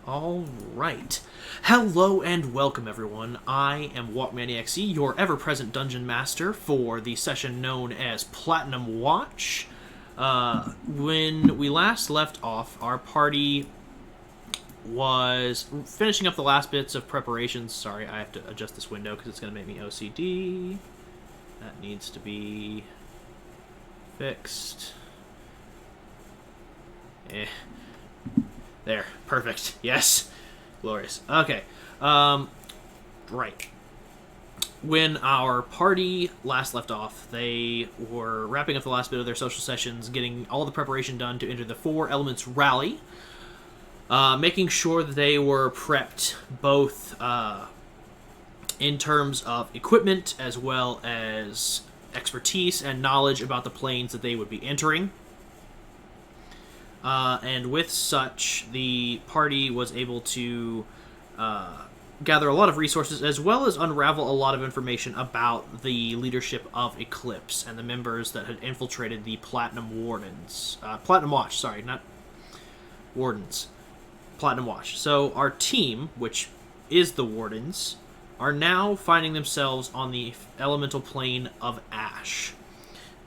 All right. Hello and welcome, everyone. I am WalkManiac, your ever-present dungeon master for the session known as Platinum Watch. When we last left off, our party was finishing up the last bits of preparations. Sorry, I have to adjust this window because it's going to make me OCD. That needs to be fixed. There. Perfect. Yes. Glorious. Okay. Right. When our party last left off, they were wrapping up the last bit of their social sessions, getting all the preparation done to enter the Four Elements Rally, making sure that they were prepped both in terms of equipment as well as expertise and knowledge about the planes that they would be entering. And with such, the party was able to gather a lot of resources as well as unravel a lot of information about the leadership of Eclipse and the members that had infiltrated the Platinum Wardens. Platinum Watch, sorry, not Wardens. Platinum Watch. So our team, which is the Wardens, are now finding themselves on the elemental plane of Ash,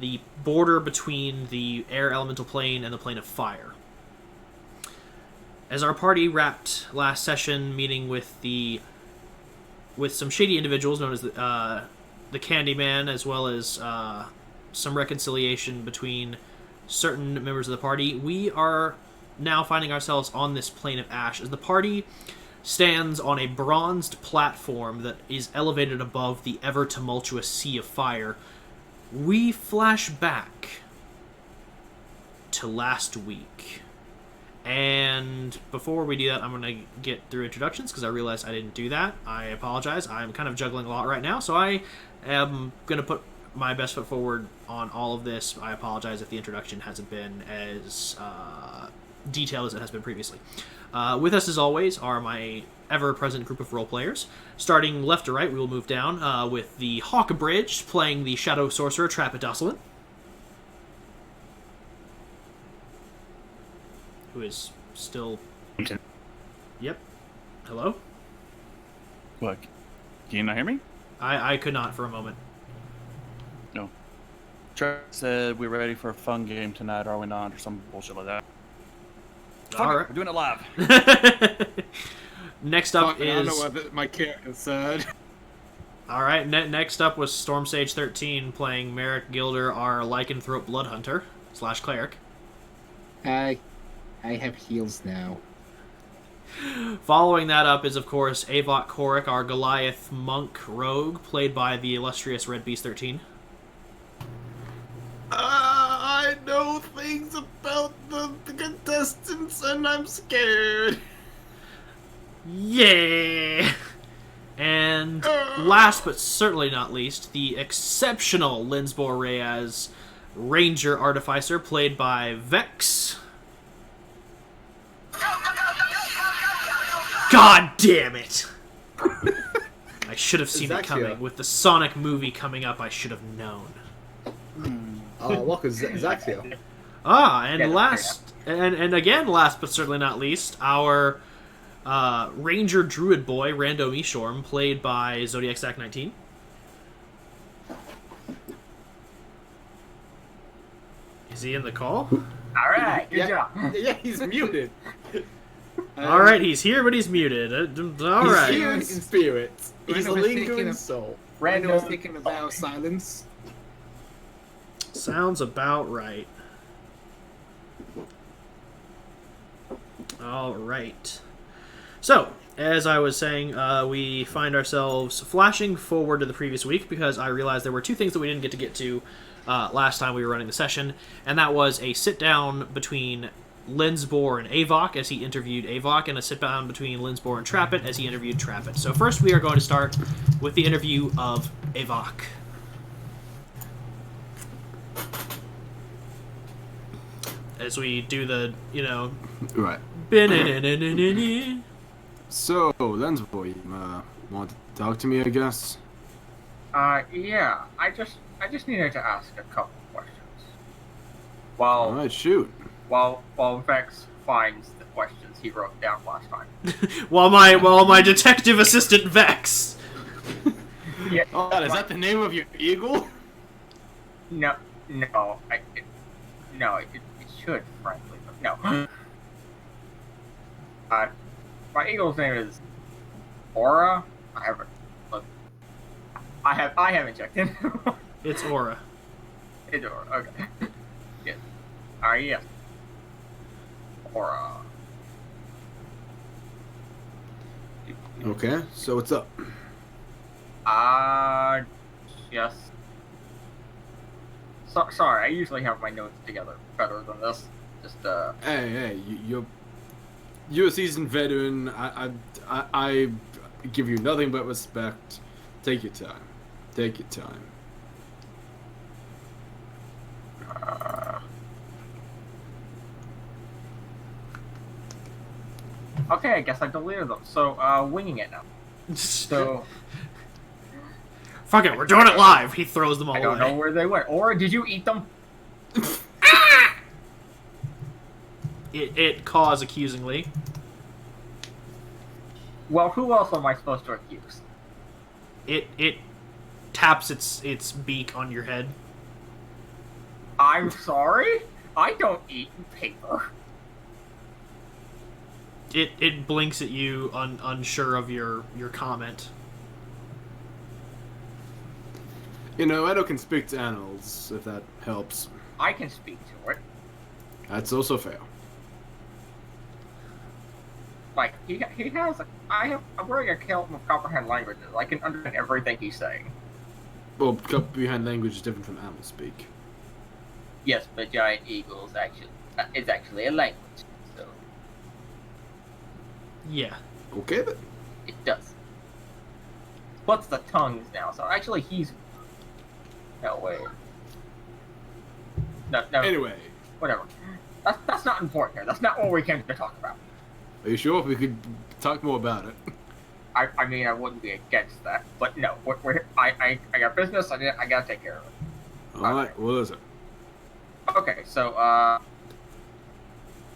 the border between the air elemental plane and the plane of fire. As our party wrapped last session meeting with some shady individuals known as the Candyman, as well as some reconciliation between certain members of the party, we are now finding ourselves on this plane of Ash as the party stands on a bronzed platform that is elevated above the ever-tumultuous sea of fire. We flash back to last week. And before we do that, I'm going to get through introductions because I realized I didn't do that. I apologize. I'm kind of juggling a lot right now, so I am going to put my best foot forward on all of this. I apologize if the introduction hasn't been as detailed as it has been previously. With us, as always, are my ever-present group of role players. Starting left to right, we will move down with the Hawk Bridge playing the Shadow Sorcerer, Trapidosselin, who is still... Yep. Hello? What? Can you not hear me? I could not for a moment. No. Trey said we were ready for a fun game tonight, are we not? Or some bullshit like that. All right. We're doing it live. Next up is... I don't know what my character said. All right, next up was Storm Sage 13 playing Merrick Gilder, our Lycanthrope Bloodhunter / cleric. I have heals now. Following that up is, of course, Avok Korik, our Goliath Monk Rogue, played by the illustrious Red Beast 13. I know things about the contestants and I'm scared. Yeah! And last but certainly not least, the exceptional Linsbor Reyes, Ranger Artificer, played by Vex. God damn it! I should have seen it coming. With the Sonic movie coming up, I should have known. What is Zaxio? And last, and again, last but certainly not least, our Ranger Druid Boy, Rando Mishorm, played by Zodiac Stack 19. Is he in the call? Alright, good job. Yeah, he's muted. Alright, he's here, but he's muted. Alright. He's here in spirit. He's a Random is lingering thinking soul. Random thinking about silence. Sounds about right. Alright. So, as I was saying, we find ourselves flashing forward to the previous week because I realized there were two things that we didn't get to last time we were running the session, and that was a sit-down between Linsbor and Avok as he interviewed Avok, and a sit-down between Linsbor and Trappit as he interviewed Trappit. So first we are going to start with the interview of Avok. As we do the, Right. So, Lensboy, you want to talk to me, I guess? Yeah, I just needed to ask a couple questions. While Alright, shoot. Vex finds the questions he wrote down last time. while my detective assistant Vex. Yeah. Oh God, is that the name of your eagle? No, it should, frankly, but no. My eagle's name is Aura. I haven't looked. I haven't checked in. It's Aura. It's Aura. Okay. Yes. Yes. Aura. Okay, so what's up? Just. Sorry, I usually have my notes together better than this. Just Hey, you're a seasoned veteran. I give you nothing but respect. Take your time. Take your time. Okay, I guess I deleted them. So, winging it now. So, Fuck it, we're doing it live. He throws them all I don't know away. where they went. Or did you eat them? It caws accusingly. Well, who else am I supposed to accuse? It taps its beak on your head. I'm sorry? I don't eat paper. It blinks at you, unsure of your comment. You know, Edo can speak to animals, if that helps. I can speak to it. That's also fair. Like, I'm wearing a kilt with comprehend languages. I can understand everything he's saying. Well, behind language is different from animal speak. Yes, but giant eagles is actually a language. So, Yeah. Okay, then. it does. What's the tongues now? So, actually, he's... No, wait. No. Anyway, Whatever. That's not important here. That's not what we came to talk about. are you sure we could talk more about it? I mean, I wouldn't be against that, but no. I got business. I gotta take care of it. Alright, what is it? Okay, so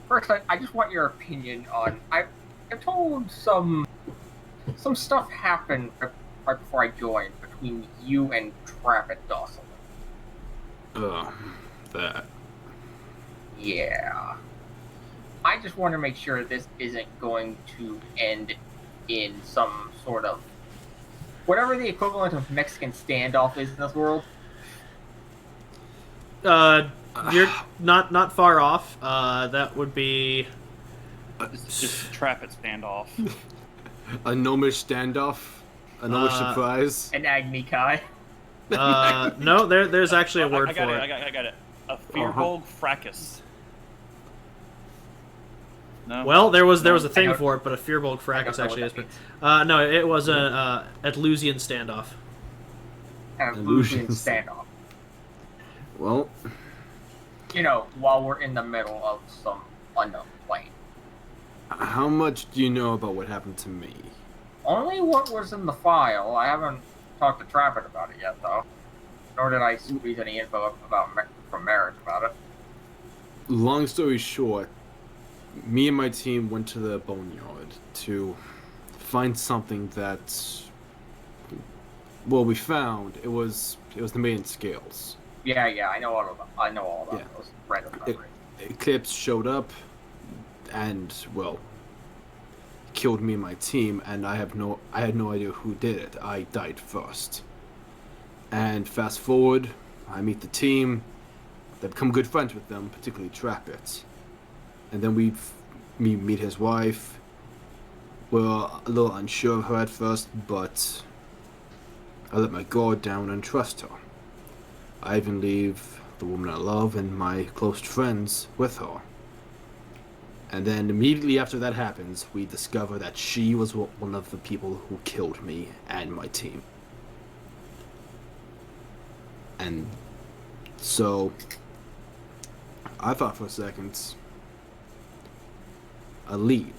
first, I just want your opinion on. I'm told some stuff happened right before I joined between you and Trappet Dawson. That. Yeah. I just want to make sure this isn't going to end in some sort of whatever the equivalent of Mexican standoff is in this world. You're not far off. That would be It's just trap it standoff. A gnomish standoff? A gnomish surprise? An Agni Kai. no. There's actually a word I got for it. it. I got it. A Fearbolg fracas. No. Well, there was a thing I for it, but a Fearbulk fracas know actually what is. that But no, it was a Atlusian standoff. An Illusion illusion standoff. Well, You know, while we're in the middle of some unknown plane. how much do you know about what happened to me? Only what was in the file. I haven't talked to Trappet about it yet, though. Nor did I squeeze any info from Merrick about it. Long story short, me and my team went to the boneyard to find something that, well, we found it was the main scales. Yeah, I know all about Yeah. those random memories. Eclipse showed up and, well, killed me and my team, and I had no idea who did it. I died first. And fast forward, I meet the team. They become good friends with them, particularly Trappet. And then we meet his wife. We're a little unsure of her at first, but I let my guard down and trust her. I even leave the woman I love and my close friends with her. And then immediately after that happens, we discover that she was one of the people who killed me and my team. And so I thought for a second, a lead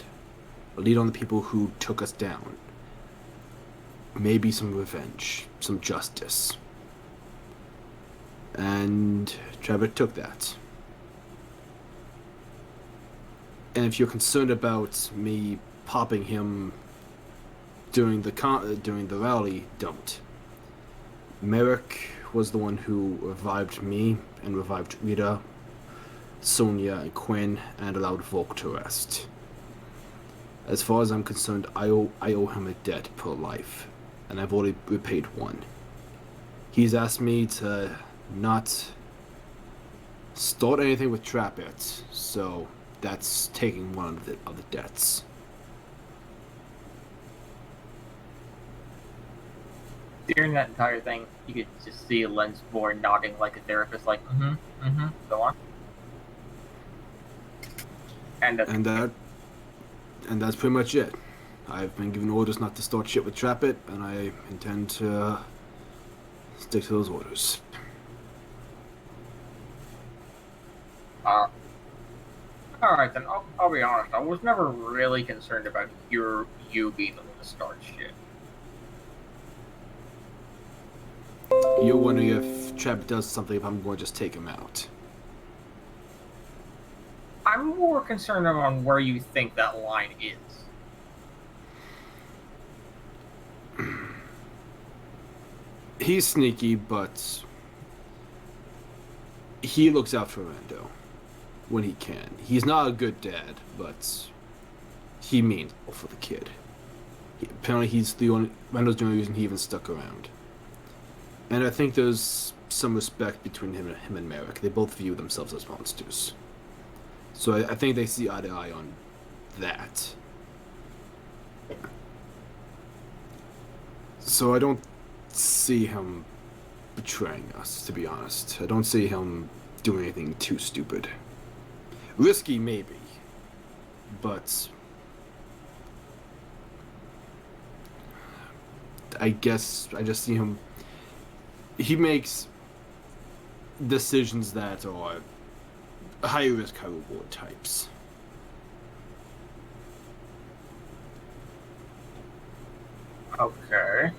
on the people who took us down. Maybe some revenge, some justice. And Trevor took that. And if you're concerned about me popping him during the rally, don't. Merrick was the one who revived me and revived Rita, Sonia, and Quinn, and allowed Volk to rest. As far as I'm concerned, I owe him a debt per life, and I've already repaid one. He's asked me to not start anything with Trap It, so that's taking one of the debts. During that entire thing, you could just see Lensborn nodding like a therapist, like, go on. And that's pretty much it. I've been given orders not to start shit with Trap It, and I intend to stick to those orders. Alright then, I'll be honest, I was never really concerned about you being the one to start shit. You're wondering if Trap does something, if I'm going to just take him out. I'm more concerned on where you think that line is. He's sneaky, but he looks out for Rando when he can. He's not a good dad, but he means well for the kid. Apparently, Rando's the only reason he even stuck around. And I think there's some respect between him and Merrick. They both view themselves as monsters. So I think they see eye to eye on that. So I don't see him betraying us, to be honest. I don't see him doing anything too stupid. Risky, maybe. But I guess I just see him. He makes decisions that are high risk, high reward types. Okay.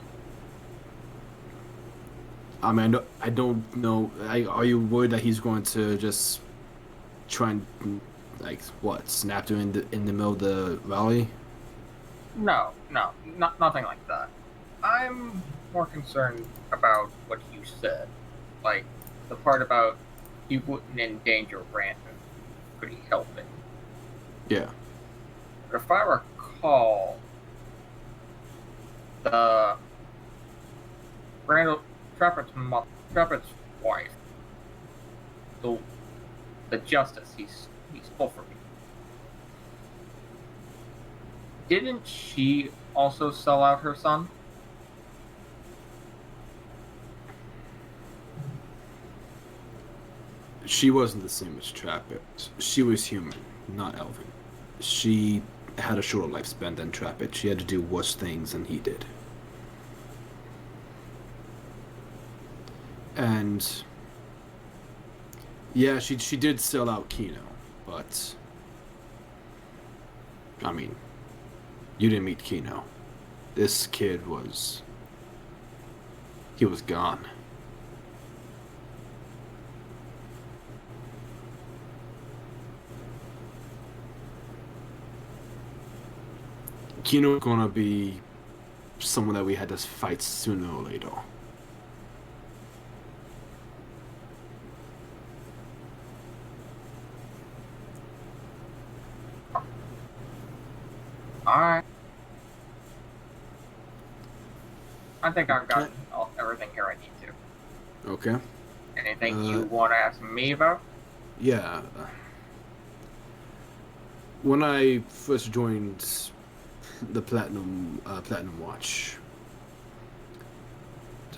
I mean, I don't know. Are you worried that he's going to just try and, like, what, snap you in the middle of the rally? No, nothing like that. I'm more concerned about what you said. Like, the part about you wouldn't endanger Brandon. Could he help it? Yeah. If I recall, the Trappett's wife, the justice he stole from me. Didn't she also sell out her son? She wasn't the same as Trappett. She was human, not elven. She had a shorter lifespan than Trappett. She had to do worse things than he did. And yeah, she did sell out Kino, but I mean, you didn't meet Kino. This kid was gone. Kino gonna be someone that we had to fight sooner or later. Alright. I think I've got everything here I need to. Okay. Anything you want to ask me about? Yeah. When I first joined the Platinum Watch,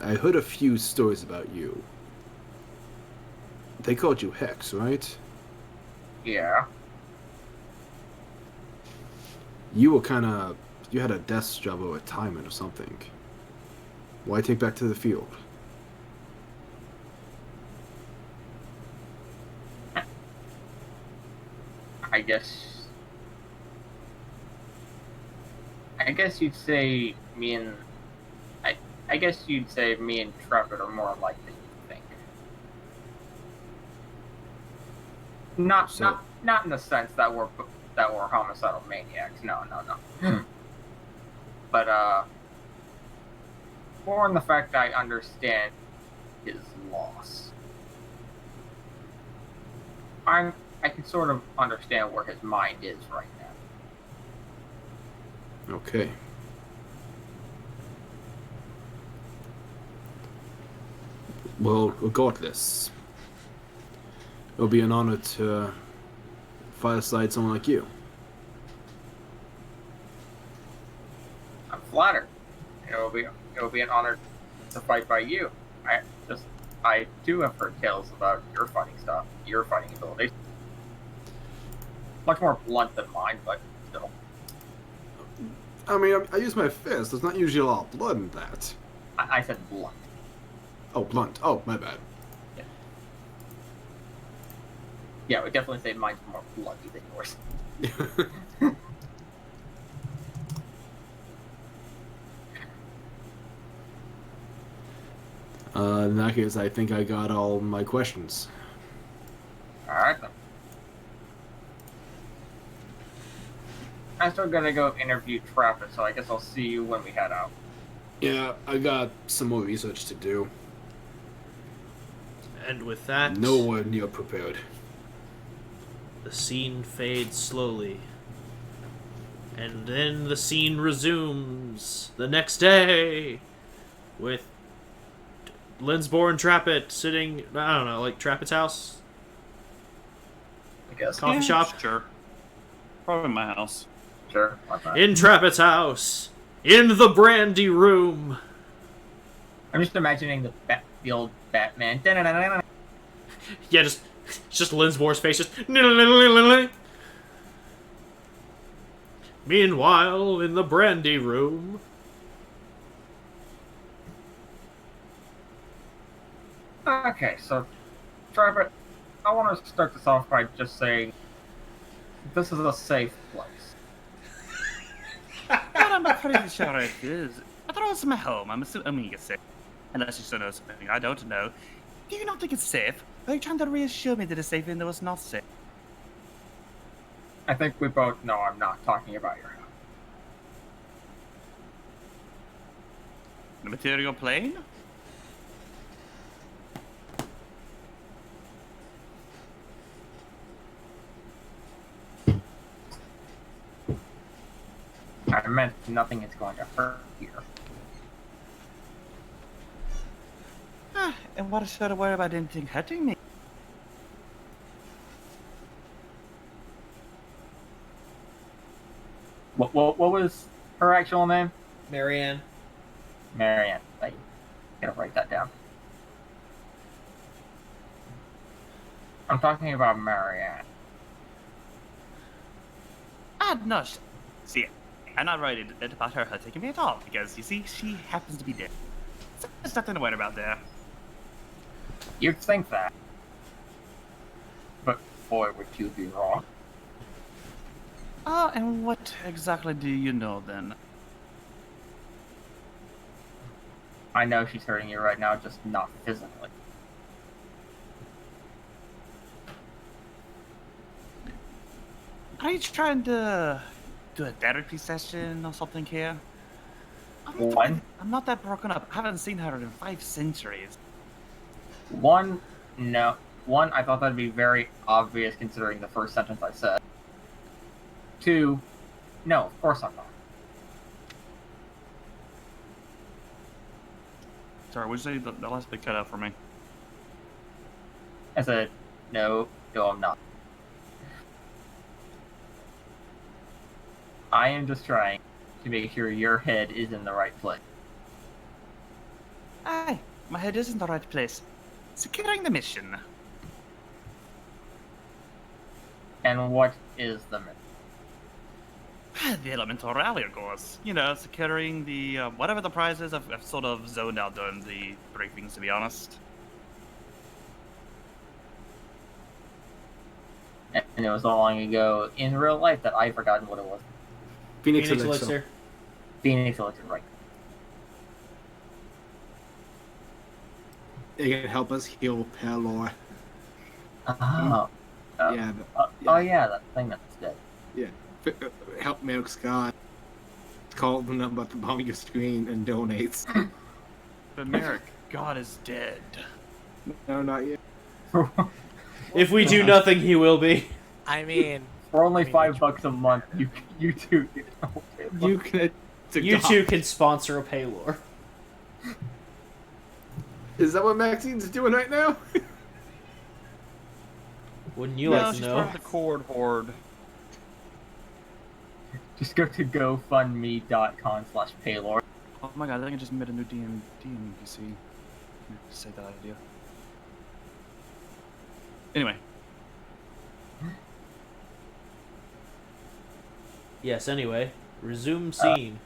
I heard a few stories about you. They called you Hex, right? Yeah. You had a desk job or retirement or something. Why take back to the field? I guess you'd say me and I guess you'd say me and Trevor are more alike than you think. Not in the sense that we're that were homicidal maniacs. No. But more in the fact that I understand his loss. I can sort of understand where his mind is right now. Okay. Well, regardless, it'll be an honor to fight aside someone like you. I'm flattered. It will be an honor to fight by you. I too have heard tales about your fighting stuff, your fighting abilities. Much more blunt than mine, but still. I mean, I use my fist. There's not usually a lot of blood in that. I said blunt. Oh, blunt. Oh, my bad. Yeah, I would definitely say mine's more bloody than yours. In that case, I think I got all my questions. Alright then. I'm still gonna go interview Trappist, so I guess I'll see you when we head out. Yeah, I got some more research to do. And with that, Nowhere near prepared. the scene fades slowly. And then the scene resumes the next day with Linsbor and Trappett sitting, I don't know, like Trappett's house? I guess. Coffee shop? Sure. Probably my house. Sure. Why not? In Trappett's house! In the brandy room! I'm just imagining the old Batman. Da-na-na-na-na. Yeah, just Linsbor's face, just... Meanwhile, in the brandy room... Okay, so, Trappett, I want to start this off by just saying this is a safe place. But I'm pretty sure it is. I thought it was my home. I'm assuming it's safe. Unless you still know something I don't know. Do you not think it's safe? Are you trying to reassure me that it's safe even though it's not safe? I think we both know I'm not talking about your house. The material plane? I meant nothing is going to hurt here. And what should I worry about anything hurting me? What was her actual name? Marianne. Marianne. I gotta write that down. I'm talking about Marianne. No. See, I'm not worried about her taking me at all, because, you see, she happens to be dead. So there's nothing to worry about there. You'd think that. But boy, would you be wrong. And what exactly do you know, then? I know she's hurting you right now, just not physically. Are you trying to do a therapy session or something here? What? I'm not that broken up. I haven't seen her in 5 centuries. One, no. One, I thought that'd be very obvious considering the first sentence I said. 2, no, of course I'm not. Sorry, would you say the last bit cut out for me? I said, no, I'm not. I am just trying to make sure your head is in the right place. Aye, my head is in the right place. Securing the mission. And what is the mission? The elemental rally, of course. You know, securing the, whatever the prize is. I've sort of zoned out during the briefings, to be honest. And it was so long ago in real life that I've forgotten what it was. Phoenix Elixir. Phoenix Elixir, right. It can help us heal Pelor. Oh. Yeah, Oh yeah, that thing that's dead. Yeah. Help Milk Scott. Call the number at the bottom of your screen and donates. But Merrick, God is dead. No, not yet. If we do nothing, he will be. I mean, For only $5 a month, you two get You can. You two can sponsor a Paylor. Is that what Maxine's doing right now? Wouldn't you No, like to she's know? part of the Cord Horde. Just go to gofundme.com/paylord. Oh my god, I think I just made a new DM NPC. Say that idea. Anyway, Yes, anyway. Resume scene.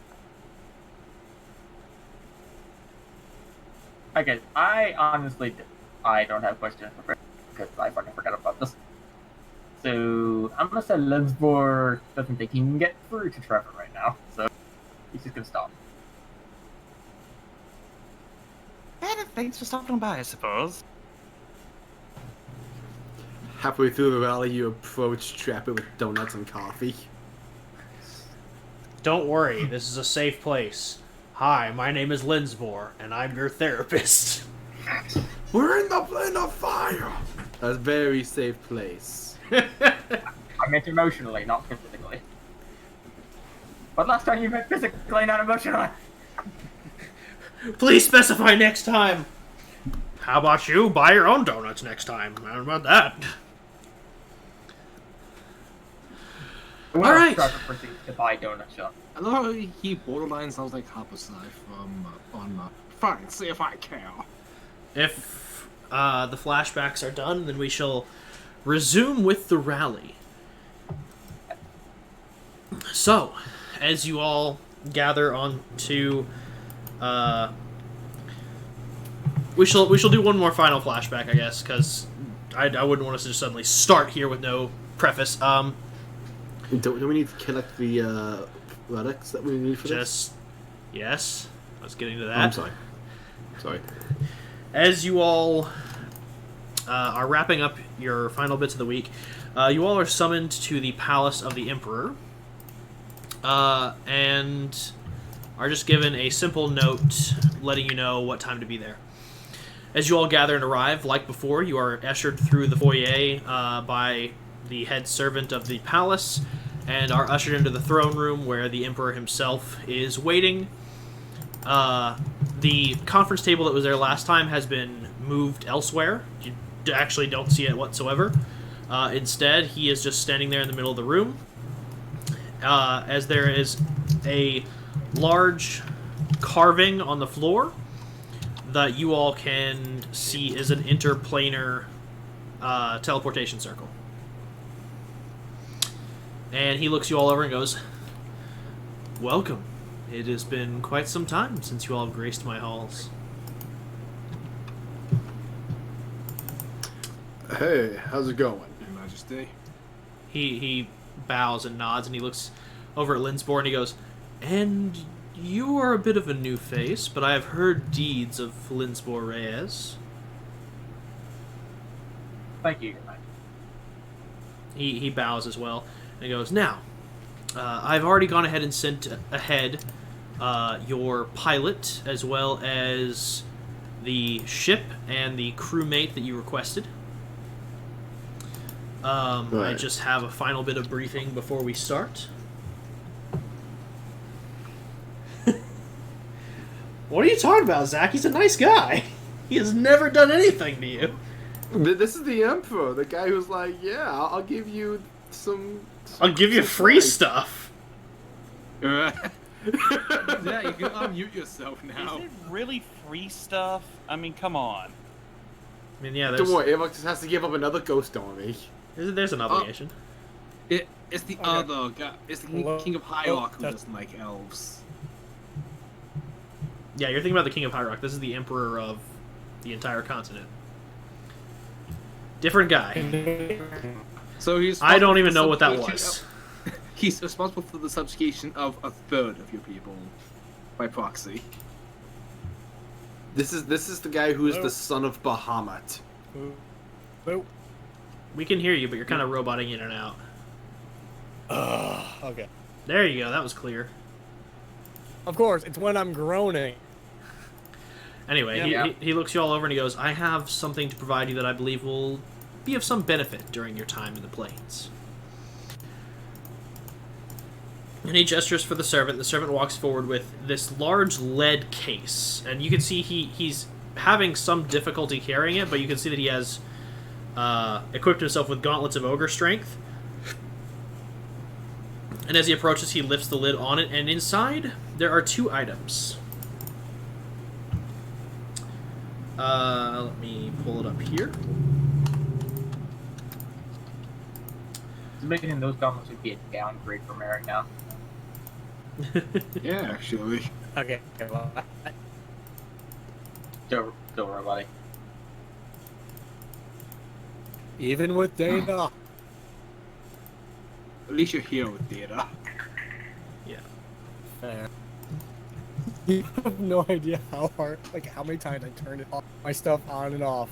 Okay, I honestly, I don't have questions for because I fucking forgot about this. So I'm gonna say Lensborg doesn't think he can get through to Trevor right now, so he's just gonna stop. and thanks for stopping by, I suppose. Halfway through the rally, you approach Trapper with donuts and coffee. Don't worry, this is a safe place. Hi, my name is Linsmore, and I'm your therapist. We're in the plane of fire! A very safe place. I meant emotionally, not physically. But last time you meant physically, not emotionally. Please specify next time. How about you buy your own donuts next time? How about that? Well, right. Trevor proceeds to buy donut shop. I love how he borderline sounds like Homicide from Fine, see if I can. If the flashbacks are done, then we shall resume with the rally. So, as you all gather on to, we shall do one more final flashback, I guess, because I wouldn't want us to just suddenly start here with no preface. Do we need to collect the relics that we need for this? Yes, I was getting to that. I'm sorry. Sorry. As you all are wrapping up your final bits of the week, you all are summoned to the Palace of the Emperor, and are just given a simple note letting you know what time to be there. As you all gather and arrive, like before, you are ushered through the foyer by the head servant of the palace, and are ushered into the throne room where the Emperor himself is waiting. The conference table that was there last time has been moved elsewhere. You actually don't see it whatsoever. Instead, he is just standing there in the middle of the room, as there is a large carving on the floor that you all can see is an interplanar teleportation circle. And he looks you all over and goes, "Welcome. It has been quite some time since you all have graced my halls." Hey, how's it going? Your Majesty. He bows and nods, and he looks over at Linsborn and he goes, "And you are a bit of a new face, but I have heard deeds of Linsbor Reyes." Thank you, Your Majesty. He bows as well, and he goes, "Now, I've already gone ahead and sent ahead your pilot, as well as the ship and the crewmate that you requested. I Right. just have a final bit of briefing before we start." What are you talking about, Zach? He's a nice guy. He has never done anything to you. This is the Emperor, the guy who's like, yeah, I'll give you some I'll give you free stuff. Yeah, you can unmute yourself now. Is it really free stuff? I mean, come on. I mean, yeah, Don't worry, Ava just has to give up another ghost army. there's an obligation. It's the other guy. It's the Hello? King of Hierarch who That's- doesn't like elves. Yeah, you're thinking about the King of High Rock. This is the Emperor of the entire continent. Different guy. So he's. I don't even responsible know what for that the was. subjugation He's responsible for the subjugation of a third of your people by proxy. This is the guy who is Hello? the son of Bahamut. Nope. We can hear you, but you're kind of roboting in and out. Okay. There you go. That was clear. Of course, it's when I'm groaning. Anyway, Yeah. he looks you all over and he goes, I have something to provide you that I believe will be of some benefit during your time in the plains. And he gestures for the servant. The servant walks forward with this large lead case. And you can see he's having some difficulty carrying it, but you can see that he has equipped himself with gauntlets of ogre strength. And as he approaches, he lifts the lid on it, and inside there are 2 items. Let me pull it up here. Making those gauntlets would be a downgrade from Eric now. Yeah, actually. Okay. Well, Go, buddy. even with data. At least you're here with data. Yeah. Fair. You have no idea how hard, like how many times I turned it off, my stuff on and off.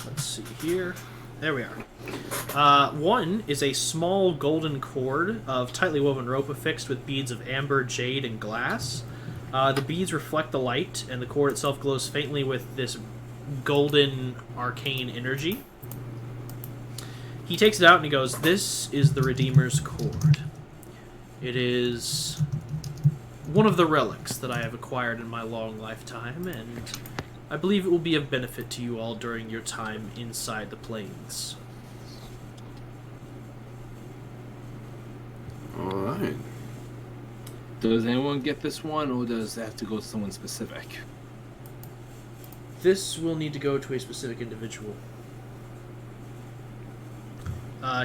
Let's see here. There we are. One is a small golden cord of tightly woven rope affixed with beads of amber, jade, and glass. The beads reflect the light, and the cord itself glows faintly with this golden arcane energy. He takes it out and he goes, this is the Redeemer's cord. It is one of the relics that I have acquired in my long lifetime, and I believe it will be of benefit to you all during your time inside the plains. Alright. Does anyone get this one, or does it have to go to someone specific? This will need to go to a specific individual.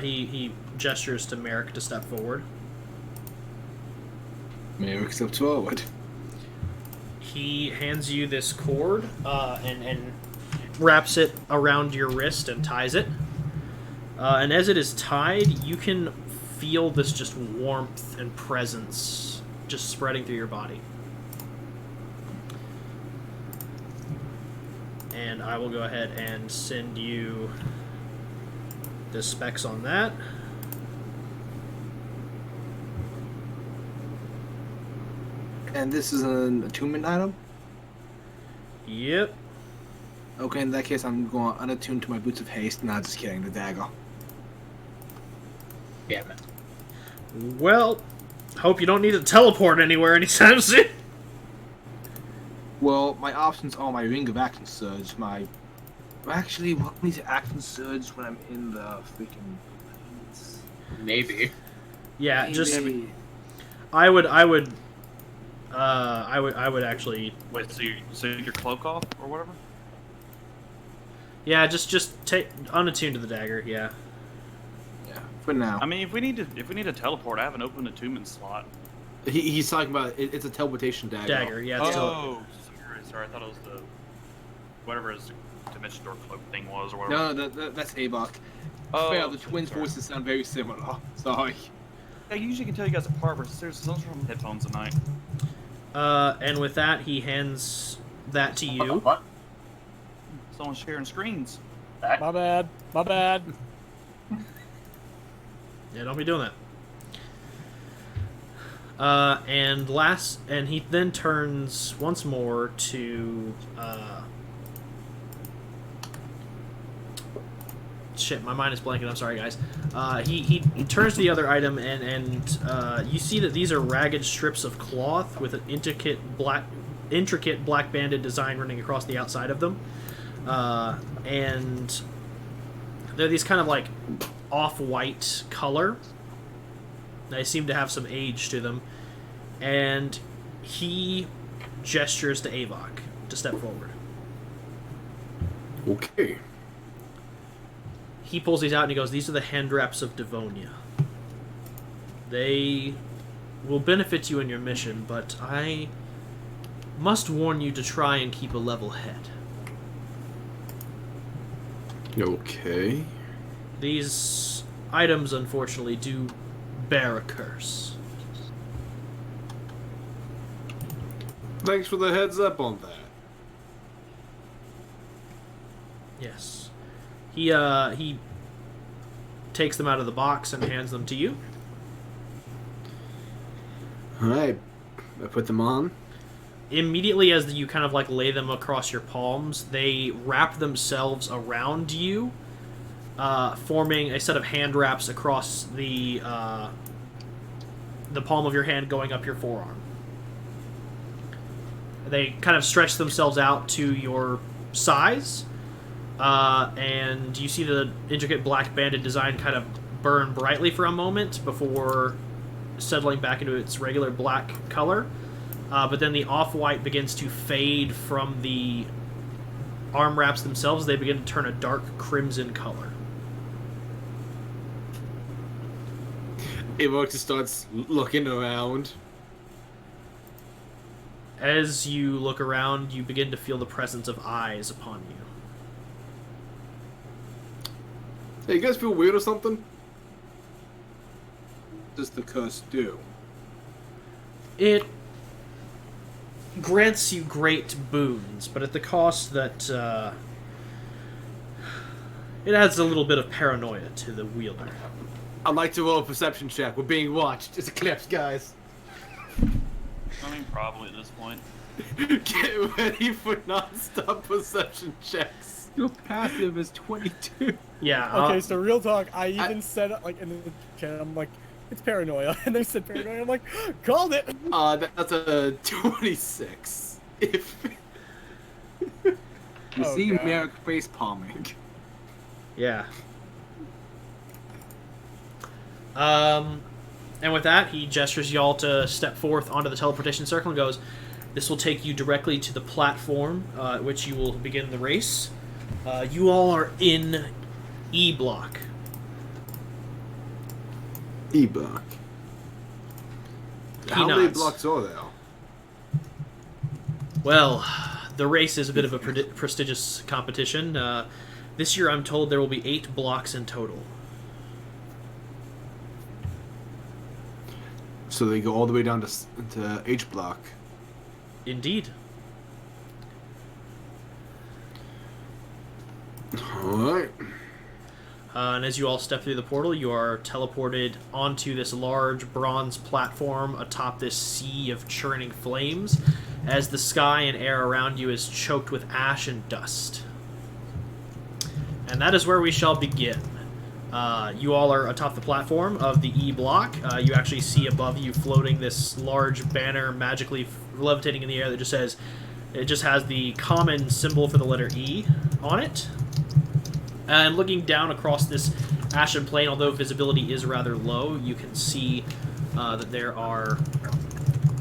He gestures to Merrick to step forward. Merrick steps forward. He hands you this cord and wraps it around your wrist and ties it. And as it is tied, you can feel this just warmth and presence just spreading through your body. And I will go ahead and send you the specs on that. And this is an attunement item? Yep. Okay, in that case, I'm going unattuned to my Boots of Haste. Nah, just kidding, the dagger. Damn it. Well, hope you don't need to teleport anywhere anytime soon. Well, my options are my Ring of Action Surge, my... Actually, what needs to Action Surge when I'm in the freaking... Maybe. Yeah, just Maybe. I would actually. Wait, so your cloak off or whatever? Yeah, just take unattune to the dagger. Yeah. Yeah, for now. I mean, if we need to teleport, I have an open attunement slot. He's talking about it's a teleportation dagger. Dagger. Yeah. It's Sorry, I thought it was the whatever his dimension door cloak thing was or whatever. No, that's Abok. Oh, Fair, the twins' sorry. voices sound very similar. Sorry. I usually can tell you guys apart, but seriously, someone's from headphones tonight. and with that, he hands that to you. What? Someone's sharing screens. That? My bad. My bad. Yeah, don't be doing that. And he then turns once more to shit, my mind is blanking. I'm sorry, guys. He turns to the other item, and you see that these are ragged strips of cloth with an intricate black banded design running across the outside of them, and they're these kind of like off-white color. They seem to have some age to them, and he gestures to Avok to step forward. Okay. He pulls these out and he goes, these are the hand wraps of Devonia. They will benefit you in your mission, but I must warn you to try and keep a level head. Okay. These items, unfortunately, do bear a curse. Thanks for the heads up on that. Yes. He takes them out of the box and hands them to you. Alright, I put them on. Immediately as you kind of like lay them across your palms, they wrap themselves around you, forming a set of hand wraps across the palm of your hand going up your forearm. They kind of stretch themselves out to your size, and you see the intricate black banded design kind of burn brightly for a moment before settling back into its regular black color. But then the off-white begins to fade from the arm wraps themselves. They begin to turn a dark crimson color. Evox just starts looking around. As you look around, you begin to feel the presence of eyes upon you. Hey, you guys feel weird or something? What does the curse do? It grants you great boons, but at the cost that it adds a little bit of paranoia to the wielder. I'd like to roll a perception check. We're being watched. It's a clips, guys. I mean, probably at this point. Get ready for non-stop perception checks. Your passive is 22. Yeah. Okay, so real talk, I even said it, like, in the chat, I'm like, it's paranoia. And they said paranoia, I'm like, called it! That's a 26. If... You Oh, see God. Merrick face palming. Yeah. And with that, he gestures y'all to step forth onto the teleportation circle and goes, "This will take you directly to the platform at which you will begin the race. You all are in E block." E-block. He How many nods. blocks are there? Well, the race is a bit of a prestigious competition. This year, I'm told there will be 8 blocks in total. So they go all the way down to H block. Indeed. Alright. And as you all step through the portal, you are teleported onto this large bronze platform atop this sea of churning flames, as the sky and air around you is choked with ash and dust. And that is where we shall begin. You all are atop the platform of the E block. You actually see above you floating this large banner magically levitating in the air that just says, it just has the common symbol for the letter E on it. And looking down across this ashen plain, although visibility is rather low, you can see that there are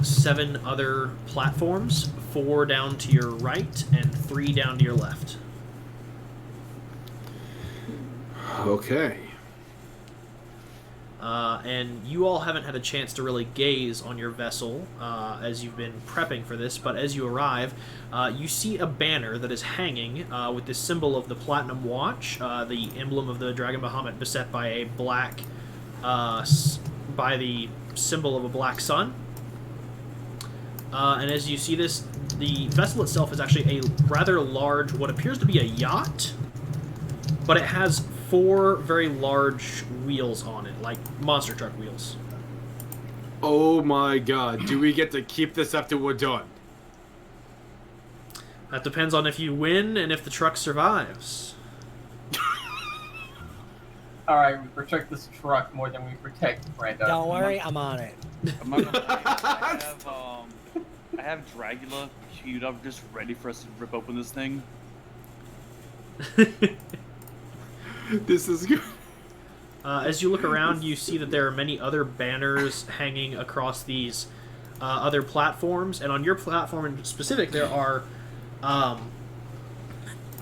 7 other platforms, 4 down to your right and 3 down to your left. Okay. And you all haven't had a chance to really gaze on your vessel as you've been prepping for this, but as you arrive, you see a banner that is hanging with the symbol of the Platinum Watch, the emblem of the Dragon Bahamut beset by a black, by the symbol of a black sun. And as you see this, the vessel itself is actually a rather large, what appears to be a yacht, but it has 4 very large wheels on it, like monster truck wheels. Oh my god, do we get to keep this after we're done? That depends on if you win and if the truck survives. Alright, we protect this truck more than we protect Brando. Don't worry, I'm on it. I'm not gonna lie. I have Dragula queued up just ready for us to rip open this thing. This is good. As you look around, you see that there are many other banners hanging across these other platforms, and on your platform in specific, there are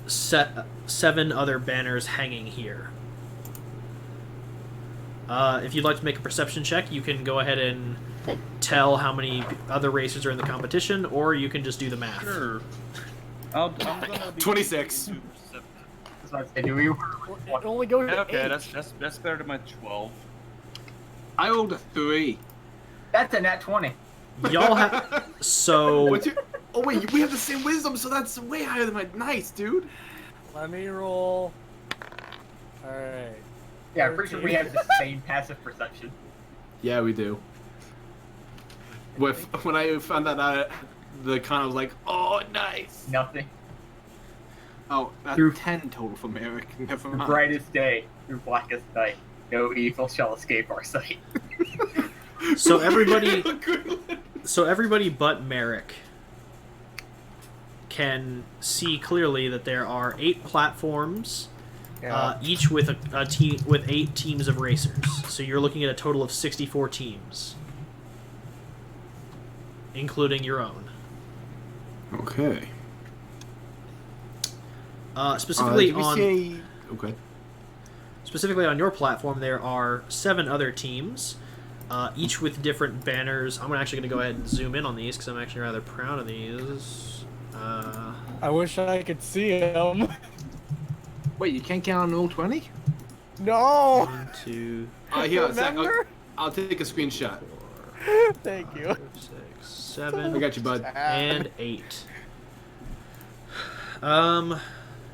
7 other banners hanging here. If you'd like to make a perception check, you can go ahead and tell how many other racers are in the competition, or you can just do the math. Sure. I'm gonna be 26. That's what I say, do we? It only goes to Okay, 8. that's better than my 12. I rolled a 3. That's a nat 20. Y'all have... So... What's your... Oh wait, we have the same wisdom, so that's way higher than my... Nice, dude. Let me roll. Alright. Yeah, I'm pretty sure we have the same passive perception. Yeah, we do. When I found that out, the con was like, oh, nice. Nothing. Oh, that's Through- 10 total from Eric. Never Through mind. brightest day, through blackest night, no evil shall escape our sight. So everybody but Merrick can see clearly that there are 8 platforms, each with a team with 8 teams of racers. So you're looking at a total of 64 teams, including your own. Okay. Specifically Okay. Specifically on your platform, there are 7 other teams, each with different banners. I'm actually going to go ahead and zoom in on these because I'm actually rather proud of these. I wish I could see him. Wait, you can't count on all 20? No! 1, 2, Here, Zach, Remember? I'll take a screenshot. Thank you. 5, 6, 7, I got you, bud. and 8.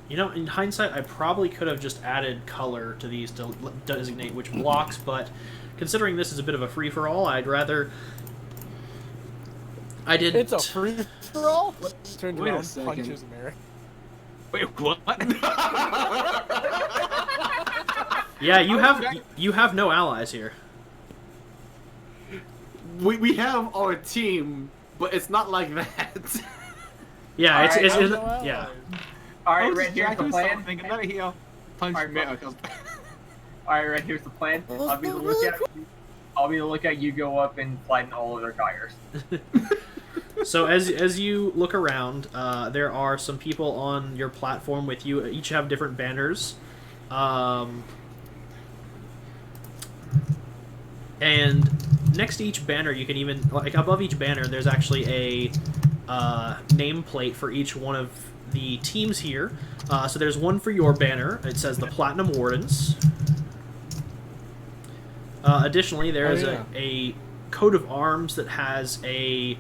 You know, in hindsight, I probably could have just added color to these to designate which blocks, but considering this is a bit of a free-for-all, I'd rather... I didn't... It's a free for all? Turns Wait a around, second. punches America. Wait, what? Yeah, you have no allies here. We have our team, but it's not like that. Yeah, it's Alright, yeah. Alright, Red, here's the plan. Thinking, let me hear. Punch Alright, me. Alright, Red, here's the plan. I'll be the lookout. You go up and flatten all of their tires. So as you look around, there are some people on your platform with you. Each have different banners, and next to each banner, you can even above each banner, there's actually a nameplate for each one of the teams here. So there's one for your banner. It says the Platinum Wardens. Additionally, there is a coat of arms that has a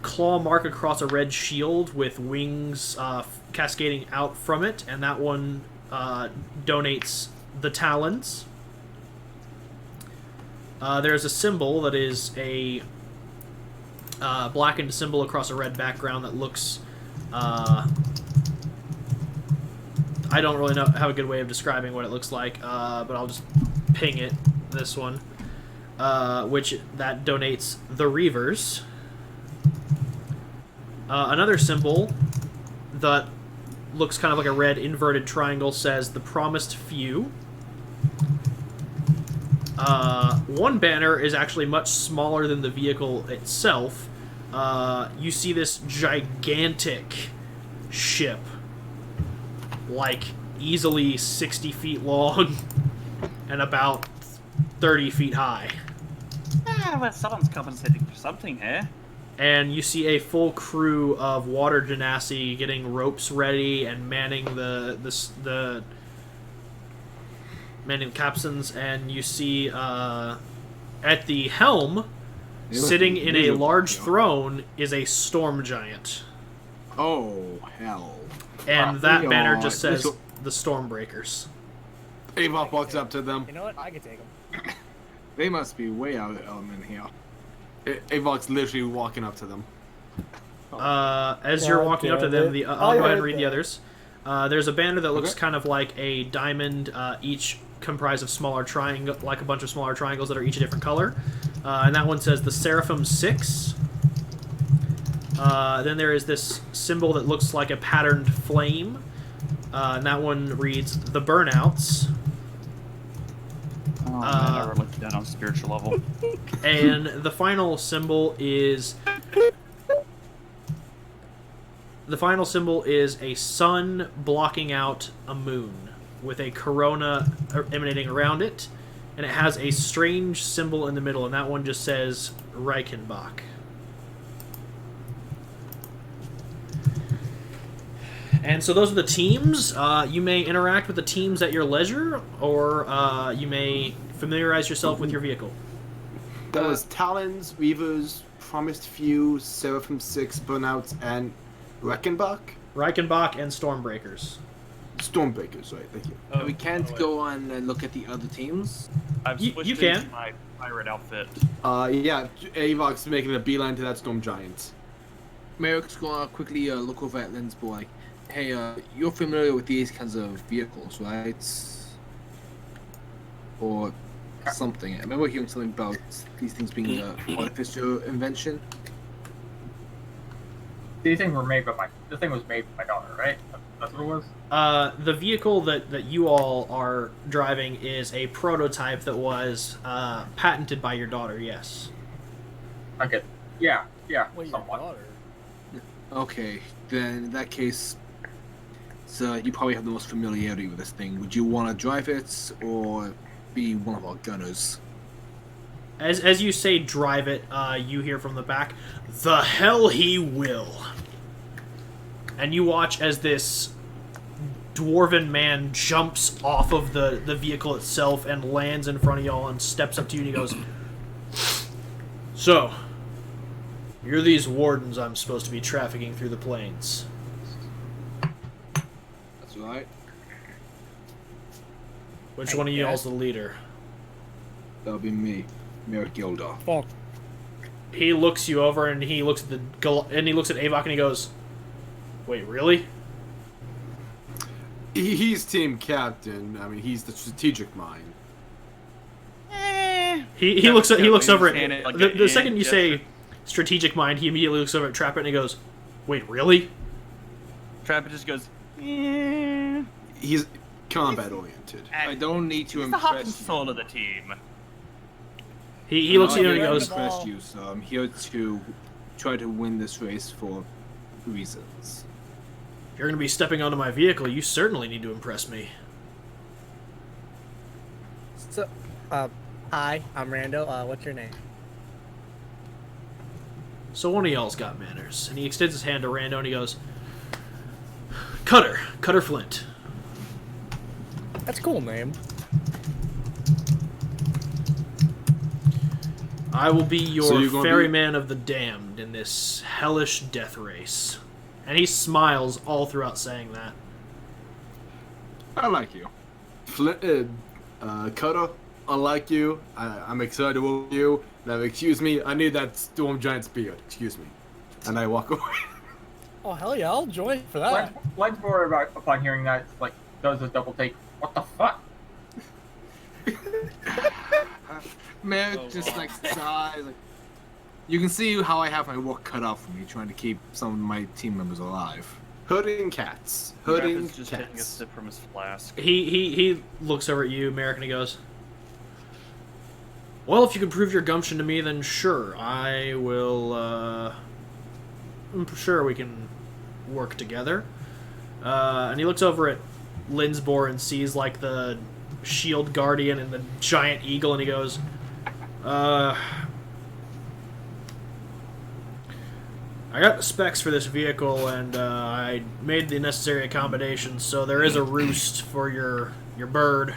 claw mark across a red shield with wings cascading out from it, and that one donates the talons. There's a symbol that is a blackened symbol across a red background that looks... I don't really have a good way of describing what it looks like, but I'll just ping it, this one, which that donates the Reavers. Another symbol that looks kind of like a red inverted triangle says the Promised Few. One banner is actually much smaller than the vehicle itself. You see this gigantic ship, like easily 60 feet long and about 30 feet high. Well, someone's compensating for something here. And you see a full crew of water genasi getting ropes ready and manning the capstans, and you see at the helm, sitting in a large throne, is a storm giant. Oh, hell. And that we banner are- just says this- the Stormbreakers. Avok walks up to them. You know what? I can take him. They must be way out of element here. Avok's literally walking up to them. As you're God walking up to damn them, it. I'll I go ahead and heard read the that. others. There's a banner that looks Okay. kind of like a diamond, each comprised of smaller triangle, like a bunch of smaller triangles that are each a different color. And that one says the Seraphim 6. Then there is this symbol that looks like a patterned flame. And that one reads the Burnouts. Oh man, I never looked down on spiritual level. And the final symbol is... The final symbol is a sun blocking out a moon with a corona emanating around it, and it has a strange symbol in the middle, and that one just says Reichenbach. And so those are the teams. You may interact with the teams at your leisure, or you may familiarize yourself with your vehicle. That was Talons, Reavers, Promised Few, Seraphim 6, Burnouts, and Reichenbach? Reichenbach and Stormbreakers. Stormbreakers, right? Thank you. Oh, we can't wait. go on and look at the other teams. I've You- switched you can. into my pirate outfit. Yeah, Avok's making a beeline to that storm giant. Merrick's gonna quickly look over at Lynn's boy. Hey, you're familiar with these kinds of vehicles, right? Or something. I remember hearing something about these things being an artificial invention. These things were made by my. This thing was made by my daughter, right? That's what it was. The vehicle that you all are driving is a prototype that was patented by your daughter. Yes. Okay. Yeah. Yeah. Wait, your Somewhat. daughter? Okay, then in that case, so you probably have the most familiarity with this thing. Would you want to drive it or be one of our gunners? As you say, drive it. You hear from the back, "The hell he will!" And you watch as this dwarven man jumps off of the vehicle itself and lands in front of y'all and steps up to you and he goes, "So, you're these wardens I'm supposed to be trafficking through the plains." That's right. Which one of you all's the leader? That'll be me, Merrick Gildor. Fuck. He looks you over and he looks at he looks at Avok and he goes, "Wait, really?" He's team captain. I mean, he's the strategic mind. He looks over at Understand it, like, the yeah, second you yeah, say sure. strategic mind, he immediately looks over at Trapper and he goes, "Wait, really?" Trapper just goes, yeah. He's combat oriented. I don't need to He's the heart and impress you. soul of the team. He looks at I'm you not and he here to goes, impress you, so I'm here to try to win this race for reasons. "If you're going to be stepping onto my vehicle, you certainly need to impress me." So, hi, I'm Rando. What's your name? So one of y'all's got manners. And he extends his hand to Rando and he goes, Cutter Flint." That's a cool name. "I will be So your you're gonna ferryman of the damned in this hellish death race." And he smiles all throughout saying that. I like you. Cutter, I like you. I'm excited to work with you. Now, excuse me, I need that storm giant's beard. Excuse me. And I walk away. Oh, hell yeah, I'll join for that. Lensborough, upon hearing that, like, does a double take. What the fuck? Merrick just like sighs. Like, you can see how I have my work cut out for me, trying to keep some of my team members alive. Herding cats. Herding Trapper's just taking a cats. sip from his flask. He looks over at you, Merrick, and he goes, "Well, if you can prove your gumption to me, then sure, I will, I'm sure we can work together." And he looks over at Linsbor and sees, like, the shield guardian and the giant eagle, and he goes, "I got the specs for this vehicle, and I made the necessary accommodations, so there is a roost for your bird,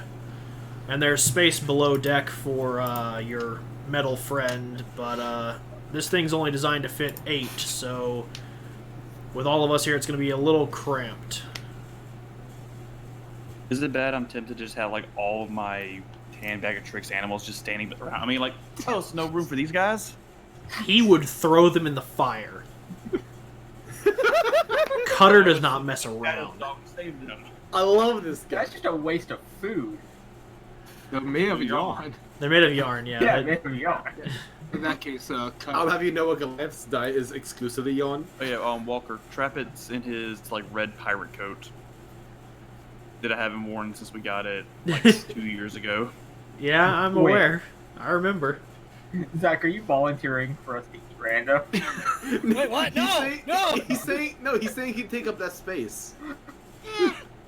and there's space below deck for your metal friend, but this thing's only designed to fit 8, so with all of us here, it's going to be a little cramped." Is it bad I'm tempted to just have, like, all of my tan bag of tricks animals just standing around? I mean, like, oh, there's no room for these guys? He would throw them in the fire. Cutter does not mess around. Save them. I love this guy. That's just a waste of food. They're made of yarn. They're made of yarn, yeah. Yeah, They- maybe yarn. In that case, I'll cut. have you know a Goliath's diet is exclusively yawn. Oh yeah, Walker, Trappet's in his, like, red pirate coat that I haven't worn since we got it, like, 2 years ago. yeah, I'm Wait. aware. I remember. Zach, are you volunteering for us to eat rando? Wait, what? No! No! He's saying he'd take up that space.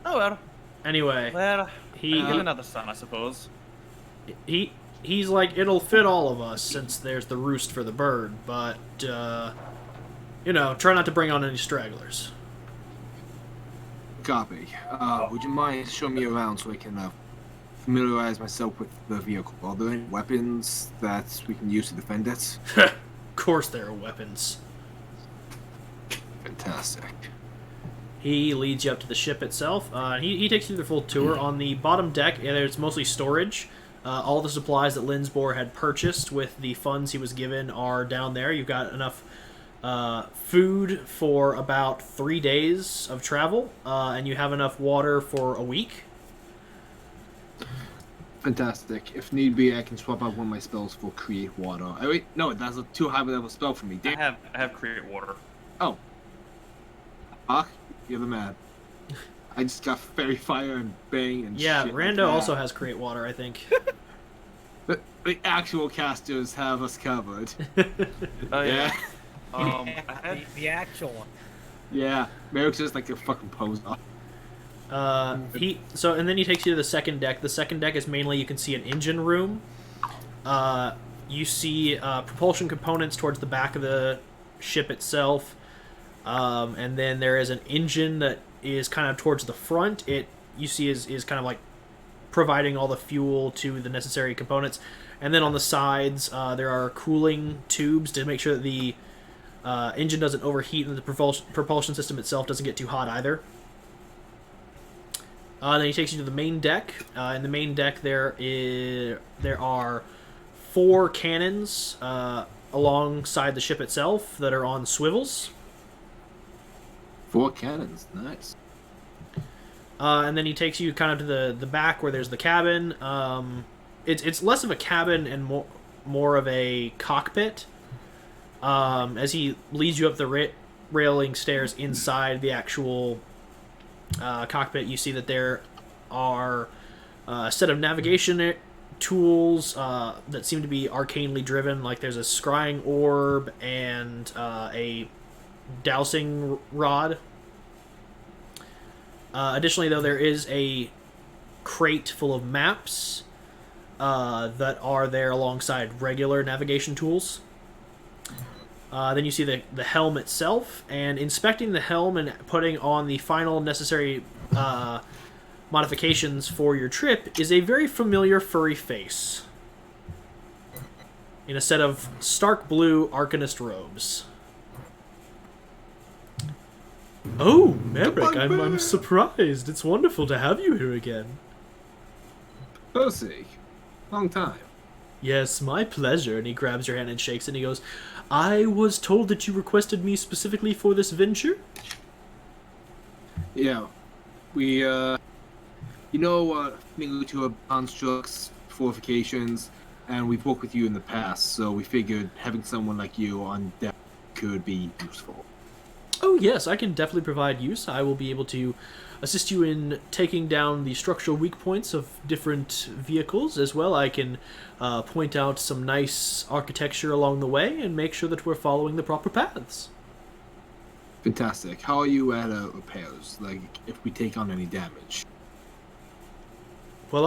Oh, well, Anyway, he get another son, I suppose. he's like, it'll fit all of us since there's the roost for the bird, but you know, try not to bring on any stragglers. Copy. Would you mind showing me around so I can familiarize myself with the vehicle? Are there any weapons that we can use to defend it? Of course there are weapons. Fantastic. He leads you up to the ship itself. He takes you through the full tour. On the bottom deck, there's mostly storage. All the supplies that Linsbor had purchased with the funds he was given are down there. You've got enough food for about 3 days of travel, and you have enough water for a week. Fantastic. If need be, I can swap out one of my spells for Create Water. Oh, wait, no, that's a too high of a level spell for me. I Damn. have Create Water. Oh. Fuck, you're the man. I just got Fairy Fire and Bang and Yeah, shit. Rando also has Create Water, I think. The actual casters have us covered. Oh yeah. Yeah. I had The actual one. Yeah. Merrick's just like a fucking poser. And then he takes you to the second deck. The second deck is mainly, you can see an engine room. You see propulsion components towards the back of the ship itself. And then there is an engine that is kind of towards the front. You see is kind of like providing all the fuel to the necessary components. And then on the sides, there are cooling tubes to make sure that the engine doesn't overheat and the propulsion system itself doesn't get too hot either. Then he takes you to the main deck. In the main deck, there are 4 cannons alongside the ship itself that are on swivels. 4 cannons, nice. And then he takes you kind of to the back where there's the cabin. It's less of a cabin and more of a cockpit. As he leads you up the railing stairs inside the actual cockpit, you see that there are a set of navigation tools that seem to be arcanely driven. Like there's a scrying orb and a dowsing rod. Additionally, though, there is a crate full of maps that are there alongside regular navigation tools. Then you see the helm itself, and inspecting the helm and putting on the final necessary modifications for your trip is a very familiar furry face in a set of stark blue Arcanist robes. Oh, Merrick, I'm surprised. It's wonderful to have you here again. Percy, long time. Yes, my pleasure. And he grabs your hand and shakes it, and he goes, I was told that you requested me specifically for this venture? Yeah, we, thing to our constructs, fortifications, and we've worked with you in the past, so we figured having someone like you on deck could be useful. Oh, yes, I can definitely provide use. I will be able to assist you in taking down the structural weak points of different vehicles. As well, I can point out some nice architecture along the way and make sure that we're following the proper paths. Fantastic. How are you at repairs? Like, if we take on any damage? Well,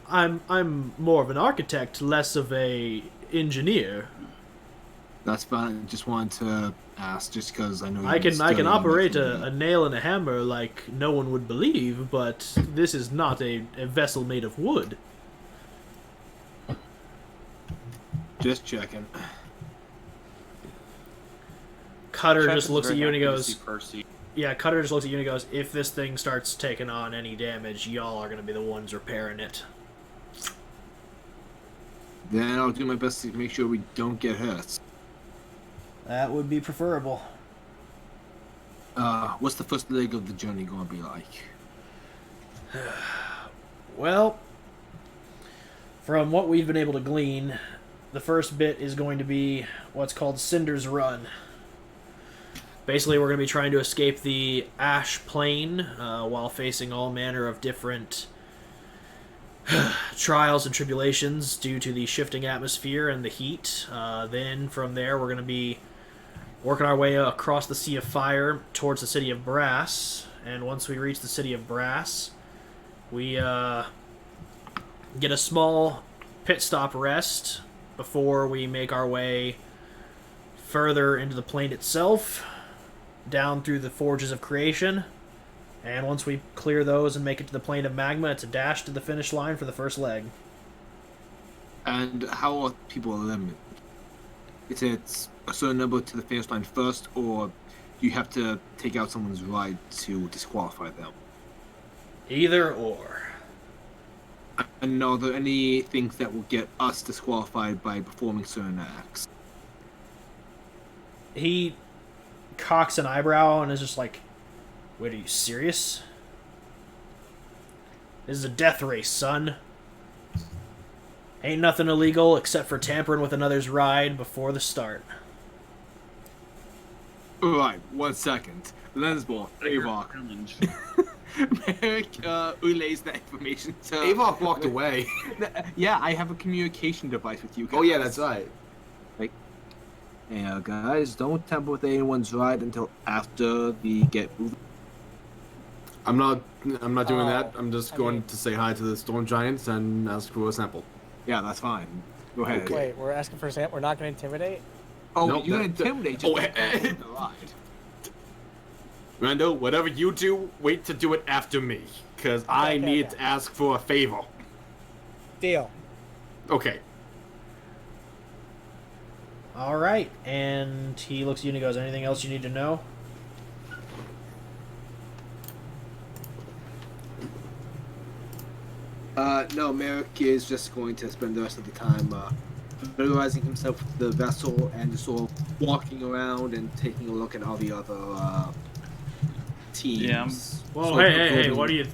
I'm more of an architect, less of a engineer. That's fine. Just wanted to ask, just because I know I can operate a nail and a hammer like no one would believe, but this is not a vessel made of wood. Just checking. Cutter just looks at you and he goes, Percy. yeah, Cutter just looks at you and he goes, if this thing starts taking on any damage, y'all are going to be the ones repairing it. Then I'll do my best to make sure we don't get hurt. That would be preferable. What's the first leg of the journey going to be like? Well, from what we've been able to glean, the first bit is going to be what's called Cinder's Run. Basically, we're going to be trying to escape the Ash Plain while facing all manner of different trials and tribulations due to the shifting atmosphere and the heat. Then from there, we're going to be working our way across the Sea of Fire towards the City of Brass. And once we reach the City of Brass, we get a small pit stop rest before we make our way further into the plane itself, down through the Forges of Creation. And once we clear those and make it to the Plane of Magma, it's a dash to the finish line for the first leg. And how are people limited? Is it a certain number to the finish line first, or you have to take out someone's ride to disqualify them? Either or. And are there any things that will get us disqualified by performing certain acts? He cocks an eyebrow and is just like, wait, are you serious? This is a death race, son. Ain't nothing illegal except for tampering with another's ride before the start. Alright, 1 second. Lensball, Avok. Challenge. Merrick relays that information to... Avok walked away. Yeah, I have a communication device with you guys. Oh yeah, that's right. Yeah, guys, don't tamper with anyone's ride until after we get moving. I'm not doing that. I'm just I going mean- to say hi to the storm giants and ask for a sample. Yeah, that's fine. Go ahead. Okay. Wait, we're asking for a sample. We're not going to intimidate. Oh, Nope, you're that- gonna intimidate oh, just the ride. Rando, whatever you do, wait to do it after me, because I okay, need okay. to ask for a favor. Deal. Okay. All right, and he looks at you and he goes, anything else you need to know? No, Merrick is just going to spend the rest of the time familiarizing himself with the vessel and just sort of walking around and taking a look at all the other teams. Yeah. Well, So hey, go what do to-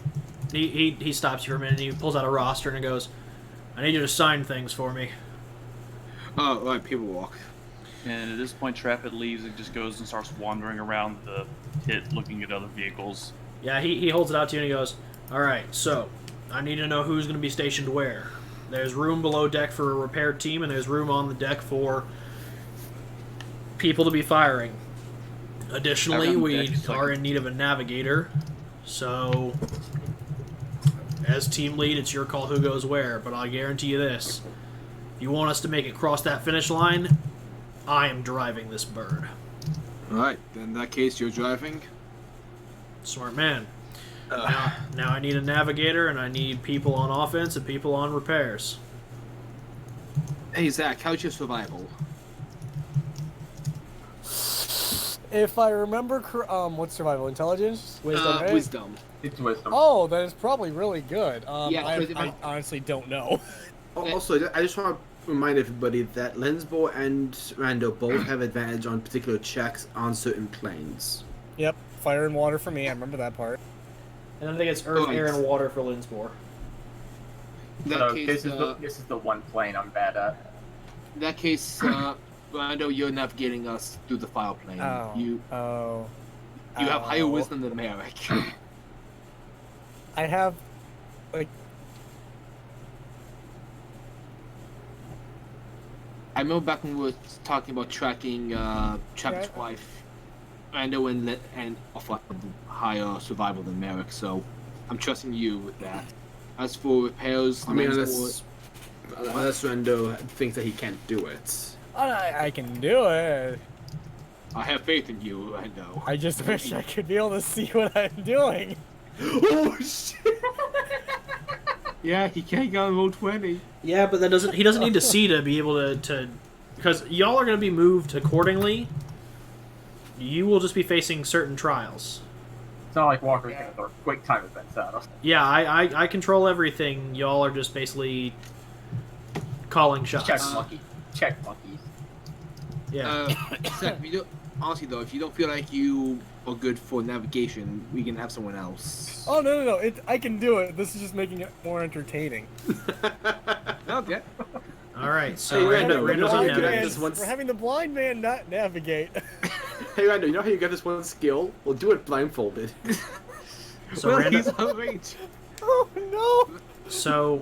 you... He stops you for a minute and he pulls out a roster and he goes, I need you to sign things for me. Oh, right, people walk. And at this point, Trapid leaves and just goes and starts wandering around the pit looking at other vehicles. Yeah, he holds it out to you and he goes, all right, so I need to know who's going to be stationed where. There's room below deck for a repair team, and there's room on the deck for people to be firing. Additionally, Around we deck, are in need of a navigator, so as team lead, it's your call who goes where, but I guarantee you this. If you want us to make it cross that finish line, I am driving this bird. Alright, then in that case, you're driving. Smart man. Now I need a navigator, and I need people on offense and people on repairs. Hey, Zach, how's your survival? If I remember, what's survival intelligence? Wisdom. right? Wisdom. It's wisdom. Oh, then it's probably really good. Yeah, I, 'cause I honestly don't know. Also, I just want to remind everybody that Lensbo and Rando both have advantage on particular checks on certain planes. Yep, fire and water for me. I remember that part. And I think it's earth, Oh, air, nice. and water for Linsbor. In that So case, this is the one plane I'm bad at. in that case, Rando, you're navigating us through the file plane. Oh. You Oh. have higher Oh. wisdom than Merrick. I have, like, I remember back when we were talking about tracking Trapper's Yeah. wife, Rando and offer higher survival than Merrick, so I'm trusting you with that. As for repairs, I mean, Lensbor- unless Rando thinks that he can't do it. I can do it. I have faith in you, Rando. I just wish I could be able to see what I'm doing. Oh shit! Yeah, he can't get on roll 20. Yeah, but that doesn't. He doesn't need to see to be able to because y'all are going to be moved accordingly. You will just be facing certain trials. It's not like Walker's gonna throw quick time events at us. Yeah, I control everything. Y'all are just basically calling shots. Check monkey. Check monkeys. Yeah. Zach, if you don't, honestly though, if you don't feel like you are good for navigation, we can have someone else. Oh no! I can do it. This is just making it more entertaining. Okay. All right. So Hey, Rando, Rando's you know how on you get navigation. this once- We're having the blind man not navigate. Hey Rando, you know how you get this one skill? Well, do it blindfolded. So Well, Rando, he's outraged. Oh no! so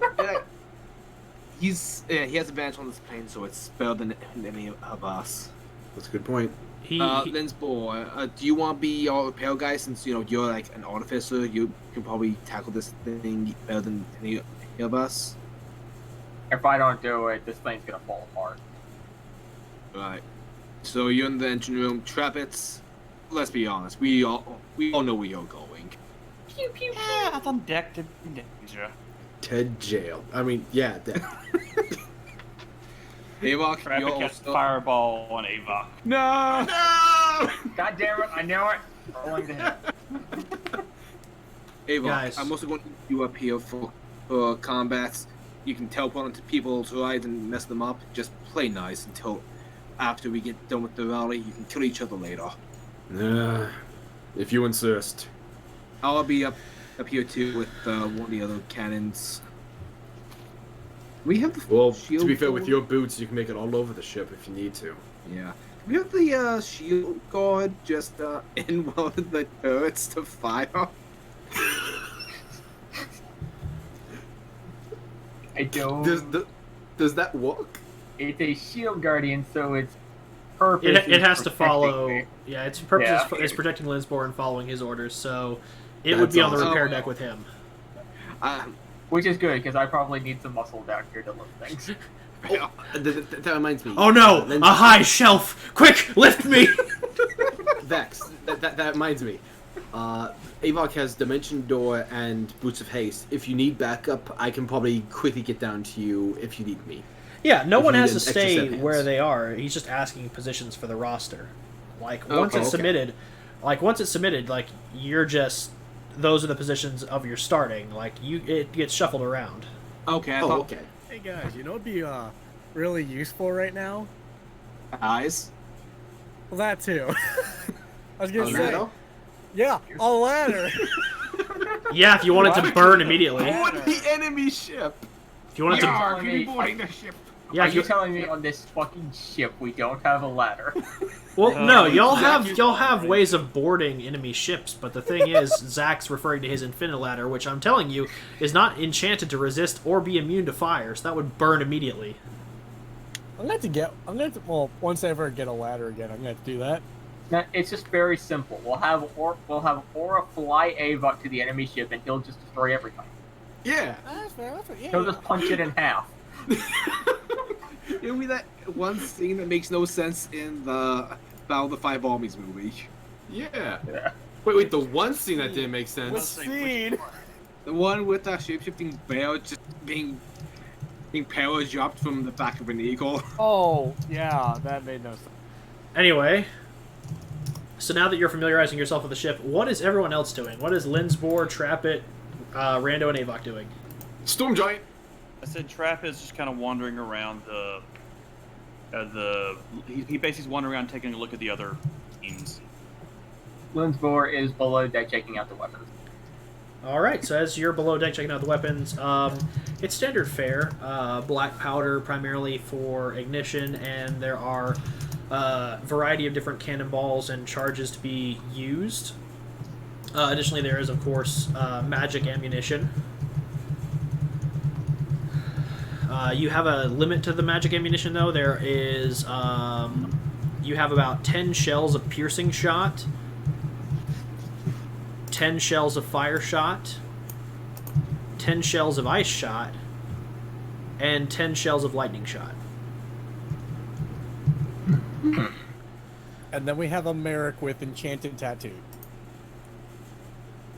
He has advantage on this plane, so it's better than any of us. That's a good point. he Lensbor, do you want to be our repair guy since you're like an artificer? You can probably tackle this thing better than any of us. If I don't do it, this thing's gonna fall apart. Right. So you're in the engine room. Trappets. Let's be honest. We all know where you're going. Pew pew. Yeah, out on deck to danger. To jail. I mean, yeah. That, Avok, Trapid you're cast also... fireball on Avok. No! No! God damn it! I know it. Rolling to hit. Ava, Guys. I'm also going to put you up here for combats. You can teleport onto people's rides and mess them up. Just play nice until after we get done with the rally. You can kill each other later. If you insist. I'll be up here too with one of the other cannons. We have the Well, shield to be fair, with guard? your boots, you can make it all over the ship if you need to. Yeah. We have the shield guard just in one of the turrets to fire. I don't. Does that work? It's a shield guardian, so its purpose. It has to is follow. protecting me. Yeah, its purpose Yeah. is protecting Linsbor and following his orders. So it would That's be on the awesome. repair deck with him. Which is good because I probably need some muscle down here to lift things. Oh, that reminds me. Oh no! Lens- A high shelf! Quick, lift me! Vex, that reminds me. Avok has Dimension Door and Boots of Haste. If you need backup, I can probably quickly get down to you if you need me. Yeah, no If one you has need to an extra set stay of hands. where they are. He's just asking positions for the roster. Like once Okay, it's okay. submitted, like you're just those are the positions of your starting. Like it gets shuffled around. Okay, I Oh, thought okay. Hey guys, you know what'd be really useful right now? eyes. Well, that too. I was gonna Oh, say, no? yeah, a ladder. Yeah, if you want it to burn immediately. On the enemy ship. If you want it to, Yeah. Can you boarding the ship? yeah. Are If you you, telling me on this fucking ship we don't have a ladder? well, no, y'all exactly have right. ways of boarding enemy ships, but the thing is, Zach's referring to his Infinite Ladder, which I'm telling you is not enchanted to resist or be immune to fire, so that would burn immediately. Well, once I ever get a ladder again, I'm gonna have to do that. No, it's just very simple. We'll have Aura fly Avok to the enemy ship, and he'll just destroy everything. Yeah. That's fair. Yeah. He'll just punch it in half. It'll be that one scene that makes no sense in the Battle of the Five Armies movie. Yeah. Yeah. Wait, the one scene that didn't make With sense. seed. The one with that shape-shifting bear just being power dropped from the back of an eagle. Oh, yeah, that made no sense. Anyway, so now that you're familiarizing yourself with the ship, what is everyone else doing? What is Linsbor, Trappit, Rando, and Avok doing? Storm Giant. I said Trap is just kind of wandering around he basically is wandering around taking a look at the other teams. Linsbor is below deck checking out the weapons. Alright, so as you're below deck checking out the weapons, it's standard fare. Black powder primarily for ignition, and there are a variety of different cannonballs and charges to be used. Additionally, there is, of course, magic ammunition. You have a limit to the magic ammunition, though. There is, you have about 10 shells of piercing shot, 10 shells of fire shot, 10 shells of ice shot, and 10 shells of lightning shot. And then we have a Merrick with enchanted tattoo.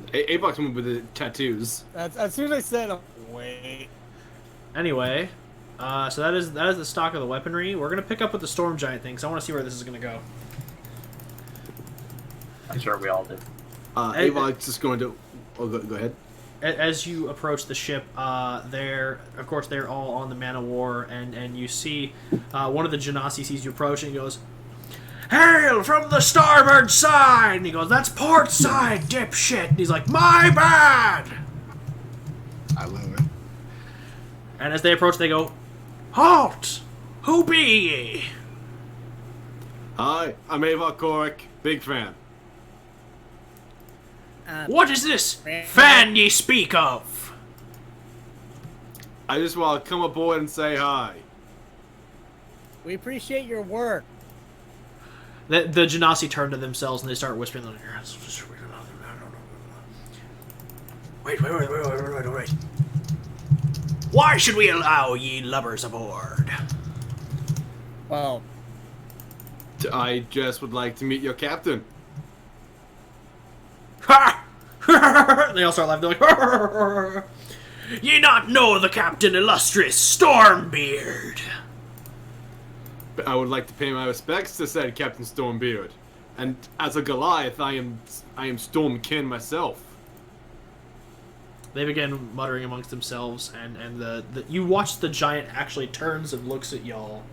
Avok's one with the tattoos. As soon as I said, wait. Anyway, so that is the stock of the weaponry. We're gonna pick up with the Storm Giant thing, because I want to see where this is gonna go. I'm sure we all do. Avok's just going to... Oh, go ahead. As you approach the ship, they're all on the Man of War, and you see one of the Genasi sees you approach, and he goes, "Hail from the starboard side!" And he goes, "That's port side, dipshit!" And he's like, "My bad!" I love it. And as they approach, they go, "Halt! Who be ye?" Hi, I'm Avok Korik. Big fan. "What is this fan ye speak of?" I just want to come aboard and say hi. We appreciate your work. The Genasi turn to themselves and they start whispering, like, Wait. Why should we allow ye lubbers aboard? Well, I just would like to meet your captain. Ha! They all start laughing. They're like, "Ye not know the Captain Illustrious Stormbeard." I would like to pay my respects to said Captain Stormbeard. And as a Goliath, I am Stormkin myself. They begin muttering amongst themselves, and you watch the giant actually turns and looks at y'all.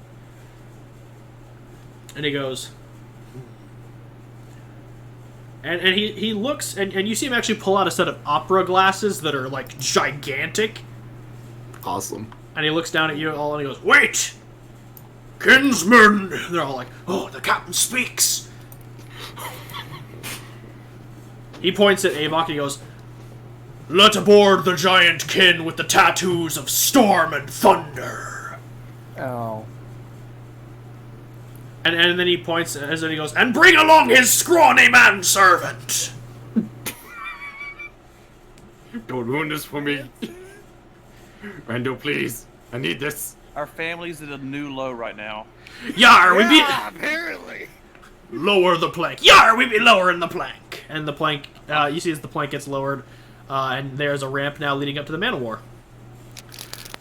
And he goes... And he looks, and you see him actually pull out a set of opera glasses that are, like, gigantic. Awesome. And he looks down at you all, and he goes, "Wait! Kinsman!" They're all like, "Oh, the captain speaks!" He points at Avok, and he goes, "Let aboard the giant kin with the tattoos of storm and thunder." Oh. And then he points, and then he goes, "And bring along his scrawny manservant!" Don't ruin this for me. Rando, please. I need this. Our family's at a new low right now. Yar, we be... apparently. Lower the plank. Yar, we be lowering the plank. And the plank, you see as the plank gets lowered, and there's a ramp now leading up to the Man of War.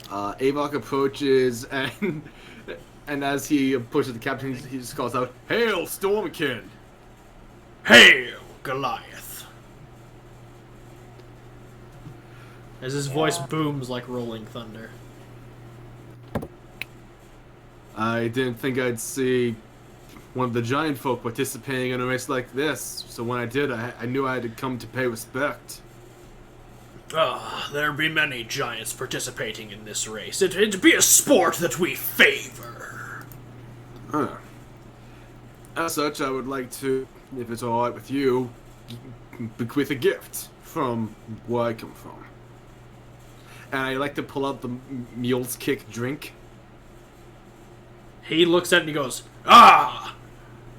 Avok approaches, and as he approaches the captain, he just calls out, "Hail, Stormkin!" Hail, Goliath. As his voice booms like rolling thunder. I didn't think I'd see one of the giant folk participating in a race like this, so when I did, I knew I had to come to pay respect. There be many giants participating in this race. It'd be a sport that we favor. As such, I would like to, if it's alright with you, bequeath a gift from where I come from. And I like to pull out the Mule's Kick drink. He looks at it and he goes, "Ah!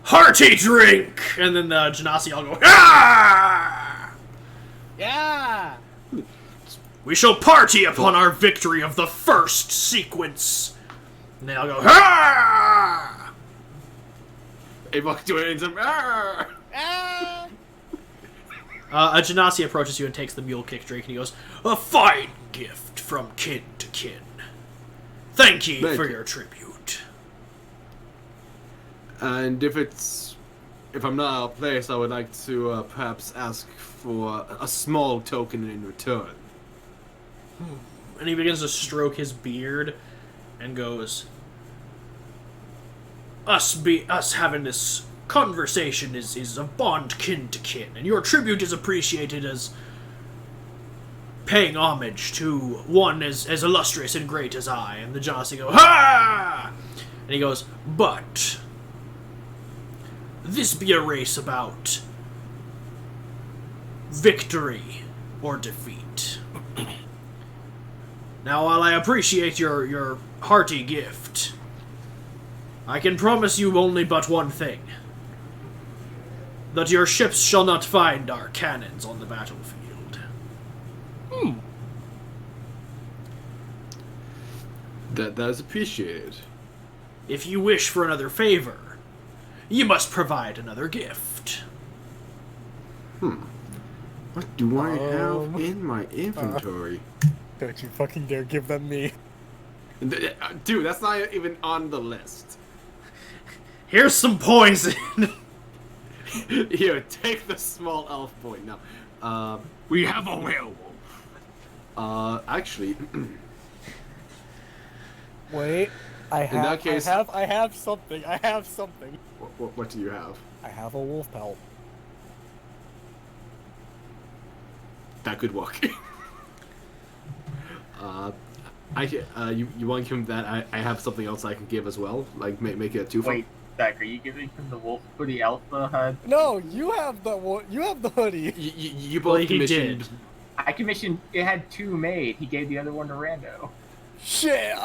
Hearty drink!" And then the Genasi all go, "Ah! Yeah! We shall party upon our victory of the first sequence." And they all go, "Ah!" Avok joins him. "Arr!" Ah! A Genasi approaches you and takes the mule kick drink, and he goes, "A fine gift from kin to kin. Thank ye Thank for you. your tribute." And if I'm not out of place, I would like to perhaps ask for a small token in return. And he begins to stroke his beard and goes, Us having this conversation is a bond kin to kin, and your tribute is appreciated as paying homage to one as illustrious and great as I." And the Genasi go, "Ha!" And he goes, "But this be a race about victory or defeat. Now, while I appreciate your hearty gift, I can promise you only but one thing. That your ships shall not find our cannons on the battlefield." That is appreciated. "If you wish for another favor, you must provide another gift." What do I have in my inventory? Don't you fucking dare give them me. Dude, that's not even on the list. "Here's some poison." Here, take the small elf boy. No. We have a werewolf. Actually, Wait, I that case- have something. I have something. what do you have? I have a wolf pelt. That could work. You want to give him that? I have something else I can give as well. Like make it a 2 for. Wait, Zach, are you giving him the wolf hoodie alpha head? No, you have the hoodie. You Well, both he commissioned. did. I commissioned. It had 2 made. He gave the other one to Rando. Shit,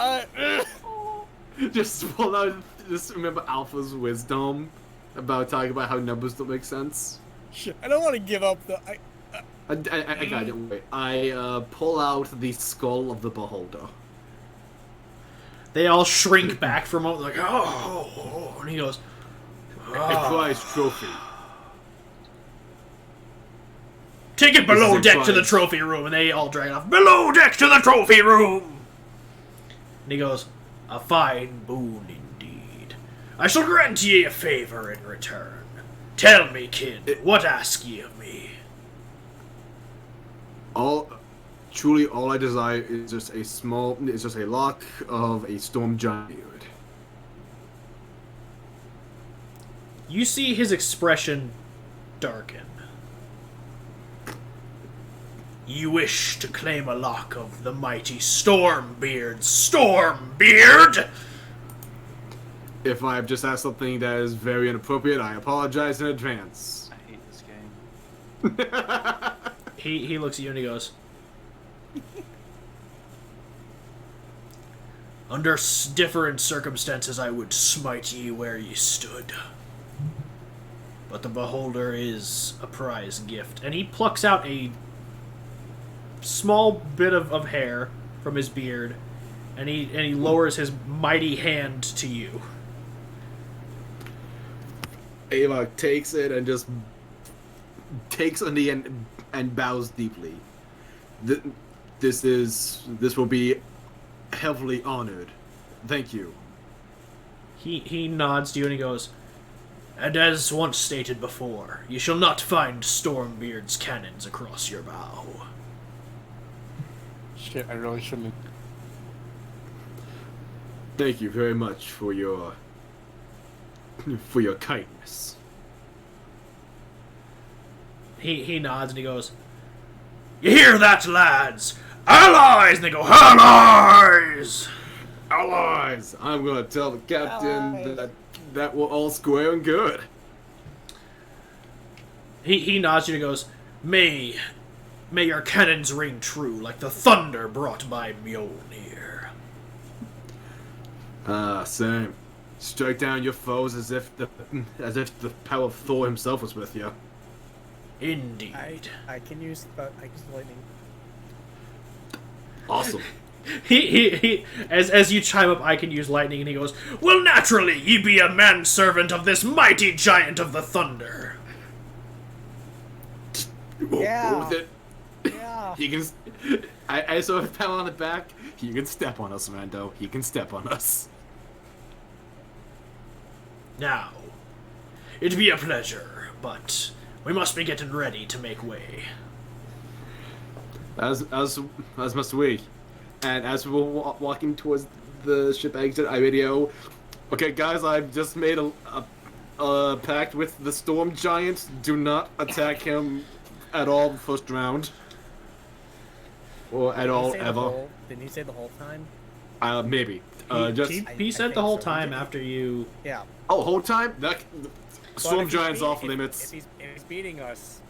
Just pull out. Just remember Alpha's wisdom about talking about how numbers don't make sense. shit. I don't want to give up the. I got it. Wait. I pull out the skull of the beholder. They all shrink back for a moment, like, "Oh," and he goes, A prize trophy. "Take it below This is a deck to the prize. trophy room," and they all drag it off. "Below deck to the trophy room!" And he goes, "A fine boon indeed. I shall grant ye a favor in return. Tell me, kid, what ask ye of me? Truly, all I desire is just a lock of a storm giant beard. You see his expression darken. You wish to claim a lock of the mighty Stormbeard. Stormbeard! If I have just asked something that is very inappropriate, I apologize in advance. I hate this game. He looks at you and he goes, under different circumstances I would smite ye where ye stood. But the beholder is a prize gift. And he plucks out a small bit of hair from his beard, and he lowers his mighty hand to you. Ava takes it and just takes on the end and bows deeply. This will be heavily honored. Thank you. He nods to you and he goes, and as once stated before, you shall not find Stormbeard's cannons across your bow. Shit, I really shouldn't. Thank you very much for your kindness. He nods and he goes, you hear that, lads? Allies! And they go, allies! Allies! I'm gonna tell the captain that we're all square and good. He nods to you and goes, May your cannons ring true like the thunder brought by Mjolnir. Same. Strike down your foes as if the power of Thor himself was with you. Indeed. I can use lightning. Awesome. He as you chime up, I can use lightning, and he goes, well, naturally, ye be a manservant of this mighty giant of the thunder. Yeah. With it. Yeah. He can. I saw a pat on the back. He can step on us, Mando. He can step on us. Now, it be a pleasure, but we must be getting ready to make way. As must we. And as we're walking towards the ship exit, I radio. Okay, guys, I've just made a pact with the storm giant. Do not attack him at all first round. Or at all ever. Didn't he say the whole time? Maybe. He said the whole so. time after you. Yeah. Oh, whole time? Storm But giant's off if limits. If he's beating us.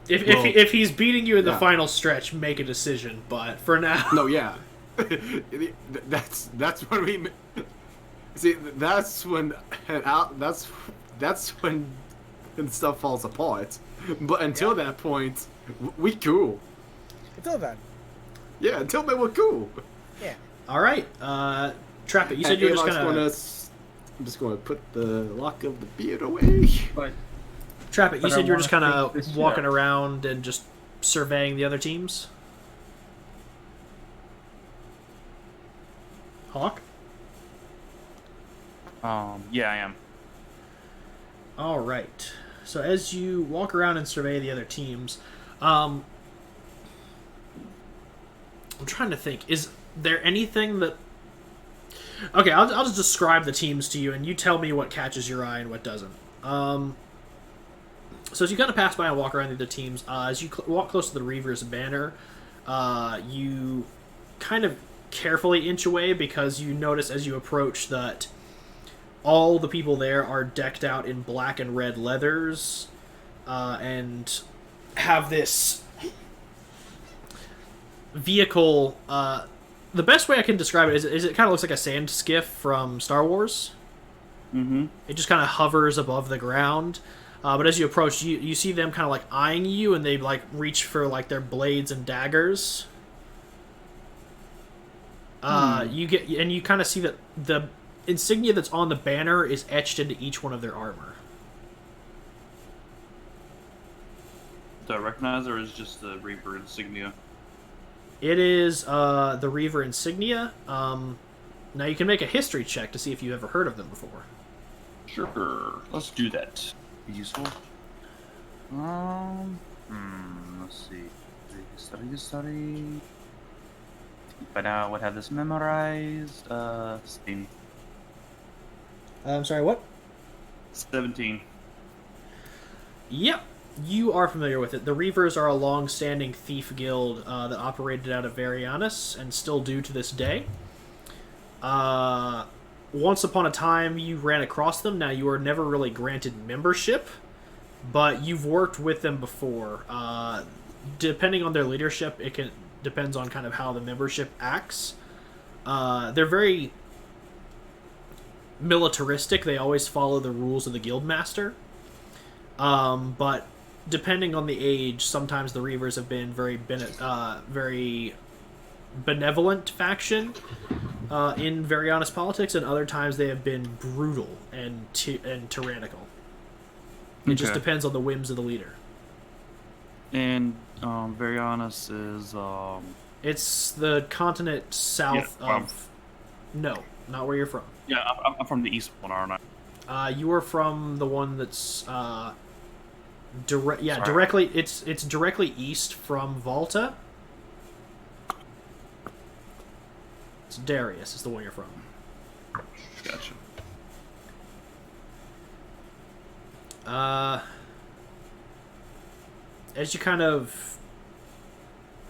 If he's beating you in the Yeah. final stretch, make a decision. But for now, No, yeah. that's when we see. That's when that's when stuff falls apart. But until that point, we cool. Until then. Yeah, until then we're cool. Yeah. all right. Trap it. You said you were just gonna. I'm just gonna put the lock of the beard away. But Trap it. You But I said you were just kind wanna of take this walking ship. around and just surveying the other teams. Hawk? Yeah, I am. All right. So as you walk around and survey the other teams, I'm trying to think. Is there anything that... Okay, I'll just describe the teams to you, and you tell me what catches your eye and what doesn't. So as you kind of pass by and walk around the other teams, as you walk close to the Reaver's banner, you kind of carefully inch away because you notice as you approach that all the people there are decked out in black and red leathers and have this vehicle. The best way I can describe it is it kind of looks like a sand skiff from Star Wars. Mm-hmm. It just kind of hovers above the ground. But as you approach, you see them kind of like eyeing you, and they like reach for like their blades and daggers. You kind of see that the insignia that's on the banner is etched into each one of their armor. Do I recognize, or is it just the Reaper insignia? It is the Reaver insignia. Now you can make a history check to see if you've ever heard of them before. Sure, let's do that. Be useful. Let's see. Study. By now, I would have this memorized. Steam. I'm sorry, what? 17. Yep, you are familiar with it. The Reavers are a long-standing thief guild that operated out of Varianus and still do to this day. Once upon a time, you ran across them. Now, you were never really granted membership, but you've worked with them before. Depending on their leadership, depends on kind of how the membership acts. They're very militaristic. They always follow the rules of the guildmaster. But depending on the age, sometimes the Reavers have been very benevolent faction in Varianus politics, and other times they have been brutal and tyrannical. It just depends on the whims of the leader. And Varianus is It's the continent south of. No, not where you're from. Yeah, I'm from the east one, aren't I? You are from the one that's directly. It's directly east from Volta. It's Darius is the one you're from. Gotcha. As you kind of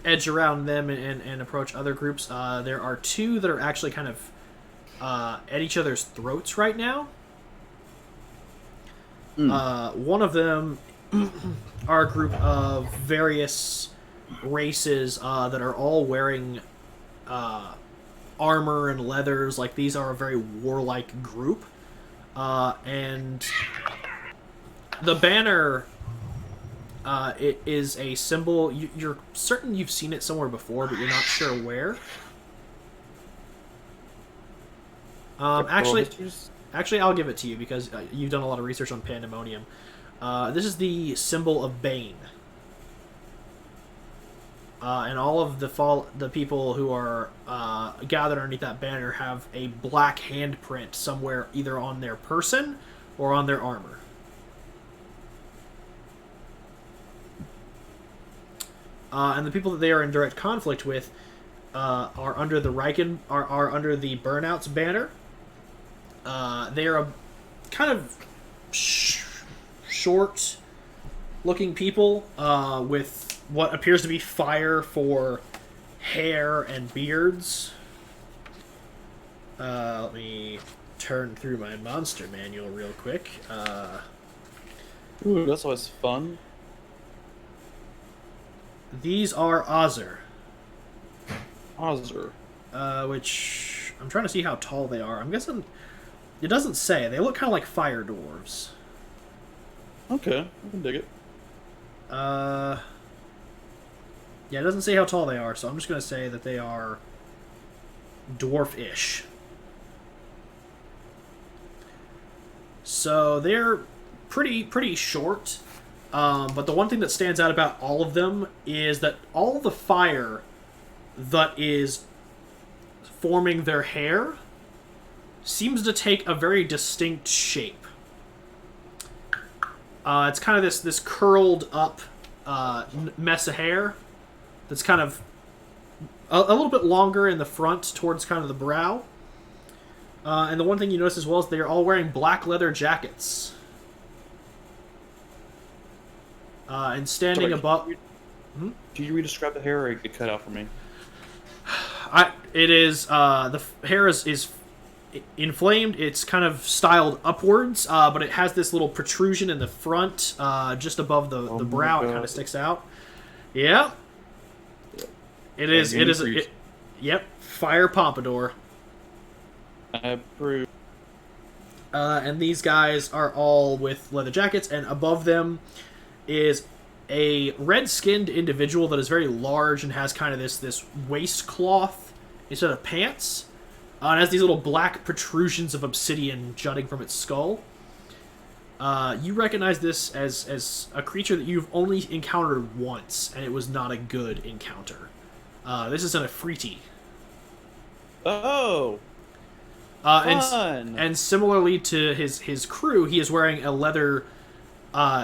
edge around them and approach other groups, there are two that are actually kind of at each other's throats right now. One of them are a group of various races that are all wearing armor and leathers. Like, these are a very warlike group. And the banner, it is a symbol. You're certain you've seen it somewhere before, but you're not sure where. Actually, I'll give it to you because you've done a lot of research on Pandemonium. This is the symbol of Bane. And all of the people who are gathered underneath that banner have a black handprint somewhere, either on their person or on their armor. And the people that they are in direct conflict with are under the are under the Burnouts banner. They are a kind of short-looking people with what appears to be fire for hair and beards. Let me turn through my monster manual real quick. Ooh, that's always fun. These are Ozzer. Ozzer. Which I'm trying to see how tall they are. I'm guessing it doesn't say. They look kind of like fire dwarves. Okay, I can dig it. Yeah, it doesn't say how tall they are, so I'm just going to say that they are dwarf-ish. So they're pretty short, but the one thing that stands out about all of them is that all the fire that is forming their hair seems to take a very distinct shape. It's kind of this curled up mess of hair that's kind of a little bit longer in the front towards kind of the brow. And the one thing you notice as well is they're all wearing black leather jackets. And standing above... Do you re-describe the hair or it cut out for me? It is... the hair is inflamed. It's kind of styled upwards, but it has this little protrusion in the front, just above the brow. It kind of sticks out. Yeah. It is. Yep. Fire pompadour. I approve. And these guys are all with leather jackets, and above them is a red-skinned individual that is very large and has kind of this waistcloth instead of pants. And has these little black protrusions of obsidian jutting from its skull. You recognize this as a creature that you've only encountered once, and it was not a good encounter. This is an Afriti. Oh! Fun. And similarly to his crew, he is wearing a leather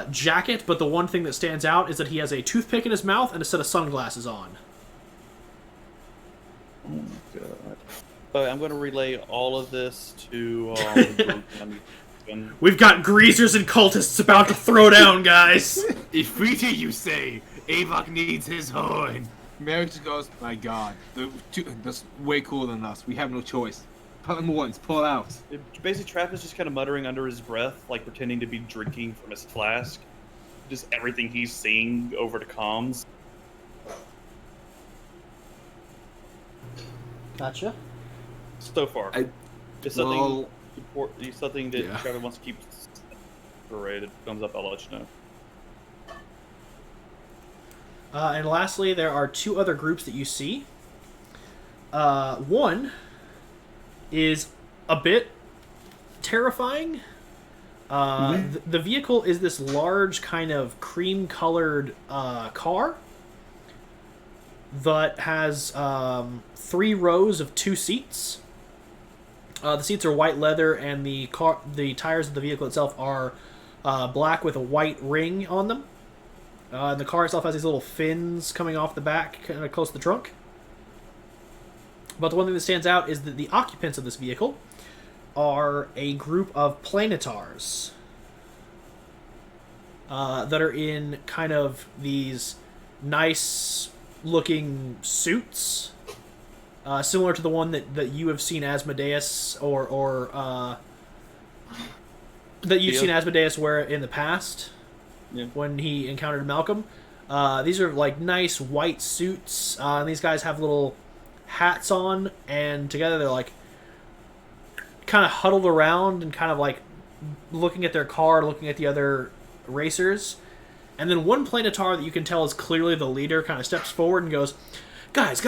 jacket, but the one thing that stands out is that he has a toothpick in his mouth and a set of sunglasses on. Oh my god. I'm going to relay all of this to. We've got greasers and cultists about to throw down, guys. Ifriti, you say? Avok needs his horn. Merrick just goes, my god, that's way cooler than us. We have no choice. Platinum Wardens, pull out. Basically, Trap is just kind of muttering under his breath, like pretending to be drinking from his flask. Just everything he's seeing over to comms. Gotcha. So far. It's something that Trevor wants to keep separated. Comes up, I'll let you know. And lastly, there are two other groups that you see. One is a bit terrifying. The vehicle is this large kind of cream-colored car that has 3 rows of 2 seats. The seats are white leather, and the tires of the vehicle itself are black with a white ring on them. And the car itself has these little fins coming off the back, kind of close to the trunk. But the one thing that stands out is that the occupants of this vehicle are a group of planetars that are in kind of these nice-looking suits, similar to the one that you have seen Asmodeus that you've seen Asmodeus wear in the past. Yeah. When he encountered Malcolm. These are like nice white suits, and these guys have little hats on, and together they're like kind of huddled around and kind of like looking at their car, looking at the other racers. And then one planetar that you can tell is clearly the leader kind of steps forward and goes, guys,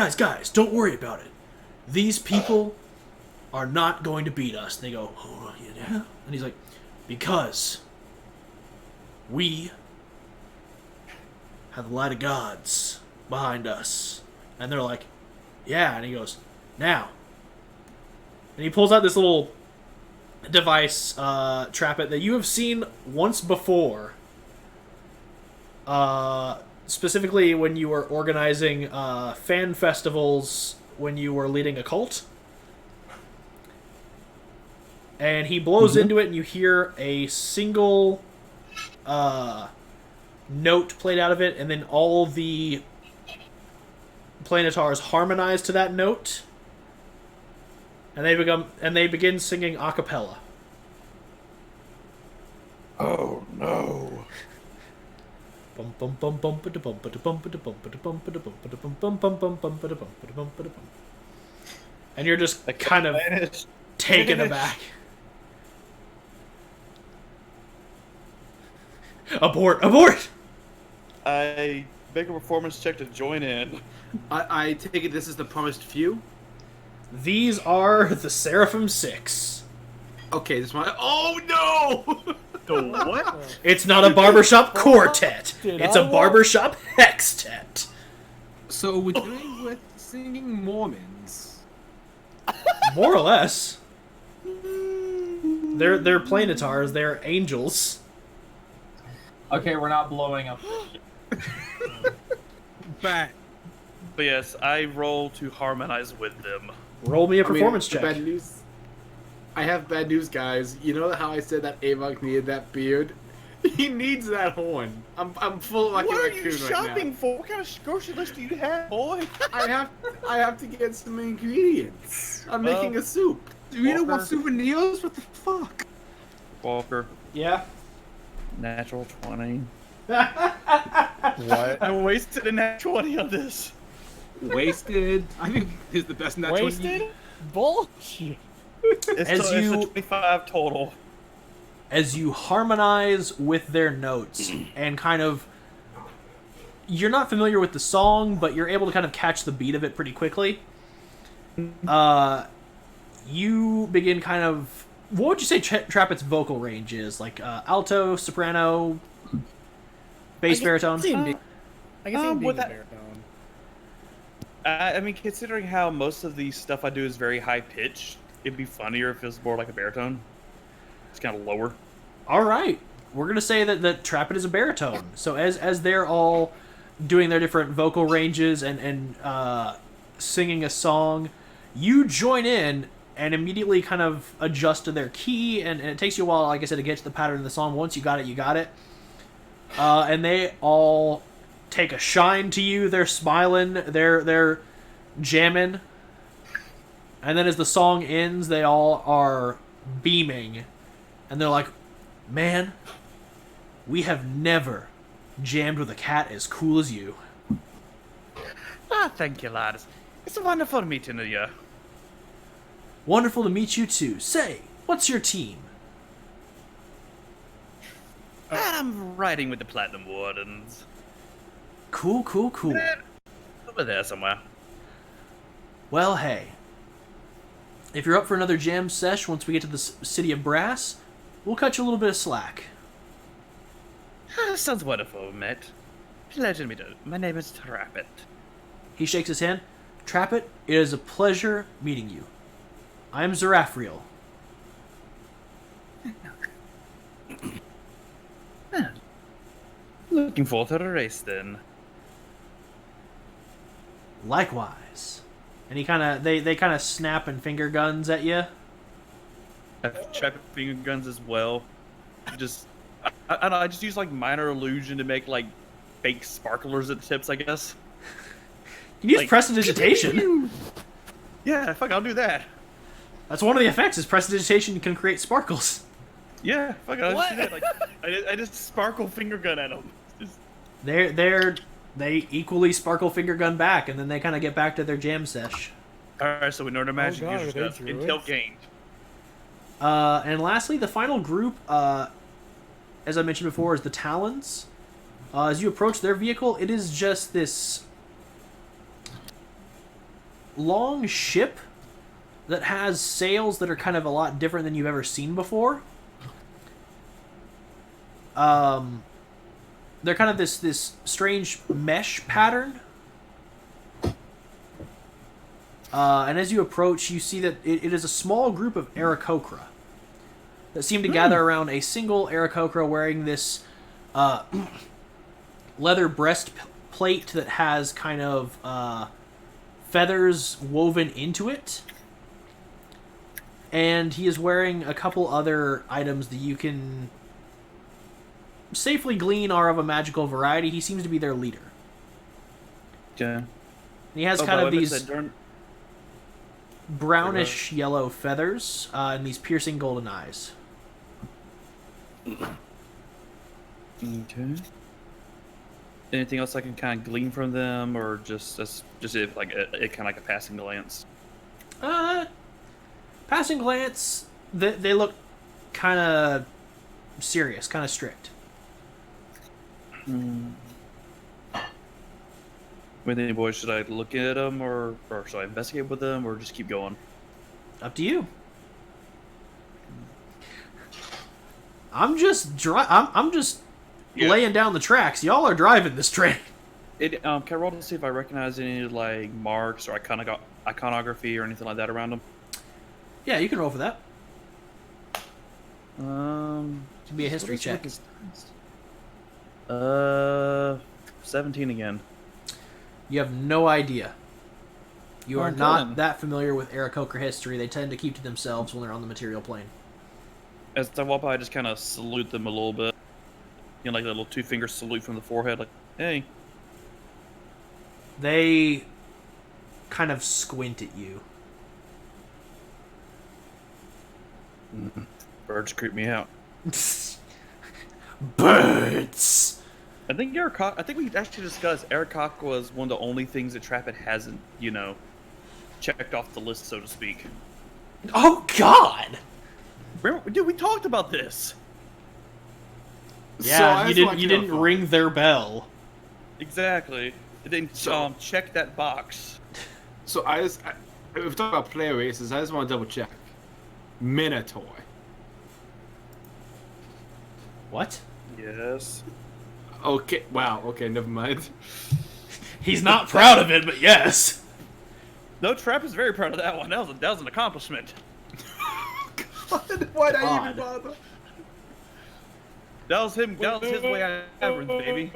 don't worry about it. These people are not going to beat us. And they go, oh, yeah? And he's like, because we have the light of gods behind us. And they're like, yeah. And he goes, now. And he pulls out this little device, Trappet, that you have seen once before. Specifically when you were organizing fan festivals when you were leading a cult. And he blows into it, and you hear a single note played out of it, and then all the planetars harmonize to that note, and they begin singing a cappella. Oh no! And you're just kind of taken aback. Abort! I make a performance check to join in. I take it this is the promised few? These are the Seraphim 6. Okay, this one. Oh no! The what? It's not a barbershop quartet. It's a barbershop hextet. So we're dealing with singing Mormons. More or less. They're planetars. They're angels. Okay, we're not blowing up. Bat. But yes, I roll to harmonize with them. Roll me a performance check. Bad news. I have bad news, guys. You know how I said that Avok needed that beard? He needs that horn. I'm full like What a are raccoon you right shopping now. for? What kind of grocery list do you have, boy? I have to get some ingredients. I'm making a soup. Do you know what Walker. souvenirs? What the fuck? Walker, Yeah. natural 20. What? I wasted a nat 20 on this. Wasted. I think is the best in that Wasted? Bullshit. It's As it's you- a 25 total. As you harmonize with their notes and kind of... You're not familiar with the song, but you're able to kind of catch the beat of it pretty quickly. You begin kind of... What would you say Trappet's vocal range is? Like alto, soprano, bass, baritone? I guess he with being a that- baritone. I mean, considering how most of the stuff I do is very high pitched, it'd be funnier if it was more like a baritone. It's kind of lower. All right, we're gonna say that Trappet is a baritone. So as they're all doing their different vocal ranges and singing a song, you join in and immediately kind of adjust to their key, and it takes you a while, like I said, to get to the pattern of the song. Once you got it, you got it. And they all take a shine to you. They're smiling. They're jamming. And then as the song ends, they all are beaming. And they're like, man, we have never jammed with a cat as cool as you. Ah, thank you, lads. It's a wonderful meeting you. Wonderful to meet you too. Say, what's your team? I'm riding with the Platinum Wardens. Cool. Over there somewhere. Well, hey. If you're up for another jam sesh once we get to the City of Brass, we'll cut you a little bit of slack. Sounds wonderful, mate. Pleasure to meet you. My name is Trappet. He shakes his hand. Trappet, it is a pleasure meeting you. I am Zeraphriel. Looking forward to the race then. Likewise. And he they kind of snap and finger guns at you. I've Trappet finger guns as well. I don't know, I just use like minor illusion to make like fake sparklers at the tips, I guess. You use Like- prestidigitation. Yeah, fuck, I'll do that. That's one of the effects. Is prestidigitation can create sparkles. Yeah, fuck it, I'll just do that. Like, I just sparkle finger gun at them. Just, They equally sparkle finger gun back, and then they kind of get back to their jam sesh. Alright, so we know what magic God, users are does. they Intel druids? gained. And lastly, the final group, as I mentioned before, is the Talons. As you approach their vehicle, it is just this long ship that has sails that are kind of a lot different than you've ever seen before. They're kind of this strange mesh pattern. And as you approach, you see that it is a small group of Aarakocra that seem to gather around a single Aarakocra wearing this leather breastplate that has kind of feathers woven into it. And he is wearing a couple other items that you can safely glean are of a magical variety. He seems to be their leader. Okay. And he has Oh, kind by of the way, these during- brownish yellow feathers and these piercing golden eyes. Okay. Anything else I can kind of glean from them, or just it like a kind of like a passing glance? Passing glance, they look kind of serious, kind of strict. With any boys, should I look at them, or should I investigate with them, or just keep going? Up to you. I'm just I'm just Yeah. laying down the tracks. Y'all are driving this train. Can I roll to see if I recognize any like marks or iconography or anything like that around them? Yeah, you can roll for that. It Should be a history check. 17 again. You have no idea. You are Okay, not then. that familiar with Aarakocra history. They tend to keep to themselves when they're on the material plane. As I walk by, I just kind of salute them a little bit. You know, like a little two-finger salute from the forehead, like, hey. They kind of squint at you. Birds creep me out. Birds! I think we actually discussed Artifact was one of the only things that Trappet hasn't, checked off the list, so to speak. Oh, God! Remember, dude, we talked about this. Yeah, you that's what I didn't feel. ring their bell. Exactly. It didn't check that box. So if we talk about player races, I just want to double check. Minotaur. What? Yes. Okay. Wow. Okay. Never mind. He's not proud of it, but yes. No, Trap is very proud of that one. That was an accomplishment. Why'd I God. even bother? That was him. That was his way out of baby.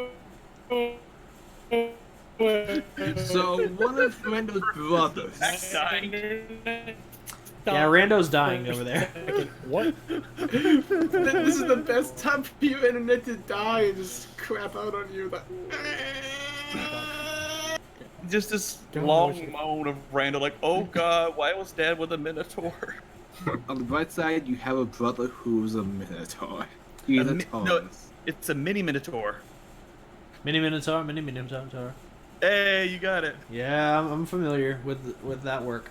So one of Rando's brothers. Zach's dying. Yeah, Rando's dying over there. What? This is the best time for your internet to die and just crap out on you. Like, Just this God, long moan of Randall, like, "Oh God, why was Dad with a Minotaur?" on the bright side, you have a brother who's a Minotaur. He's a Taurus. No, it's a mini Minotaur. Mini Minotaur. Hey, you got it. Yeah, I'm familiar with that work.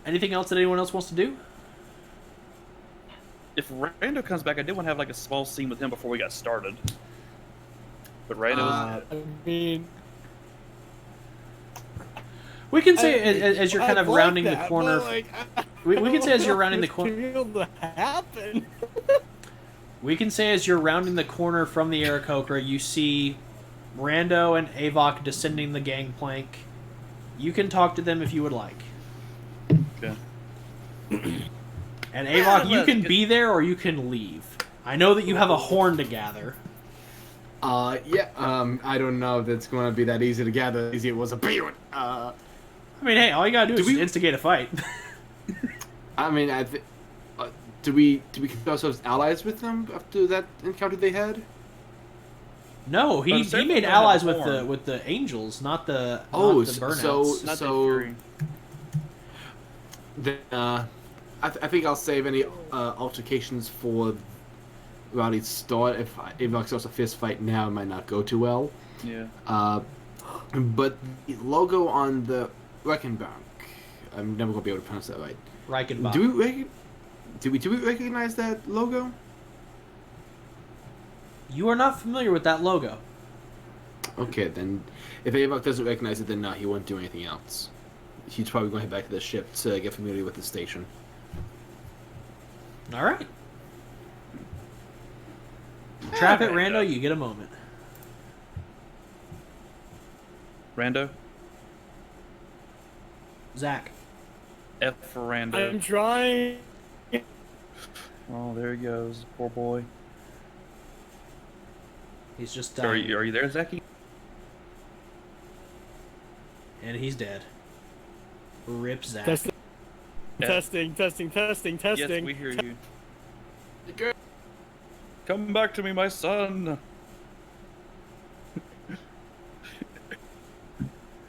Anything else that anyone else wants to do? If Rando comes back, I did want to have like a small scene with him before we got started. But Rando's I mean, We can say as you're kind of I'd like rounding the that, corner. but, like, We can say as you're I rounding the don't want corner. this to happen. We can say as you're rounding the corner from the Aarakocra, you see Rando and Avok descending the gangplank. You can talk to them if you would like. okay. And Avok, you can be there or you can leave. I know that you have a horn to gather. Yeah, I don't know if it's going to be that easy to gather. Easy it was a beard. I mean, hey, all you gotta do is just instigate a fight. I mean, do we consider ourselves allies with them after that encounter they had? No, he But made don't allies have a with horn. the angels, not the Oh, burnouts. Not so Fury. then, I think I'll save any altercations for Rowdy's start. If Avok starts a fist fight now, it might not go too well. Yeah. But the logo on the Reckenbank, I'm never gonna be able to pronounce that right. Reichenbach. Do we recognize that logo? You are not familiar with that logo. Okay, then if Avok doesn't recognize it, then no, he won't do anything else. He's probably going to head back to the ship to get familiar with the station. All right. Trap it, Rando. You get a moment. Rando. Zach. F for Rando. I'm trying. Oh, there he goes, poor boy. He's just So are dying. you there, Zachy? And he's dead. Rip Zach. Testing, Yeah. testing. Yes, we hear you. Come back to me, my son.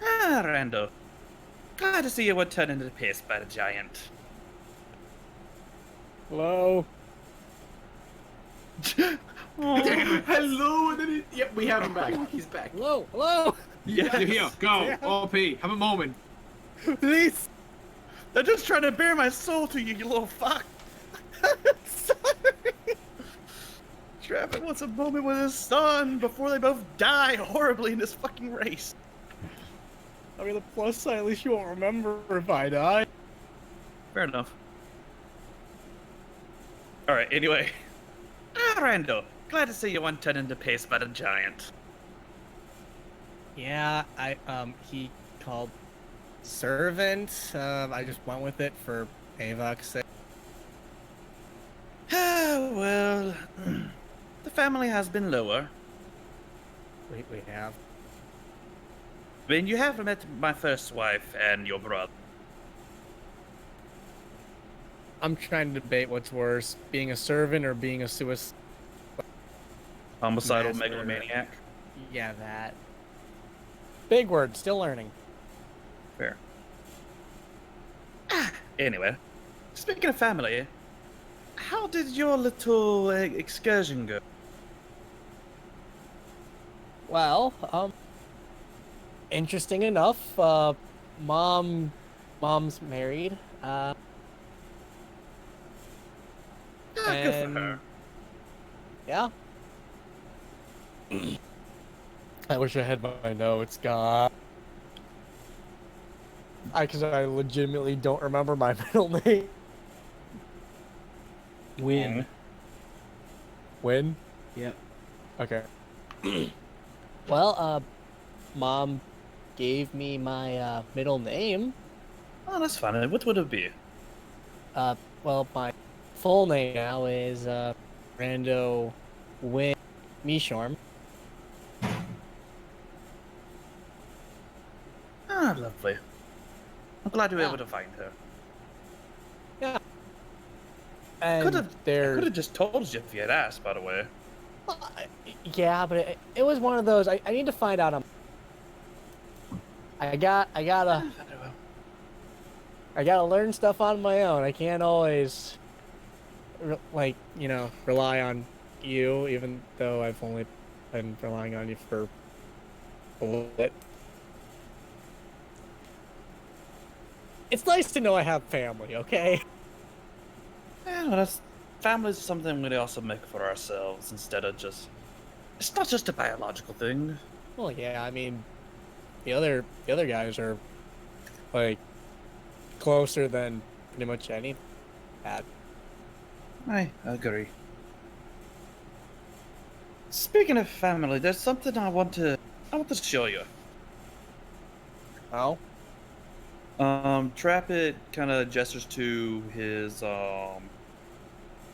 Rando. Glad to see you were turned into piss by the giant. Hello. Hello, and then yep, we have him back. He's back. Hello. Yeah, You're here. Go. OP. Have a moment. Please. they're just trying to bare my soul to you, you little fuck. Sorry. Traffic wants a moment with his son before they both die horribly in this fucking race. I mean, the plus side, at least you won't remember if I die. Fair enough. Alright, anyway. Rando, glad to see you weren't turned into paste by the giant. Yeah, he called servant. I just went with it for Avok's sake. Well, the family has been lower. We have. I mean, you have met my first wife and your brother. I'm trying to debate what's worse, being a servant or being a suicide. Homicidal Master. megalomaniac. Yeah, that. Big word, still learning. Fair. Anyway, speaking of family, how did your little excursion go? Well, interesting enough, mom's married, Good for and her. yeah. I wish I had my notes, God. Because I legitimately don't remember my middle name. Win. When? Yep. Okay. Well, Mom gave me my middle name. Oh, that's fine. What would it be? Well, my full name now is Rando Win Mishorm. Ah, lovely. I'm glad you were Yeah. able to find her. Yeah. And Could there. have just told you if you had asked, by the way. Yeah, but it was one of those. I need to find out. I gotta learn stuff on my own. I can't always, rely on you, even though I've only been relying on you for a little bit. It's nice to know I have family, okay? Yeah, well, family's something we also make for ourselves instead of just. It's not just a biological thing. Well, yeah, I mean, the other guys are like closer than pretty much any. I agree. Speaking of family, there's something I want to show you. Oh. Trapit kind of gestures to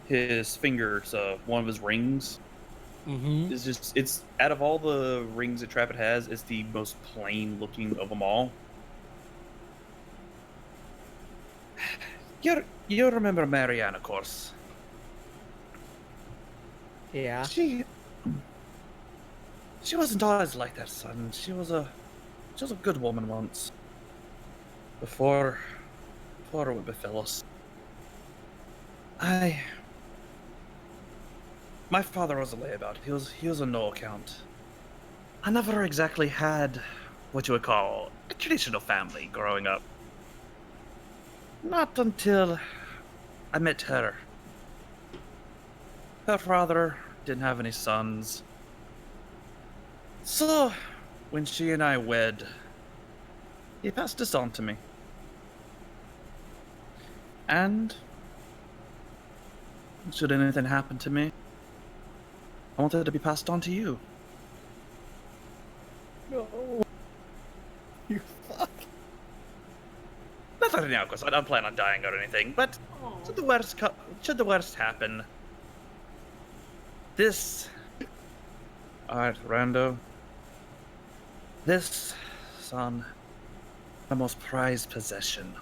his fingers, one of his rings. Mm-hmm. It's out of all the rings that Trapit has, it's the most plain looking of them all. You remember Marianne, of course. Yeah. She wasn't always like that, son. She was a good woman once. Before it befell us. My father was a layabout. He was a no account. I never exactly had what you would call a traditional family growing up. Not until I met her. Her father didn't have any sons. So, when she and I wed, he passed this on to me. And should anything happen to me, I want it to be passed on to you. No. You fuck. Not that now, because I don't plan on dying or anything, but should the worst happen, this... Alright, Rando. This, son, my most prized possession.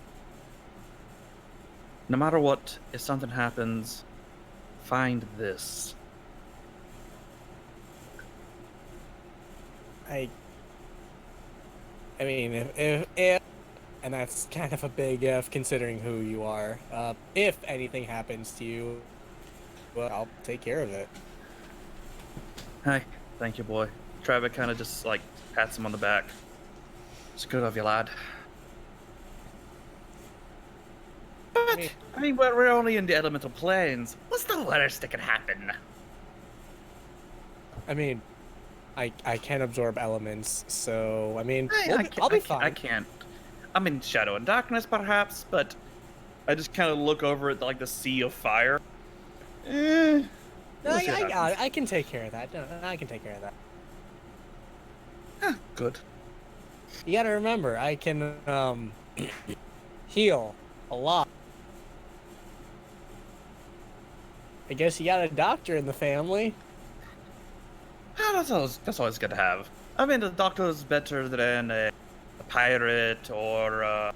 No matter what, if something happens, find this. I mean, if, and that's kind of a big if, considering who you are. If anything happens to you, well, I'll take care of it. Hi, thank you, boy. Trevor kind of just, pats him on the back. It's good of you, lad. But, I mean, we're only in the elemental planes. What's the worst that can happen? I mean, I can absorb elements, so I mean, I'll be fine. I can't. I'm in shadow and darkness, perhaps, but I just kind of look over at the sea of fire. No, I can take care of that. No, I can take care of that. Good. You gotta remember, I can heal a lot. I guess you got a doctor in the family. That's always good to have. I mean, the doctor is better than a pirate or a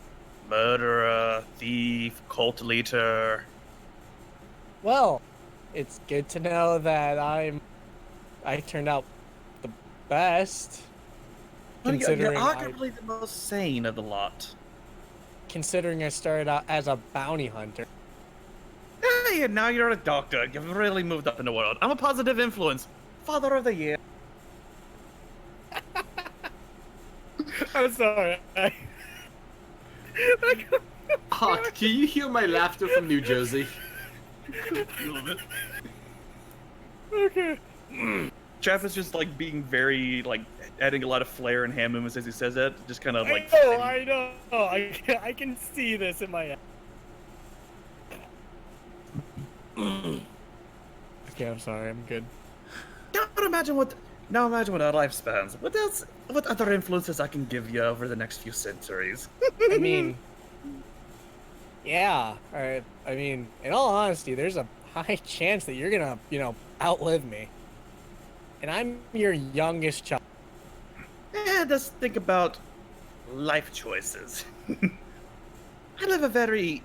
murderer, thief, cult leader. Well, it's good to know that I turned out the best. Well, you're Considering arguably the most sane of the lot. Considering I started out as a bounty hunter. Hey, and now you're a doctor. You've really moved up in the world. I'm a positive influence. Father of the Year. I'm sorry. Hawk, can you hear my laughter from New Jersey? Okay. Jeff is just being very adding a lot of flair and hand movements as he says that. Just kind of I know. I can see this in my head. Okay, I'm sorry. I'm good. Now imagine what our life spans. What else? What other influences I can give you over the next few centuries? I mean, Yeah. I mean, in all honesty, there's a high chance that you're gonna, outlive me. And I'm your youngest child. Just think about life choices. I live very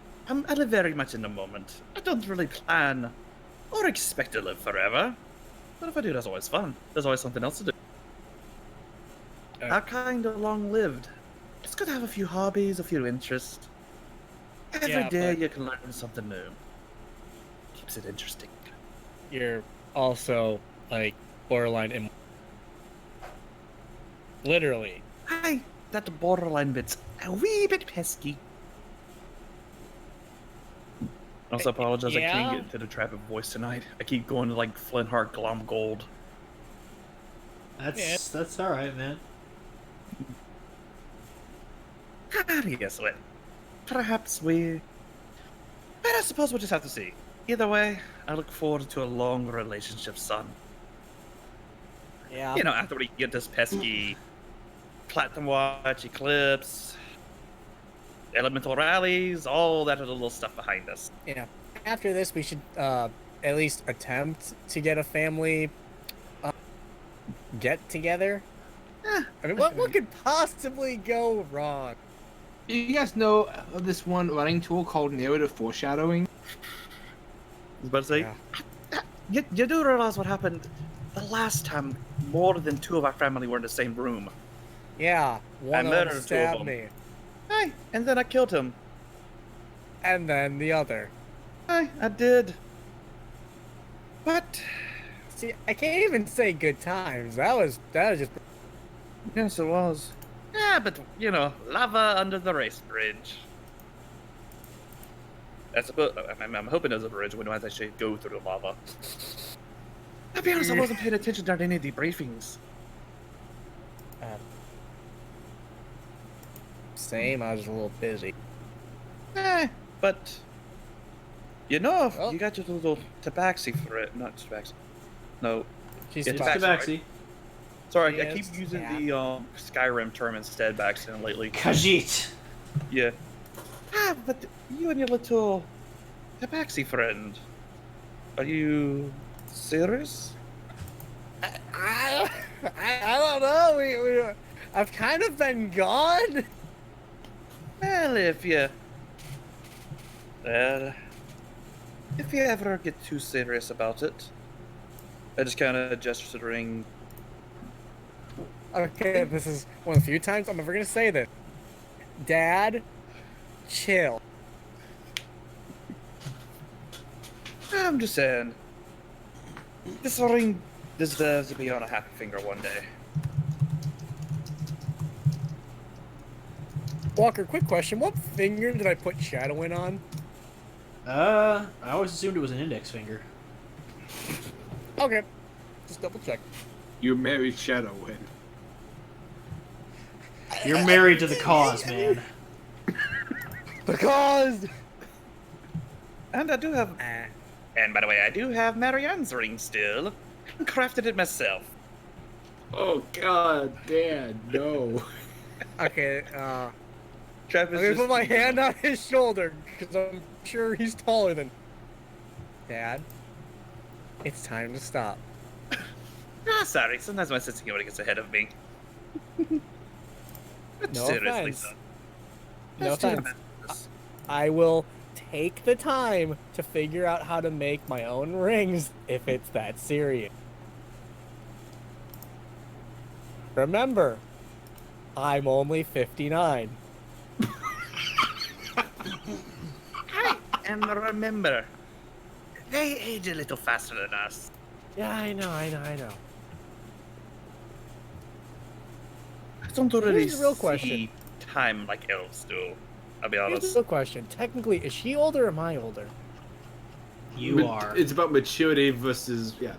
much in the moment. I don't really plan or expect to live forever. But if I do, that's always fun. There's always something else to do. I'm kind of long-lived. It's good to have a few hobbies, a few interests. Every day you can learn something new. Keeps it interesting. You're also, like, borderline literally. That borderline bit's a wee bit pesky. Also apologize, I can't get into the trap of voice tonight. I keep going to like Flintheart Glom Gold. That's alright, man. Yes, well, perhaps we... But I suppose we'll just have to see. Either way, I look forward to a long relationship, son. Yeah. After we get this pesky Platinum Watch, Eclipse, Elemental Rallies, all that little stuff behind us. Yeah. After this, we should at least attempt to get a family get together. I mean, what could possibly go wrong? You guys know of this one running tool called narrative foreshadowing? I was about to say, Yeah. you do realize what happened the last time more than two of our family were in the same room. Yeah, one of them murdered two of stabbed them. me, Hey, and then I killed him. and then the other. Hey, I did. But See, I can't even say good times. That was just. yes, it was. Yeah, but lava under the race bridge. I'm hoping there's a bridge. We don't have to actually go through the lava. To be honest, I wasn't paying attention during any debriefings. Same. I was a little busy. But you got your little tabaxi for it. Not tabaxi. No. She's It's tabaxi. tabaxi. Tabaxi. Sorry, I Yes, keep using yeah. the Skyrim term instead by accident lately. Khajiit. Yeah. But you and your little tabaxi friend, are you serious? I don't know. I've kind of been gone. Well, if you ever get too serious about it, I just kind of gesture the ring. Okay, this is one of the few times I'm ever gonna say this. Dad, chill. I'm just saying, this ring deserves to be on a happy finger one day. Walker, quick question. What finger did I put Shadow in on? I always assumed it was an index finger. Okay. Just double check. You married Shadowwind. You're married to the cause, man. Because... And I do have... And by the way, I do have Marianne's ring still. I crafted it myself. Oh God, Dad, no. Okay, Travis I'm gonna just- put my hand on his shoulder, because I'm sure he's taller than... Dad, it's time to stop. Sorry, sometimes my sense of humor gets ahead of me. But No seriously, offense. son. No Let's do the offense. math. I will take the time to figure out how to make my own rings if it's that serious. Remember, I'm only 59. And remember, they age a little faster than us. Yeah, I know. I don't really Here's the real see question. time like elves do. I'll be Here's honest. the real question. Technically, is she older or am I older? You are. It's about maturity versus Yeah.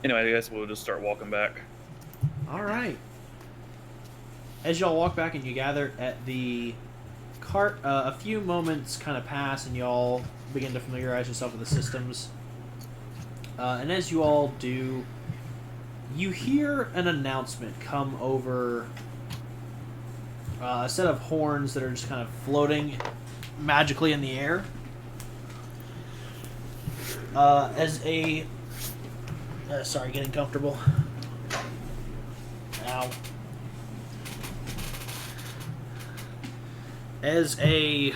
Anyway, I guess we'll just start walking back. All right. As y'all walk back and you gather at the cart, a few moments kind of pass and y'all begin to familiarize yourself with the systems. And as you all do, you hear an announcement come over a set of horns that are just kind of floating magically in the air. Sorry, getting comfortable. Ow. As a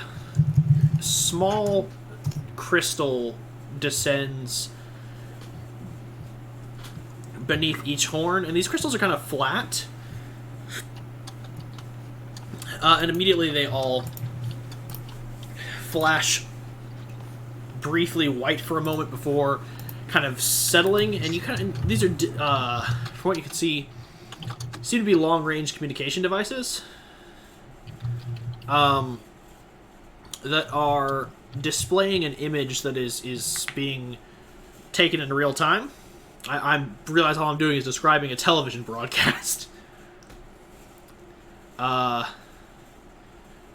small crystal descends beneath each horn, and these crystals are kind of flat, and immediately they all flash briefly white for a moment before kind of settling, and you kind of, these are, from what you can see, seem to be long-range communication devices that are displaying an image that is being taken in real time. I realize all I'm doing is describing a television broadcast. But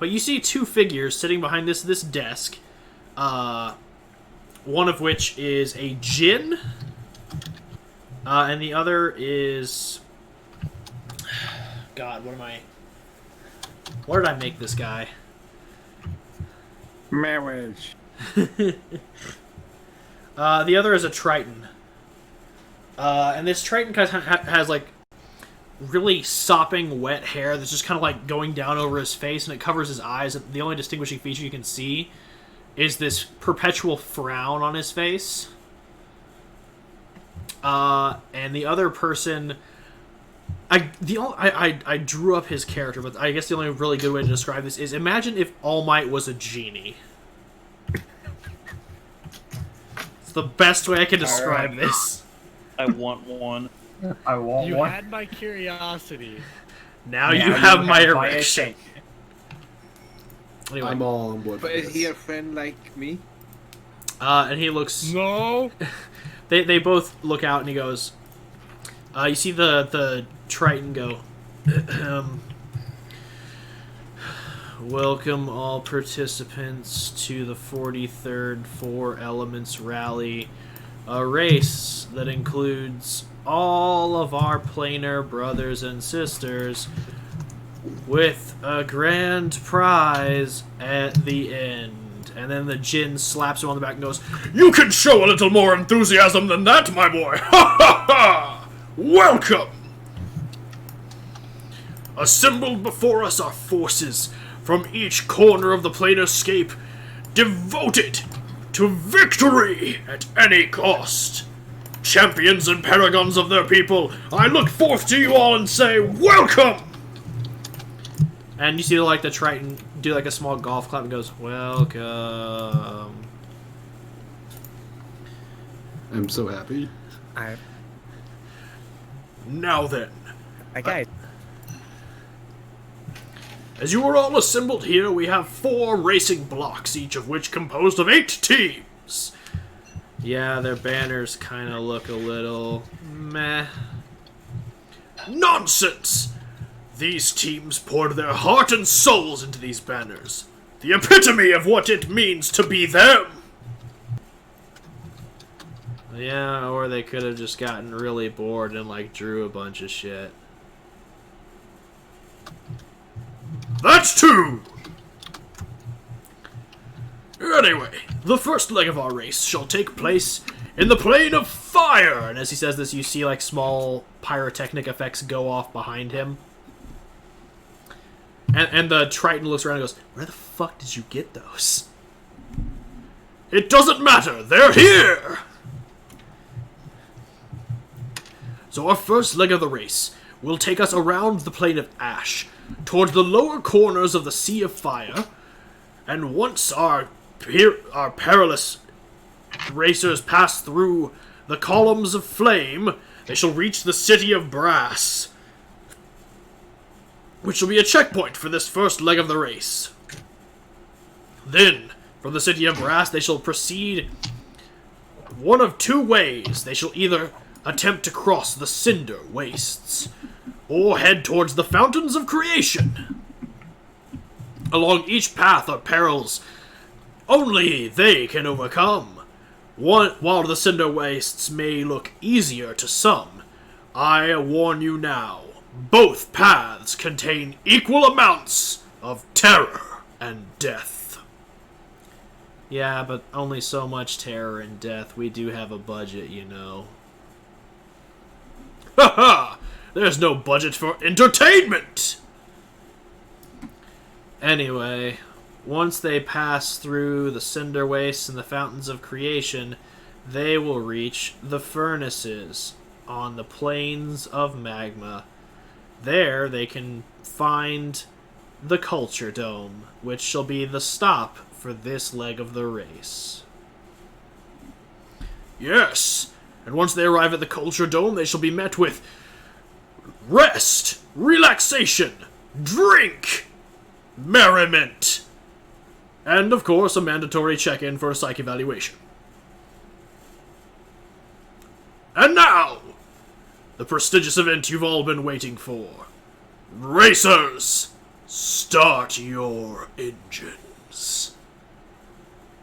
you see two figures sitting behind this desk. One of which is a djinn, and the other is... God, what did I make this guy? Marriage. The other is a triton. And this triton kind of has, like, really sopping wet hair that's just kind of, like, going down over his face, and it covers his eyes. The only distinguishing feature you can see is this perpetual frown on his face. And the other person... I drew up his character, but I guess the only really good way to describe this is, imagine if All Might was a genie. It's the best way I can describe this. I want one. I want You one. had my curiosity. Now you have my erection. Anyway, I'm all on board. But for is this. he a friend like me? and he looks... No. They both look out, and he goes... you see the Triton go... Welcome all participants to the 43rd Four Elements Rally, a race that includes all of our planar brothers and sisters, with a grand prize at the end. And then the djinn slaps him on the back and goes, "You can show a little more enthusiasm than that, my boy! Ha ha ha! Welcome! Assembled before us are forces from each corner of the planescape, devoted to victory at any cost. Champions and paragons of their people, I look forth to you all and say, welcome!" And you see, like, the Triton do, like, a small golf clap and goes, "Welcome." I'm so happy. Now then, Okay. as you are all assembled here, we have 4 racing blocks, each of which composed of 8 teams. Yeah, their banners kind of look a little meh. Nonsense! These teams poured their heart and souls into these banners. The epitome of what it means to be them! Yeah, or they could have just gotten really bored and, like, drew a bunch of shit. That's 2! Anyway, the first leg of our race shall take place in the plane of fire! And as he says this, you see, like, small pyrotechnic effects go off behind him. And the Triton looks around and goes, "Where the fuck did you get those?" "It doesn't matter! They're here!" So our first leg of the race will take us around the plane of ash, toward the lower corners of the Sea of Fire, and once our perilous racers pass through the columns of flame, they shall reach the City of Brass, which will be a checkpoint for this first leg of the race. Then, from the City of Brass, they shall proceed one of 2 ways. They shall either attempt to cross the Cinder Wastes, or head towards the Fountains of Creation. Along each path are perils only they can overcome. While the Cinder Wastes may look easier to some, I warn you now, both paths contain equal amounts of terror and death. Yeah, but only so much terror and death. We do have a budget, you know. Ha ha! There's no budget for entertainment! Anyway, once they pass through the cinder wastes and the fountains of creation, they will reach the furnaces on the plains of magma. There they can find the Culture Dome, which shall be the stop for this leg of the race. Yes, and once they arrive at the Culture Dome, they shall be met with rest, relaxation, drink, merriment, and of course a mandatory check-in for a psych evaluation. And now, the prestigious event you've all been waiting for. Racers, start your engines.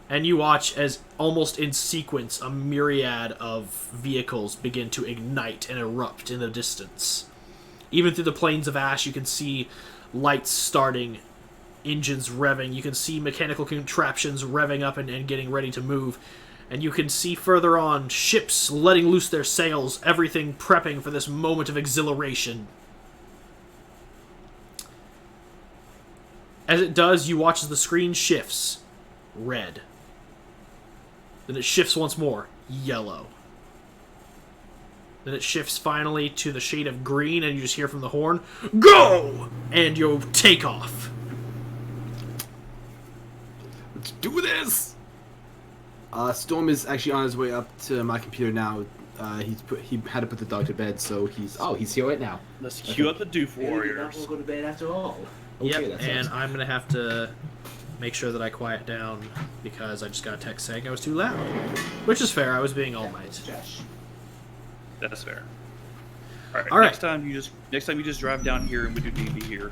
And you watch as, almost in sequence, a myriad of vehicles begin to ignite and erupt in the distance. Even through the plains of ash, you can see lights starting, engines revving. You can see mechanical contraptions revving up and getting ready to move. And you can see further on ships letting loose their sails, everything prepping for this moment of exhilaration. As it does, you watch as the screen shifts red. Then it shifts once more, yellow. Then it shifts finally to the shade of green, and you just hear from the horn, "Go!" And you take off. Let's do this! Storm is actually on his way up to my computer now. He had to put the dog to bed, so he's here right now. Let's queue up the Doof Warriors. We'll go to bed after all. Yep, Okay, and I'm going to have to make sure that I quiet down because I just got a text saying I was too loud. Which is fair, I was being all night. That's fair. All All right. Next time you just drive down here and we do D&D here.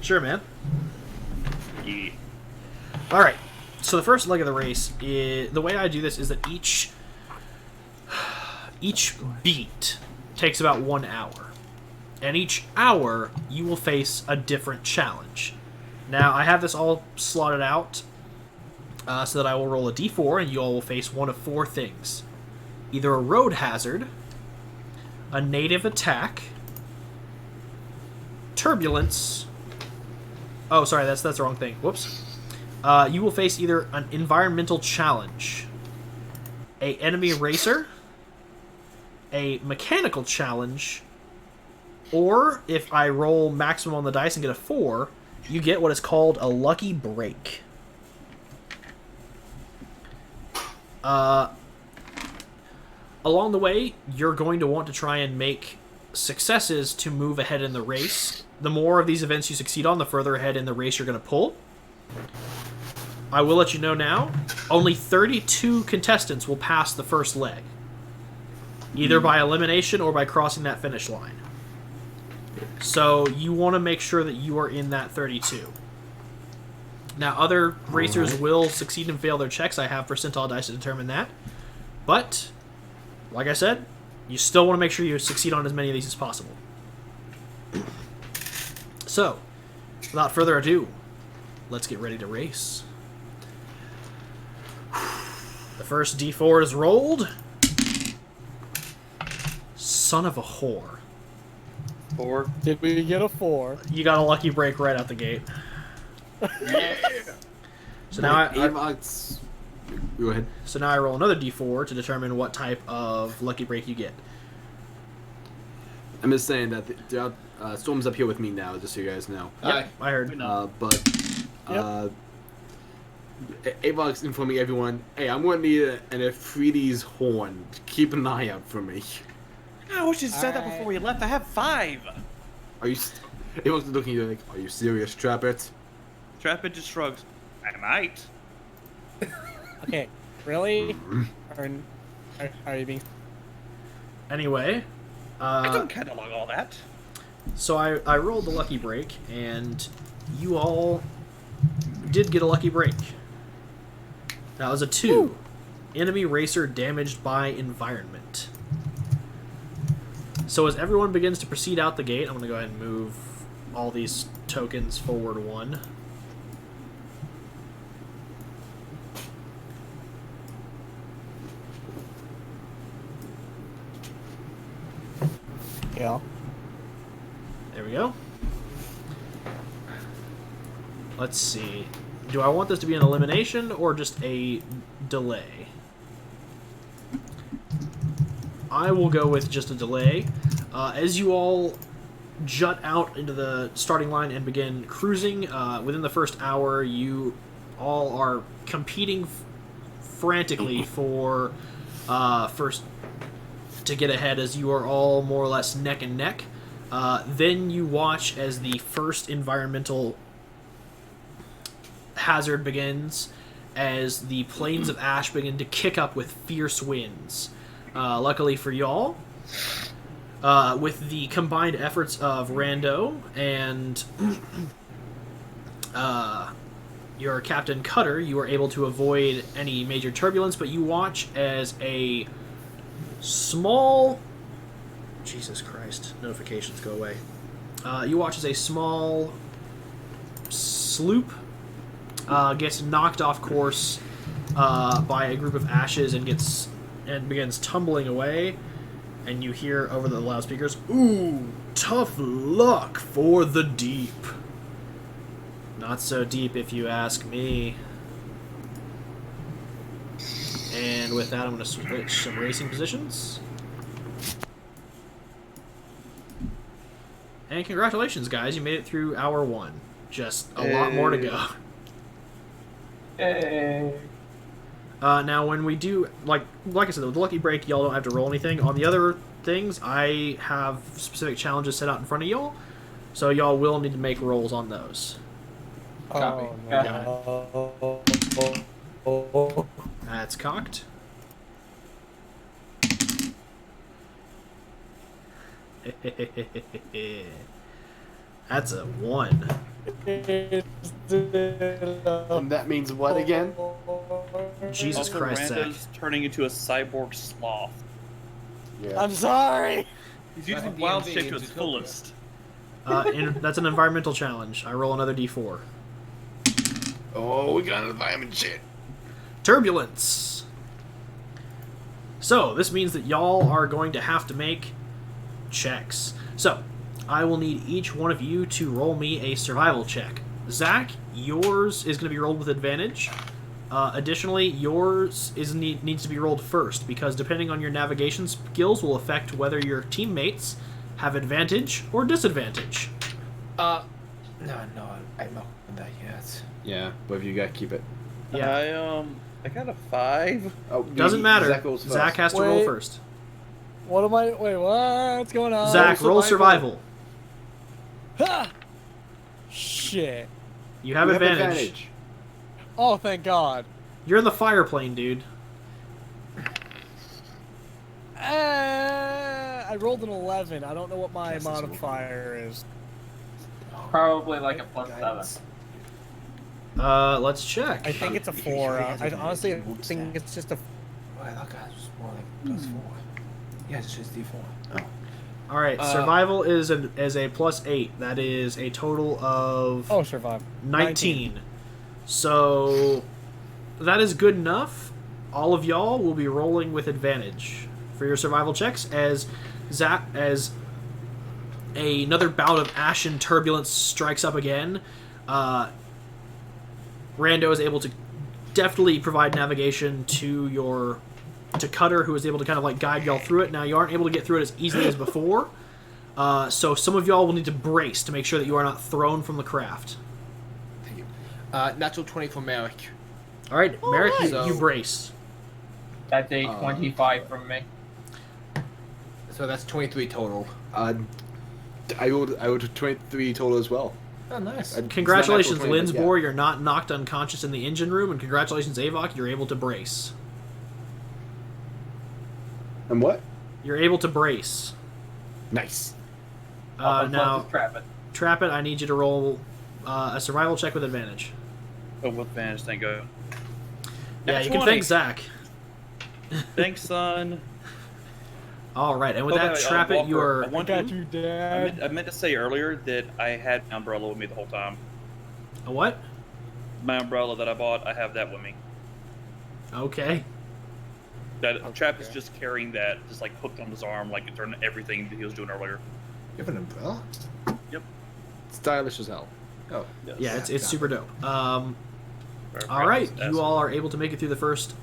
Sure, man. Yeah. All right. So the first leg of the race is the way I do this is that each beat takes about 1 hour, and each hour you will face a different challenge. Now I have this all slotted out so that I will roll a d4, and you all will face one of 4 things: either a road hazard, a native attack, turbulence. Oh, sorry, that's the wrong thing. Whoops. You will face either an environmental challenge, a enemy racer, a mechanical challenge, or if I roll maximum on the dice and get a 4, you get what is called a lucky break. Along the way, you're going to want to try and make successes to move ahead in the race. The more of these events you succeed on, the further ahead in the race you're going to pull. I will let you know now, only 32 contestants will pass the first leg, either by elimination or by crossing that finish line. So you want to make sure that you are in that 32. Now, other racers will succeed and fail their checks. I have percentile dice to determine that. But, like I said, you still want to make sure you succeed on as many of these as possible. So, without further ado, let's get ready to race. The first D4 is rolled. Son of a whore. 4. Did we get a 4? You got a lucky break right out the gate. So now Go ahead. So now I roll another D4 to determine what type of lucky break you get. I'm just saying that Storm's up here with me now, just so you guys know. Yep, I heard. Avog's informing everyone, hey, I'm going to need an Efreety's horn. Keep an eye out for me. I wish you said that before we left. I have 5. Are you... Avog's looking at you like, are you serious, Trappet? Trappet just shrugs. I might. Okay, really? Are you being... Anyway, I don't catalog all that. so I rolled the lucky break, and you all did get a lucky break. That was a 2. Enemy racer damaged by environment. So as everyone begins to proceed out the gate, I'm going to go ahead and move all these tokens forward 1. Yeah. There we go. Let's see. Do I want this to be an elimination or just a delay? I will go with just a delay. As you all jut out into the starting line and begin cruising, within the first hour, you all are competing frantically for first to get ahead, as you are all more or less neck and neck. Then you watch as the first environmental hazard begins, as the plains of ash begin to kick up with fierce winds. Luckily for y'all, with the combined efforts of Rando and your Captain Cutter, you are able to avoid any major turbulence, but you watch as a small... Jesus Christ, notifications go away. You watch as a small sloop gets knocked off course by a group of ashes and begins tumbling away, and you hear over the loudspeakers, "Ooh, tough luck for the deep." Not so deep if you ask me. And with that, I'm going to switch some racing positions. And congratulations, guys, you made it through hour 1. Just a lot more to go. Yay. Now, when we do, like I said, with the Lucky Break, y'all don't have to roll anything. On the other things, I have specific challenges set out in front of y'all, so y'all will need to make rolls on those. Copy. Oh, That's cocked. That's a 1. And that means what again? Jesus Also, Christ, Zach. Rando's turning into a cyborg sloth. Yeah. I'm sorry. He's using wild shape to its fullest. That's an environmental challenge. I roll another d4. Oh, we got an environment shit. Turbulence. So, this means that y'all are going to have to make checks. So, I will need each one of you to roll me a survival check. Zach, yours is going to be rolled with advantage. Additionally, yours needs to be rolled first, because depending on your navigation skills will affect whether your teammates have advantage or disadvantage. No, I'm not on that yet. Yeah, but you gotta keep it. Yeah. I got a 5. Oh, Doesn't matter. Zach goes first. Zach has to roll Wait. first. What am I? Wait, what's going on? Zach, roll survival. Ha! Shit. You have You advantage. Oh, thank God. You're in the fire plane, dude. I rolled an 11. I don't know what my Guess that's modifier is. Probably like a +7. Let's check. I think it's a 4. I honestly think it's just a. Oh, I thought it was more like +4. Yeah, it's just D4. All right, survival is a +8. That is a total of Oh, survive. 19. So that is good enough. All of y'all will be rolling with advantage for your survival checks as another bout of ashen turbulence strikes up again. Rando is able to deftly provide navigation to Cutter, who is able to kind of like guide y'all through it. Now, you aren't able to get through it as easily as before, so some of y'all will need to brace to make sure that you are not thrown from the craft. Thank you. Natural 20 for Merrick. All right, Merrick, right. you brace. That's a 25 from me. So that's 23 total. I rolled 23 total as well. Oh, nice. Congratulations, It's not natural 20, but Linsbor, you're not knocked unconscious in the engine room, and congratulations, Avok, you're able to brace. And what? You're able to brace. Nice. Now, Trap it. Trap It, I need you to roll a survival check with advantage. Oh, with advantage, thank God. Yeah, Nat you can 20. thank Zach. Thanks, son. All right, and with Oh, by that, the way, trap it. Walker, You are. I want Got to- you, Dad. I meant to say earlier that I had my umbrella with me the whole time. A what? My umbrella that I bought, I have that with me. Okay. That Trap is just carrying that, just like hooked on his arm, like during everything that he was doing earlier. You have an umbrella? Stylish as hell. Oh. Yes. Yeah, it's super dope. All Very right, practiced you asset. all are able to make it through the first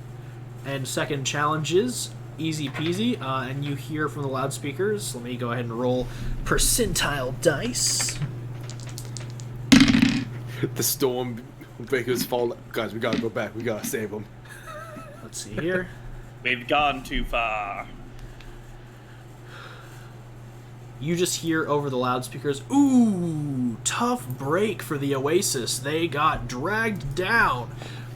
and second challenges. Easy peasy. And you hear from the loudspeakers. Let me go ahead and roll percentile dice. The storm breakers fall. Guys, we gotta go back. We gotta save them. Let's see here. We've gone too far. You just hear over the loudspeakers, ooh, tough break for the Oasis. They got dragged down.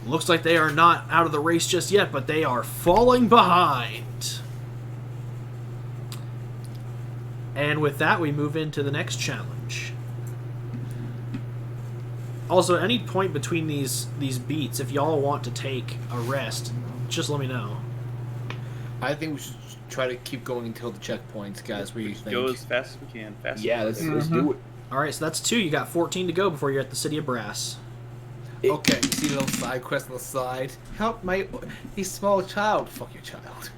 Looks like they are not out of the race just yet, but they are falling behind. And with that, we move into the next challenge. Also, at any point between these beats, if y'all want to take a rest, just let me know. I think we should try to keep going until the checkpoints, guys. What do you think? Go as fast as we can. Fast Yeah, as let's do it. All right, so that's 2. You got 14 to go before you're at the City of Brass. Okay, you see the little side quest on the side? Help my small child. Fuck your child.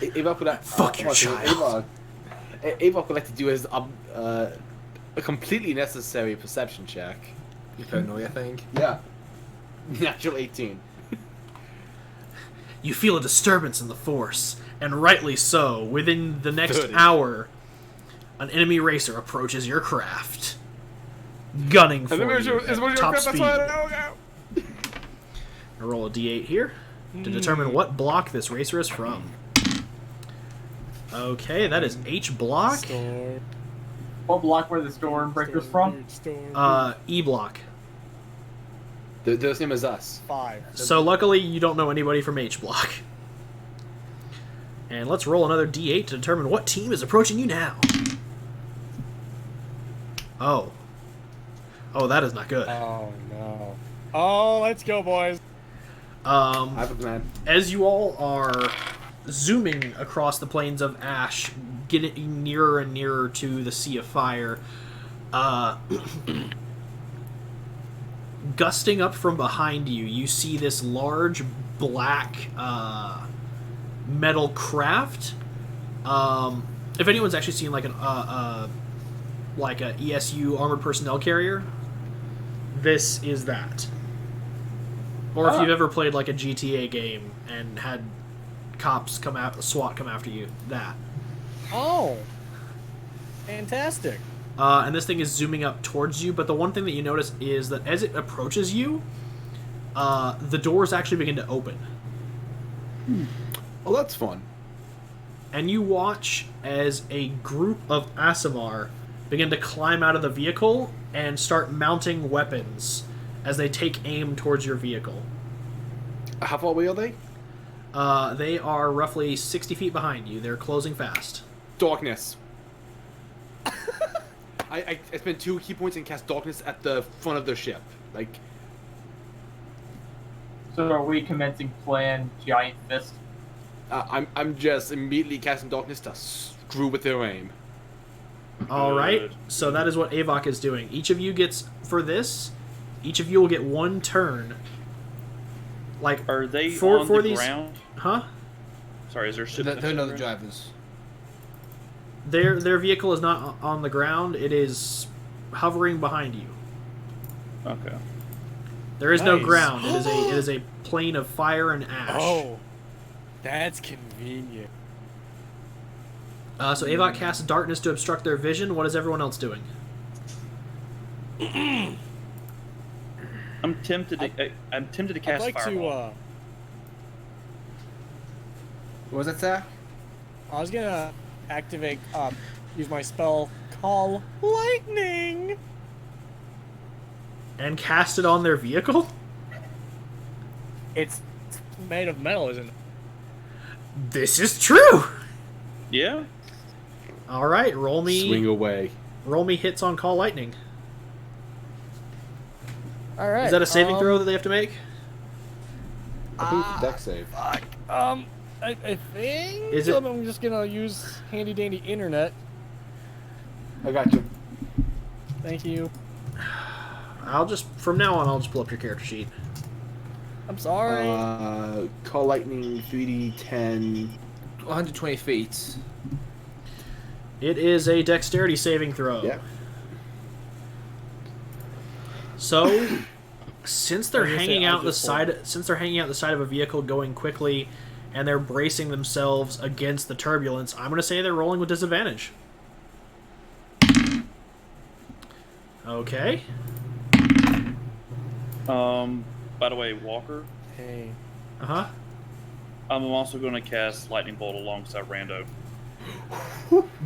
Ava would Fuck your child. Ava would like to do his a completely necessary perception check. You paranoia thing? Yeah. Natural 18. You feel a disturbance in the Force, and rightly so. Within the next 30. hour, an enemy racer approaches your craft, gunning for you at top speed. I roll a d8 here to determine what block this racer is from. Okay, that is H block. Storm. What block were the Stormbreakers from? E block. They're the same as us. 5. So luckily, you don't know anybody from H block. And let's roll another d8 to determine what team is approaching you now. Oh. Oh, that is not good. Oh no. Oh, let's go, boys. I have a plan. As you all are zooming across the plains of ash, getting nearer and nearer to the Sea of Fire, gusting up from behind you, you see this large black metal craft. If anyone's actually seen like a ESU armored personnel carrier, this is that. Or if you've ever played like a GTA game and had cops come out, SWAT come after you, that. Oh. Fantastic. And this thing is zooming up towards you, but the one thing that you notice is that as it approaches you, the doors actually begin to open. Oh, that's fun. And you watch as a group of Aasimar begin to climb out of the vehicle and start mounting weapons as they take aim towards your vehicle. How far away are they? They are roughly 60 feet behind you. They're closing fast. Darkness. I spent 2 key points and cast darkness at the front of their ship. Like, So are we commencing Plan Giant Fist? I'm just immediately casting darkness to screw with their aim. All right, so that is what Avok is doing. Each of you gets, for this, each of you will get 1 turn. Like, Are they for on the these, ground? Huh? Sorry, is there ship? They're another drivers. Their vehicle is not on the ground. It is hovering behind you. Okay. There is no Nice. ground. It is a plane of fire and ash. Oh. That's convenient. So Avok casts darkness to obstruct their vision. What is everyone else doing? I'm tempted to. I'm tempted to I'd cast like fireball. to, What was that, Zach? I was gonna activate, use my spell, Call Lightning! And cast it on their vehicle? It's made of metal, isn't it? This is true! Yeah. Alright, roll Swing me away. hits on Call Lightning. Alright. Is that a saving throw that they have to make? I think it's a deck save. I think Is it- I'm just gonna use handy dandy internet. I got you. Thank you. From now on, I'll just pull up your character sheet. I'm sorry. Call lightning 3d10. 120 feet. It is a dexterity saving throw. Yeah. So, since they're I was gonna say, hanging I out the just rolled. side of a vehicle going quickly, and they're bracing themselves against the turbulence, I'm going to say they're rolling with disadvantage. Okay. By the way, Walker, Hey. Uh-huh. I'm also going to cast Lightning Bolt alongside Rando.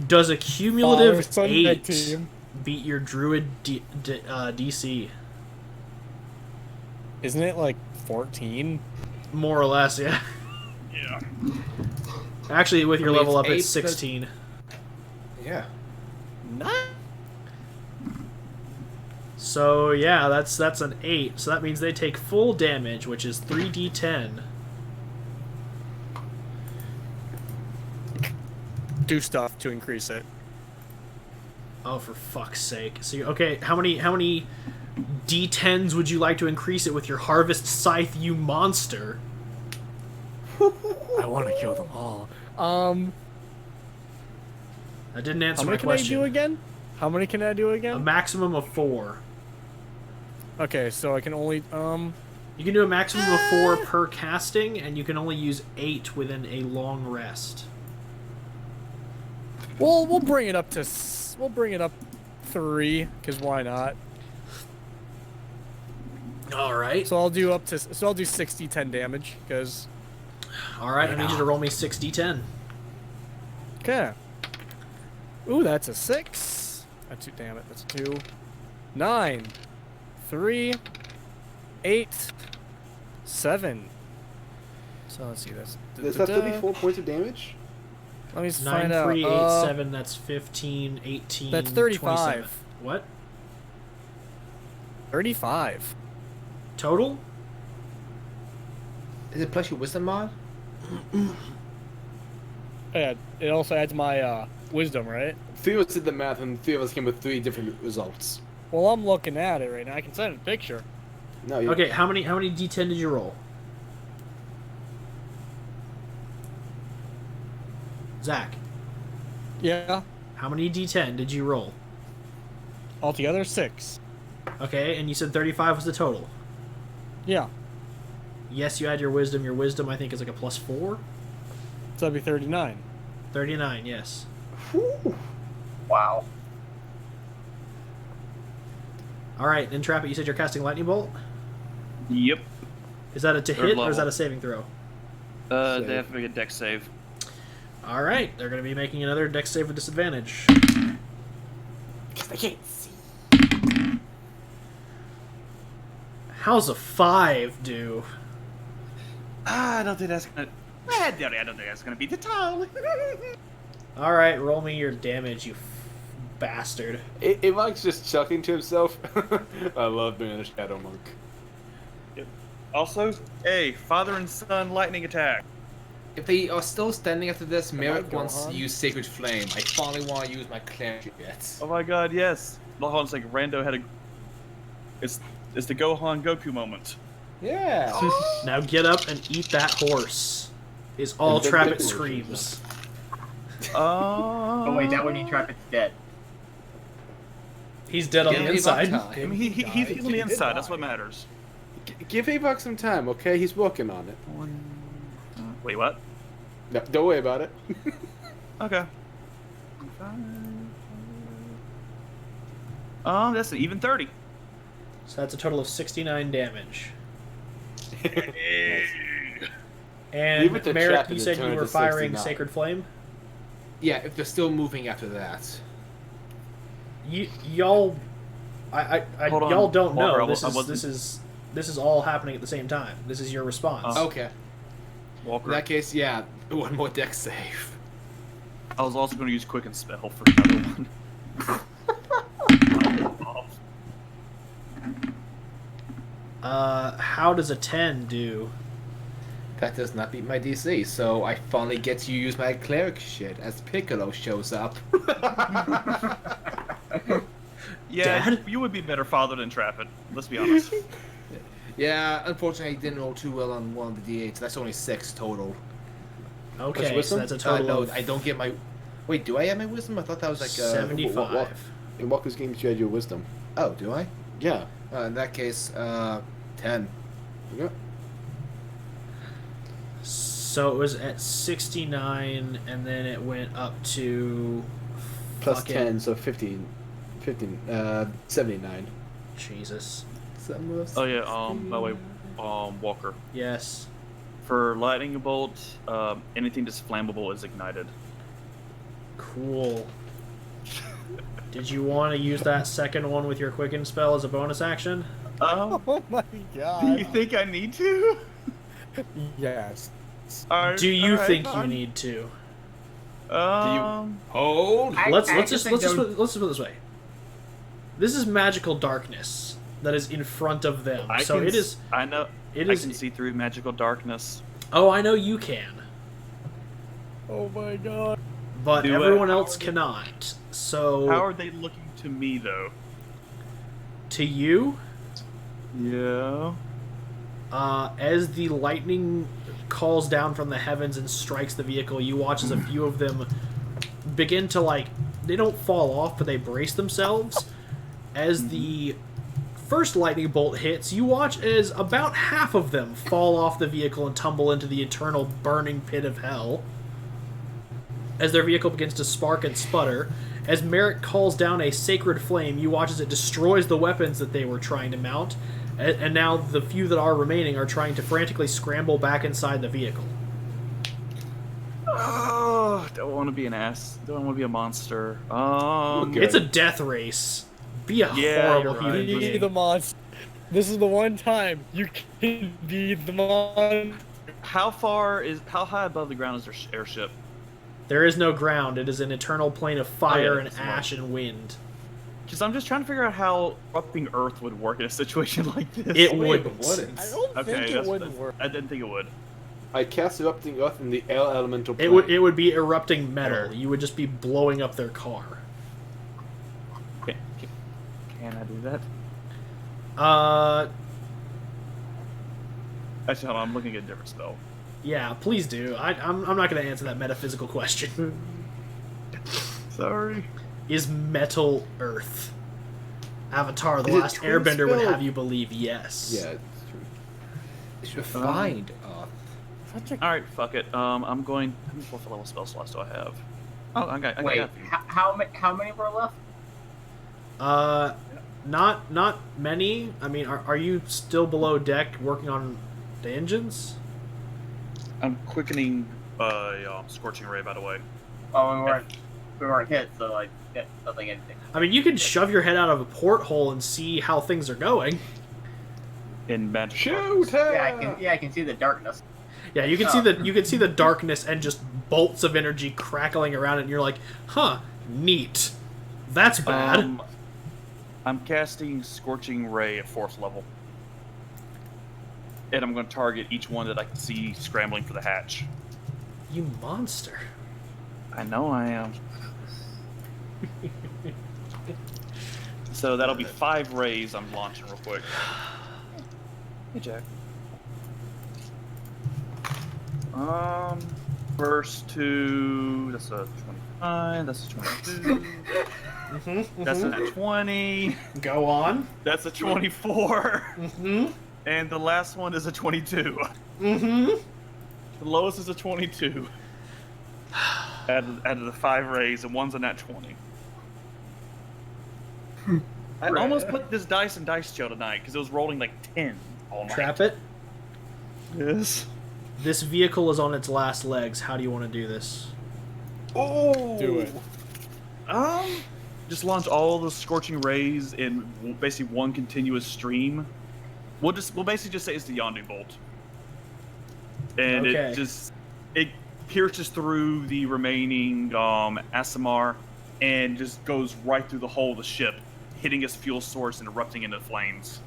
Does a cumulative Sunday 8 team. beat your druid DC? Isn't it like 14? More or less, yeah. Yeah. Actually, with your I mean, level up, it's it's 8, but- 16. Yeah. Not. So, yeah, that's an 8. So that means they take full damage, which is 3d10. Do stuff to increase it. Oh, for fuck's sake. So, okay, how many d10s would you like to increase it with your Harvest Scythe, you monster? I want to kill them all. That didn't answer How my many can I question. do again? How many can I do A again? maximum of 4. Okay, so I can only You can do a maximum of 4 per casting, and you can only use 8 within a long rest. we'll bring it up to 3 because why not? All right. So I'll do 60-10 damage because All right, I need you to roll me 6d10. okay. Ooh, that's a 6. That's 2. Damn it, that's 2. 9, 3, 8, 7. So let's see this. Is that 34 points of damage? Let me just 9, find out. 3, 8, 7, that's 15, 18, That's 35. 27. What? 35. Total? Is it plus your wisdom mod? Yeah, it also adds my wisdom, right? 3 of us did the math, and 3 of us came with 3 different results. Well, I'm looking at it right now. I can send a picture. No, you Okay, how many d10 did you roll? Zach, Yeah. how many d10 did you roll? Altogether, 6. Okay, and you said 35 was the total. Yeah. Yes, you had your wisdom. Your wisdom, I think, is like a +4. So that'd be 39. 39, yes. Wow. All right, Entrap it, you said you're casting Lightning Bolt? Yep. Is that a to Third hit, or is level. that a saving throw? They have to make a dex save. All right, they're going to be making another dex save with disadvantage. Because I can't see. How's a 5 do? I don't think that's gonna. I don't think that's gonna be the town. All right, roll me your damage, you bastard. Mike's just chuckling to himself. I love being a Shadow Monk. Also, hey, father and son lightning attack. If they are still standing after this, Merrick go wants to on? use Sacred Flame. I finally want to use my cleric yet. Oh my god, yes. Hold on a second, Rando had a... It's the Gohan Goku moment. Yeah. Now get up and eat that horse. Is all And then Trappit get the screams. Oh wait, that one you trap it's dead. He's dead on Give the me inside. time. I mean, he's healing the inside, that's what matters. Give Avok some time, okay? He's working on it. Wait, what? No, don't worry about it. Okay. That's an even 30. So that's a total of 69 damage. And Leave it to Merrick, Trap you to said turn you to were firing 69. Sacred Flame? Yeah, if they're still moving after that. Y'all... Hold on, y'all don't Walker, know. I wasn't- This is all happening at the same time. This is your response. Okay. In Walker, that case, yeah, one more deck save. I was also going to use Quicken Spell for another one. How does a 10 do? That does not beat my DC, so I finally get to use my cleric shit as Piccolo shows up. Yeah, Dad? you would be better father than Trap It. Let's be honest. Yeah, unfortunately, I didn't roll too well on one of the D8s. That's only 6 total. Okay, so wisdom? that's a total no, of I don't get my. Wait, do I have my wisdom? I thought that was like 75. what- In Walker's games, you had your wisdom. Oh, do I? Yeah. In that case, 10. Yeah. So it was at 69, and then it went up to Plus fucking- 10, so 15, 79. Jesus. Oh yeah. By the way, Walker. Yes. For lightning bolt, anything that's flammable is ignited. Cool. Did you want to use that second one with your quicken spell as a bonus action? Oh my Do you god. think I need to? Yes. Alright, Do you alright, think you fine. need to? Hold. Let's I just think put they're- it this way. This is magical darkness that is in front of them. So it is. I know. It I is. can see through magical darkness. Oh, I know you can, Oh my god. but Do everyone it. else cannot. So How are they looking to me though? to you, Yeah. as the lightning calls down from the heavens and strikes the vehicle, you watch as a few of them begin to, like, they don't fall off, but they brace themselves. As the first lightning bolt hits, you watch as about half of them fall off the vehicle and tumble into the eternal burning pit of hell. As their vehicle begins to spark and sputter, as Merrick calls down a sacred flame, you watch as it destroys the weapons that they were trying to mount, and now the few that are remaining are trying to frantically scramble back inside the vehicle. Oh, don't want to be an ass. Don't want to be a monster. Okay. It's a death race. Be a Yeah, horrible you're human right. Be being. the monster. This is the one time you can be the monster. How high above the ground is their airship? There is no ground. It is an eternal plane of fire and that's ash and wind. Because I'm just trying to figure out how erupting Earth would work in a situation like this. It Wait, wouldn't. wouldn't. I don't Okay, think it that's, wouldn't that's- work. I didn't think it would. I cast Erupting Earth in the air elemental plane. It would be erupting metal. You would just be blowing up their car. Can I do that? Actually, hold on. I'm looking at a different spell. Yeah, please do. I'm not going to answer that metaphysical question. Sorry. Is metal Earth? Avatar: The Is it Last twin Airbender would spell? have you believe yes. Yeah, it's true. It's refined. All right, fuck it. I'm going. How many fourth level spell slots do I have? Oh, I got. Wait, got how many were left? Not many. I mean, are you still below deck working on the engines? I'm quickening. Scorching ray, by the way. Oh, we weren't hit, so I don't think anything. I mean, you can shove your head out of a porthole and see how things are going. In magic. Shoot her! Yeah, I can see the darkness. Yeah, you can see the darkness and just bolts of energy crackling around it, and you're like, huh, neat. That's bad. I'm casting Scorching Ray at 4th level. And I'm going to target each one that I can see scrambling for the hatch. You monster. I know I am. So that'll be 5 rays I'm launching real quick. Hey, Jack. First 2, that's a 29, that's a 22, that's a 20, Go on. that's a 24, Mm-hmm. and the last one is a 22. Mm-hmm. The lowest is a 22. Out of the 5 rays, and one's a nat 20. I almost put this dice in Dice Jail tonight because it was rolling like 10 all night. Trap it. Yes. This vehicle is on its last legs. How do you want to do this? Oh! Do it. Just launch all the Scorching Rays in basically one continuous stream. We'll basically just say it's the Yondu Bolt. And Okay. it pierces through the remaining Asimar and just goes right through the hull of the ship, hitting its fuel source and erupting into flames.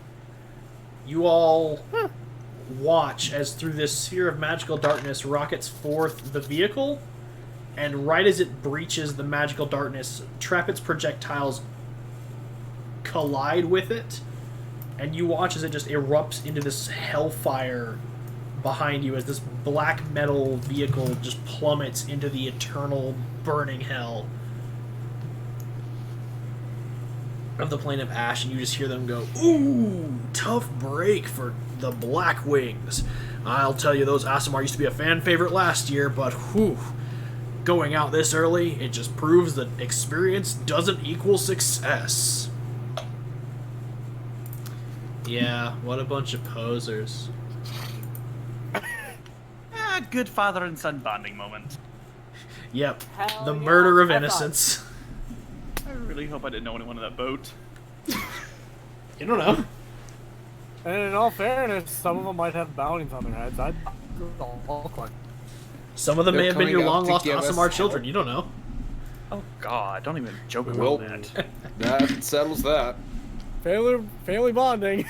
You all watch as through this sphere of magical darkness rockets forth the vehicle, and right as it breaches the magical darkness, Trapit's projectiles collide with it, and you watch as it just erupts into this hellfire behind you as this black metal vehicle just plummets into the eternal burning hell of the plane of ash, and you just hear them go, "Ooh, tough break for the Black Wings. I'll tell you, those Aasimar used to be a fan favorite last year, but whew, going out this early, it just proves that experience doesn't equal success." Yeah, what a bunch of posers. Good father and son bonding moment. Yep, Hell the yeah, murder of I thought- innocence. I really hope I didn't know anyone on that boat. You don't know. And in all fairness, some of them might have bounties on their heads. I'd all collect. Some of them They're may have been your coming out long to lost give us Aasimar children. You don't know. Oh God! Don't even joke about Well, that. that settles that. Family bonding. Good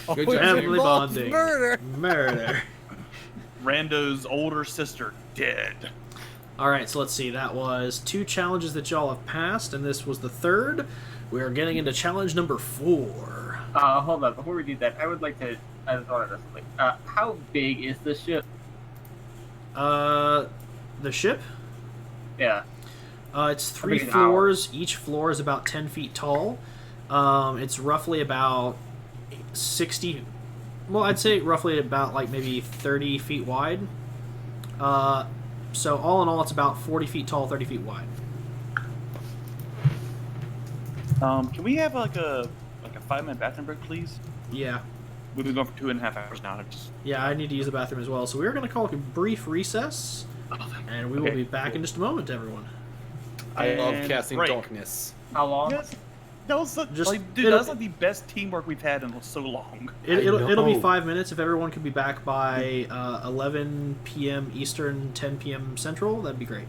Always job. Family involves bonding. Murder. Murder. Rando's older sister dead. Alright, so let's see. That was 2 challenges that y'all have passed, and this was the 3rd. We are getting into challenge number 4. Hold on. Before we do that, I would like to. I thought of something. How big is this ship? The ship? Yeah. It's 3 big an floors. Each floor is about 10 feet tall. It's roughly about 60... Well, I'd say roughly about, like, maybe 30 feet wide. So all in all, it's about 40 feet tall, 30 feet wide. Can we have like a 5-minute bathroom break, please? Yeah. We've been going for 2.5 hours now. Yeah, I need to use the bathroom as well. So we're going to call it a brief recess, and we will be back in just a moment, everyone. I love And casting break. darkness. How long? Yes. That was Just- like, dude, it'll- that's like the best teamwork we've had in so long. It'll be know. 5 minutes. If everyone could be back by 11 p.m. Eastern, 10 p.m. Central, that'd be great.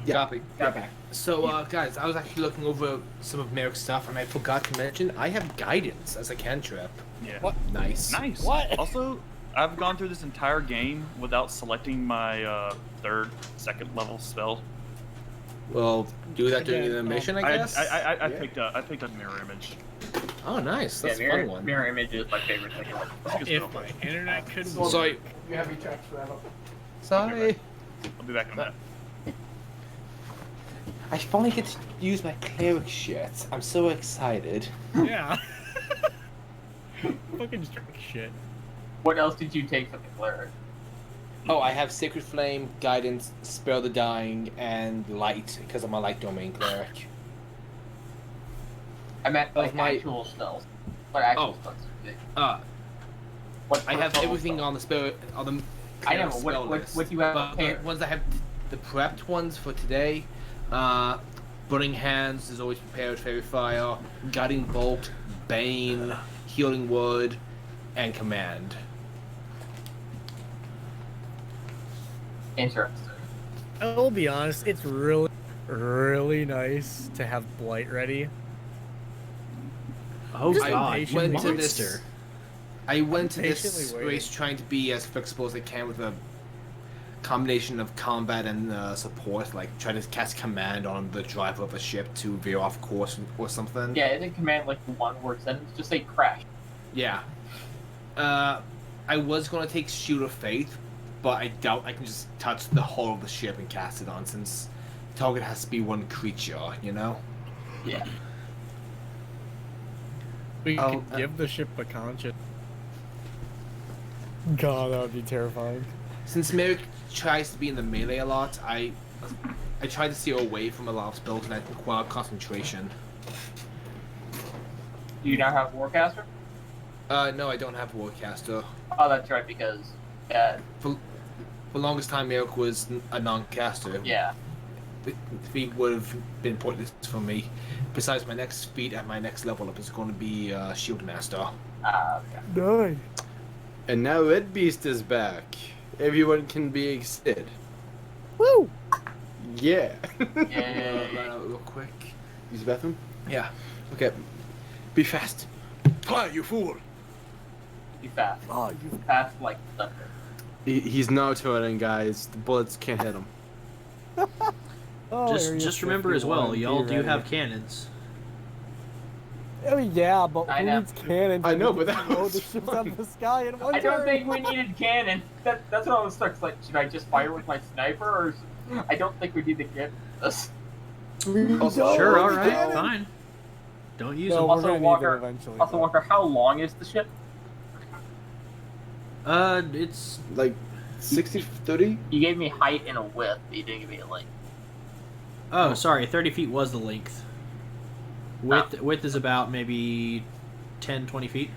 Copy. Okay. So, guys, I was actually looking over some of Merrick's stuff, and I forgot to mention I have guidance as a cantrip. Yeah. What? Nice. Nice. What? Also, I've gone through this entire game without selecting my second level spell. Well, do that during Again, the mission, I guess. I Yeah. picked up mirror image. Oh, nice. That's yeah, a fun one. mirror image is my favorite thing. If my internet could work. Sorry. You have your tracks for that. Sorry. I'll be back in a minute. I finally get to use my cleric shit. I'm so excited. Yeah. Fucking drink shit. What else did you take from the cleric? Oh, I have Sacred Flame, Guidance, Spare the Dying, and Light, because I'm a Light Domain cleric. I meant like my- actual spells. What actual Oh. spells? did you take? I have spell everything spell? on the spell on the I know. cleric spell list. What do you have? But the ones I have, the prepped ones for today, Burning Hands is always prepared, Fairy Fire, Guiding Bolt, Bane, Healing Word, and Command. Interesting. I will be honest, it's really, really nice to have Blight ready. Oh, Just God. patient you went to monster. this- I went to this Patiently waiting. race trying to be as flexible as I can with a combination of combat and support, like try to cast command on the driver of a ship to veer off course or something. Yeah, isn't command like the one word sentence? Just say crash. Yeah. I was going to take Shield of Faith, but I doubt I can just touch the hull of the ship and cast it on, since target has to be one creature, you know? Yeah. We Oh, could give the ship a conscience. God, that would be terrifying. Since Merrick tries to be in the melee a lot, I try to steer away from a lot of spells that require concentration. Do you now have Warcaster? No, I don't have Warcaster. Oh, that's right, because For the longest time, Merrick was a non-caster. yeah. The feat would have been pointless for me. Besides, my next feat at my next level up is going to be Shield Master. Okay. Nice. And now Red Beast is back. Everyone can be excited. Woo! Yeah. Yay. Run out real quick. Use the bathroom? Yeah. Okay. Be fast. Fly, you fool! Be fast. Oh, you. Fast like thunder. He's Naruto, guys. The bullets can't hit him. Oh, Area Just remember as well, 51, y'all be do ready. have cannons. I mean, yeah, but I who know. needs cannons? I know, when but you that can blow was the ships fun. out of the sky in one I don't turn? think we needed cannon. That's what I was stuck. It's like, should I just fire with my sniper, or I don't think we need to get this. We Also, don't Sure, need alright, cannons. fine. Don't use No, them. we're Also, gonna need Walker- them eventually. Also, but- Walker, how long is the ship? It's Like 60, 30? You gave me height and a width, but you didn't give me a length. oh, sorry, 30 feet was the length. Width is about maybe 10, 20 feet.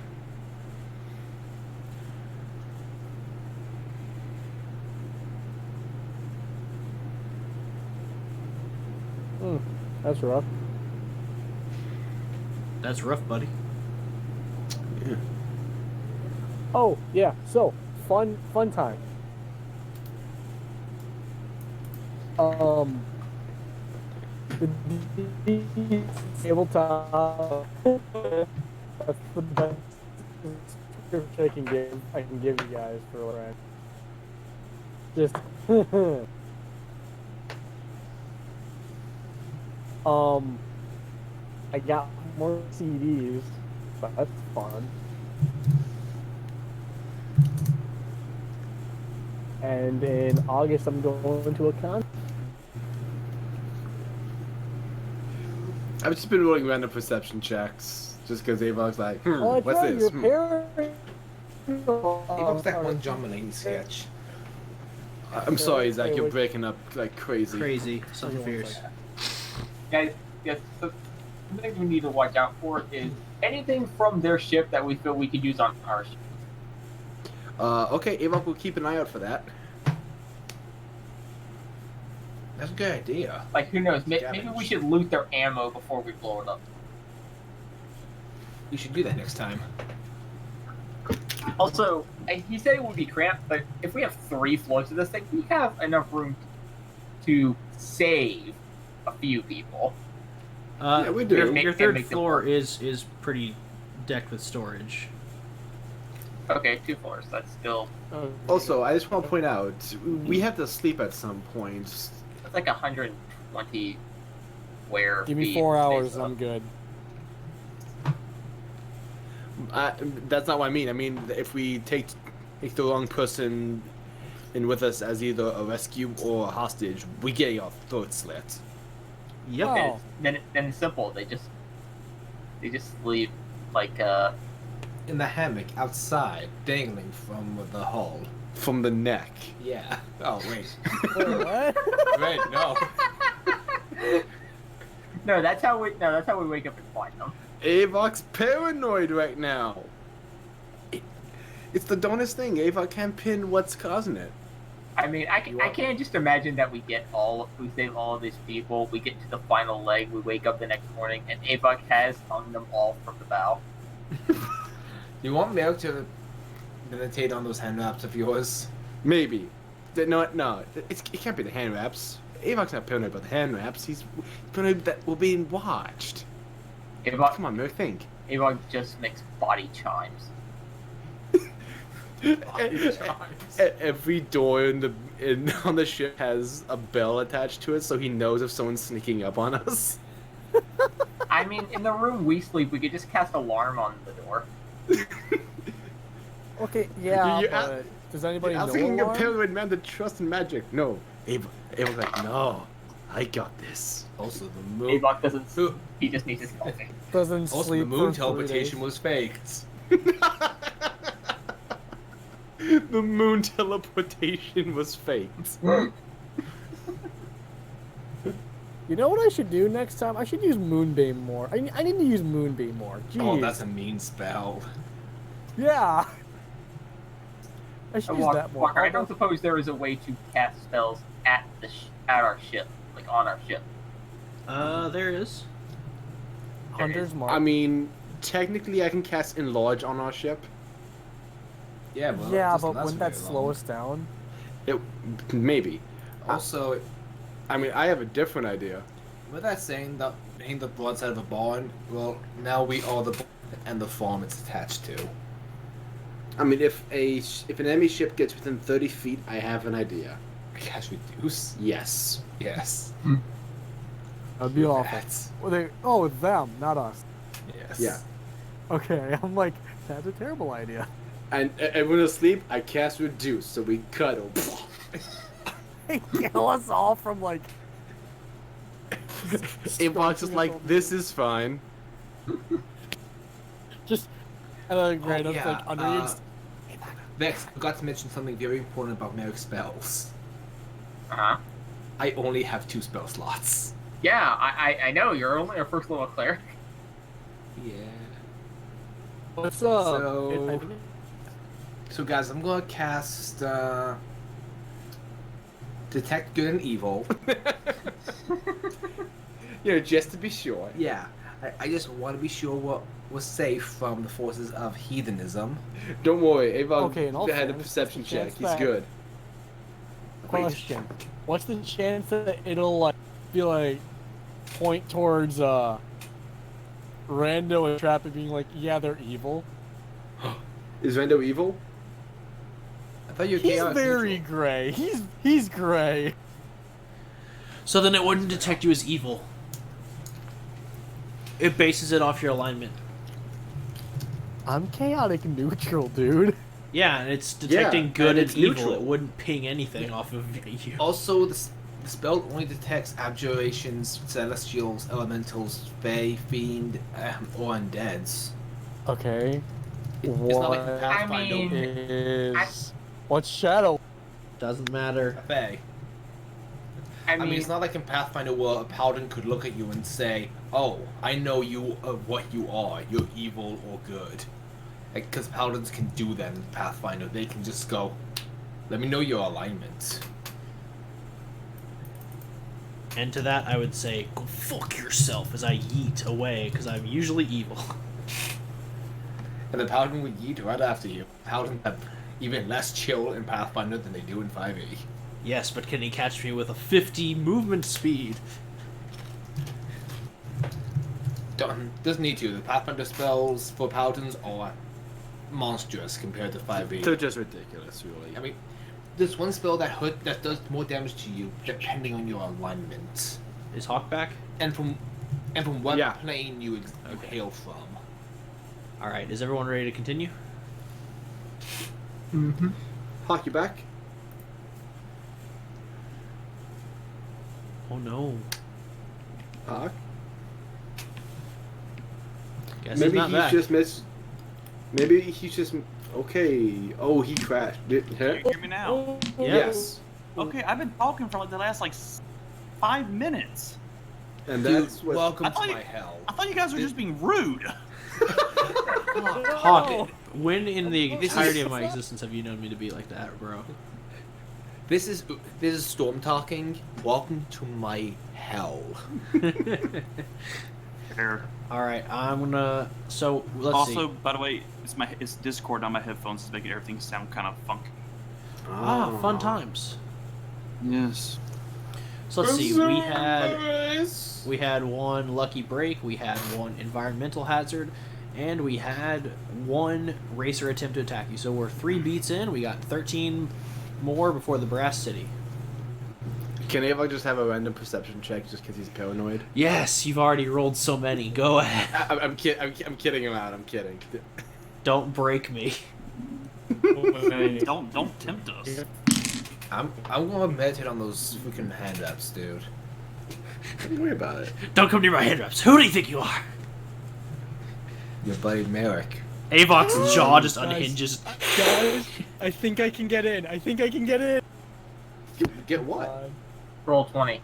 That's rough. That's rough, buddy. Oh, yeah, so, fun time. The tabletop. That's the best description I can give you guys for what I'm. Just. I got more CDs, but that's fun. And in August, I'm going to a con. I've just been rolling random perception checks, just because Avog's like, Oh, that's what's right, this? your parents. He looks like one John Mulaney sketch. I'm sorry, Zach, you're Wait. breaking up like crazy. Crazy. Something fierce. Guys, yes, so something we need to watch out for is anything from their ship that we feel we could use on our ship. Okay, Avog will keep an eye out for that. That's a good idea. Like, who knows? Maybe Scavenge. we should loot their ammo before we blow it up. We should do that next time. Also, he said it would be cramped, but if we have 3 floors of this thing, we have enough room to save a few people. Yeah, we do. Your Make- third make them floor work. is pretty decked with storage. Okay, 2 floors. That's still Also, I just want to point out, we have to sleep at some point. that's like 120 square Give me feet 4 of hours, space. I'm good. That's not what I mean. I mean, if we take the wrong person in with us as either a rescue or a hostage, we get our throat slit. Yep. Oh. Then it's simple. They just sleep like In the hammock outside, dangling from the hull. From the neck. Yeah. Oh wait. Wait, what? Wait, no. no. That's how we wake up and find them. Avok's paranoid right now. It's the dumbest thing. Avok can't pin what's causing it. I mean, I can't just imagine that we save all of these people, we get to the final leg, we wake up the next morning, and Avok has hung them all from the bow. You want Milk to meditate on those hand wraps of yours? Maybe. No. It can't be the hand wraps. Avok's not paranoid about the hand wraps. He's paranoid that we're being watched. Avok, Come on, Merc, think. Avok just makes body chimes. Every door on the ship has a bell attached to it, so he knows if someone's sneaking up on us. I mean, in the room we sleep, we could just cast alarm on the door. Okay, yeah, You're but does anybody know Asking a alarm? paranoid man to trust in magic. No. Avok's like, no, I got this. Also, the moon. Avok doesn't. Ooh. He just needs his coffee. Doesn't Also, sleep the moon for 3 teleportation days. was faked. The moon teleportation was faked. You know what I should do next time? I should use Moonbeam more. I need to use Moonbeam more. Jeez. Oh, that's a mean spell. Yeah. I should use that more. Walker, I don't suppose there is a way to cast spells at our ship, like on our ship. There is. Hunter's Mark. I mean, technically I can cast Enlarge on our ship. Yeah, well, yeah, it doesn't but last wouldn't that very slow long. us down? Maybe. Also, I mean, I have a different idea. with that saying that hang the bloods out of a barn, well, now we are the barn and the farm it's attached to. I mean, if an enemy ship gets within 30 feet, I have an idea. Cast reduce. Yes. Yes. That'd be awful. That's- Oh, it's them, not us. Yes. Yeah. Okay, I'm like, that's a terrible idea. And when asleep, I cast reduce, so we cuddle. Kill us all from like. Avon's just like, this is fine. Just. Random, yeah, like under you. Vex, I forgot to mention something very important about Merrick spells. Uh-huh. I only have 2 spell slots. Yeah, I know. You're only a first level cleric. Yeah. What's up? So guys, I'm gonna cast Detect Good and Evil. Just to be sure. Yeah. I just want to be sure what was safe from the forces of heathenism. Don't worry, Avon Okay, in all had a fairness, perception there's a check. chance He's that- good. Question: what's the chance that it'll like be like point towards Rando and Trappy being like, yeah, they're evil? Is Rando evil? I thought you were He's chaos very neutral. gray. He's gray. So then it wouldn't detect you as evil. It bases it off your alignment. I'm chaotic neutral, dude. Yeah, and it's detecting Yeah, good and and it's evil. neutral. It wouldn't ping anything off of you. Also, the spell only detects abjurations, celestials, elementals, fae, fiend, or undeads. Okay. It's not like What Pathfinder. mean- is what's shadow? Doesn't matter. A fae. I I mean, mean, it's not like in Pathfinder where a paladin could look at you and say, "Oh, I know you of what you are. You're evil or good." Because paladins can do that in Pathfinder. They can just go, "Let me know your alignment." And to that, I would say, go fuck yourself as I yeet away, because I'm usually evil. And the paladin would yeet right after you. Paladins have even less chill in Pathfinder than they do in 5e. Yes, but can he catch me with a 50 movement speed? Doesn't need to. The Pathfinder spells for paladins are monstrous compared to 5e. They're just ridiculous, really. I mean, there's one spell that does more damage to you depending on your alignment, Is Hawk back? and from what Yeah. plane you hail from. Alright, is everyone ready to continue? Hawk, you back? Oh no. Hawk? Guess Maybe he's not he's back. just missed. Maybe he's just. Okay. Oh, he crashed. You hear me now? Yes. Okay, I've been talking for like the last 5 minutes. And Dude, that's what. welcome I to thought my you- hell. I thought you guys were just being rude. Hawk, when in the This entirety is- of my existence have you known me to be like that, bro? This is Storm talking. Welcome to my hell. Alright, I'm gonna... So, let's Also, see. by the way, it's Discord on my headphones. It's making everything sound kind of funky. Ah, fun times. Yes. So let's see, we had one lucky break, we had one environmental hazard, and we had one racer attempt to attack you. So we're 3 beats in, we got 13 more before the Brass City. Can Ava just have a random perception check just because he's paranoid? Yes, you've already rolled so many. Go ahead. I'm kidding him out. I'm kidding. Don't break me. Don't tempt us. I'm gonna meditate on those freaking hand ups, dude. Don't worry about it. Don't come near my head wraps. Who do you think you are? Your buddy Merrick. Avok's jaw just Guys. unhinges. Guys, I think I can get in. Get what? roll 20.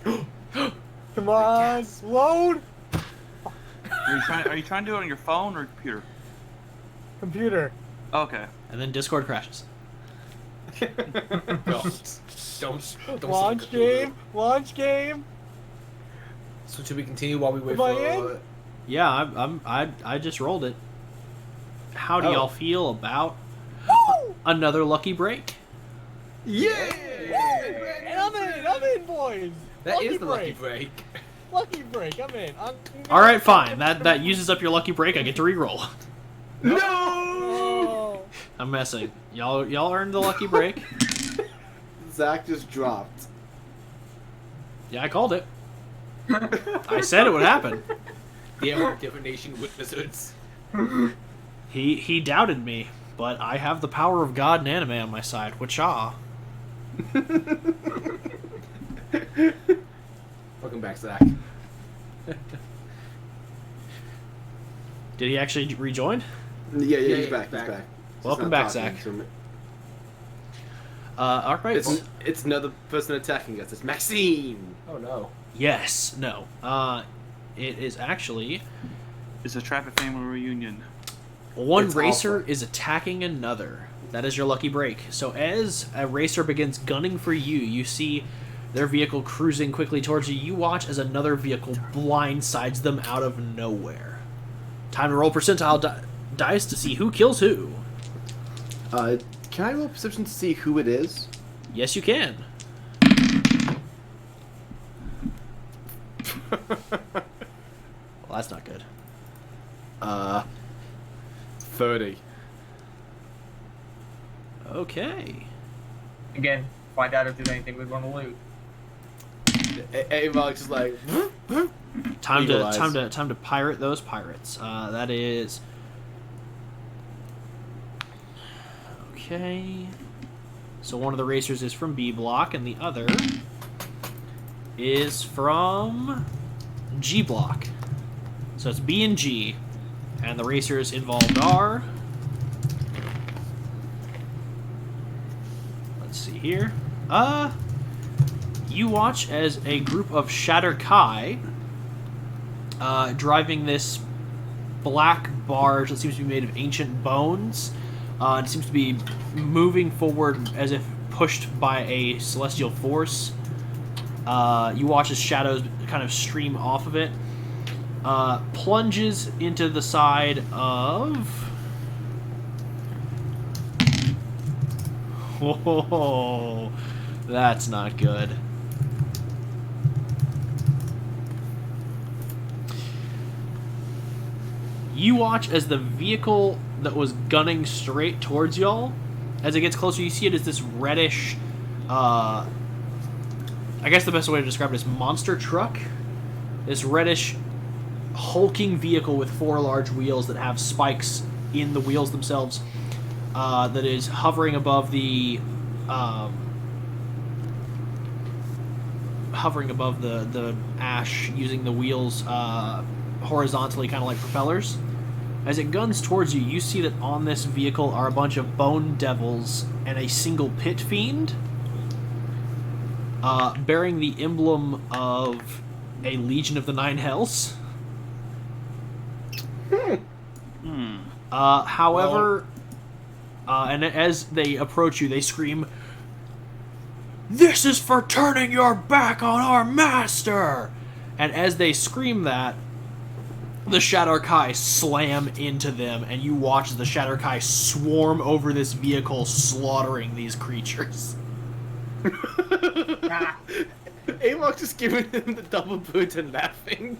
Come on, load. Are you trying to do it on your phone or computer? Computer. Okay. And then Discord crashes. Don't Launch game. Launch game. So should we continue while we wait Am I for? in? Yeah, I just rolled it. How do Oh. y'all feel about another lucky break? And I'm in, boys. That is the lucky break. Lucky break. I'm in. All right, fine. That uses up your lucky break. I get to reroll. No. I'm messing. Y'all earned the lucky break. Zach just dropped. Yeah, I called it. I said it would happen. The Hour of Divination with wizards. He doubted me, but I have the power of God and anime on my side. Wacha. Welcome back, Zach. Did he actually rejoin? Yeah, Yeah, he's yeah, back. he's back. He's back. Welcome Just back, not Zach. talking to me. Alright. It's another person attacking us. It's Maxine. Oh no. Yes. No. It is actually It's a Trap at Family Reunion. one It's racer awful. is attacking another. That is your lucky break. So as a racer begins gunning for you, you see their vehicle cruising quickly towards you. You watch as another vehicle blindsides them out of nowhere. Time to roll percentile dice to see who kills who. Can I roll perception to see who it is? Yes, you can. Well, that's not good. 30. Okay. Again, find out if there's anything we want to loot. Avok just like. Time Eagle eyes. to pirate those pirates. That is okay. So one of the racers is from B block, and the other is from G block. So it's B and G, and the racers involved are. Let's see here. You watch as a group of Shatter Kai driving this black barge that seems to be made of ancient bones. It seems to be moving forward as if pushed by a celestial force. You watch as shadows kind of stream off of it. Plunges into the side of... Whoa, that's not good. You watch as the vehicle that was gunning straight towards y'all, as it gets closer, you see it as this reddish, I guess the best way to describe it is monster truck. This reddish, hulking vehicle with 4 large wheels that have spikes in the wheels themselves, that is hovering above the, the ash, using the wheels horizontally, kind of like propellers. As it guns towards you, you see that on this vehicle are a bunch of bone devils and a single pit fiend, bearing the emblem of a Legion of the Nine Hells. However, and as they approach you, they scream, "This is for turning your back on our master!" And as they scream that, the Shatter Kai slam into them, and you watch the Shatter Kai swarm over this vehicle, slaughtering these creatures. Avok just giving him the double boot and laughing.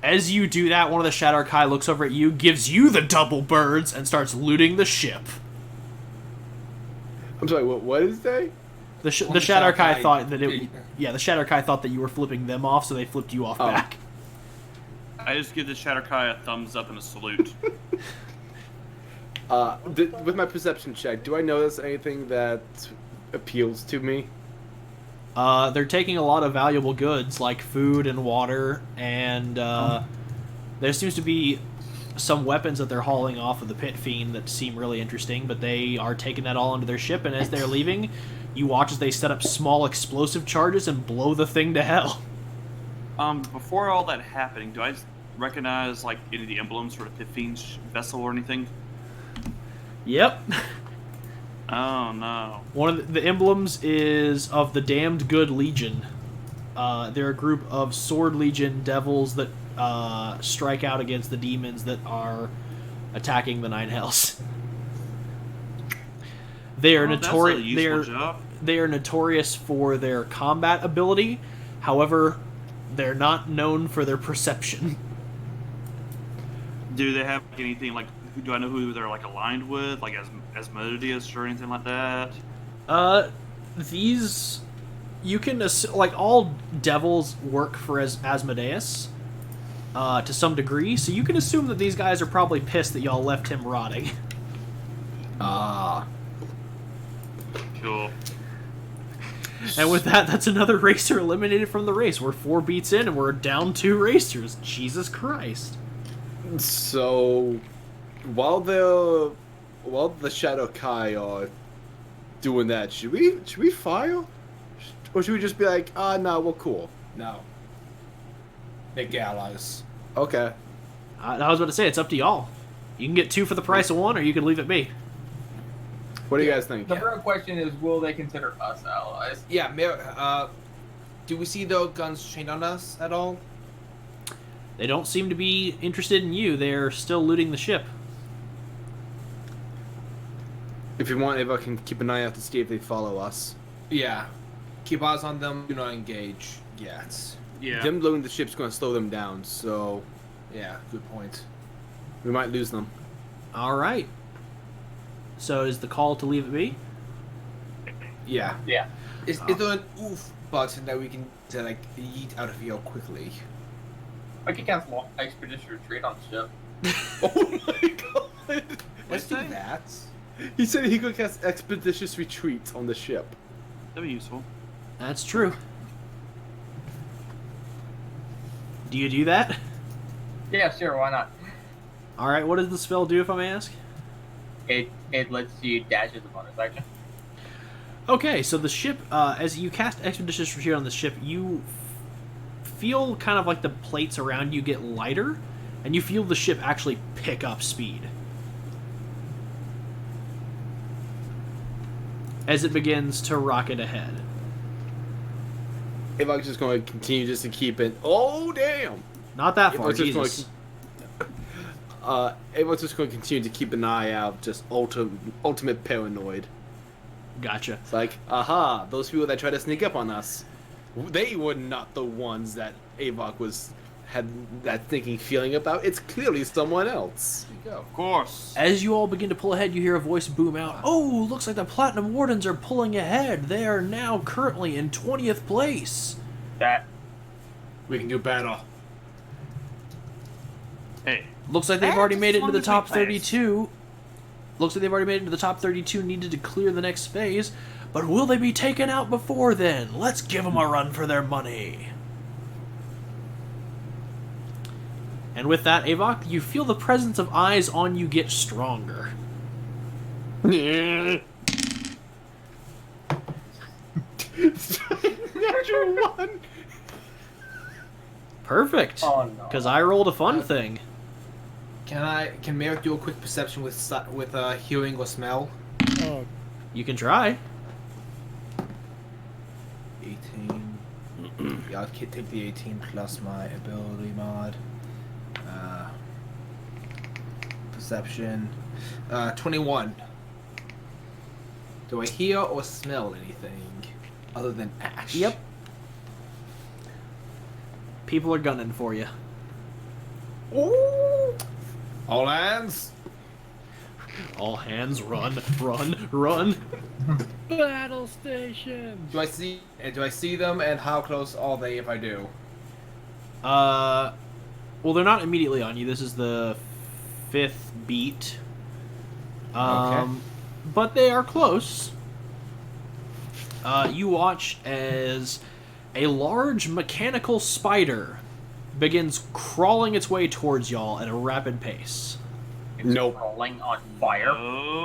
As you do that, one of the Shatter Kai looks over at you, gives you the double birds, and starts looting the ship. I'm sorry, what did it say? The Shatter Kai thought that it... Yeah, the Shatter Kai thought that you were flipping them off, so they flipped you off back. I just give the Shatter Kai a thumbs up and a salute. With my perception check, do I notice anything that appeals to me? They're taking a lot of valuable goods, like food and water, and there seems to be some weapons that they're hauling off of the Pit Fiend that seem really interesting, but they are taking that all onto their ship, and as they're leaving, you watch as they set up small explosive charges and blow the thing to hell. Before all that happening, do I recognize, like, any of the emblems for the Pit Fiend's vessel or anything? Yep. Oh, no. One of the emblems is of the Damned Good Legion. They're a group of Sword Legion devils that strike out against the demons that are attacking the Nine Hells. They are they are notorious for their combat ability. However, they're not known for their perception. Do they have anything like do I know who they're like aligned with, like Asmodeus or anything like that? These you can like all devils work for Asmodeus to some degree, so you can assume that these guys are probably pissed that y'all left him rotting. Cool. And with that, that's another racer eliminated from the race. We're 4 beats in, and we're down 2 racers. Jesus Christ. So, while the Shadow Kai are doing that, should we fire, or should we just be like, no, we're cool? No. Big allies. Okay. I was about to say, it's up to y'all. You can get 2 for the price of 1, or you can leave it be. What do you guys think? The real question is, will they consider us allies? Yeah, do we see the guns trained on us at all? They don't seem to be interested in you. They're still looting the ship. If you want, Ava can keep an eye out to see if they follow us. Yeah. Keep eyes on them. Do not engage yet. Yeah. Them loading the ship's going to slow them down, so Yeah, good point. we might lose them. All right. So is the call to leave it be? Yeah. Yeah. Is there an oof button that we can like yeet out of here quickly? I can cancel expedition retreat on the ship. Oh my god! Let's do that. He said he could cast Expeditious Retreat on the ship. That'd be useful. That's true. Do you do that? Yeah, sure, why not? All right. What does the spell do, if I may ask? It lets you dash as a bonus action. Okay, so the ship, as you cast Expeditious Retreat on the ship, you feel kind of like the plates around you get lighter, and you feel the ship actually pick up speed. As it begins to rocket ahead. Ava's just going to continue just to keep it. Oh, damn! Not that far, Ava's just going Jesus. Ava's just going to continue to keep an eye out, just ultimate paranoid. Gotcha. It's like, aha, those people that try to sneak up on us, they were not the ones that Avok had that thinking feeling about. It's clearly someone else. There you go. Of course. As you all begin to pull ahead, you hear a voice boom out. Oh, looks like the Platinum Wardens are pulling ahead. They are now currently in 20th place. That We can do better. Hey. Looks like they've That's already made it into the as long top as we pass. 32. Looks like they've already made it into the top 32 needed to clear the next phase. But will they be taken out before then? Let's give them a run for their money. And with that, Avok, you feel the presence of eyes on you get stronger. Natural one. Perfect. Oh no. Because I rolled a fun thing. Can Merrick do a quick perception with hearing or smell? Oh, You can try. 18. Yeah, I'll take the 18 plus my ability mod. Perception. 21. Do I hear or smell anything other than ash? Yep. People are gunning for you. Ooh! All hands. All hands run, run, run. battle station. Do I see them, and how close are they if I do? Well, they're not immediately on you. This is the 5th beat. Okay. But they are close. You watch as a large mechanical spider begins crawling its way towards y'all at a rapid pace. It's Nope. rolling on fire.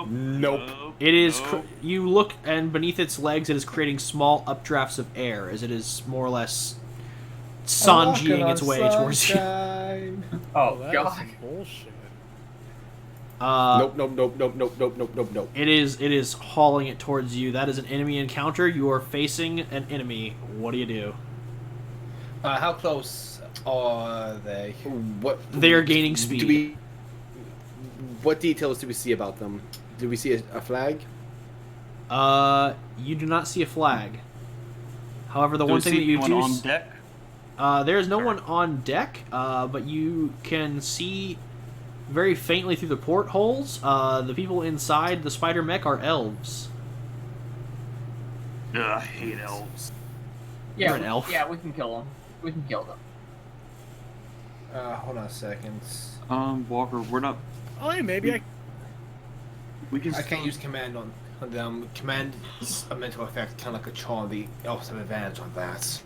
Nope. It is. You look, and beneath its legs, it is creating small updrafts of air, as it is more or less Sanjiing its way towards you. Oh that is god. some bullshit. Nope. It is hauling it towards you. That is an enemy encounter. You are facing an enemy. What do you do? How close are they? What? They are gaining speed. What details do we see about them? Do we see a flag? You do not see a flag. However, the Do one we thing see that you anyone do on deck? there is no one on deck, but you can see very faintly through the portholes. The people inside the spider mech are elves. Ugh, I hate elves. Yeah, You're an elf. Yeah, we can kill them. We can kill them. Hold on a second. Walker, we're not. Oh, yeah, maybe We can. I can't use command on them. Command is a mental effect, kind of like a charm. The elves have advantage on that.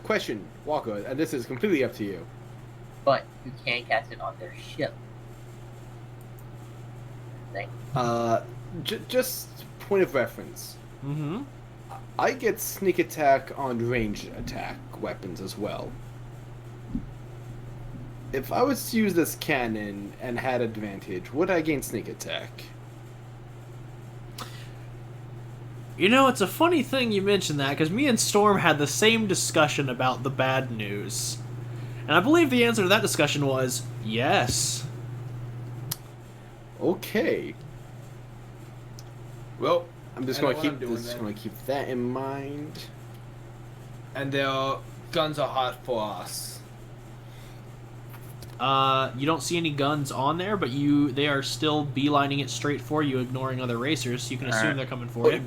Question, Walker, and this is completely up to you. But you can't cast it on their ship. Thing. Just point of reference. Mm-hmm. I get sneak attack on ranged attack weapons as well. If I was to use this cannon and had advantage, would I gain sneak attack? You know, it's a funny thing you mention that, because me and Storm had the same discussion about the bad news. And I believe the answer to that discussion was yes. Okay. Well, I'm just I know gonna what keep I'm doing this. then. Gonna keep that in mind. And their guns are hot for us. You don't see any guns on there, but they are still beelining it straight for you, ignoring other racers, so you can assume Alright. they're coming for you.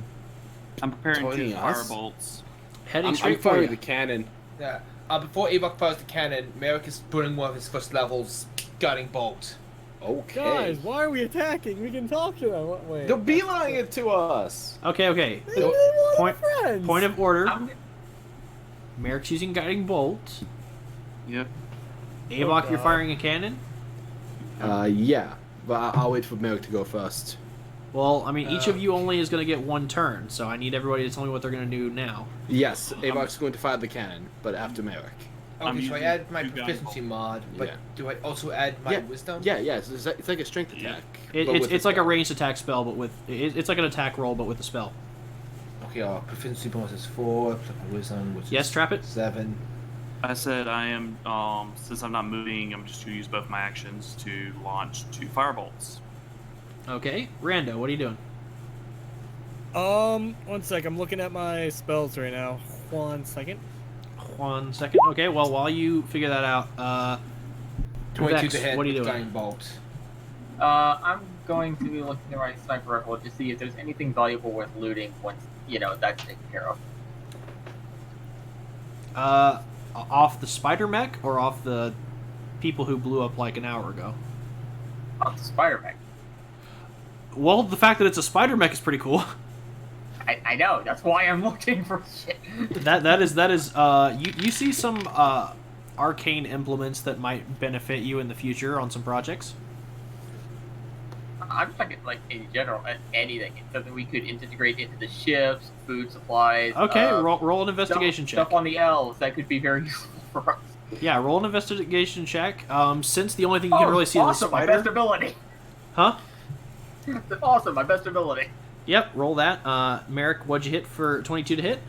I'm preparing Joining 2 us? firebolts. Heading I'm straight for firing you. the cannon. Yeah. Before Avok fires the cannon, Merrick is putting one of his first levels guiding bolt. Okay. Guys, why are we attacking? We can talk to them. Wait. They're beelining it to us. Okay. They really want Point, friends. point of order. I'm, Merrick's using guiding bolt. Yep. Avok, you're God. firing a cannon? Yeah, but I'll wait for Merrick to go first. Well, I mean, each of you only is going to get one turn, so I need everybody to tell me what they're going to do now. Yes, Avok's going to fire the cannon, but after Merrick. Okay, I'm so I using add my 2 guiding proficiency mod, but Yeah. do I also add my Yeah, wisdom? Yeah, it's like a strength Yeah. attack. It, but it's with it's like a spell. ranged attack spell, but with it's like an attack roll, but with a spell. Okay, proficiency bonus is 4, plus my wisdom, which Yes, is trap it. 7. I said I am. Since I'm not moving, I'm just going to use both my actions to launch 2 firebolts. Okay, Rando, what are you doing? 1 sec. I'm looking at my spells right now. 1 second. 1 second. Okay, well, while you figure that out, 22 Vex, to hit what are you with doing? guiding bolt. I'm going to be looking at my sniper rifle to see if there's anything valuable worth looting once, that's taken care of. Off the spider mech or off the people who blew up like an hour ago? On the spider mech. Well, the fact that it's a spider mech is pretty cool. I know, that's why I'm looking for shit. that is you see some arcane implements that might benefit you in the future on some projects. I'm talking, in general, anything. Something we could integrate into the ships, food supplies. Okay, roll an investigation check. Stuff on the elves that could be very useful for us. Yeah, roll an investigation check. Since the only thing you can really see awesome, is the my spider. best ability. Huh? Awesome, my best ability. Yep, roll that. Merrick, what'd you hit for 22 to hit?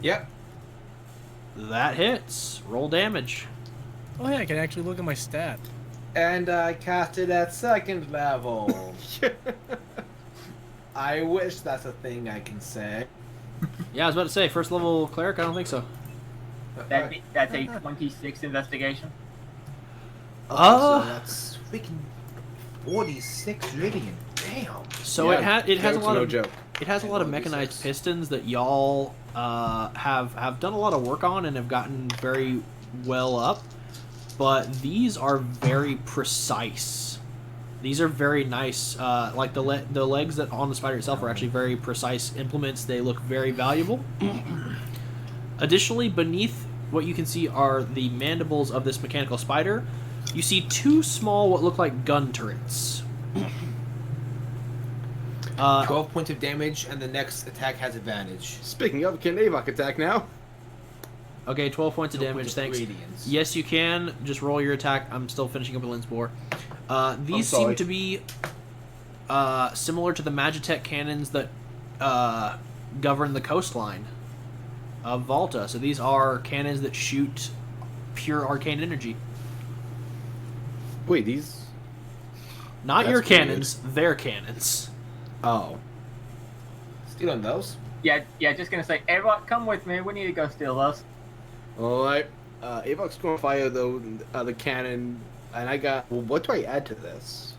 Yep. That hits. Roll damage. Oh yeah, I can actually look at my stat. And I cast it at 2nd level. I wish that's a thing I can say. Yeah, I was about to say, first level cleric, I don't think so. That's a 26 investigation. So that's freaking 46 radiant. Damn. So it has a Merrick's lot no of joke. it has a lot of mechanized pistons that y'all have done a lot of work on and have gotten very well up, but these are very precise. These are very nice. Like the legs that on the spider itself are actually very precise implements. They look very valuable. Additionally, beneath what you can see are the mandibles of this mechanical spider. You see 2 small, what look like gun turrets. 12 points of damage, and the next attack has advantage. Speaking of, can Avok attack now? Okay, 12 points of 12 damage, points of thanks. radiance. Yes, you can. Just roll your attack. I'm still finishing up with Linsbor. These seem sorry. to be similar to the Magitech cannons that govern the coastline of Volta. So these are cannons that shoot pure arcane energy. Wait, these? Not That's your weird. cannons, their cannons. Oh. Stealing those? Yeah, just gonna say, everyone, come with me. We need to go steal those. Alright. Avok's going to fire the cannon And I got. Well, what do I add to this?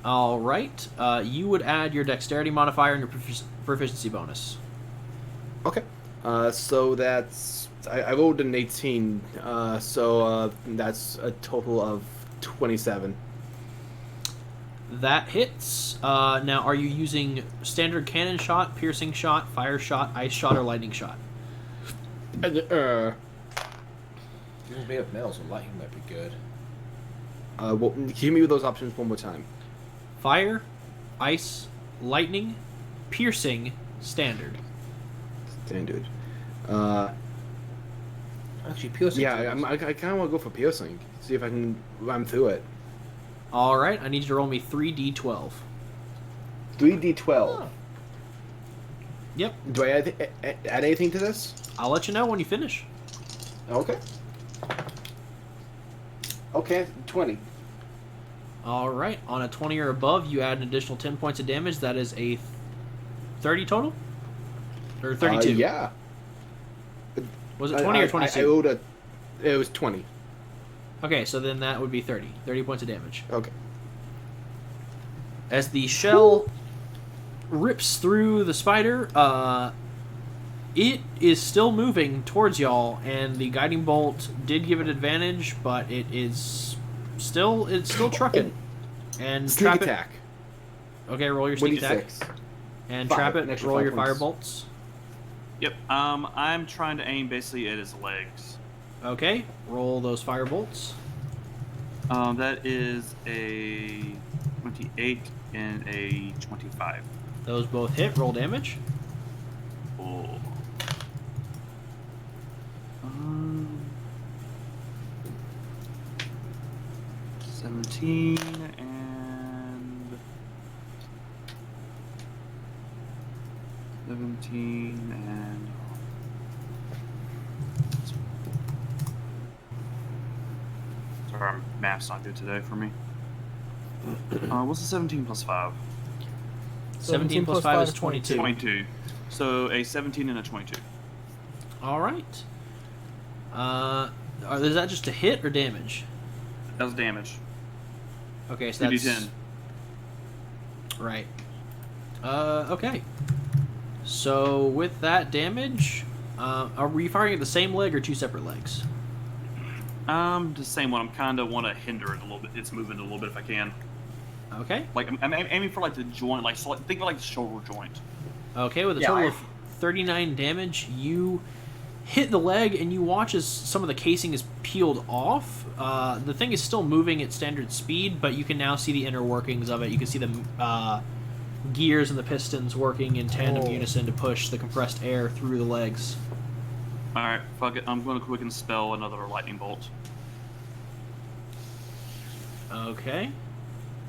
All right. You would add your dexterity modifier and your proficiency bonus. Okay. So that's. I rolled an 18. So that's a total of 27. That hits. Now, are you using standard cannon shot, piercing shot, fire shot, ice shot, or lightning shot? You're made of metal, so lightning might be good. Well, give me those options one more time. Fire, ice, lightning, piercing, standard. Standard. Actually, piercing. Yeah, I kind of want to go for piercing. See if I can run through it. All right. I need you to roll me 3d12. 3d12. Oh. Yep. Do I add anything to this? I'll let you know when you finish. Okay. Okay, 20. All right. On a 20 or above, you add an additional 10 points of damage. That is a 30 total? Or 32? Yeah. Was it 20 or 22? I owed a... It was 20. Okay, so then that would be 30. 30 points of damage. Okay. As the shell rips through the spider, it is still moving towards y'all, and the guiding bolt did give it advantage, but it's still trucking. And Sneak trap attack. it. Okay, roll your sneak attack. 26. And 5, trap an it. extra Roll 5 your fire points. bolts. Yep. I'm trying to aim basically at his legs. Okay, roll those fire bolts. That is a 28 and a 25. Those both hit. Roll damage. Oh. 17 and 17 and sorry, math's not good today for me. What's the 17 plus 5? 17 plus 5 is 22. 22. So a 17 and a 22. All right. Is that just a hit or damage? That was damage. Okay, so that's 2d10. right. Okay. So with that damage, are you firing at the same leg or two separate legs? The same one. I'm kind of want to hinder it a little bit. It's moving a little bit if I can. Okay. Like I'm aiming for like the joint, like so think of like the shoulder joint. Okay, with a Yeah, total of 39 damage, you hit the leg and you watch as some of the casing is peeled off. The thing is still moving at standard speed, but you can now see the inner workings of it. You can see the gears and the pistons working in tandem unison to push the compressed air through the legs. All right, fuck it. I'm going to quicken spell another lightning bolt. Okay.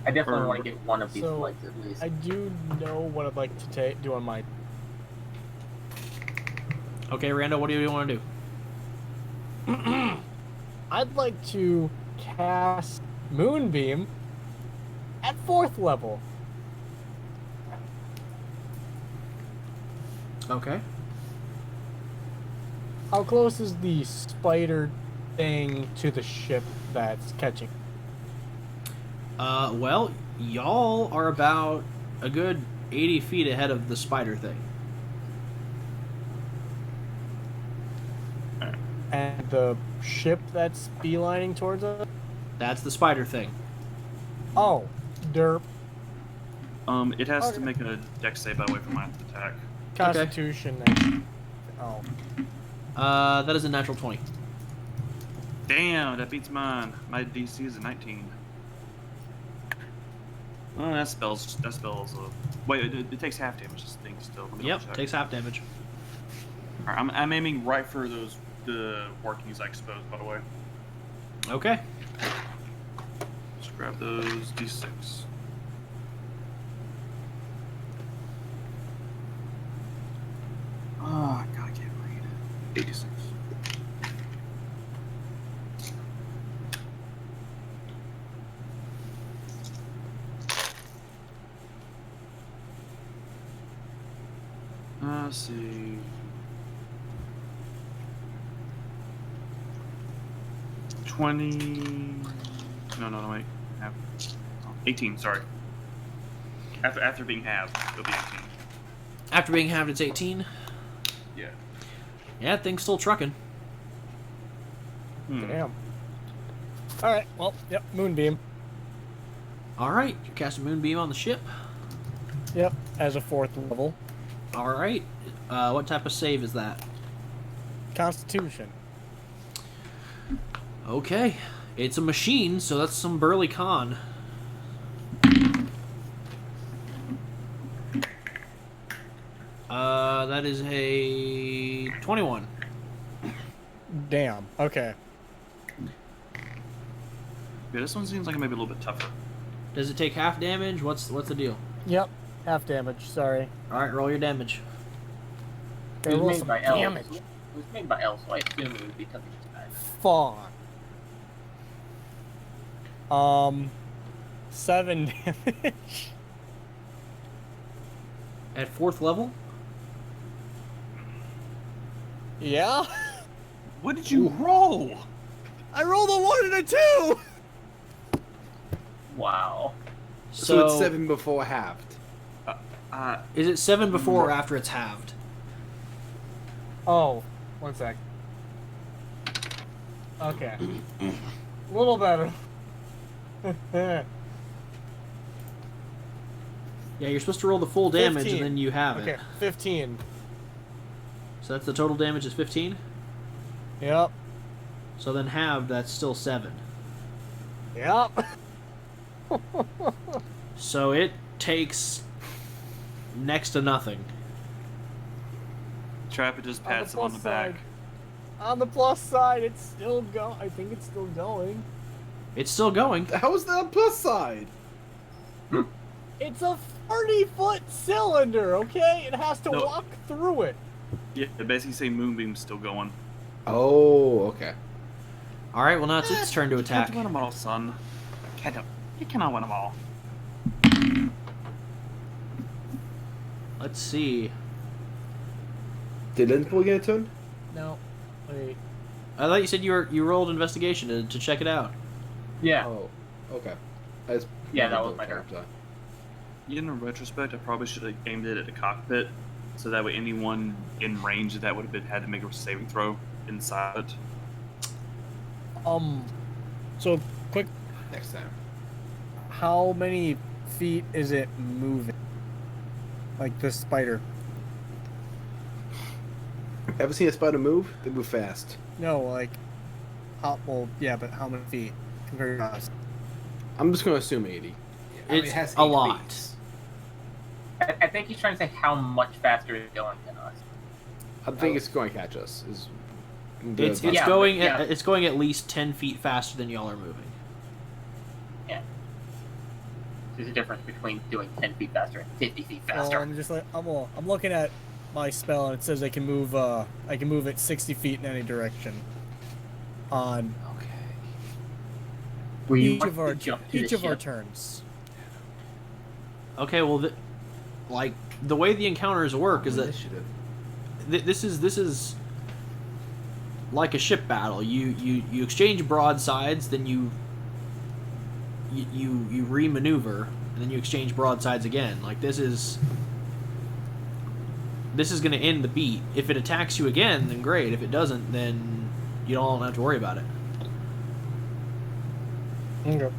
I definitely want to get one of these So, legs at least. I do know what I'd like to do on my. Okay, Rando, what do you want to do? I'd like to cast Moonbeam at 4th level. Okay. How close is the spider thing to the ship that's catching? Well, y'all are about a good 80 feet ahead of the spider thing. And the ship that's beelining towards us? That's the spider thing. Oh, derp. It has to Okay. make a dex save by the way for my attack. Constitution. Then. Oh. That is a natural 20. Damn, that beats mine. My DC is a 19. Oh, that spells. Wait, it takes half damage. This thing still. Let me Yep, double check. takes half damage. All right, I'm aiming right for the workings I exposed. By the way, Okay. let's grab those D6. Oh God, I can't read. 86. Let's see. 20. No, wait. Half. 18, sorry. After being halved, it'll be 18. After being halved, it's 18. Yeah. Yeah, thing's still trucking. Damn. All right. Well, yep. Moonbeam. All right, you cast a moonbeam on the ship. Yep. As a 4th level. All right. What type of save is that? Constitution. Okay. It's a machine, so that's some burly con. That is a 21. Damn. Okay. Yeah, this one seems like maybe a little bit tougher. Does it take half damage? What's the deal? Yep. Half damage. Sorry. All right, roll your damage. It was roll made some by elves. damage. It was made by elves, so I assume it would be tough to 7 damage. At 4th level? Yeah. What did you roll? I rolled a 1 and a 2. Wow. So it's 7 before halved. Is it 7 before or after it's halved? Oh, 1 sec. Okay. A little better. Yeah, you're supposed to roll the full damage 15. and then you have Okay, it. 15. So that's the total damage is 15? Yep. So then halved, that's still 7. Yep. So it takes next to nothing. Trapper just pats him on the back. On the plus side, it's still I think it's still going. It's still going. How is that a plus side? It's a 30-foot cylinder, okay? It has to No. walk through it. Yeah, they basically say Moonbeam's still going. Oh, okay. All right, well now it's its turn to You attack. can't win them all, son. You cannot win them all. Let's see. Did Linspool get a turn? No. Wait. I thought you said you rolled investigation to check it out. Yeah. Oh, okay. Yeah, that was my turn. In retrospect, I probably should have aimed it at the cockpit, so that way anyone in range of that would have had to make a saving throw inside it. So, quick, Next time. how many feet is it moving? Like the spider? Ever seen a spider move? They move fast. No, like, well, yeah, but how many feet compared to us? I'm just gonna assume 80. It's it has a 8 lot. feet. I think he's trying to say how much faster it's going than us. I think it's going to catch us. It's Yeah, going but- yeah. it's going at least 10 feet faster than y'all are moving. Yeah. There's a difference between doing 10 feet faster and 50 feet Well, faster. I'm looking at my spell and it says I can move it 60 feet in any direction. On We each want of our to jump to the our ship. turns. Okay, well, the way the encounters work is that Initiative. this is like a ship battle. You exchange broadsides, then you re-maneuver, and then you exchange broadsides again. Like this is going to end the beat. If it attacks you again, then great. If it doesn't, then you don't have to worry about it. Okay.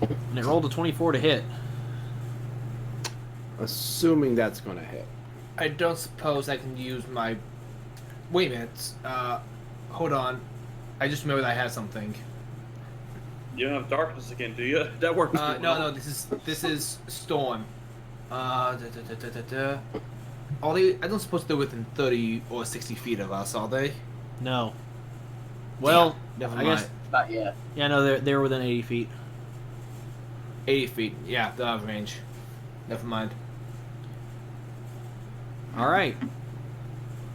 And it rolled a 24 to hit. Assuming that's going to hit. I don't suppose I can use my. Wait a minute. Hold on. I just remembered I had something. You don't have darkness again, do you? That works. No. This is storm. Are they? I don't suppose they're within 30 or 60 feet of us, are they? No. Well, Never I mind. guess. Not yet. Yeah, no, they're within 80 feet. 80 feet. Yeah, they're out of range. Never mind. All right.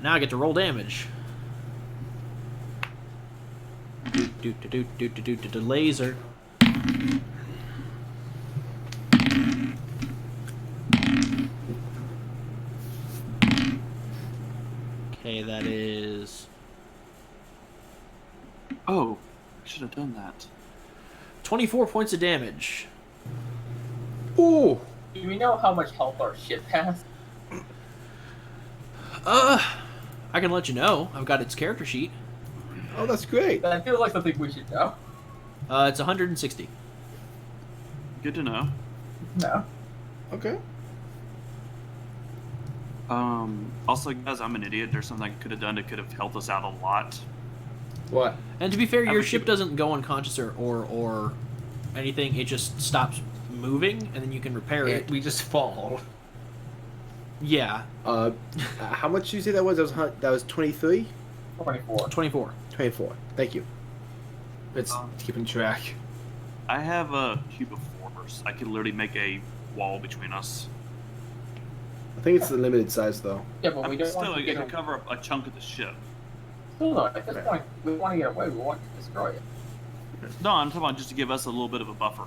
Now I get to roll damage. Do laser. Okay, that is Oh, I should have done that. 24 points of damage. Ooh. Do we know how much health our ship has? I can let you know. I've got its character sheet. Oh, that's great. That feels like something we should know. It's 160. Good to know. No. Okay. Also, guys, I'm an idiot. There's something I could have done that could have helped us out a lot. What? And to be fair, I your would ship keep- doesn't go unconscious or anything. It just stops moving, and then you can repair it. We just fall. Yeah, How much did you say that was? That was 23? 24. 24. 24. Thank you. It's keeping track. I have a cube of force. I could literally make a wall between us. I think it's the limited size, though. Yeah, but we don't Still, want to it get could away. cover up a chunk of the ship. Still, though, at this point, we want to get away. We want to destroy it. No, I'm talking about just to give us a little bit of a buffer.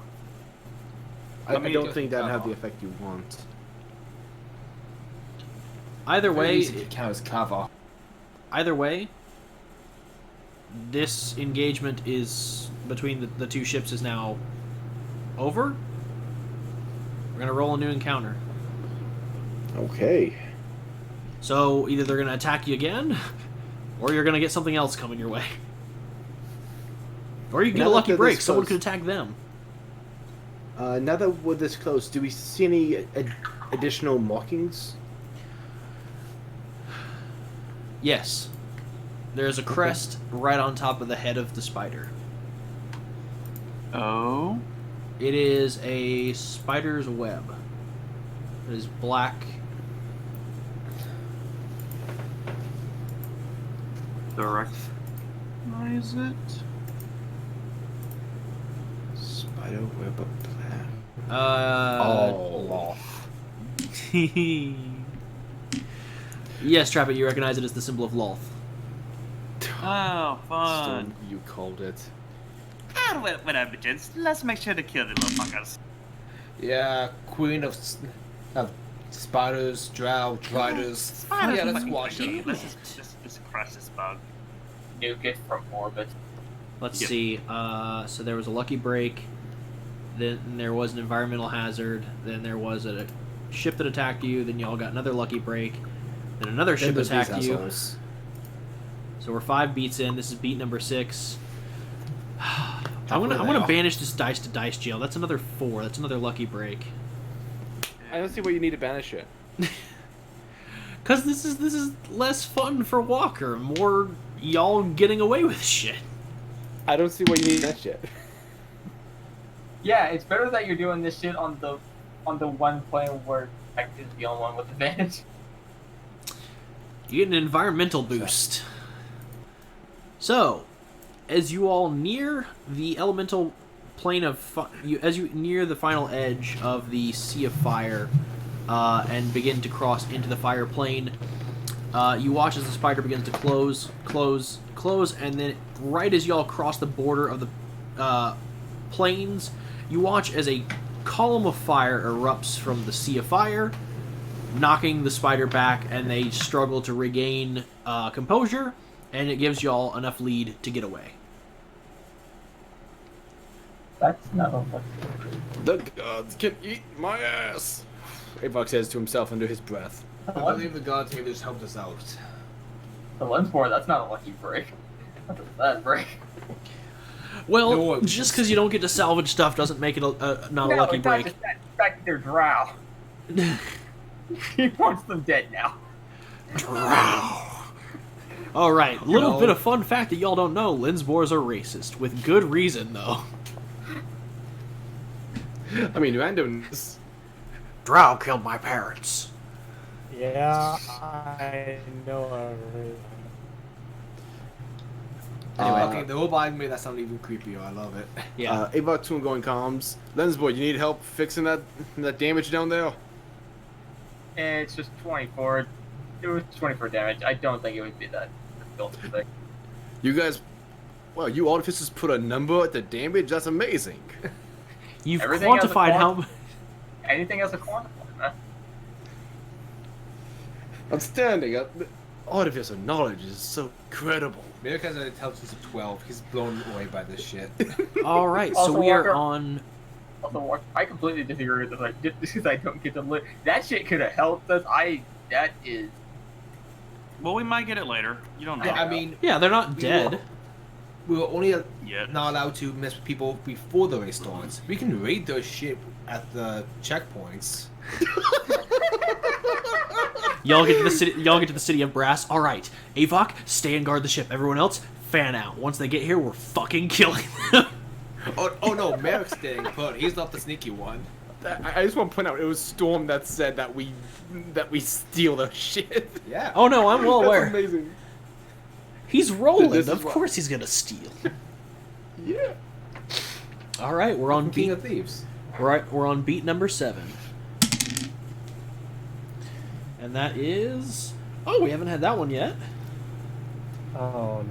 I mean, don't just think that'd have cover. the effect you want. Either way, It counts as cover. this engagement is between the two ships is now over. We're gonna roll a new encounter. Okay. So either they're gonna attack you again, or you're gonna get something else coming your way. Or you can get Now a that lucky they're break. this Someone close- could attack them. Now that we're this close, do we see any additional markings? Yes. There's a crest right on top of the head of the spider. Oh? It is a spider's web. It is black. Recognize it? Spider web of plan. Oh. Yes, Trappet, you recognize it as the symbol of Lolth. Oh, fun. Stone, you called it. Whatever, gents. Let's make sure to kill the little fuckers. Yeah, queen of spiders, drow, driders. Yeah, let's squash it. Let's just crush this bug. Nuke it from orbit. Let's Yep. see. So there was a lucky break. Then there was an environmental hazard. Then there was a ship that attacked you. Then y'all got another lucky break. Then another ship Then there's these attacked you. assholes. So we're 5 beats in. This is beat number 6. I'm Halfway gonna there. banish this dice to dice jail. That's another 4. That's another lucky break. I don't see why you need to banish it. Cause this is less fun for Walker. More y'all getting away with shit. I don't see why you need that shit. Yeah, it's better that you're doing this shit on the one plane where Tech is the only one with advantage. You get an environmental boost. So, as you all near the elemental plane of as you near the final edge of the Sea of Fire, and begin to cross into the fire plane, you watch as the spider begins to close, and then right as y'all cross the border of the planes, you watch as a column of fire erupts from the Sea of Fire, knocking the spider back, and they struggle to regain composure, and it gives y'all enough lead to get away. That's not what. The gods can eat my ass. Avok says to himself under his breath. I believe the gods maybe just helped us out. The lens board, that's not a lucky break. That's a bad break. Well, No, just because you don't get to salvage stuff doesn't make it not a lucky it's break. not just that. The fact that they're drow. He wants them dead now. All right, little No. bit of fun fact that y'all don't know: Linsbors are racist, with good reason, though. I mean, randomness. Drow killed my parents. Yeah, I know everything. Okay, the roboting made that sound even creepier. I love it. Yeah. Avok 2 going comms. Lensboy, you need help fixing that damage down there? It's just 24. It was 24 damage. I don't think it would be that difficult to fix. You guys, well, you artificers put a number at the damage? That's amazing. You've Everything has a quantified how. quant- Anything has a quantifier, man. Outstanding. Artificer knowledge is so incredible. Merrick has an intelligence of 12. He's blown away by this shit. All right, so Also, we are Walker- on. Also, I completely disagree with this. Like, just because I don't get to live, that shit could have helped us. That is. Well, we might get it later. You don't know. Yeah, I mean, Yeah, they're not dead. we were only Yeah. not allowed to mess with people before the race starts. We can raid their ship at the checkpoints. Y'all get to the city. Y'all get to the city of Brass. All right, Avok, stay and guard the ship. Everyone else, fan out. Once they get here, we're fucking killing them. Oh no, Merrick's staying put. He's not the sneaky one. I just want to point out it was Storm that said that we steal their shit. Yeah. Oh no, I'm well That's aware. amazing. He's rolling. This is Of what- course, he's gonna steal. Yeah. All right, we're on King beat. of Thieves. We're on beat number 7, and that is. Oh, we haven't had that one yet. Oh,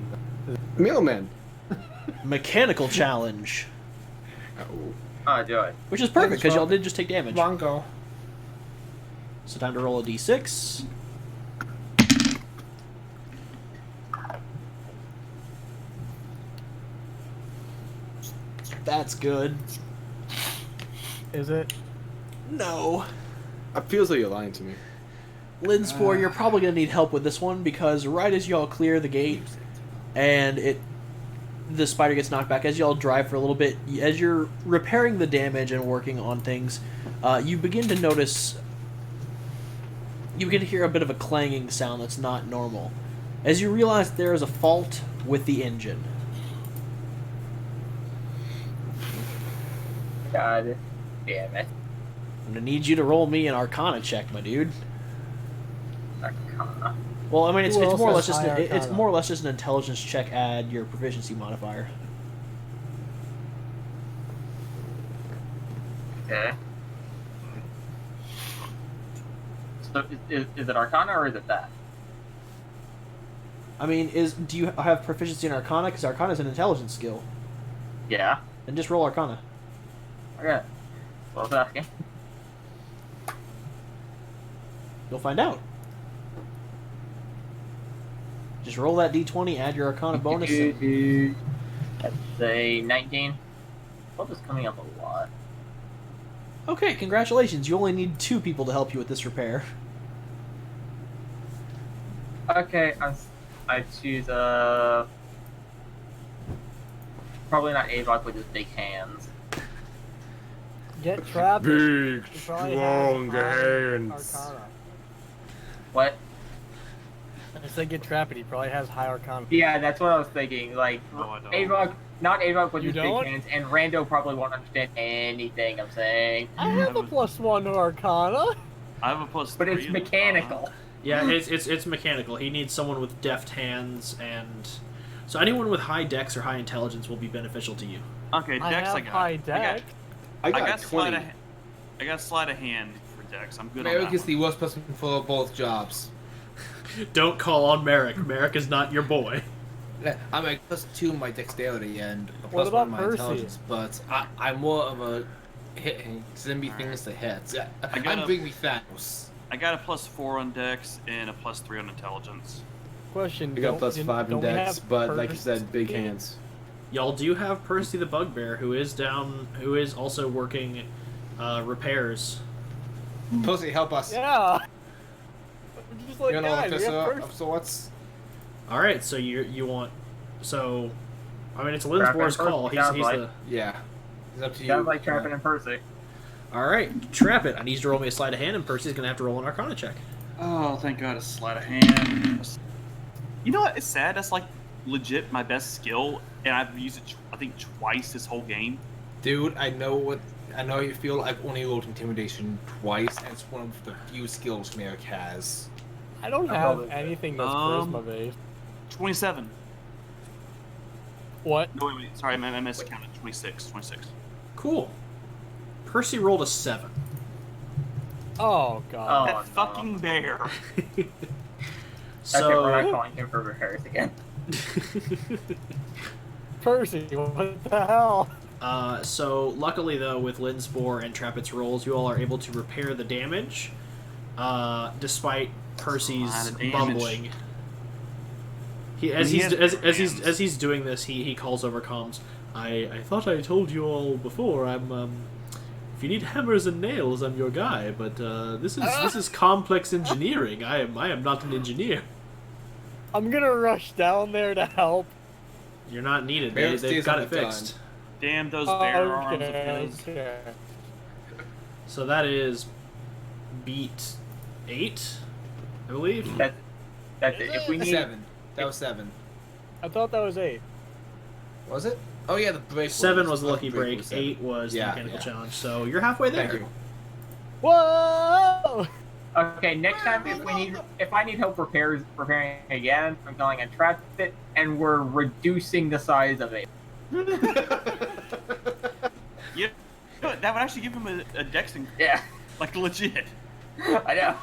no. Mailman. Mechanical challenge, Oh. Do it. which is perfect because y'all did just take damage. Longo. So time to roll a d6. That's good. Is it? No. It feels like you're lying to me. Linspore, you're probably going to need help with this one because right as y'all clear the gate and the spider gets knocked back, as y'all drive for a little bit, as you're repairing the damage and working on things, you begin to notice, you begin to hear a bit of a clanging sound that's not normal. As you realize there is a fault with the engine. God damn it. I'm going to need you to roll me an Arcana check, my dude. Arcana. Well, I mean, it's Who more or less else has just high it's Arcana? more or less just an intelligence check. Add your proficiency modifier. Okay. So is it Arcana or is it that? I mean, do you have proficiency in Arcana? Because Arcana is an intelligence skill. Yeah. Then just roll Arcana. Okay. So I was asking. You'll find out. Just roll that d20, add your Arcana bonus. That's a 19. What is coming up a lot? Okay, congratulations. You only need 2 people to help you with this repair. Okay, I choose probably not Avok with his big hands. Get trapped. Big, You probably have strong high hands. Arcana. What? I said get trapped. He probably has high Arcana. Yeah, that's what I was thinking. Like No, I don't. Avok, not Avok with You his don't? big hands, and Rando probably won't understand anything I'm saying. I have a +1 to Arcana. I have a plus But 3. it's mechanical. Yeah, it's mechanical. He needs someone with deft hands, and so anyone with high dex or high intelligence will be beneficial to you. Okay, I Dex have I got. high dex. I got, sleight 20. of, I got sleight of hand for Dex. I'm good Merrick on is that the worst person for both jobs. Don't call on Merrick. Merrick is not your boy. I'm a +2 my dexterity and a What +1 about my Percy? intelligence, but I'm more of a hit. Send me things to hit. got I'm a- bring me Thanos. I got a +4 on Dex and a +3 on intelligence. Question. I got don't- +5 in don't we dex, have but like you said, big Percy? hands. Y'all do have Percy the Bugbear, who is also working repairs. Pussy, help us. Yeah. Just like You're an guys, we have officer Percy. of sorts. All right, so you want so. I mean, it's Trapping Linspor's Percy call. He's sounds the. like. Yeah. It's up to you. Sounds like trapping in Percy. All right, trap it. I need you to roll me a sleight of hand, and Percy's gonna have to roll an Arcana check. Oh, thank God, a sleight of hand. You know what? It's sad. That's like legit my best skill, and I've used it, I think, twice this whole game. Dude, I know how you feel. I've only rolled intimidation twice, and it's one of the few skills Merrick has. I don't I have rolled it. anything that's Um, charisma based. 27. What? No, wait. Sorry, I miscounted. 26. 26. Cool. Percy rolled a 7. Oh god. Oh, That no. fucking bear. Okay, we're not So. calling him for repairs again. Percy, what the hell? So luckily though, with Linspore and Trappet's rolls, you all are able to repair the damage, despite Percy's That's a lot of damage. bumbling. As he's doing this, he calls over comms. I thought I told you all before. If you need hammers and nails, I'm your guy. But this is complex engineering. I am not an engineer. I'm gonna rush down there to help. You're not needed. Barrett They've stays got on it the gun. fixed. Damn those bear arms of his. Okay. So that is beat 8, I believe. That's it. If we need 7. That was 7. I thought that was 8. Was it? Oh yeah, the break. 7 was the lucky break. was 7. 8 was the Yeah, mechanical yeah. challenge. So you're halfway there. Thank you. Whoa! Okay, next time if I need help preparing again, I'm calling a trap fit, and we're reducing the size of it. Yeah, that would actually give him a dex increase. Yeah, Like legit. I know.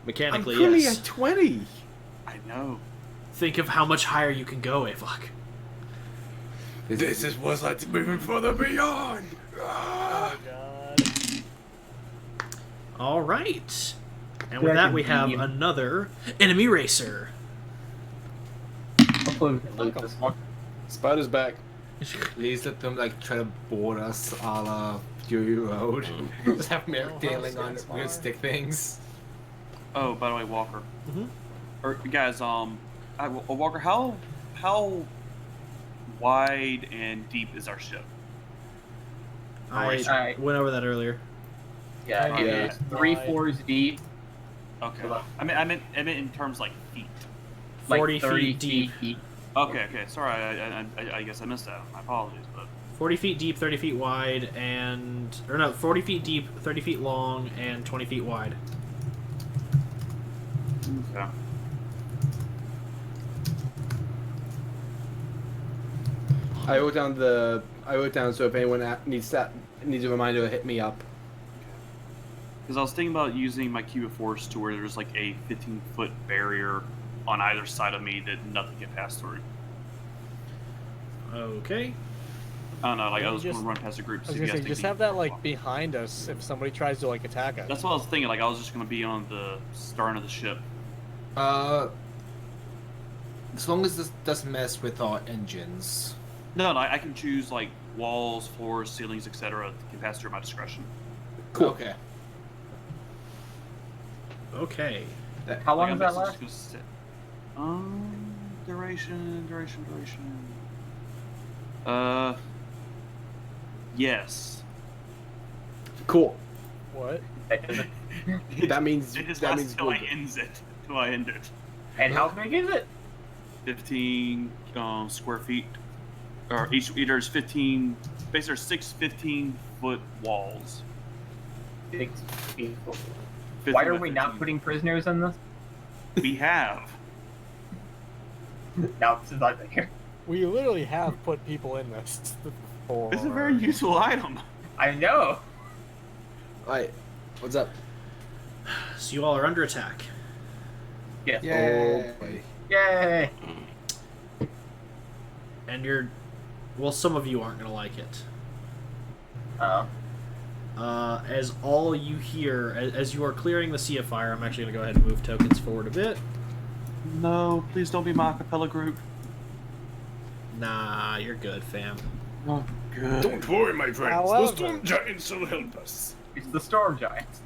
Mechanically, I'm currently yes. at 20. I know. Think of how much higher you can go, Avok. This is what's like moving further beyond. Oh god. All right. And with that, we have another enemy racer. Hopefully we can lose this one. Spider's back. Please let them like try to board us a la Fury Road. Just have Merrick tailing on weird stick things. Oh, by the way, Walker. Mhm. Or guys, Walker, how wide and deep is our ship? I went over that earlier. Yeah, Yeah. it's 3 floors deep, Okay. I meant in terms like feet. like 40 30 feet deep. Okay. Sorry, I guess I missed that. My apologies, but 40 feet deep, 30 feet wide, 40 feet deep, 30 feet long, and 20 feet wide. okay. I wrote down so if anyone needs a reminder to hit me up. Because I was thinking about using my cube of force to where there's like a 15-foot barrier on either side of me that nothing can pass through. Okay. I don't know, like I was Just- going to run past the group. I was gonna say, just have that like behind us if somebody tries to like attack us. That's what I was thinking. Like I was just going to be on the stern of the ship. As long as this doesn't mess with our engines. No, I can choose like walls, floors, ceilings, etc. that can pass through my discretion. Cool. Okay. Okay. How long Like, does that I'm last? basically just gonna sit. Duration. Yes. Cool. What? That doesn't- That means It just that lasts means till we're I good. end it. And how big is it? 15 square feet. Or either is 15. Basically, there's 6 15-foot walls. 6 feet. 15 Why are by we not 15. putting prisoners in this? We have. Now since I've been here. We literally have put people in this before. It's a very useful item. I know. Alright, what's up? So you all are under attack. Yes. Yay. Oh, boy. Yay. And some of you aren't going to like it. Oh. As all you hear, as you are clearing the sea of fire, I'm actually going to go ahead and move tokens forward a bit. No, please don't be my acapella group. Nah, you're good, fam. Oh, good. Don't worry, my friends. However- The storm giants will help us. It's the storm giants.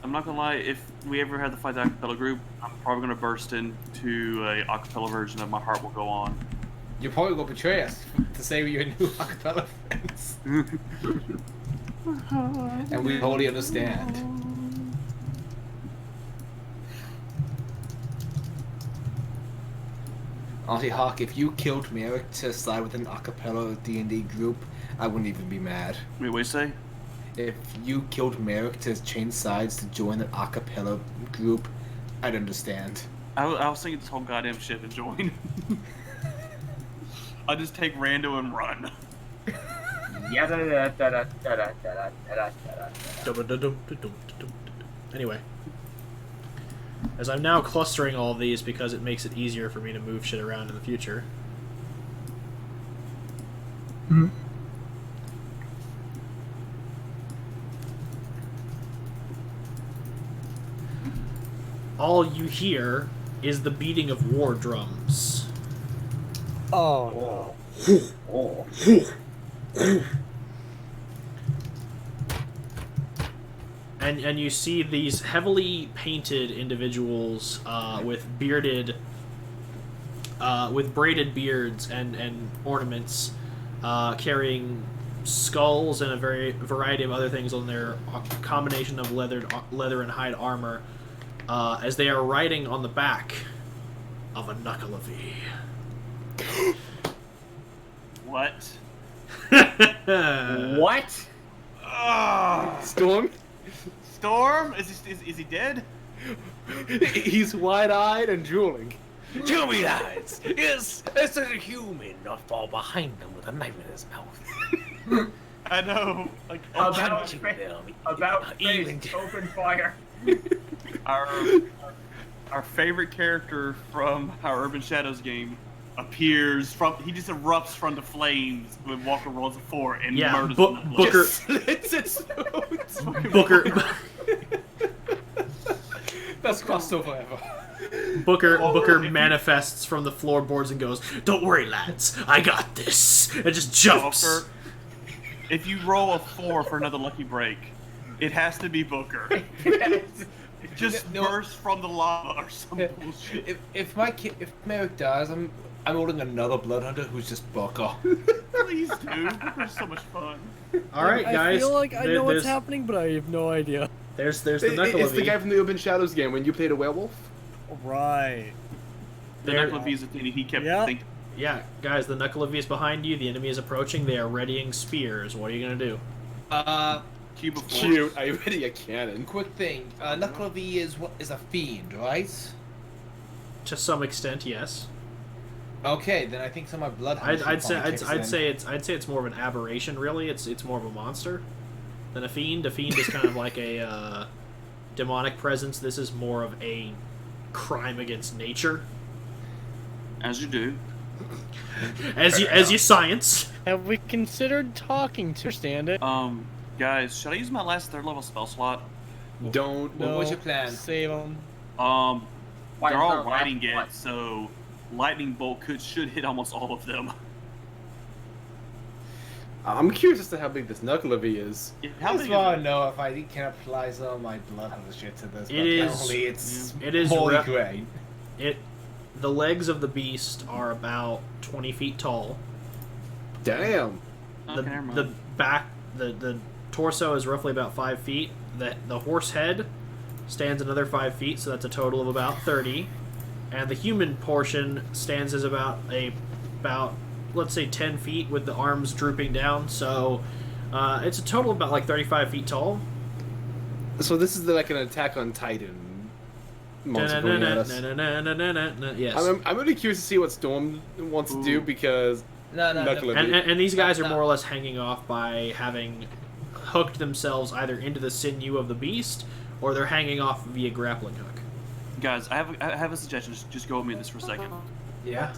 I'm not gonna lie, if we ever had to fight the acapella group, I'm probably gonna burst into a acapella version of My Heart Will Go On. You're probably gonna betray us to save your new acapella friends. And we wholly understand. Honestly, Hawk, if you killed Merrick to side with an acapella D&D group, I wouldn't even be mad. Wait, what do you say? If you killed Merrick to change sides to join an acapella group, I'd understand. I was thinking this whole goddamn ship and join. I'll just take Rando and run. Anyway. As I'm now clustering all of these because it makes it easier for me to move shit around in the future. All you hear is the beating of war drums. Oh no. Oh. And you see these heavily painted individuals with bearded, with braided beards and ornaments, carrying skulls and a variety of other things on their combination of leather and hide armor, as they are riding on the back of a Knuckleavy. What? What? Storm? Storm? Is he dead? He's wide-eyed and drooling. Tell me, lads, is there a human not far behind them with a knife in his mouth? I know. Like, About punching face, them, open fire. our favorite character from our Urban Shadows game appears from. He just erupts from the flames when Walker rolls a 4 and murders him. Booker. Slits its throat. Booker. Best crossover ever. Booker manifests from the floorboards and goes, "Don't worry, lads, I got this," and just jumps. Booker, if you roll a 4 for another lucky break, it has to be Booker. Just burst from the lava or some bullshit. If Merrick dies, I'm holding another blood hunter who's just Booker. Please do. Booker's so much fun. All right, guys. I feel like I know what's there's- happening, but I have no idea. There's the It's the Knuckleavy. guy from the Urban Shadows game when you played a werewolf. Right. The There- Knuckleavy is the thing he kept Yeah. thinking. Yeah, guys, the Knuckleavy is behind you. The enemy is approaching. They are readying spears. What are you gonna do? Cube of Force. Cute. Are you ready? A cannon. Quick thing, Knuckleavy is a fiend, right? To some extent, yes. Okay, then I think some of my blood hunters I'd should probably kick say it's more of an aberration. Really, it's more of a monster than a fiend. A fiend is kind of like a demonic presence. This is more of a crime against nature. As you do. As you science. Have we considered talking to understand it? Guys, should I use my last 3rd level spell slot? Don't. What was your plan? Save them. Why They're is all there riding what? it, so lightning bolt should hit almost all of them. I'm curious as to how big this Knuckleavy is. Yeah, I how just big is want it? to know if I can apply some of my blood hunter shit to this. It but is- apparently it's it is holy rep- grail. The legs of the beast are about 20 feet tall. Damn. The Okay, never mind. the back the torso is roughly about 5 feet. The horse head stands another 5 feet, so that's a total of about 30. And the human portion stands as about let's say 10 feet with the arms drooping down. So it's a total of about like 35 feet tall. So this is like an Attack on Titan monster coming at us. Yes. I'm really curious to see what Storm wants to do because No. Knuckleavy. And these guys are No. more or less hanging off by having hooked themselves either into the sinew of the beast or they're hanging off via grappling hook. Guys, I have a suggestion. Just go with me this for a second. Yeah.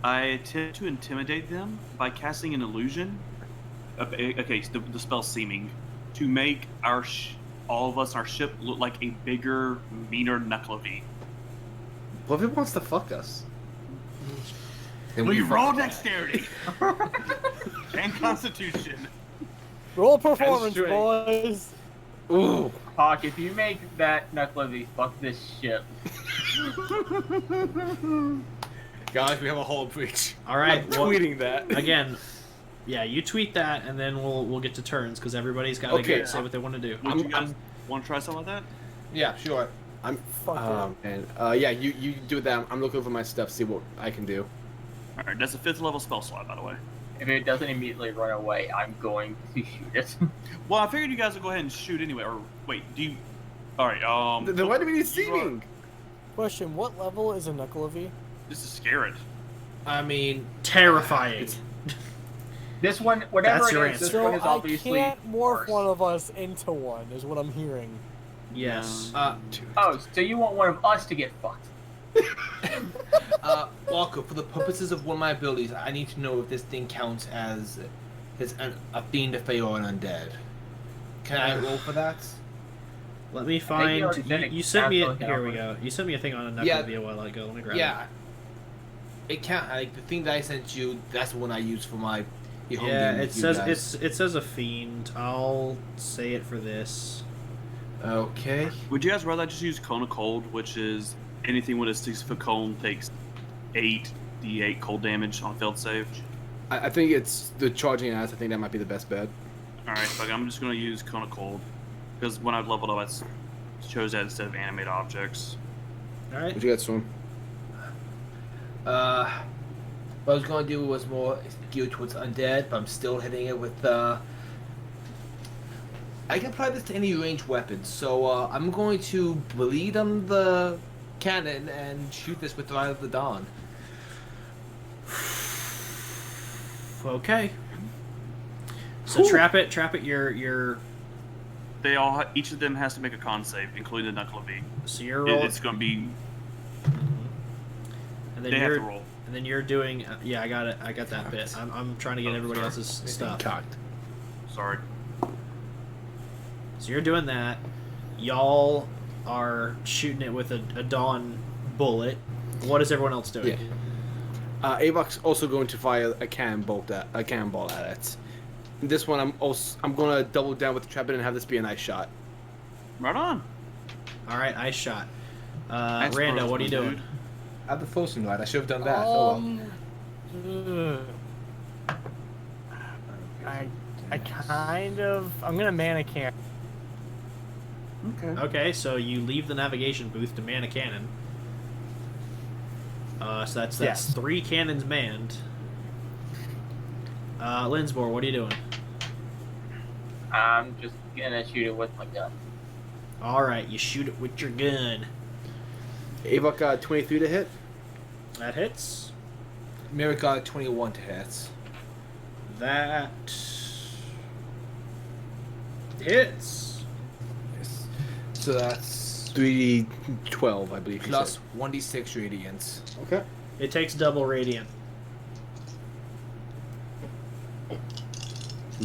I attempt to intimidate them by casting an illusion. Okay, so the spell seeming to make all of us, our ship, look like a bigger, meaner Knuckleavy. What if it wants to fuck us? Then We roll fuck that. dexterity and Constitution. Roll performance, straight. boys. Ooh. Hawk, if you make that Knuckleavy fuck this ship, Guys, we have a whole breach. All right. I'm well, tweeting that. again, yeah, you tweet that, and then we'll get to turns because everybody's got to Okay, say what they want to do. Would you guys want to try something like that? Yeah, sure. I'm. Fuck And yeah, you do that. I'm looking over my stuff, see what I can do. All right, that's a 5th level spell slot, by the way. if it doesn't immediately run away, I'm going to shoot it. Well, I figured you guys would go ahead and shoot anyway. Or wait, do you? All right. Then why do we need seeming? Question: what level is a Knuckleavy? This is scary. I mean, Terrifying. This one, whatever That's it your is, this answer. one So is I obviously can't morph worse. one of us into one, is what I'm hearing. Yes. Oh, so you want one of us to get fucked? Walker, for the purposes of one of my abilities, I need to know if this thing counts as a fiend, a fey, or an undead. Can I roll for that? Let me think you find. already said it You sent me. counts like Here we an go. You sent me a thing on a Yeah. Knuckleavy a while ago. Let me grab Yeah. it. It can't. Like the thing that I sent you, that's the one I use for my. Home Yeah, game it with you says guys. it says a fiend. I'll say it for this. Okay. Would you guys rather just use Cone of Cold, which is anything with a 6-foot cone takes 8d8 cold damage on a failed save? I think it's the charging ass. I think that might be the best bet. Alright, but I'm just going to use Cone of Cold. Because when I've leveled up, I chose that instead of animate objects. All right. What you got, Swim? What I was going to do was more geared towards undead, but I'm still hitting it with. I can apply this to any ranged weapons, so I'm going to bleed on the cannon and shoot this with Light of the Dawn. Okay. So Cool. trap it. Your They each of them has to make a con save, including the Knuckle of V. so you're rolling, It's going to be. and then They have you're to roll. and then you're doing. Yeah, I got it. I got that bit. I'm trying to get everybody sorry. else's stuff. Cocked. Sorry. So you're doing that. Y'all are shooting it with a dawn bullet. What is everyone else doing? Yeah. Avok's also going to fire a cannonball at it. This one, I'm going to double down with the trap it and have this be a nice shot. Right on. All right, ice shot. Nice Rando, first what are you one, doing? dude. I have the Fulson light. I should have done that. Oh well. I kind of. I'm gonna mana cannon. Okay. Okay, so you leave the navigation booth to man a cannon. So that's Yes. 3 cannons manned. Linsmore, what are you doing? I'm just gonna shoot it with my gun. All right, you shoot it with your gun. Avok got 23 to hit. That hits. Merrick got 21 to hit. That hits. So that's 3d12, I believe. plus 1d6 radiance. Okay. It takes double radiant.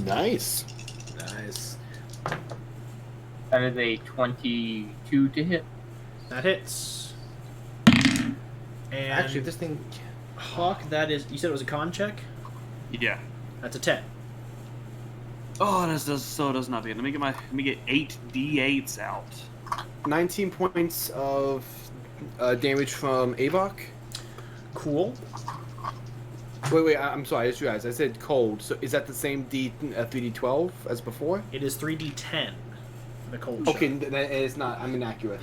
Nice. Nice. That is a 22 to hit. That hits. And Actually, if this thing. Hawk, that is. You said it was a con check. Yeah. That's a 10. Oh, this does not be. Let me get 8 d8s out. 19 points of damage from Avok. Cool. Wait, I'm sorry, I just realized. I said cold, so is that the same 3d12 as before? It is 3d10. The cold Okay, shot. that is not. I'm inaccurate.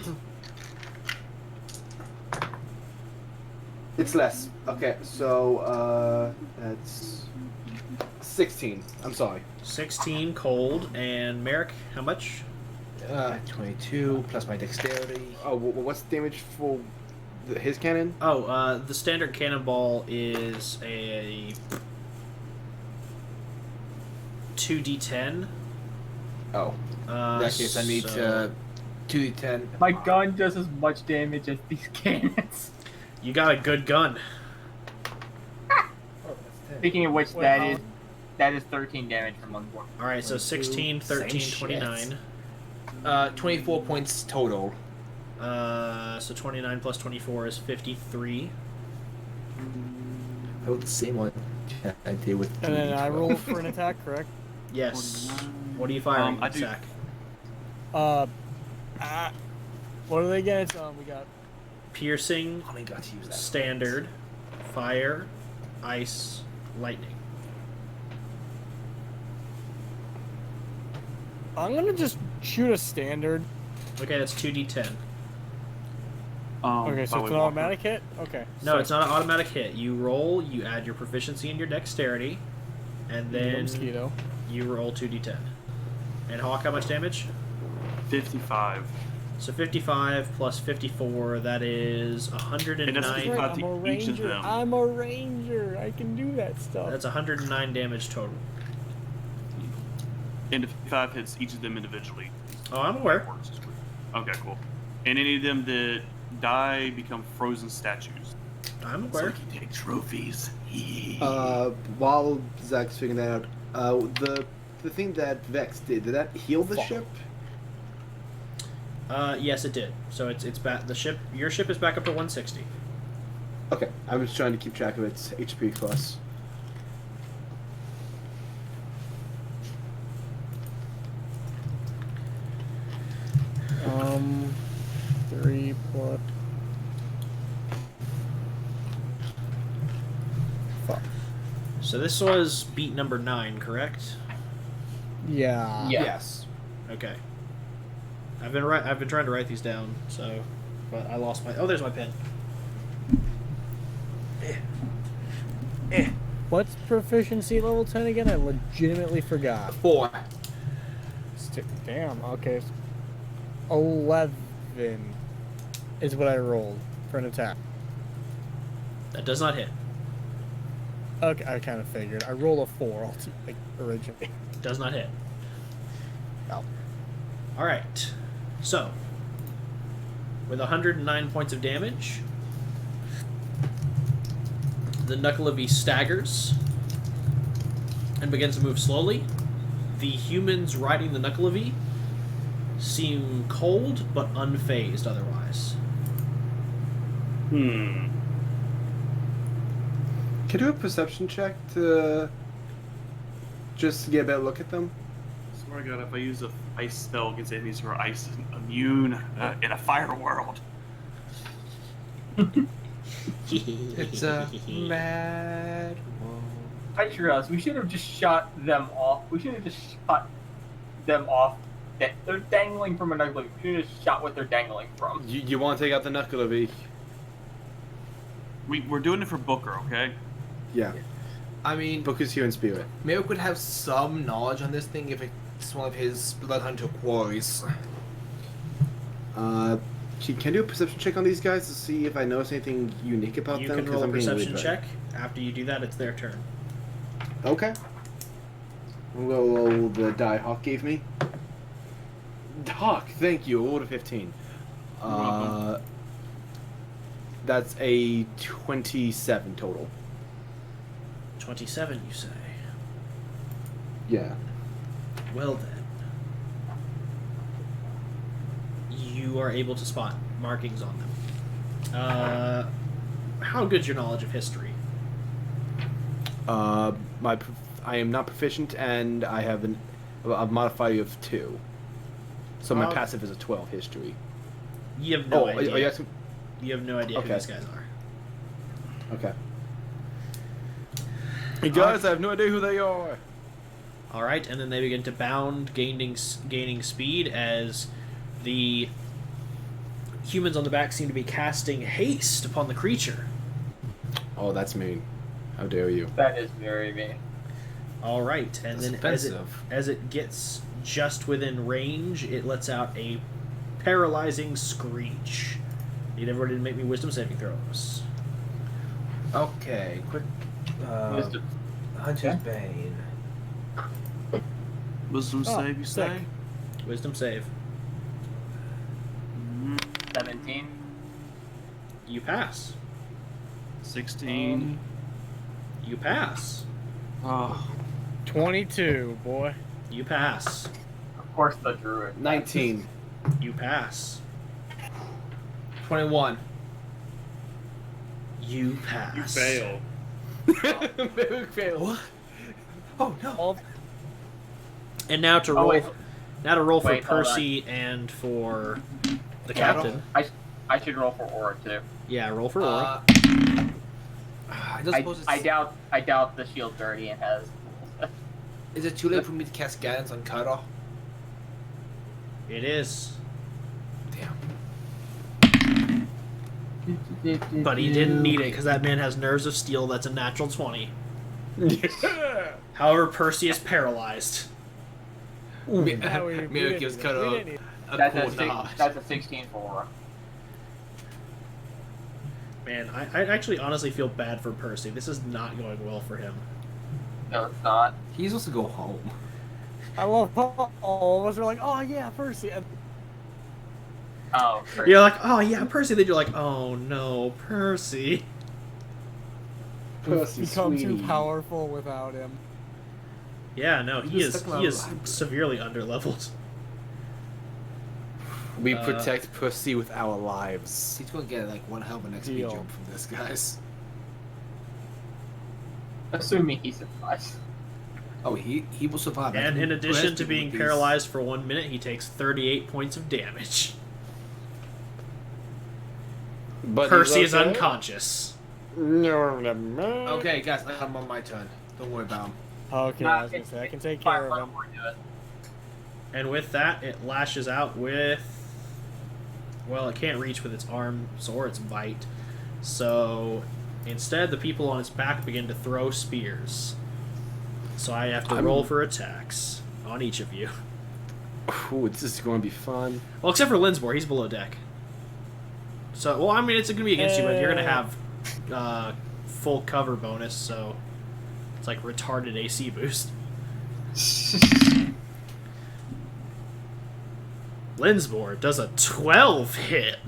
It's less. Okay, so that's 16. I'm sorry. 16 cold, and Merrick, how much? 22 plus my dexterity. Oh, what's the damage for his cannon? Oh, the standard cannonball is a 2d10. Oh. In that case, I need so 2d10. My gun does as much damage as these cannons. You got a good gun. Speaking of which, Well, that is 13 damage from one board. All right, so 16, 13, Same 29. 24 points total. So 29 plus 24 is 53. I wrote the same one I did with. And then I 2d12. roll for an attack, correct? Yes. What are you firing, I do- Zach? What are they again? It's, we got Piercing, I only got to use that. standard, fire, ice, lightning. I'm gonna just shoot a standard. Okay, that's 2d10. Okay, so by it's the an way, automatic hit? Okay. No, so it's not an automatic hit. You roll, you add your proficiency and your dexterity, and then Mosquito. you roll 2d10. And Hawk, how much damage? 55. So 55 plus 54, that is It 109. doesn't Right, Right, I'm a each of ranger. them. I'm a ranger. I can do that stuff. That's 109 damage total. And the 55 hits each of them individually. Oh, I'm aware. Okay, cool. And any of them that die become frozen statues. I'm aware. you take trophies. While Zach's figuring that out, the thing that Vex did that heal the ship? Yes, it did. So it's back. Your ship is back up to 160. Okay, I'm just trying to keep track of its HP plus. Um, 3 plus. Fuck. So this was beat number 9, correct? Yeah. Yeah. Yes. Okay. I've been trying to write these down, so, but I lost my. Oh, there's my pen. What's proficiency level 10 again? I legitimately forgot. 4. Damn, okay. 11 is what I rolled for an attack. That does not hit. Okay, I kind of figured. I rolled a 4 like, originally. Does not hit. Oh. All right. So, with 109 points of damage, the Knuckleavy staggers and begins to move slowly. The humans riding the Knuckleavy seem cold but unfazed otherwise. Can I do a perception check to just get a better look at them? I swear to God, if I use a ice spell against enemies who are ice immune in a fire world. It's a mad world. I just realized we should have just shot them off. We should have just shot them off. They're dangling from a knuckle. We should have just shot what they're dangling from. You want to take out the Knuckleavy? We're doing it for Booker, okay? Yeah. I mean, Booker's here in spirit. Merrick would have some knowledge on this thing if it's one of his Blood Hunter quarries. Can I do a perception check on these guys to see if I notice anything unique about You them? can 'Cause roll a I'm being perception really check. After you do that, it's their turn. bad. Okay. We'll roll the die Hawk gave me. Hawk, thank you. I rolled a 15. welcome. That's a 27 total. 27, you say? Yeah. Well then. You are able to spot markings on them. How good's your knowledge of history? I am not proficient, and I have a modifier of 2. So my passive is a 12 history. You have no idea. Are you asking? You have no idea who Okay. these guys are. Okay. Hey guys, I have no idea who they are. All right, and then they begin to bound, gaining speed as the humans on the back seem to be casting haste upon the creature. Oh, that's mean. How dare you? That is very mean. All right, and That's then offensive. as it gets just within range, it lets out a paralyzing screech. Need everybody to make me wisdom saving throws. Okay, quick. Wisdom. Hunter's Bane. Wisdom Oh, save, you sick. say? Wisdom save. 17. You pass. 16. You pass. Oh, 22, boy. You pass. Of course, the druid. 19. You pass. 21. You pass. You fail. What? Oh no. All And now to Oh, roll. wait. Now to roll for Wait, hold Percy and for the Yeah, captain. I should roll for Aura too. Yeah, roll for Aura. I don't suppose it's, I doubt the shield guardian has. Is it too late for me to cast guidance on Kara? It is. Damn. But he didn't need it because that man has nerves of steel. That's a natural 20. However, Percy is paralyzed. Merrick gives Kara a That's cool a nod. that's a 16 for Aura. Man, I actually honestly feel bad for Percy. This is not going well for him. No, it's not. He's supposed to go home. I love how all of us are like, oh yeah, Percy. And Oh, You're like, oh yeah, Percy. Then you're like, oh no, Percy. we've Percy, become too sweetie. powerful without him. Yeah, no, he just is stuck he is around. severely underleveled. We protect pussy with our lives. He's gonna get like one hell of an XP Deal. jump from this, guys. Assuming he survives. Oh, he will survive. And in addition to being these- paralyzed for 1 minute, he takes 38 points of damage. But Percy he's is okay? unconscious. Okay, guys, I'm on my turn. Don't worry about him. Okay, I was gonna say I can take care of him. And with that, it lashes out with... Well, it can't reach with its arms or its bite. So, instead, the people on its back begin to throw spears. So I have to roll for attacks on each of you. Ooh, this is going to be fun. Well, except for Linsbor, he's below deck. So, well, I mean, it's going to be against you, but you're going to have full cover bonus, so it's like retarded AC boost. Linsbor does a 12 hit.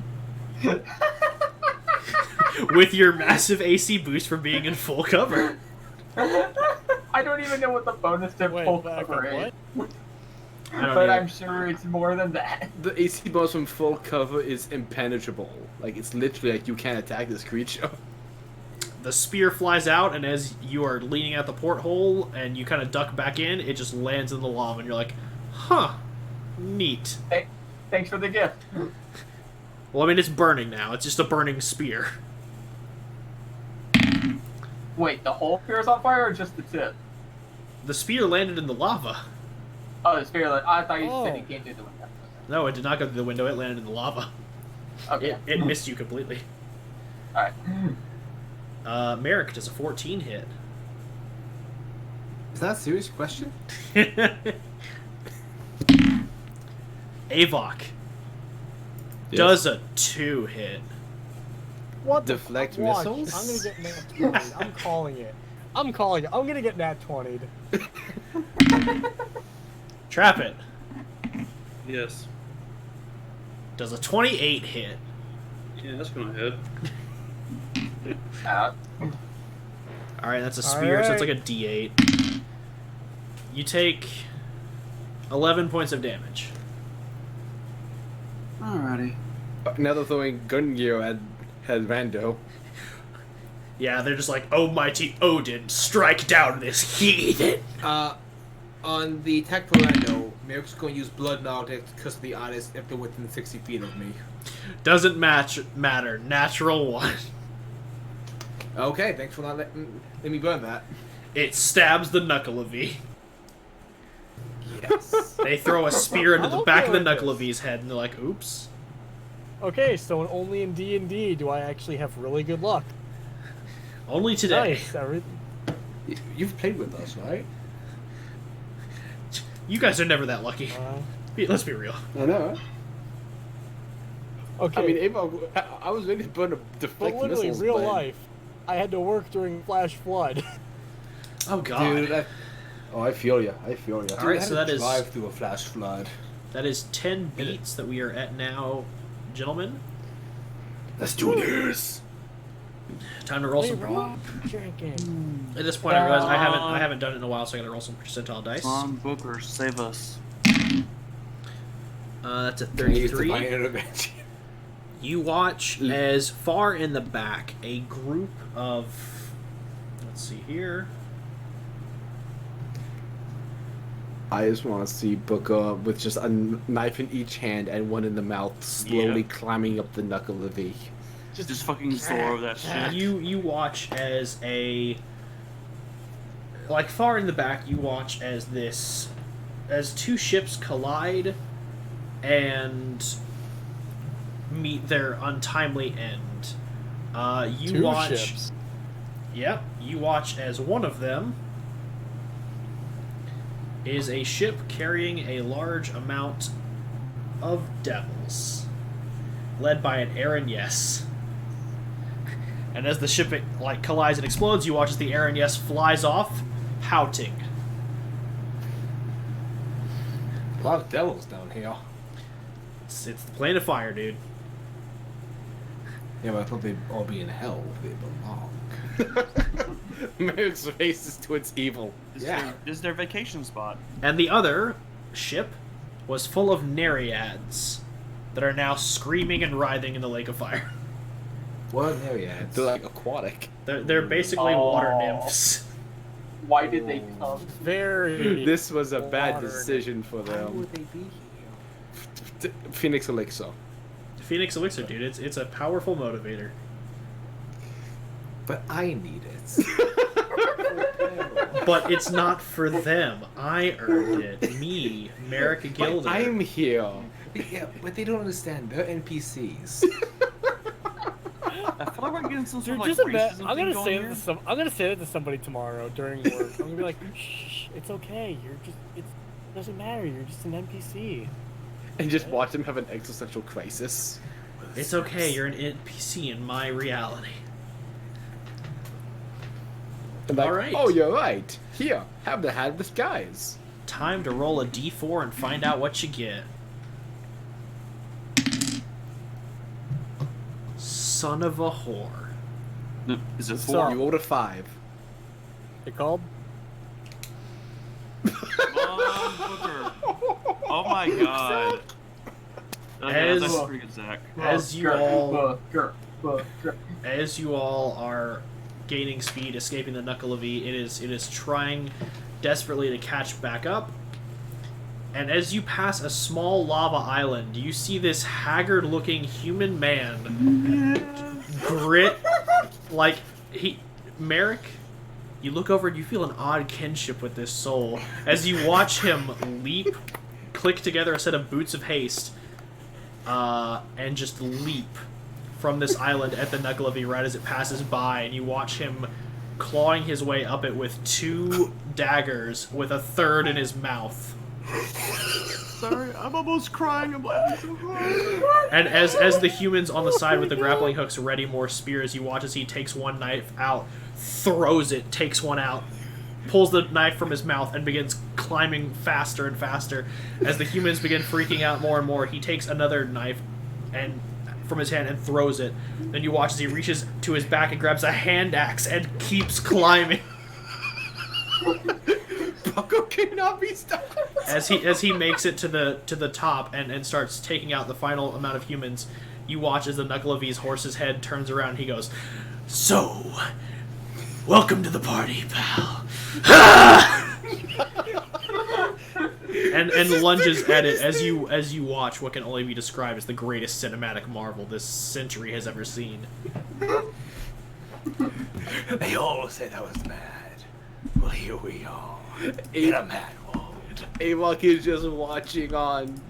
With your massive AC boost for being in full cover. I don't even know what the bonus to Wait, full back cover up, is. what? I don't But either. I'm sure it's more than that. The AC bonus from full cover is impenetrable. Like, it's literally like you can't attack this creature. The spear flies out, and as you are leaning out the porthole and you kind of duck back in, it just lands in the lava, and you're like, huh, neat. Thanks for the gift. Well, I mean, it's burning now. It's just a burning spear. Wait, the whole spear is on fire or just the tip? The spear landed in the lava. Oh, the spear. I thought you said Oh. it came through the window. No, it did not go through the window. It landed in the lava. Okay. It missed you completely. Alright. Merrick does a 14 hit. Is that a serious question? Avok does a 2 hit. What the Deflect fuck? Watch, missiles? I'm gonna get nat 20. I'm calling it. I'm calling it. I'm gonna get nat 20'd. Trap it Yes. does a 28 hit. Yeah, that's gonna hit. Alright, that's a spear, so it's like a d8. You take 11 points of damage. Alrighty. Now they're throwing gun gear at Rando. Yeah, they're just like, Almighty Odin, strike down this heathen! On the attack for Rando, Merrick's going to use Blood Knowledge because of the honest if they're within 60 feet of me. Doesn't matter. Natural 1. Okay, thanks for not let me burn that. It stabs the knuckle of V. Yes. They throw a spear into I'm the okay back of the with knuckle this. of V's head, and they're like, oops. Okay, so only in D&D do I actually have really good luck. Only today. Nice. You've played with us, right? You guys are never that lucky. Let's be real. I know. Okay, I mean, Ava, I was ready to burn a but deflect literally, missiles. real but- life, I had to work during Flash Flood. Oh, God. Dude, I feel ya. I feel ya. Alright, so that is... drive through a flash flood. That is 10 beats that we are at now, gentlemen. Let's do this. Time to roll some. Drinking. At this point, I realize I haven't done it in a while, so I gotta roll some percentile dice. Come on, Booker, save us. That's a I used to 33. find intervention. You watch as far in the back a group of. Let's see here. I just want to see Booker with just a knife in each hand and one in the mouth, slowly climbing up the knuckle of V. Just fucking throw over that shit. You watch as a. Like far in the back, you watch as two ships collide and meet their untimely end. You Two watch. ships. Yep, you watch as one of them is a ship carrying a large amount of devils, led by an Aaron Yes. And as the ship collides and explodes, you watch as the Aaron Yes flies off, pouting. A lot of devils down here. It's the plane of fire, dude. Yeah, but I thought they'd all be in hell where they belong. Merrick's face is towards evil. This Yeah. is their vacation spot. And the other ship was full of Nereids. that are now screaming and writhing in the lake of fire. What an area. They're like aquatic. They're basically water nymphs. Why did they come? Very. This was a bad water decision for Why them. would they be here? Phoenix Elixir. Phoenix Elixir, dude. It's a powerful motivator. But I need it. But it's not for them. I earned it. Me, Merrick Gilder. But I'm here. Yeah, but they don't understand. They're NPCs. I feel like we're getting some sort Dude, of just like bet. racism I'm thing gonna going say here. that to I'm gonna say that to somebody tomorrow during work. I'm gonna be like, shh, it's okay. It doesn't matter. You're just an NPC. And just watch them have an existential crisis. It's okay. You're an NPC in my reality. And like, All right. oh, you're right. Here, have the Hat of Disguise. Time to roll a d4 and find out what you get. Son of a whore. No, is it What's 4? up? You rolled a 5. It called? Come on, Booker. Oh my god. Okay, As- that's pretty good, Zach. As you all Booker. as you all are gaining speed, escaping the Knuckle of E, it is trying desperately to catch back up. And as you pass a small lava island, you see this haggard-looking human man grit like Merrick. You look over and you feel an odd kinship with this soul as you watch him leap, click together a set of boots of haste, and just leap from this island at the Knuckle of E right as it passes by, and you watch him clawing his way up it with 2 daggers with a third in his mouth. Sorry, I'm almost crying. I'm laughing so hard. And as the humans on the side with the grappling hooks ready more spears, you watch as he takes one knife out, throws it, takes one out, pulls the knife from his mouth, and begins climbing faster and faster. As the humans begin freaking out more and more, he takes another knife and from his hand and throws it. Then you watch as he reaches to his back and grabs a hand axe and keeps climbing. Bucko cannot be stopped. As he makes it to the top and starts taking out the final amount of humans, you watch as the Knuckle of E's horse's head turns around and he goes, "So, welcome to the party, pal." and lunges at it as you watch what can only be described as the greatest cinematic marvel this century has ever seen. They all said I was mad. Well, here we are. In a mad world. Avok is just watching on,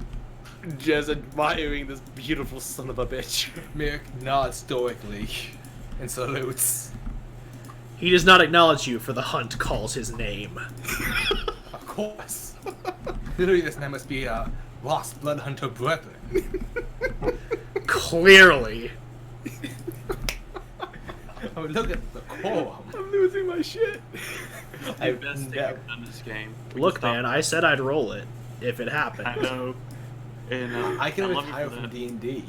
just admiring this beautiful son of a bitch. Merrick nods stoically and salutes. He does not acknowledge you, for the hunt calls his name. Of course. Literally, this man must be a lost blood hunter brethren. Clearly. Oh, look at the quorum. I'm losing my shit. The best thing I've done this game. We Look, can stop- man, I said I'd roll it if it happened. I know. And I can love you retire for from that. D&D.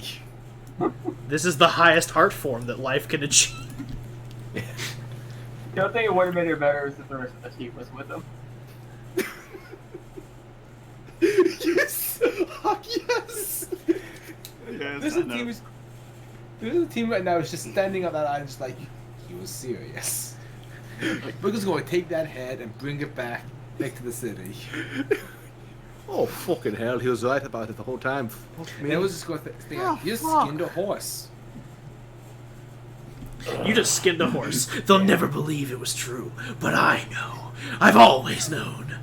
This is the highest art form that life can achieve. Don't think it would have made it better if the rest of the team was with them. Yes! Fuck yes! Yes, There's I a know. team. There's a team right now who's just standing up that line, just like he was serious. Like, we're just going to take that head and bring it back to the city. Oh, fucking hell, he was right about it the whole time. Fuck And me. I was just going to think, Oh, you just fuck. skinned a horse. You just skinned a horse. They'll never believe it was true, but I know. I've always known.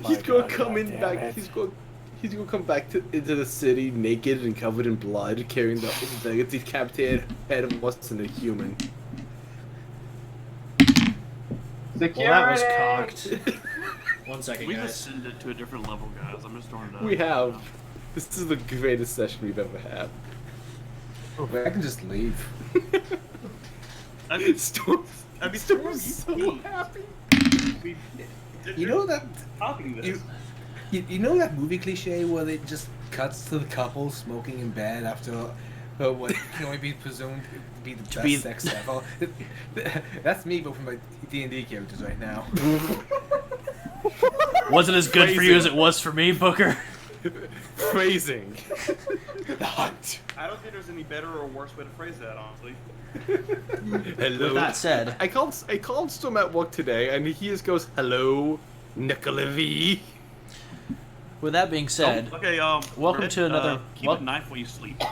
He's gonna come in back. He's gonna come back into the city naked and covered in blood, carrying the decapitated head of what's in a human. Security! Well, that was cocked. 1 second, We've guys. ascended to a different level, guys. I'm just throwing it out. We have. This is the greatest session we've ever had. Wait, I can just leave. I mean, Storm, I mean, Storm's Storm, so you happy. we, You know that topping this. you know that movie cliche where it just cuts to the couple smoking in bed after what can only be presumed to be the best be- sex ever. That's me, but for my D&D characters right now. Wasn't as good for you as it was for me, Booker. Phrasing. Not. I don't think there's any better or worse way to phrase that, honestly. Hello. With that said, I called Storm at work today, and he just goes, "Hello, Nicola V." with that being said, Oh, okay, welcome Red, to another- keep a knife when you sleep.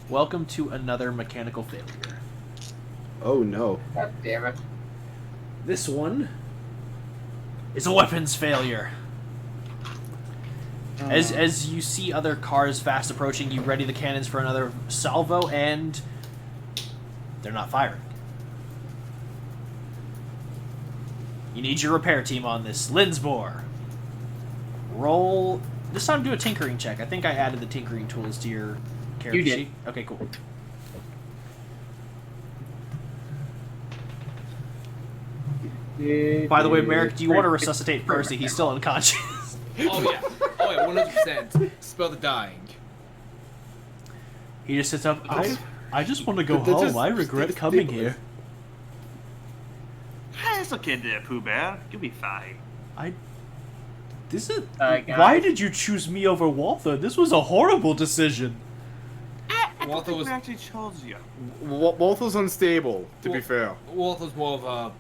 welcome to another mechanical failure. Oh no. God damn it. This one is a weapons failure. As you see other cars fast approaching, you ready the cannons for another salvo, and they're not firing. You need your repair team on this. Linsbor, roll. This time do a tinkering check. I think I added the tinkering tools to your character You did. sheet. Okay, cool. By the way, Merrick, do you want to resuscitate Percy? He's still unconscious. Oh yeah. 100%. Spell the dying. He just sits up. I just want to go They're home. just- I regret coming here. Hey, it's okay there, Pooh Bear. You'll be fine. This is. Guys. Why did you choose me over Walther? This was a horrible decision. I don't Walther think was- we actually chose you. Walther's unstable, to be Well- fair. Walther's more of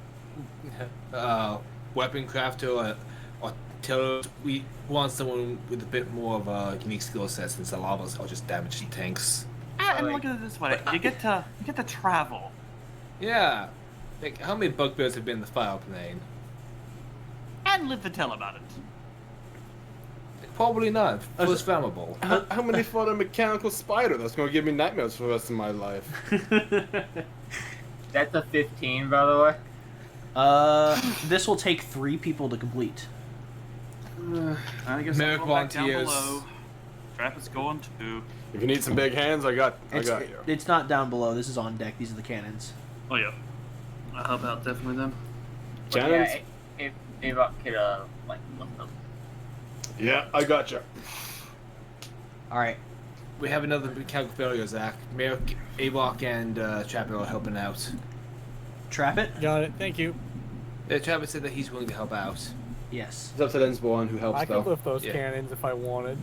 a weapon crafter or tiller. We want someone with a bit more of a unique skill set, since a lot of us are just damaged tanks. And look at it this way: you get to travel. Yeah. Like, how many bugbears have been in the fire plane? And live to tell about it. Probably not. It's flammable. How many fought a mechanical spider that's going to give me nightmares for the rest of my life? That's a 15, by the way. This will take 3 people to complete. I guess Merrick I'll go back down volunteers. below. Trap is going to. If you need some big hands, I got you. It's not down below. This is on deck. These are the cannons. Oh yeah. I'll help out definitely then. But Cannons? yeah, if I could, like, lift them. Yeah, I got you. All right. We have another mechanical failure, Zach. Merrick, Avok, and Trapper are helping out. Trap it? Got it. Thank you. Trapper said that he's willing to help out. Yes. It's up to Lensborn who helps, I though. could lift those Yeah. cannons if I wanted.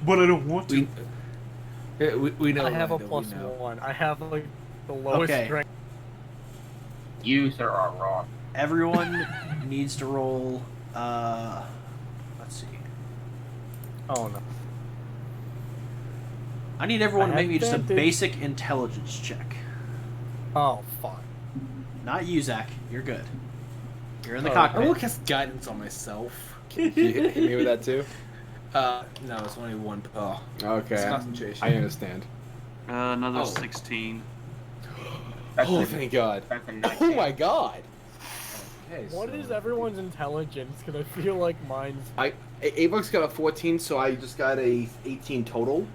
But I don't want We know. I have a Rhonda, we plus know. 1. I have like the lowest Okay. strength. You, sir, are wrong. Everyone needs to roll. Let's see. Oh no. I need everyone I to make me just a advantage. basic intelligence check. Oh fuck. Not you, Zach. You're good. You're in the Oh, I cockpit. will cast guidance on myself. Can you hit me with that too? No, it's only one per. It's Okay, concentration. I understand. Another Oh. 16. That's Oh, a, thank God. that's a Oh 19. my God. Okay, What so- is everyone's intelligence? Because I feel like mine's. Avok's got a 14, so I just got a 18 total.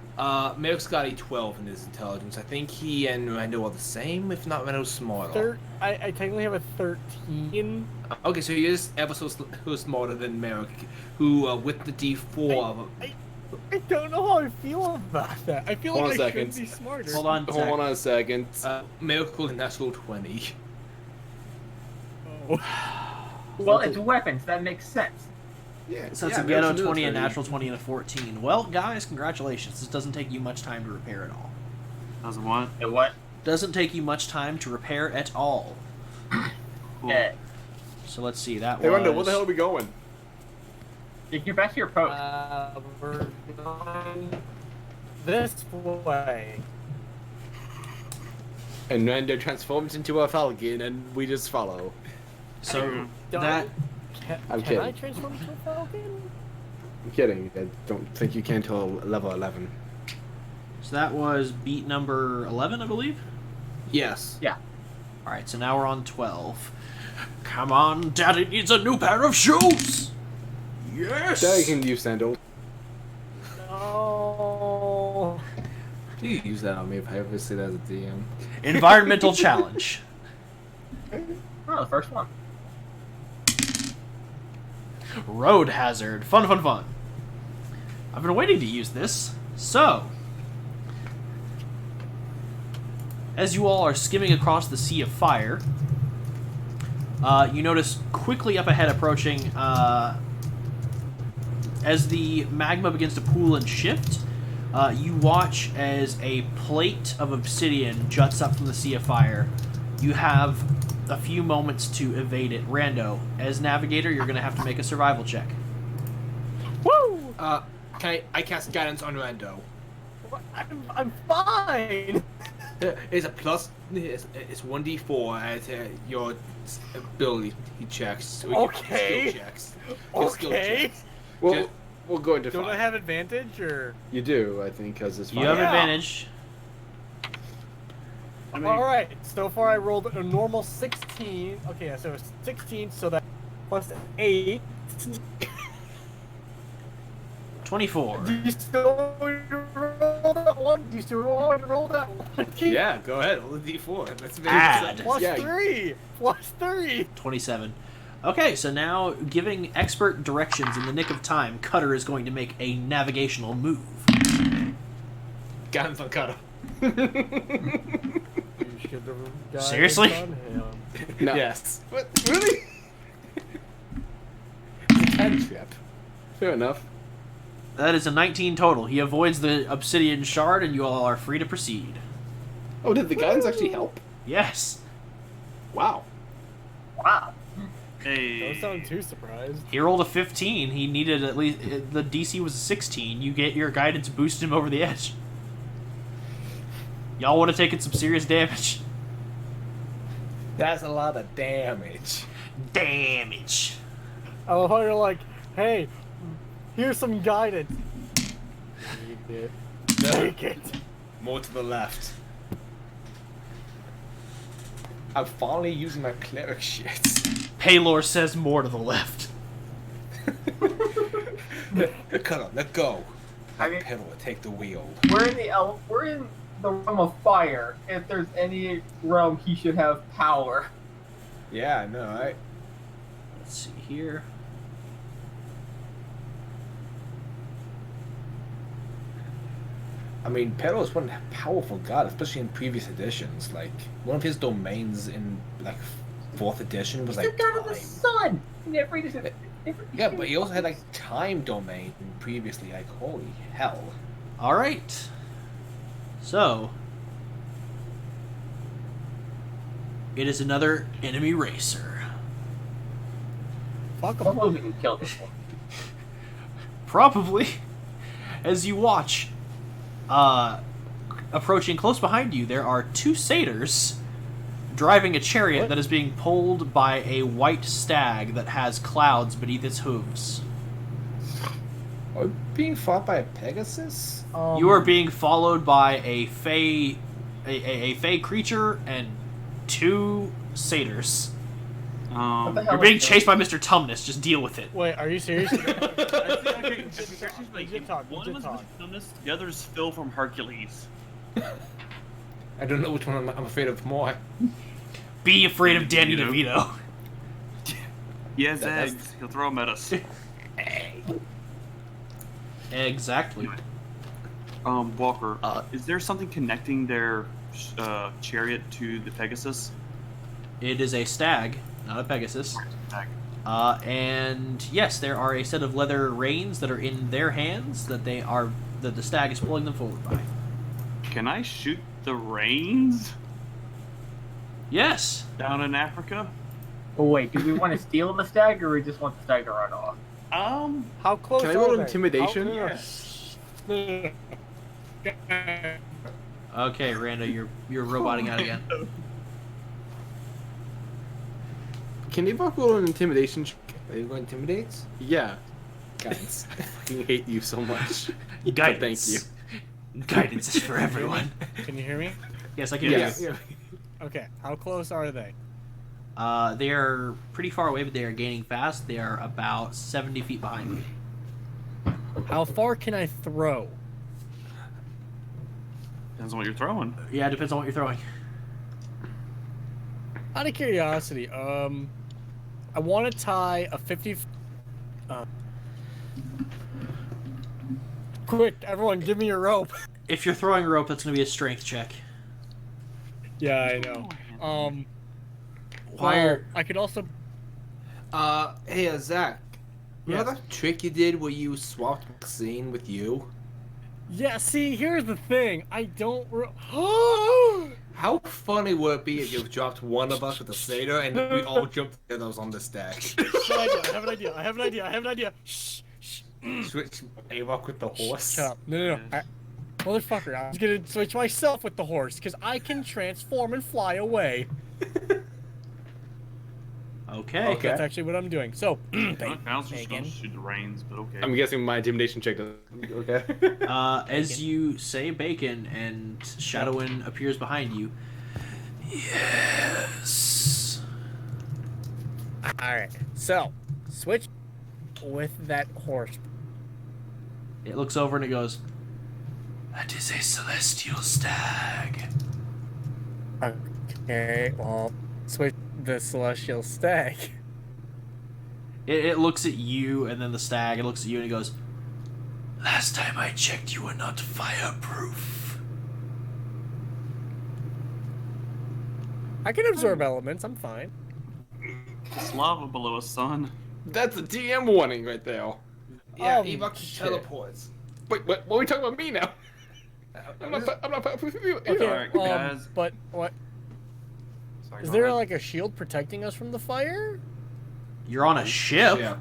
Merrick's got a 12 in his intelligence. I think he and Rando are the same, if not Rando's smarter. I technically have a 13. Okay, so he is ever so smarter than Merrick, who with the D4. I don't know how I feel about that. I feel Hold like on a I should second. be smarter. Hold on. Zach. Hold on a second. Merrick rolled a natural 20. Oh. Well, it's weapons. That makes sense. Yeah, So it's a ghetto 20, a natural 20, and a 14. Well, guys, congratulations. This doesn't take you much time to repair at all. Doesn't want. And what? Doesn't take you much time to repair at all. Cool. So let's see. That Hey, was. Rando, where the hell are we going? Get back to your post. We're going this way. And Rando transforms into a falcon, and we just follow. So Don't- that. I'm Can I kidding. transform into a falcon? I'm kidding. I don't think you can till level 11. So that was beat number 11, I believe. Yes. Yeah. All right. So now we're on 12. Come on, Daddy needs a new pair of shoes. Yes. Daddy can use sandals. No. You can use that on me if I ever say that as a DM. Environmental challenge. Oh, the first one. Road hazard. Fun, fun, fun. I've been waiting to use this. So, as you all are skimming across the sea of fire, you notice quickly up ahead approaching As the magma begins to pool and shift, you watch as a plate of obsidian juts up from the sea of fire. You have a few moments to evade it. Rando, as navigator, you're going to have to make a survival check. Woo! Can I cast guidance on Rando? I'm fine. It's a plus. It's 1d4 at your ability checks. Or Okay. Skill checks. Your skill Okay. checks. We'll go into Don't I five. have advantage or? You do, I think, because it's fine. You have Yeah. advantage. I mean, All right. So far, I rolled a normal 16. Okay, so it's 16. So that plus 8. 24. Do you still want to roll that one? Do you still want to roll that one? Yeah, go ahead. Roll a d4. Let's make Add. Plus Yeah. 3. Plus 3. 27. Okay, so now, giving expert directions in the nick of time, Cutter is going to make a navigational move. guidance on Cutter. You should have guided Seriously? on him. No. Yes. What? Really? It's a cantrip. Fair enough. That is a 19 total. He avoids the obsidian shard, and you all are free to proceed. Oh, did the guidance actually help? Yes. Wow. Wow. hey. Don't sound too surprised. He rolled a 15. He needed at least... The DC was a 16. You get your guidance boost him over the edge. Y'all would have taken some serious damage. That's a lot of damage. Damage. I love how you're like, hey, here's some guidance. Take it. Take it. More to the left. I'm finally using my cleric shit. Paylor says more to the left. Cutter, let go. I mean- Pedal, take the wheel. We're in the realm of fire. If there's any realm, he should have power. Yeah, I know, right? Let's see here. I mean, Pedal is one powerful god, especially in previous editions. Like, one of his domains in, like, 4th edition was, He's like, the god of the time. sun. He never Yeah, but he also had, like, time domain previously. Like, holy hell. Alright. So... It is another enemy racer. Fuck 'em. Hopefully we can kill this one. Probably. As you watch, approaching close behind you, there are 2 satyrs driving a chariot What? that is being pulled by a white stag that has clouds beneath its hooves. Are we being fought by a Pegasus? You are being followed by a fey, a fey creature and 2 satyrs. What the hell You're being is chased by Mr. Tumnus. Just deal with it. Wait, are you serious? Okay, Legit talk, one legit was talk. Mr. Tumnus, the other is Phil from Hercules. I don't know which one I'm afraid of more. Be afraid of Danny You know. DeVito. He has That's- eggs. He'll throw them at us. Exactly. Walker, is there something connecting their chariot to the Pegasus? It is a stag, not a Pegasus. And yes, there are a set of leather reins that are in their hands that the stag is pulling them forward by. Can I shoot the reins Yes. down in Africa? Oh wait, do we want to steal the stag or we just want the stag to run off? How close Can I are roll they? intimidation? Okay, Rando, you're roboting out again. Can Eva roll an intimidation check? Are you going to intimidate? Yeah. Guys. I fucking hate you so much. Guidance. Thank you. Guidance is for everyone. Can you hear me? Yes, I can Yes. hear Okay, how close are they? you. They are pretty far away, but they are gaining fast. They are about 70 feet behind me. How far can I throw? Depends on what you're throwing. Yeah, it depends on what you're throwing. Out of curiosity, I want to tie a 50. Quick, everyone, give me your rope. If you're throwing a rope, that's going to be a strength check. Yeah, I know. Why Well, are... I could also. Hey, Zach. Remember that trick you did where you swapped Maxine with you? Yeah, see, here's the thing. I don't. How funny would it be if you dropped one of us with a satyr and we all jumped together on the stack? I have an idea. Shh. Switch Avok with the horse. Shut up. No. Motherfucker, I was gonna switch myself with the horse, because I can transform and fly away. Okay. That's actually what I'm doing. So, I was just gonna shoot the reins, but okay. I'm guessing my intimidation check does. Okay. As you say bacon and Shadowin appears behind you. Yes. Alright, so, switch with that horse. It looks over and it goes, "That is a celestial stag." Okay, well, switch the celestial stag. It looks at you and then the stag. It looks at you and it goes, "Last time I checked, you were not fireproof." I can absorb elements, I'm fine. It's lava below us, son. That's a DM warning right there. Yeah, Oh, Avok just shit. teleports. Wait, what are we talking about me now? I'm not with you. Okay, Alright, guys. but what? Sorry, Is go there ahead. like a shield protecting us from the fire? You're on a ship. Yeah.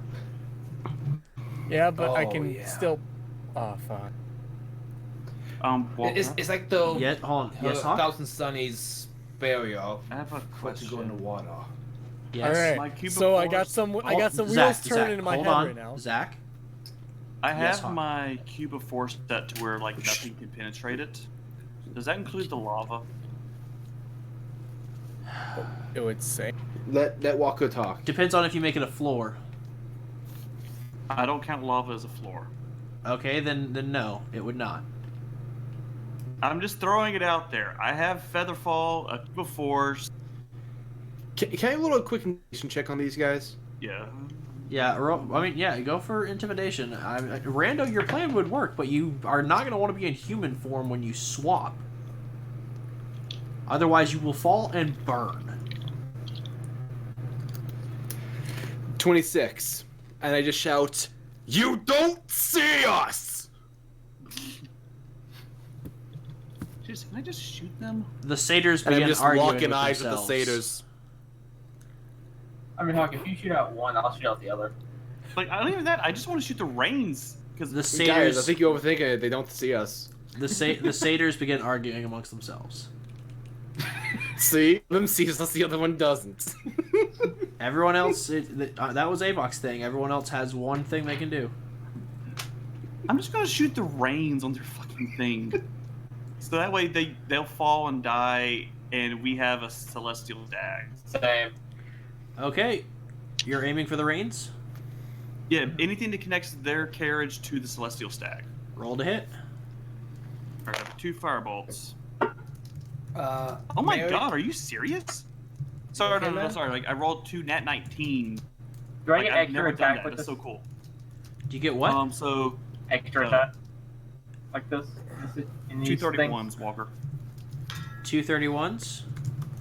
Yeah, but I Oh, can yeah. still. Oh fuck. Walker, It's like the Yeah, hold on. Yes, Hawk? Thousand Sunny's barrier I have a for to go in the question. water. Yes. All right. My cube of So I force- got some. I got some Zach, wheels turning Zach, in my hold head on. right now. Zach, I have Yes, Hawk. my cube of force set to where like nothing can penetrate it. Does that include the lava? It would say. Let Walker talk. depends on if you make it a floor. I don't count lava as a floor. Okay, then no, it would not. I'm just throwing it out there. I have Featherfall, a cube of force. Can I have a little quick intimidation check on these guys? Yeah. Yeah, go for intimidation. Rando, your plan would work, but you are not going to want to be in human form when you swap. Otherwise, you will fall and burn. 26. And I just shout, "You don't see us!" Just, can I just shoot them? The satyrs And begin I'm just arguing locking with eyes with the themselves. satyrs. I mean, Hawk, if you shoot out one, I'll shoot out the other. Like, I don't even that. I just want to shoot the reins. Because The Guys, satyrs, I think you're overthinking it. They don't see us. the satyrs begin arguing amongst themselves. See? One of them sees us, the other one doesn't. Everyone else, that was Avok's thing. Everyone else has one thing they can do. I'm just gonna shoot the reins on their fucking thing. So that way they'll fall and die, and we have a celestial stag. Same. Okay, you're aiming for the reins. Yeah, anything that connects their carriage to the celestial stag. Roll to hit. Alright, I have 2 firebolts. Oh Oh my god, are you serious? Sorry, Okay, no, man. sorry. Like I rolled 2 nat 19. Do I Like, get I've extra never done attack that. with That's this? so cool. Do you get what? So Extra attack? Like this? In these 231s, Walker. 231s.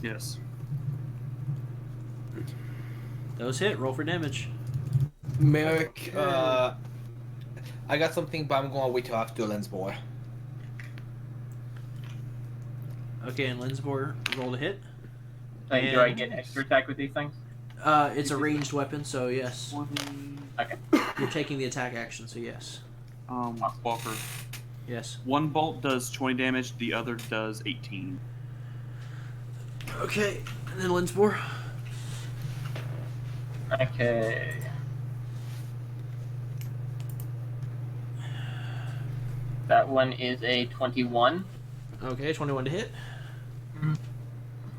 Yes. Those hit. Roll for damage. Merrick, I got something, but I'm going to wait till after Lensmore. Okay, and Linsbor, roll to hit. Like, do I And- get extra attack with these things? It's a ranged weapon, so yes. 20. Okay. You're taking the attack action, so yes. Walker. Yes. 1 bolt does 20 damage. The other does 18. Okay, and then Linsbor. Okay. That one is a 21. Okay, 21 to hit. And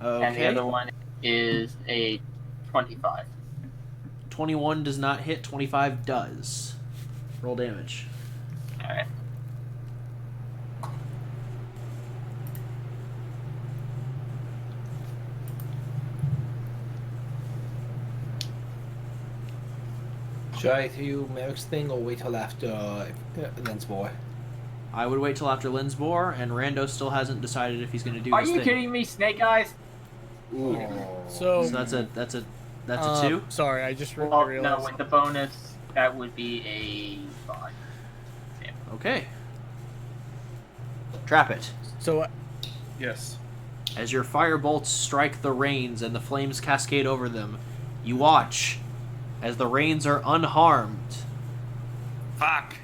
the Okay. other one is a 25. 21 does not hit, 25 does. Roll damage. Alright. Should I do Merrick's thing or wait till after Lensmore? I would wait till after Linsbor, and Rando still hasn't decided if he's going to do Are his you thing. kidding me, Snake Eyes? So So that's a 2. sorry, I just Well, realized. no, with the bonus. That would be a 5. Okay. Trap it. So, Yes. As your fire bolts strike the reins and the flames cascade over them, you watch as the reins are unharmed. Fuck.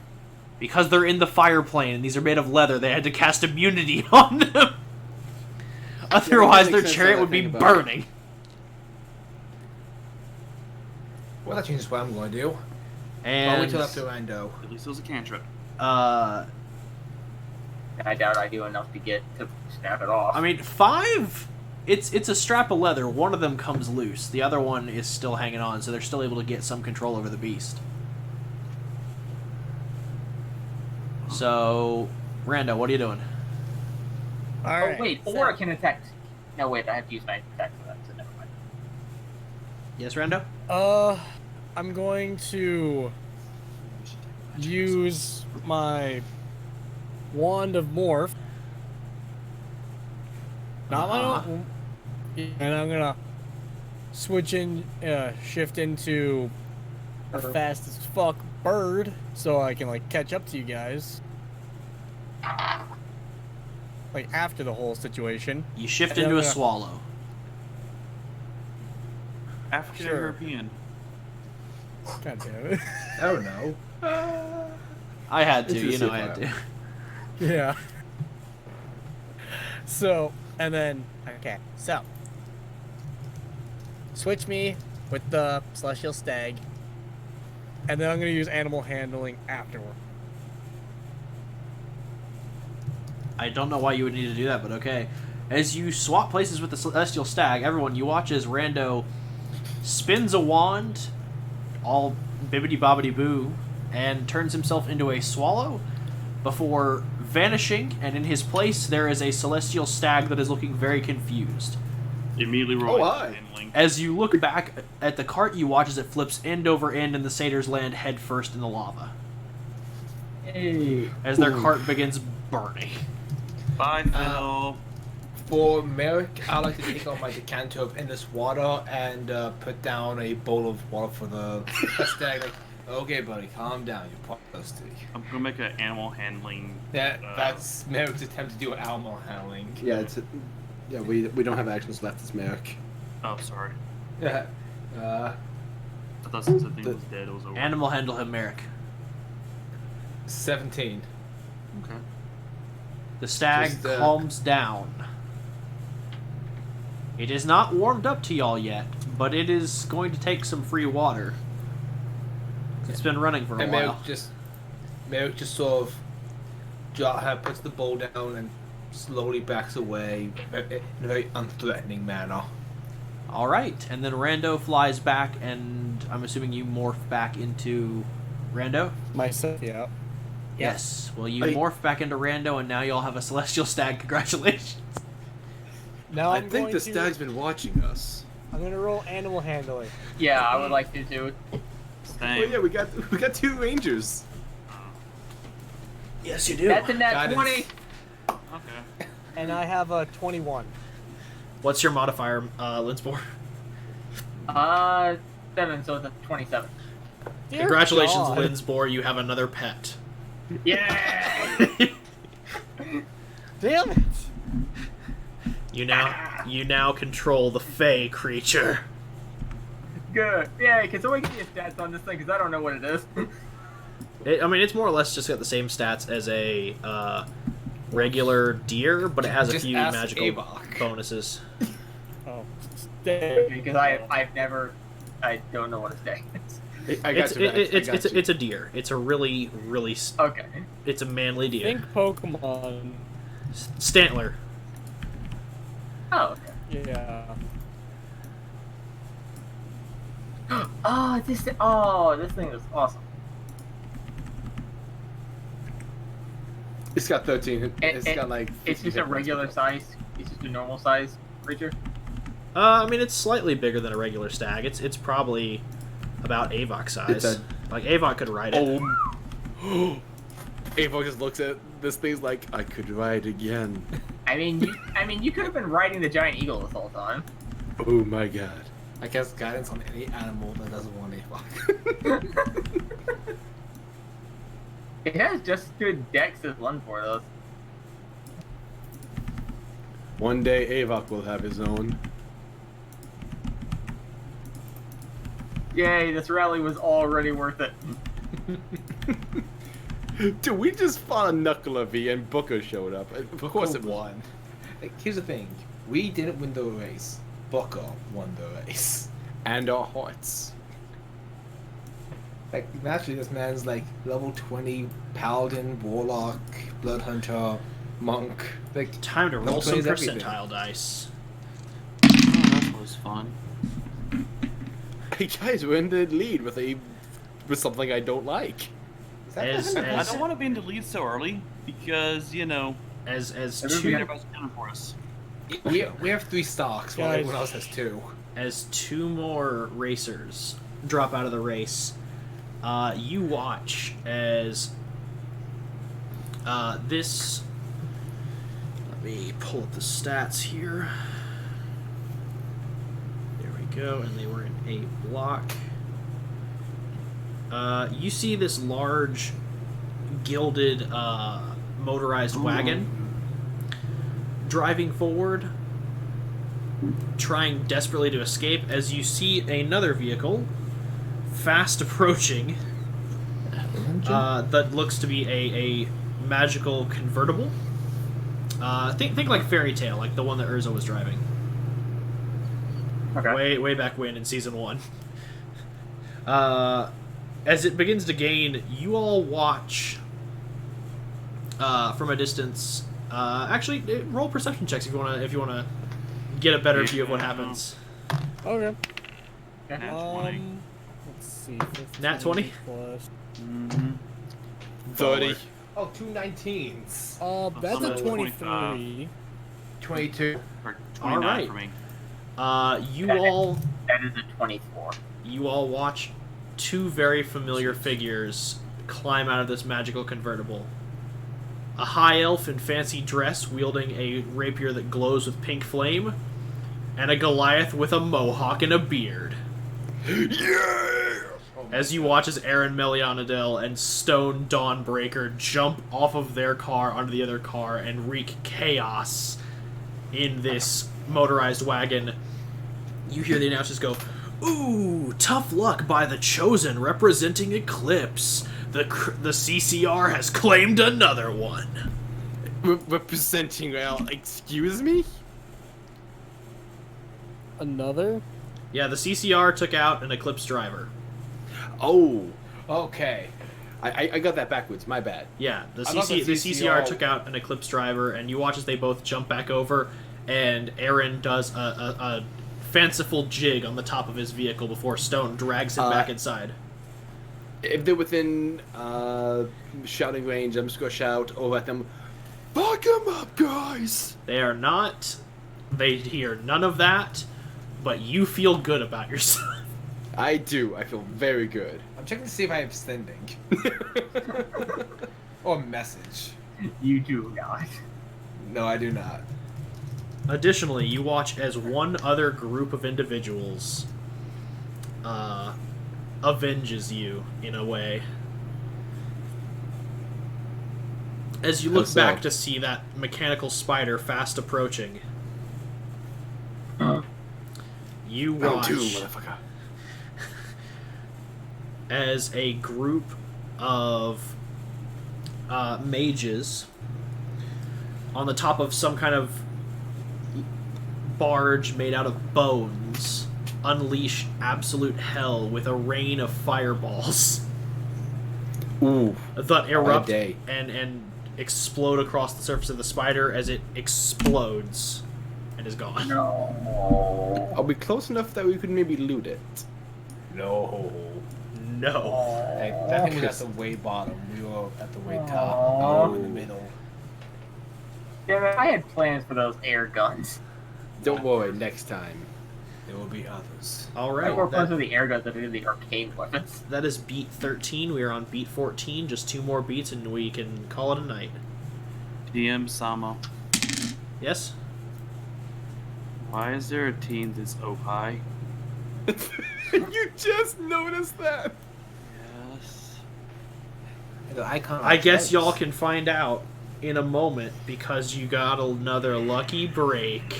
Because they're in the fire plane and these are made of leather, they had to cast immunity on them. Otherwise, makes their sense chariot now would that I be think about it. burning. Well, that changes what I'm going to do. I'll And wait till after Rando. At least it was a cantrip. uh, I doubt I do enough to snap it off. I mean, 5. It's a strap of leather. One of them comes loose. The other one is still hanging on, so they're still able to get some control over the beast. So, Rando, what are you doing? alright. oh wait, or I can attack. No wait, I have to use my attack for that, so never mind. Yes, Rando? I'm going to use my wand of morph. Not my own. And I'm gonna shift into a fast as fuck bird, so I can like catch up to you guys. Like after the whole situation. You shift Yeah, into a yeah. swallow. African Sure. European. God damn it. Oh no. I had to, It's a you know I had C5. to. Yeah. So, and then, okay, so. Switch me with the Celestial Stag. And then I'm going to use Animal Handling afterward. I don't know why you would need to do that, but okay. As you swap places with the Celestial Stag, everyone, you watch as Rando spins a wand, all bibbidi-bobbidi-boo, and turns himself into a swallow before vanishing, and in his place there is a Celestial Stag that is looking very confused. Immediately rolling hi. handling. As you look back at the cart, you watch as it flips end over end and the satyrs land head first in the lava. Hey. As their cart begins burning. Bye, Phil. For Merrick, I like to take out my decanter of endless water and put down a bowl of water for the stag. Like, okay, buddy, calm down. You're probably thirsty. I'm gonna make an animal handling. That's Merrick's attempt to do animal handling. Yeah, we don't have actions left as Merrick. Oh, sorry. Yeah. I thought since the thing was dead, it was over. Animal handle him, Merrick. 17. Okay. The stag Just, calms down. It is not warmed up to y'all yet, but it is going to take some free water. It's been running for a And while. Merrick just sort of puts the bowl down and slowly backs away in a very unthreatening manner. Alright, and then Rando flies back, and I'm assuming you morph back into Rando? Myself, yeah. Yes. Well, you I- morph back into Rando, and now y'all have a Celestial Stag. Congratulations. Now I I'm think going the to, stag's been watching us. I'm going to roll Animal Handling. Yeah, I would like to do it. Same. Oh yeah, we got 2 rangers. Yes, you do. That's a nat Guidance. 20. Okay. And I have a 21. What's your modifier, Linspore? 7, so it's a 27. Dear Congratulations, God. Linspore. You have another pet. Yeah. Damn it! You now control the Fey creature. Good. Yeah, can someone give me a stats on this thing? Because I don't know what it is. I mean, it's more or less just got the same stats as a regular deer, but it has a Just few ask magical Avok. bonuses. Oh, stay. Because I've never... I don't know what it's saying. I got you. Max. It's a deer. It's a really Okay. it's a manly deer. Think Pokemon. Stantler. Oh, okay. Yeah. Oh, this thing is awesome. It's got 13. It's It- got like. It's 50 just a hit points. regular size. It's just a normal size creature. I mean, it's slightly bigger than a regular stag. It's probably about Avok size. It's Like Avok could ride it. Avo just looks at this thing's like, I could ride again. I mean, you could have been riding the giant eagle this whole time. Oh my god. I guess guidance on any animal that doesn't want a fuck. It has just good decks as one for those. One day Avok will have his own. Yay, this rally was already worth it. Dude, we just fought a Knuckle V and Booker showed up. Of course it was. won. Like, here's the thing: we didn't win the race. Booker won the race. And our hearts. Like, naturally, this man's like level 20 paladin, warlock, blood hunter, monk. Like, Time to roll Level some 20 is everything. percentile dice. Oh, that was fun. Hey guys, we're in the lead with something I don't like. is that As- kind of I as- don't want to be in the lead so early because, you know, As everybody's counting for us. we have 3 stocks while Guys. everyone else has 2. as 2 more racers drop out of the race, you watch as this. Let me pull up the stats here. There we go, and they were in a block. You see this large, gilded, motorized wagon driving forward, trying desperately to escape, as you see another vehicle fast approaching that looks to be a magical convertible. Think like Fairy Tale, like the one that Urza was driving. Okay. Way back when in season 1. As it begins to gain, you all watch from a distance. Actually, roll perception checks if you wanna get a better view of what happens. Okay. Nat 20. Let's see. Nat 20? Plus. Mm-hmm. 30. Oh, 2 19s. That's I'm a at 23. 22. Or 29 Alright. for me. That is a 24. You all watch 2 very familiar figures climb out of this magical convertible. A high elf in fancy dress wielding a rapier that glows with pink flame, and a Goliath with a mohawk and a beard. Yeah! As you watch as Aaron Melianadel and Stone Dawnbreaker jump off of their car onto the other car and wreak chaos in this motorized wagon, you hear the announcers go, "Ooh, tough luck by the Chosen representing Eclipse. The CCR has claimed another one." Representing, excuse me? Another? Yeah, the CCR took out an Eclipse driver. Oh, Okay. I got that backwards. My bad. Yeah, the I thought the CCR CCR took out an Eclipse driver, and you watch as they both jump back over, and Aaron does a fanciful jig on the top of his vehicle before Stone drags him back inside. If they're within shouting range, I'm just gonna shout over at them, "Fuck 'em up, guys!" They are not. They hear none of that, but you feel good about yourself. I do. I feel very good. I'm checking to see if I have sending. Or message. You do not. No, I do not. Additionally, you watch as one other group of individuals avenges you in a way. As you look How so? back to see that mechanical spider fast approaching, you Round watch 2, motherfucker. as a group of mages on the top of some kind of barge made out of bones unleash absolute hell with a rain of fireballs Ooh. that erupt day. and explode across the surface of the spider as it explodes and is gone. No. Are we close enough that we could maybe loot it? No. No. That thing was at the way bottom. We were at the way top. We were in the middle. Damn it, I had plans for those air guns. Don't worry, next time. There will be others. All I had more right. plans for the air guns than I did the arcane weapons. That is beat 13. We are on beat 14. Just 2 more beats and we can call it a night. DM Samo. Yes? Why is there a team this high? You just noticed that. Yes. The icon. I guess y'all can find out in a moment because you got another lucky break.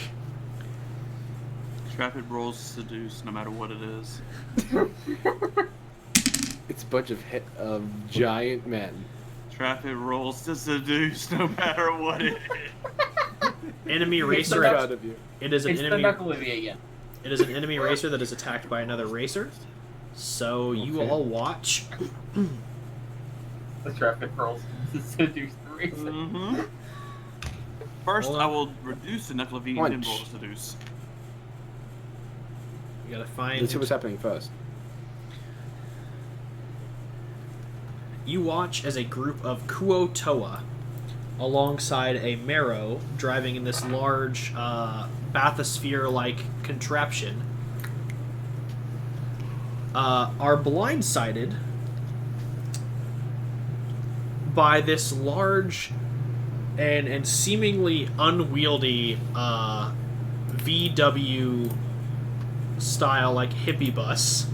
Traffic rolls seduce no matter what it is. It's a bunch of giant men. Traffic rolls to seduce no matter what it is. Enemy It's racer. the Proud of you. It is an It's the enemy. Knuckle Movie again. It is an enemy racer that is attacked by another racer. So you Okay. all watch. The traffic rolls to seduce the racer. Mm-hmm. First, Hold on. I will reduce the knuckle of V and then roll to seduce. You gotta find. Let's see what's happening first. You watch as a group of Kuo Toa, alongside a Marrow, driving in this large bathysphere-like contraption, are blindsided by this large and seemingly unwieldy VW style like hippie bus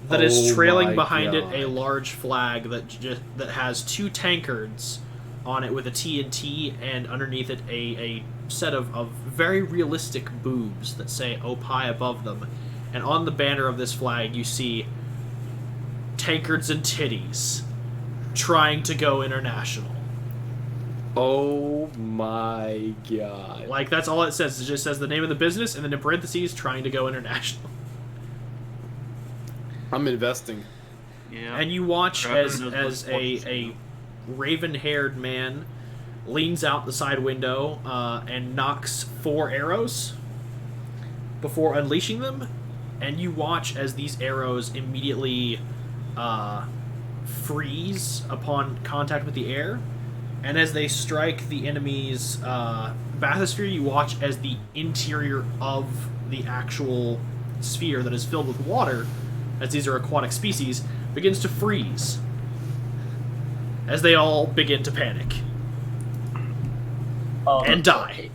that is Oh trailing my behind God. it a large flag that has two tankards on it with a TNT and underneath it a set of very realistic boobs that say Opie above them. And on the banner of this flag you see tankards and titties trying to go international. Oh my god. Like, that's all it says. It just says the name of the business and then in parentheses, trying to go international. I'm investing. Yeah. And you watch Travis as knows as what sports a to do. raven-haired man leans out the side window and knocks 4 arrows before unleashing them. And you watch as these arrows immediately freeze upon contact with the air. And as they strike the enemy's bathysphere, you watch as the interior of the actual sphere that is filled with water, as these are aquatic species, begins to freeze. As they all begin to panic. Oh, And die.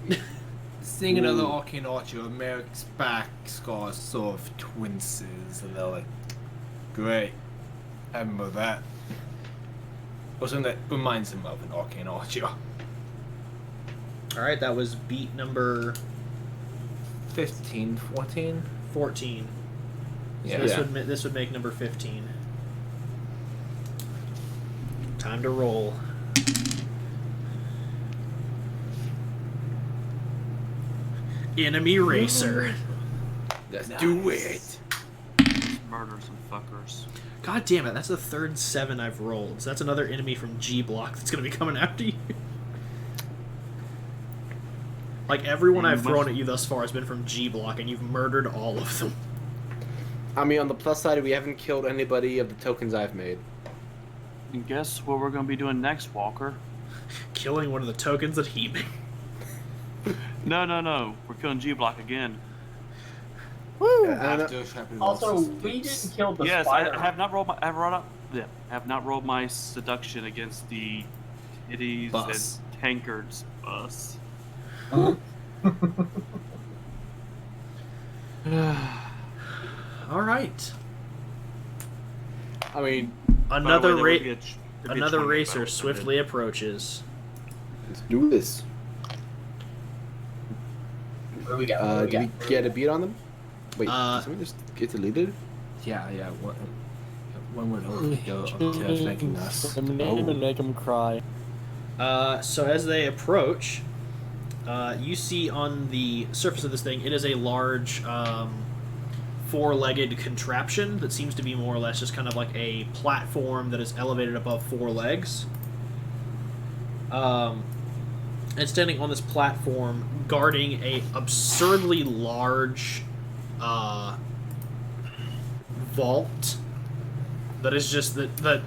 Seeing another arcane archer, Merrick's back scars sort of twinces, and they're like, great, I remember that. Or something that reminds him of an arcane archer. Alright, that was beat number 15, 14? 14. So Yeah. this would make number 15. Time to roll. Enemy racer. Let's do it. Murder some fuckers. God damn it, that's the third 7 I've rolled. So that's another enemy from G Block that's gonna be coming after you. Like, everyone I've thrown at you thus far has been from G Block, and you've murdered all of them. I mean, on the plus side, we haven't killed anybody of the tokens I've made. And guess what we're gonna be doing next, Walker? Killing one of the tokens that he made. No. We're killing G Block again. After Shrapnel Also, Monsters we leaves. didn't kill the Yes, spider. I have not rolled my. I have not rolled my seduction against the titties Bus. and tankards bus. Alright. I mean, Another By the way, there would be a another 20 racer battle swiftly approaches. let's do this. What do we got? What do we Did got? we get a beat on them? Wait, Uh, did someone just get deleted? Yeah. When we're thanking us. Name and make him cry. So as they approach, you see on the surface of this thing, it is a large 4-legged contraption that seems to be more or less just kind of like a platform that is elevated above 4 legs. And standing on this platform, guarding a absurdly large vault that is just that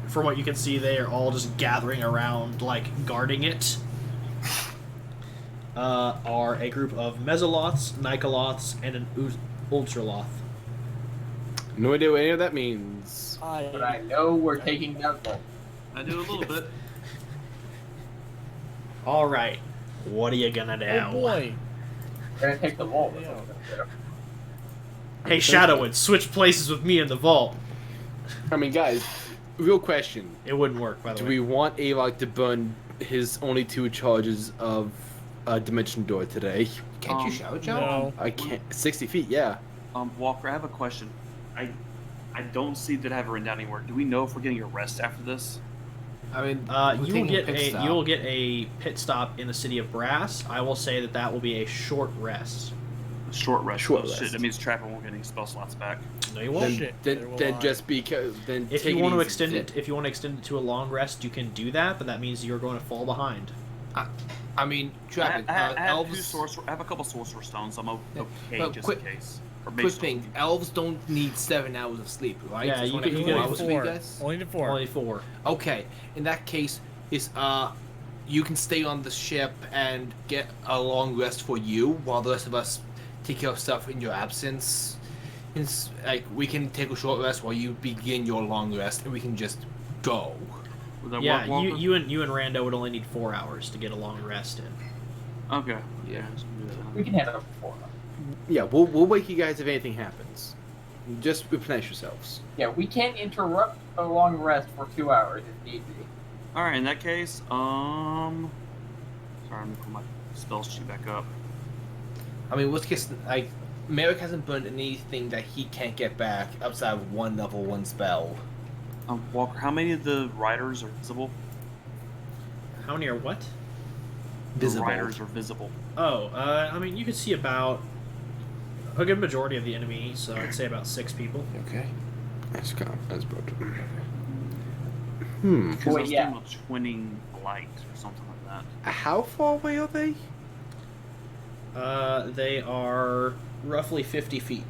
from what you can see, they are all just gathering around, like, guarding it. Are a group of Mesoloths, Nikoloths, and an Ultraloth. No idea what any of that means. But I know we're taking that vault. I do a little bit. Alright, what are you gonna do? Oh boy. We're gonna take the vault. Yeah. Hey, Shadowwood, switch places with me in the vault. I mean, guys, real question. It wouldn't work, by the Do way. we want Avok to burn his only 2 charges of Dimension Door today? Can't you shout, Joe? No. I can't. 60 feet, yeah. Walker, I have a question. I don't see that I have it written down anywhere. Do we know if we're getting a rest after this? I mean, You will get a pit stop in the city of Brass. I will say that will be a short rest. A short rest. Short Oh, shit, rest. that means Trapper won't get any spell slots back. No, you won't. Shit, there will Then I. just because then If take you it want to easy. extend it, if you want to extend it to a long rest, you can do that. But that means you're going to fall behind. I mean, Travis, I have elves. I have a couple sorcerer stones. I'm okay but just quick- in case. Or Quick thing, elves don't need 7 hours of sleep, right? Yeah, Just you wanna can- make you can- hours for you guys? Only to 4. Only 4. Okay, in that case, you can stay on the ship and get a long rest for you, while the rest of us take care of stuff in your absence. We can take a short rest while you begin your long rest, and we can just go. Would that Yeah, work, Walker? you and Rando would only need 4 hours to get a long rest in. Okay. Yeah. We can handle it before. Yeah, we'll wake you guys if anything happens. Just replenish yourselves. Yeah, we can't interrupt a long rest for 2 hours if need be. All right. In that case, sorry, I'm gonna put my spell sheet back up. I mean, worst case, Merrick hasn't burned anything that he can't get back outside of 1 level 1 spell. Walker, how many of the riders are visible? How many are what? Visible. The riders are visible. Oh, I mean, you can see about a good majority of the enemy, so I'd say about 6 people. Okay. That's broken. Because I Wait, was yeah. thinking of twinning light or something like that. How far away are they? They are roughly 50 feet.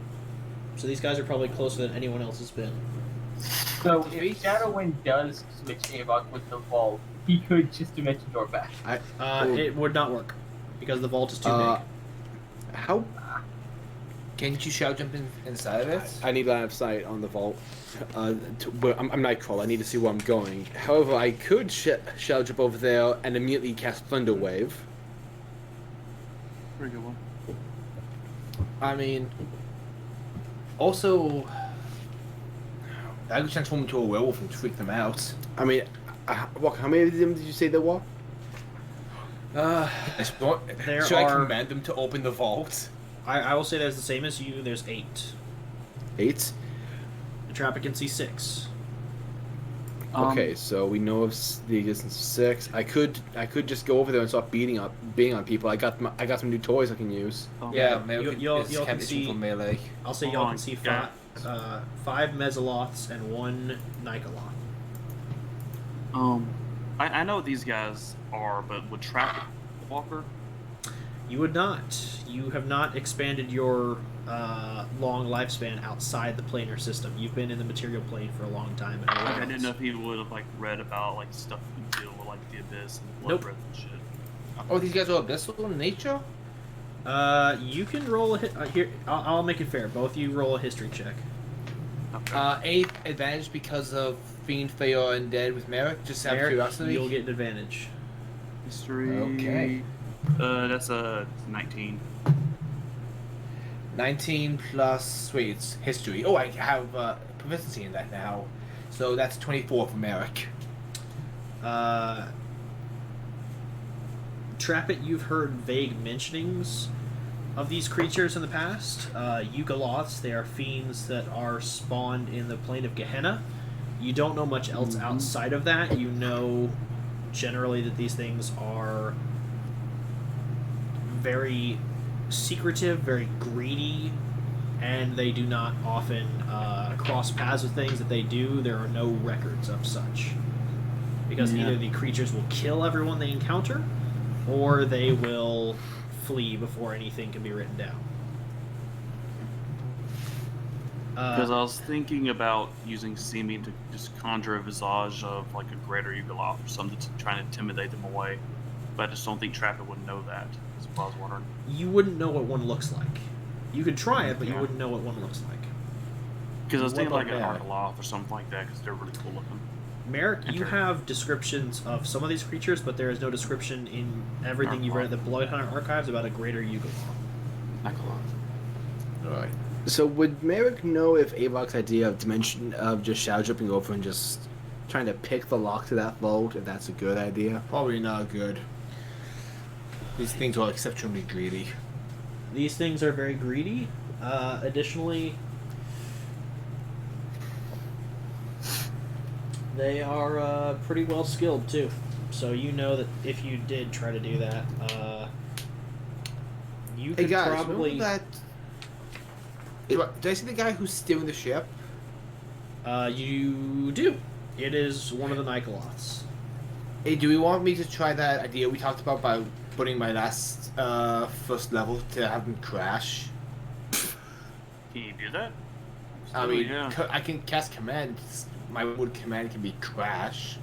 So these guys are probably closer than anyone else has been. So if Shadowwind does switch Avok with the vault, he could just Dimension Door back. It would not work because the vault is too big. How? Can't you shout jump inside of it? I need line of sight on the vault. I'm Nightcrawler. I need to see where I'm going. However, I could shell jump over there and immediately cast Thunder Wave. Pretty good one. I mean, also, I could transform into a werewolf and freak them out. I mean, Walker, how many of them did you say there were? There Should I are. command them to open the vault? I will say there's the same as you. There's 8. 8? The Trapper can see 6. Okay, so we know of the existence of 6. I could just go over there and start beating on people. I got some new toys I can use. Yeah, you'll it's can see- for melee. I'll say y'all can see 5 Mesoloths and 1 Nikoloth. I know what these guys are, but would Trapper Walker? You would not. You have not expanded your long lifespan outside the planar system. You've been in the material plane for a long time. And I didn't know if he would have read about stuff you deal with the abyss and blood Nope. breath and shit. Oh, these guys are abyssal in nature? You can roll a hit. Here, I'll make it fair. Both of you roll a history check. Okay. Any advantage because of Fiend, Feyre, and Dead with Merrick? Just out of Eric, curiosity? you'll get an advantage. History. Okay. That's a 19. 19 plus, wait, it's history. Oh, I have proficiency in that now. So that's 24 for Merrick. Trappet, you've heard vague mentionings of these creatures in the past. Yugoloths, they are fiends that are spawned in the plane of Gehenna. You don't know much else outside of that. You know generally that these things are very secretive, very greedy, and they do not often cross paths with things that they do. There are no records of such. Because either the creatures will kill everyone they encounter, or they will flee before anything can be written down. Because I was thinking about using seeming to just conjure a visage of a greater Yugoloth or something to try and intimidate them away. But I just don't think Trapper would know that. That's what I was wondering. You wouldn't know what one looks like. You could try it, but you wouldn't know what one looks like. Because I was thinking What an about Artiloth or something like that because they're really cool looking. Merrick, you Okay. have descriptions of some of these creatures, but there is no description in everything you've read at the Blood Hunter archives about a greater Yugoloth. Alright. So would Merrick know if Avok's idea of dimension of just shadow jumping over and just trying to pick the lock to that vault, if that's a good idea. Probably not good. These things are exceptionally greedy. These things are very greedy. Additionally, they are pretty well skilled too. So you know that if you did try to do that, you could Hey guys, probably. remember that? Did I see the guy who's steering the ship? You do. It is one of the Nikoloths. Hey, do we want me to try that idea we talked about by putting my last first level to have him crash? Can you do that? I mean, yeah. I can cast command. My wood command can be crash.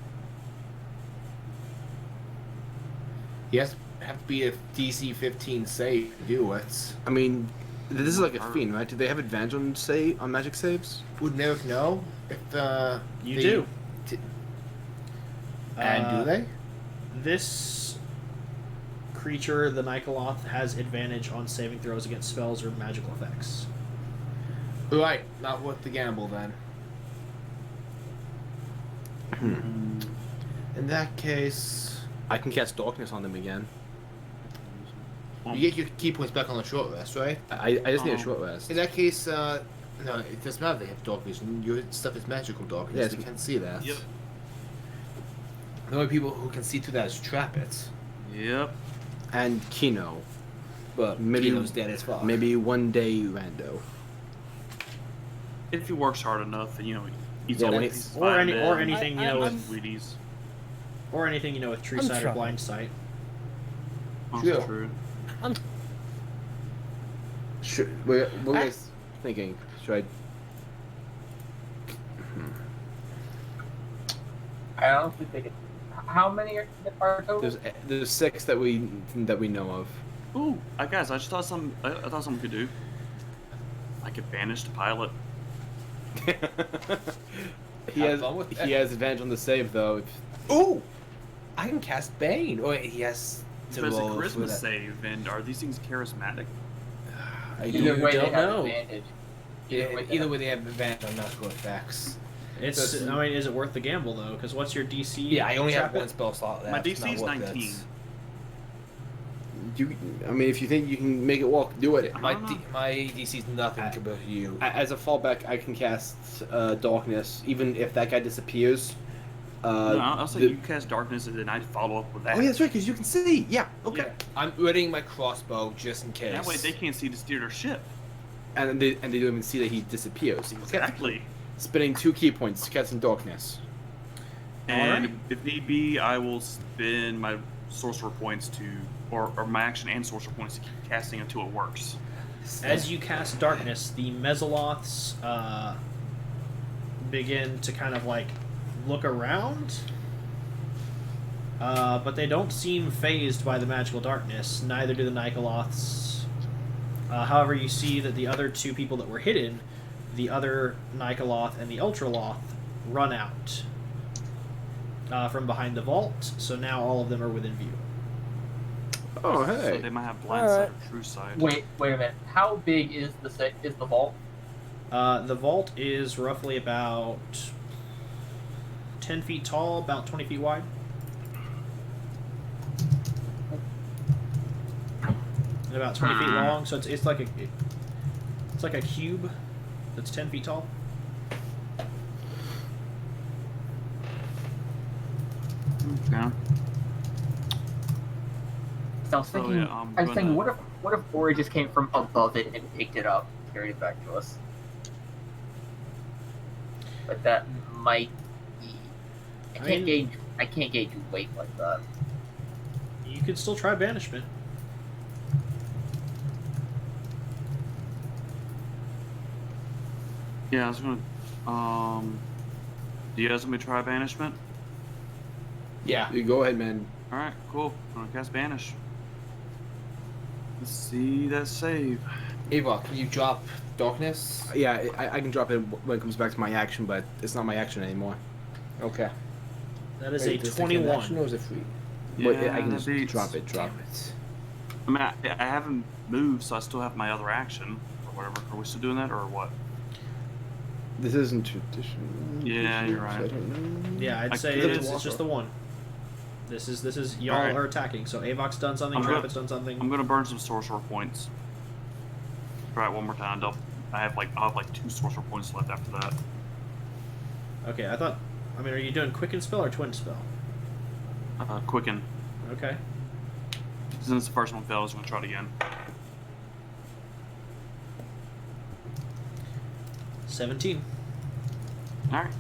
He has to have to be a DC 15 save to do it. I mean, this is like a fiend, right? Do they have advantage on magic saves? Would Merrick know if You they- do. And do they? This creature, the Nikoloth, has advantage on saving throws against spells or magical effects. Right, not worth the gamble then. In that case, I can cast darkness on them again. you get your key points back on the short rest, right? I just need a short rest. In that case, no, it doesn't matter. They have dark vision. Your stuff is magical darkness. Yes. They can't see that. Yep. The only people who can see through that is Trap It. Yep. And Kino. But Maybe- Kino's dead as fuck. Maybe one day Rando. If he works hard enough, and eats Yeah, all when the he- pieces or by any- then, or anything, you know, and with- Wheaties. Or anything, with True I'm Sight or trying. Blind Sight. That's True. true. Sure. What are you guys thinking? Should I honestly think it's. How many are total? there's 6 that we know of. Ooh, guys, I just thought I thought someone could do. I could banish the pilot. he Have has fun with that. he has advantage on the save though. Ooh! I can cast Bane. Or he has to But it's a roll for charisma that. save, and are these things charismatic? I Either do- way, they don't have know. advantage. Either way, they have advantage on magical effects. It's. Does- I mean, is it worth the gamble though? Because what's your DC? Yeah, I only have Trap It? one spell slot left. My It's DC is not worth 19. it. I mean, if you think you can make it work, do it. My I don't know. my DC is nothing compared to you. As a fallback, I can cast darkness, even if that guy disappears. No, I'll say the- you cast darkness, and then I'd follow up with that. Oh yeah, that's right, because you can see. Yeah. Okay. Yeah. I'm readying my crossbow just in case. That way they can't see to steer their ship. And they don't even see that he disappears. Exactly. Spending 2 key points, casting darkness. And Alright. if need be, I will spend my sorcerer points or my action and sorcerer points to keep casting until it works. As you cast darkness, the Mesoloths begin to kind of look around, but they don't seem phased by the magical darkness. Neither do the Nikoloths. However, you see that the other 2 people that were hidden, the other Nikoloth and the Ultraloth, run out from behind the vault. So now all of them are within view. Oh So hey. they might have blind sight or true sight. Wait a minute. How big is the vault? The vault is roughly about 10 feet tall, about 20 feet wide. And about 20 feet long, so it's like a cube that's 10 feet tall. Yeah. So I was thinking. yeah, I'm I was thinking, gonna- what if Ori just came from above it and picked it up, and carried it back to us? But that might be. I can't gauge weight like that. You could still try banishment. Yeah, I was gonna. Do you guys want me to try banishment? Yeah. You go ahead, man. All right, cool. I'm gonna cast banish. Let's see that save. Ava, can you drop darkness? Yeah, I can drop it when it comes back to my action, but it's not my action anymore. Okay. That is Wait, a does it take an action 21. or is it free? But Yeah, I can that just beats. drop it. I mean, I haven't moved, so I still have my other action or whatever. Are we still doing that or what? This isn't traditional. Yeah, you're I right. don't know. Yeah, I'd I say could- it's just the one. This is y'all Alright. are attacking. So Avok's done something, I'm gonna- Travis done something. I'm gonna burn some sorcerer points. Try it one more time. I'll have like 2 sorcerer points left after that. Okay, I mean, are you doing quicken spell or twin spell? Quicken. Okay. Since the first one fails, I'm gonna try it again. 17. Alright.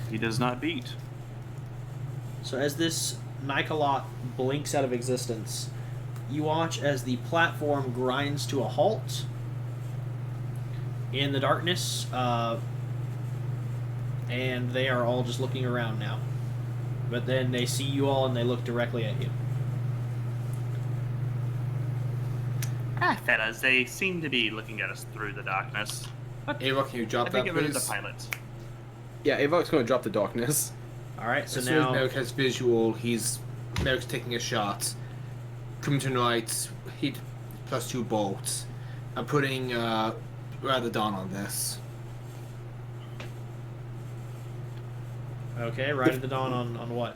He does not beat. So as this Nicolot blinks out of existence, you watch as the platform grinds to a halt in the darkness, and they are all just looking around now. But then they see you all and they look directly at you. Fellas, they seem to be looking at us through the darkness. Avok, can you drop I that, think get rid of the please? pilot. Yeah, Avok's gonna drop the darkness. Alright, so As soon as now... Merrick has visual, Merrick's taking a shot. Coming to right, heat +2 bolts. I'm putting rather Dawn on this. Okay, Ride of the Dawn on what?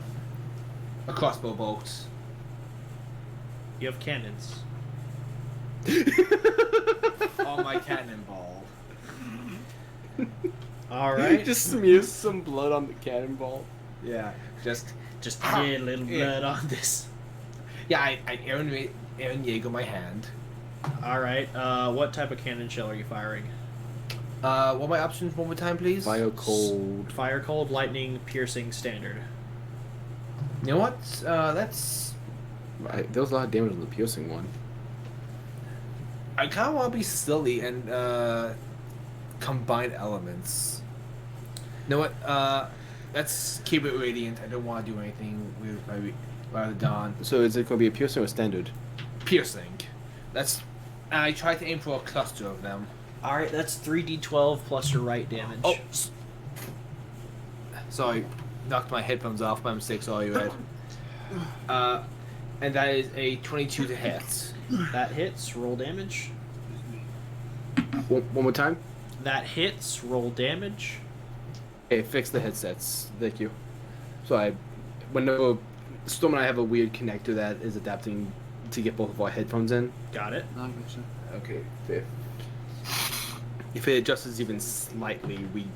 A crossbow bolt. You have cannons. On my cannonball. Alright. Just smears some blood on the cannonball. Yeah, just get a little blood on this. yeah. I Aaron Yeager my hand. Alright, what type of cannon shell are you firing? What are my options one more time, please? Fire cold. Fire, cold, lightning, piercing, standard. You know what? That's. There was a lot of damage on the piercing one. I kind of want to be silly and combine elements. You know what? Let's keep it radiant. I don't want to do anything weird with my rather Dawn. So is it gonna be a piercing or standard? Piercing. That's. I try to aim for a cluster of them. Alright, that's 3d12 plus your right damage. Oh, sorry, knocked my headphones off by mistake. Sorry, Red. And that is a 22 to hit. That hits, roll damage. One more time. That hits, roll damage. Hey, fix the headsets. Thank you. So whenever Storm and I have a weird connector that is adapting to get both of our headphones in. Got it. Okay, fair. If it adjusts even slightly, we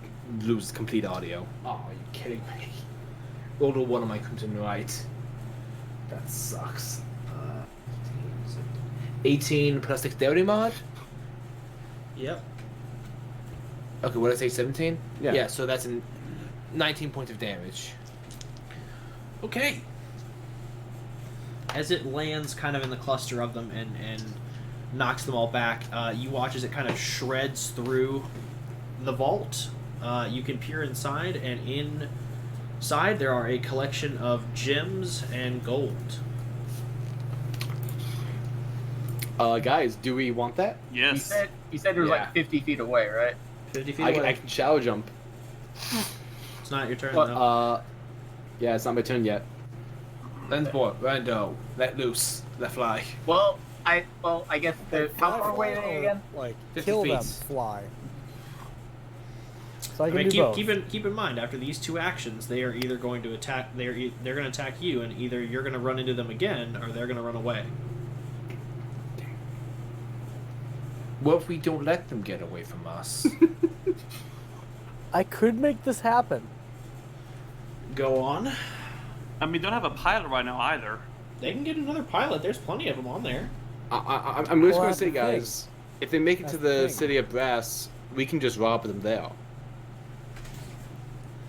lose complete audio. Oh, are you kidding me? Rolled a 1 on my Crimson Right. That sucks. 18 plus dexterity mod? Yep. Okay, what did I say, 17? Yeah. Yeah, so that's 19 points of damage. Okay. As it lands kind of in the cluster of them and knocks them all back, you watch as it kind of shreds through the vault. You can peer inside, and inside there are a collection of gems and gold. Guys, do we want that? Yes. You said it was Yeah. like 50 feet away, right? 50 feet I away. can shadow jump. It's not your turn, What, though. Yeah, it's not my turn yet. Lensboard, Rando, let loose, let fly. Well, I guess the how far away are they again? Like 50 kill them, feet. fly. So I I can mean, do both. keep in mind, after these two actions, they are either going to attack. They're going to attack you, and either you're going to run into them again, or they're going to run away. What if we don't let them get away from us? I could make this happen. Go on. I mean, they don't have a pilot right now either. They can get another pilot. There's plenty of them on there. I'm just Well, gonna that's say, the thing. guys, if they make it That's to the the thing. city of Brass, we can just rob them there.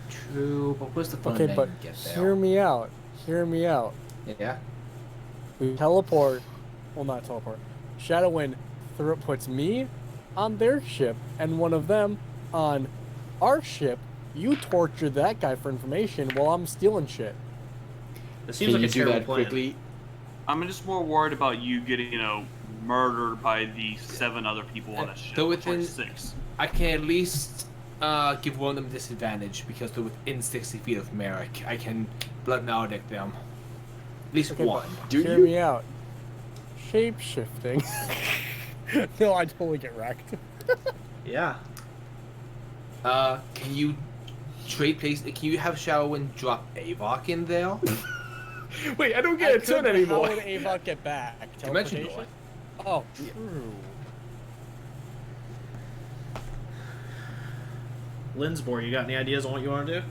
True, but what's the fun Okay, of but getting get there? hear me out. Hear me out. Yeah? We teleport. Well, not teleport. Shadowwind puts me on their ship and one of them on our ship. You torture that guy for information while I'm stealing shit. It seems Can like you a do terrible that plan. quickly? I'm just more worried about you getting, murdered by the 7 other people on the ship. They're or within- 6. I can at least give one of them disadvantage because they're within 60 feet of Merrick. I can blood maledict them. At least Okay, one. Do Hear you? me out. Shape shifting. No, I totally get wrecked. Yeah. Can you trade place? Can you have Shadowwind drop Avok in there? Wait, I don't get a turn anymore. How would Avok get back? Dimension Teleportation? door. Oh, true. Linsbor, you got any ideas on what you want to do?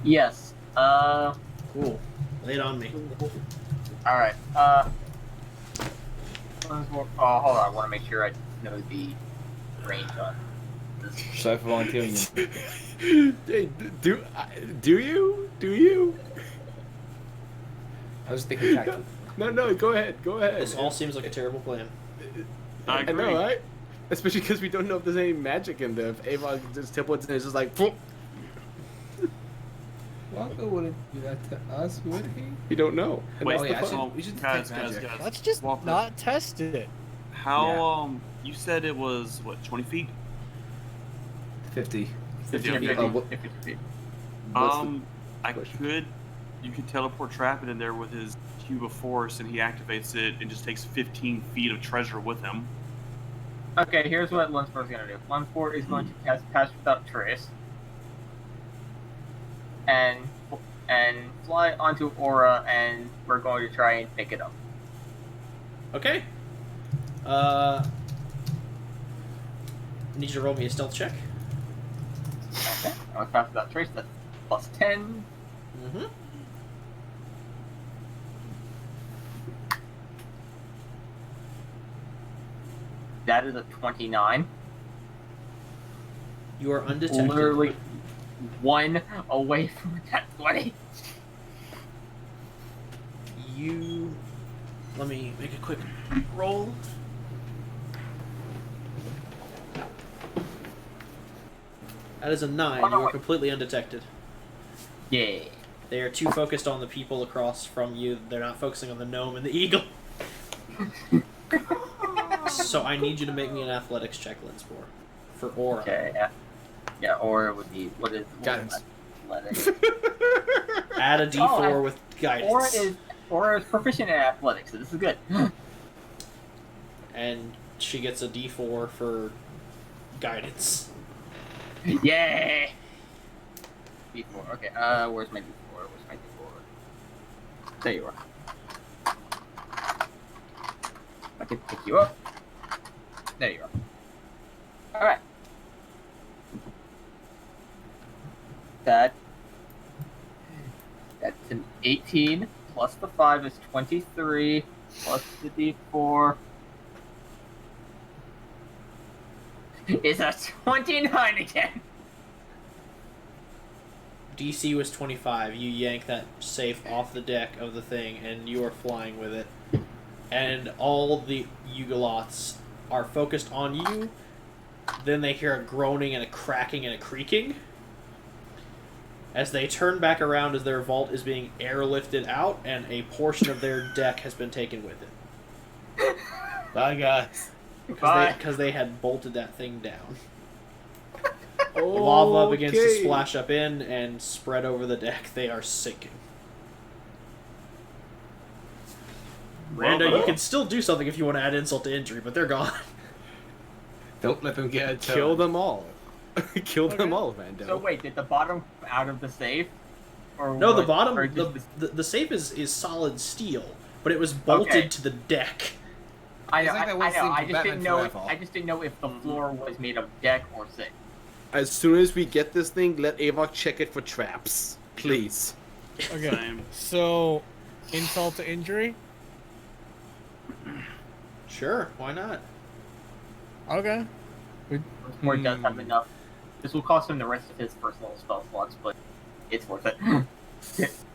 Yes. Cool. Lay it on me. All right. Hold on. I want to make sure I know the range on this. Sorry for volunteering. Hey, do you? Do you? I was thinking tactical. No, go ahead. This all seems like a terrible plan. I I agree. know, right? Especially because we don't know if there's any magic in there. If Avon just teleports in, it's just like, poof. Walker wouldn't do that to us, would he? We don't know. And Wait, that's the yeah, fun. we should guys, detect magic. Let's just Walker, not test it. How you said it was what 20 feet? 50. 50 feet. feet. What- You could teleport Trap in there with his cube of force, and he activates it and just takes 15 feet of treasure with him. Okay, here's what Lunsford is going to do. Lunsford is going to cast Pass Without Trace and fly onto Aura, and we're going to try and pick it up. Okay. Need you to roll me a stealth check. Okay, I'll Pass Without Trace. That's plus 10. Mm-hmm. That is a 29. You are undetected. Literally one away from that 20. Let me make a quick roll. That is a 9. Oh, no, You are wait. completely undetected. Yeah. They are too focused on the people across from you. They're not focusing on the gnome and the eagle. So I need you to make me an athletics check, Linsbor, for Aura. Okay, yeah. Yeah, Aura would be, what is Guidance. athletics? Add a D4 with guidance. Aura is proficient in athletics, so this is good. And she gets a D4 for guidance. Yay! D4. Okay, where's my D4? Where's my D4? There you are. I can pick you up. There you are. Alright. That's an 18, plus the 5 is 23, plus the D4 is a 29 again. DC was 25. You yank that safe off the deck of the thing, and you are flying with it. And all the Yugoloths are focused on you. Then they hear a groaning and a cracking and a creaking. As they turn back around as their vault is being airlifted out, and a portion of their deck has been taken with it. Bye, guys. Because they had bolted that thing down. Lava begins to splash up in and spread over the deck. They are sinking. Randa, you can still do something if you want to add insult to injury, but they're gone. Don't let them get a turn. Kill them all. Kill them all, Vando. So wait, did the bottom come out of the safe? Or No, the what- bottom, or just the safe is solid steel, but it was bolted Okay. to the deck. I know, It's like that one I know. scene I from just didn't know. Batman If, Forever. I just didn't know if the floor was made of deck or safe. As soon as we get this thing, let Avok check it for traps. Please. Okay. Same. So, insult to injury? Sure, why not? Okay. More does have enough. This will cost him the rest of his personal spell slots, but it's worth it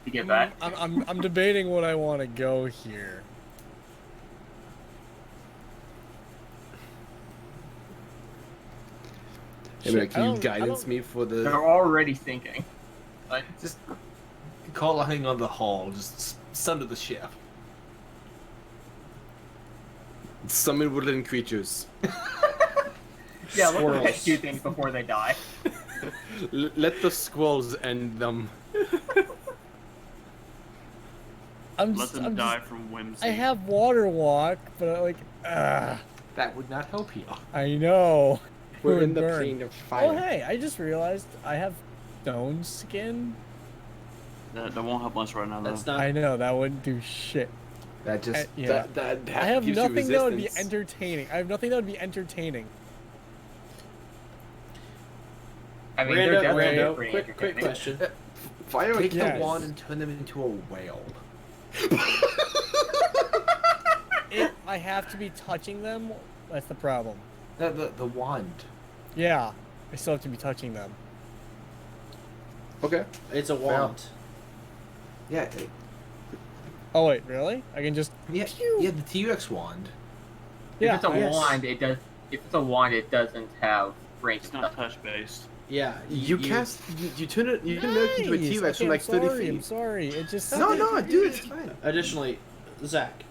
to get back. I'm debating what I want to go here. Hey, man, Shit, can I you don't- guidance me for the... They're already sinking. But Just call a hang on the hall. Just sunder the ship. Summon woodland creatures. yeah, let's Squirrels. catch two things before they die. Let the squirrels end them. Let them die from whimsy. I have water walk, but like, That would not help you. I know. We're would in the burn. plane of fire. Oh, hey, I just realized I have stone skin. That won't help much right now, though. That's not. I know, that wouldn't do shit. That just Yeah. That I have gives you nothing that would be resistance. entertaining. I have nothing that would be entertaining. I mean, they're definitely Rando, pretty quick entertaining. question. Fire take Yes. the wand and turn them into a whale. I have to be touching them. That's the problem. The wand. Yeah, I still have to be touching them. Okay. It's a wand. Yeah, Oh wait, really? I can just. yeah, the T-Rex wand. Yeah, If it's a yes. wand, it does. If it's a wand, it doesn't have range. It's not touch based. Yeah. You cast. You turn it. You can make it into a Nice! T-Rex Okay, from like 30 I'm feet. sorry. It just. No, dude, it's fine. Additionally, Zach,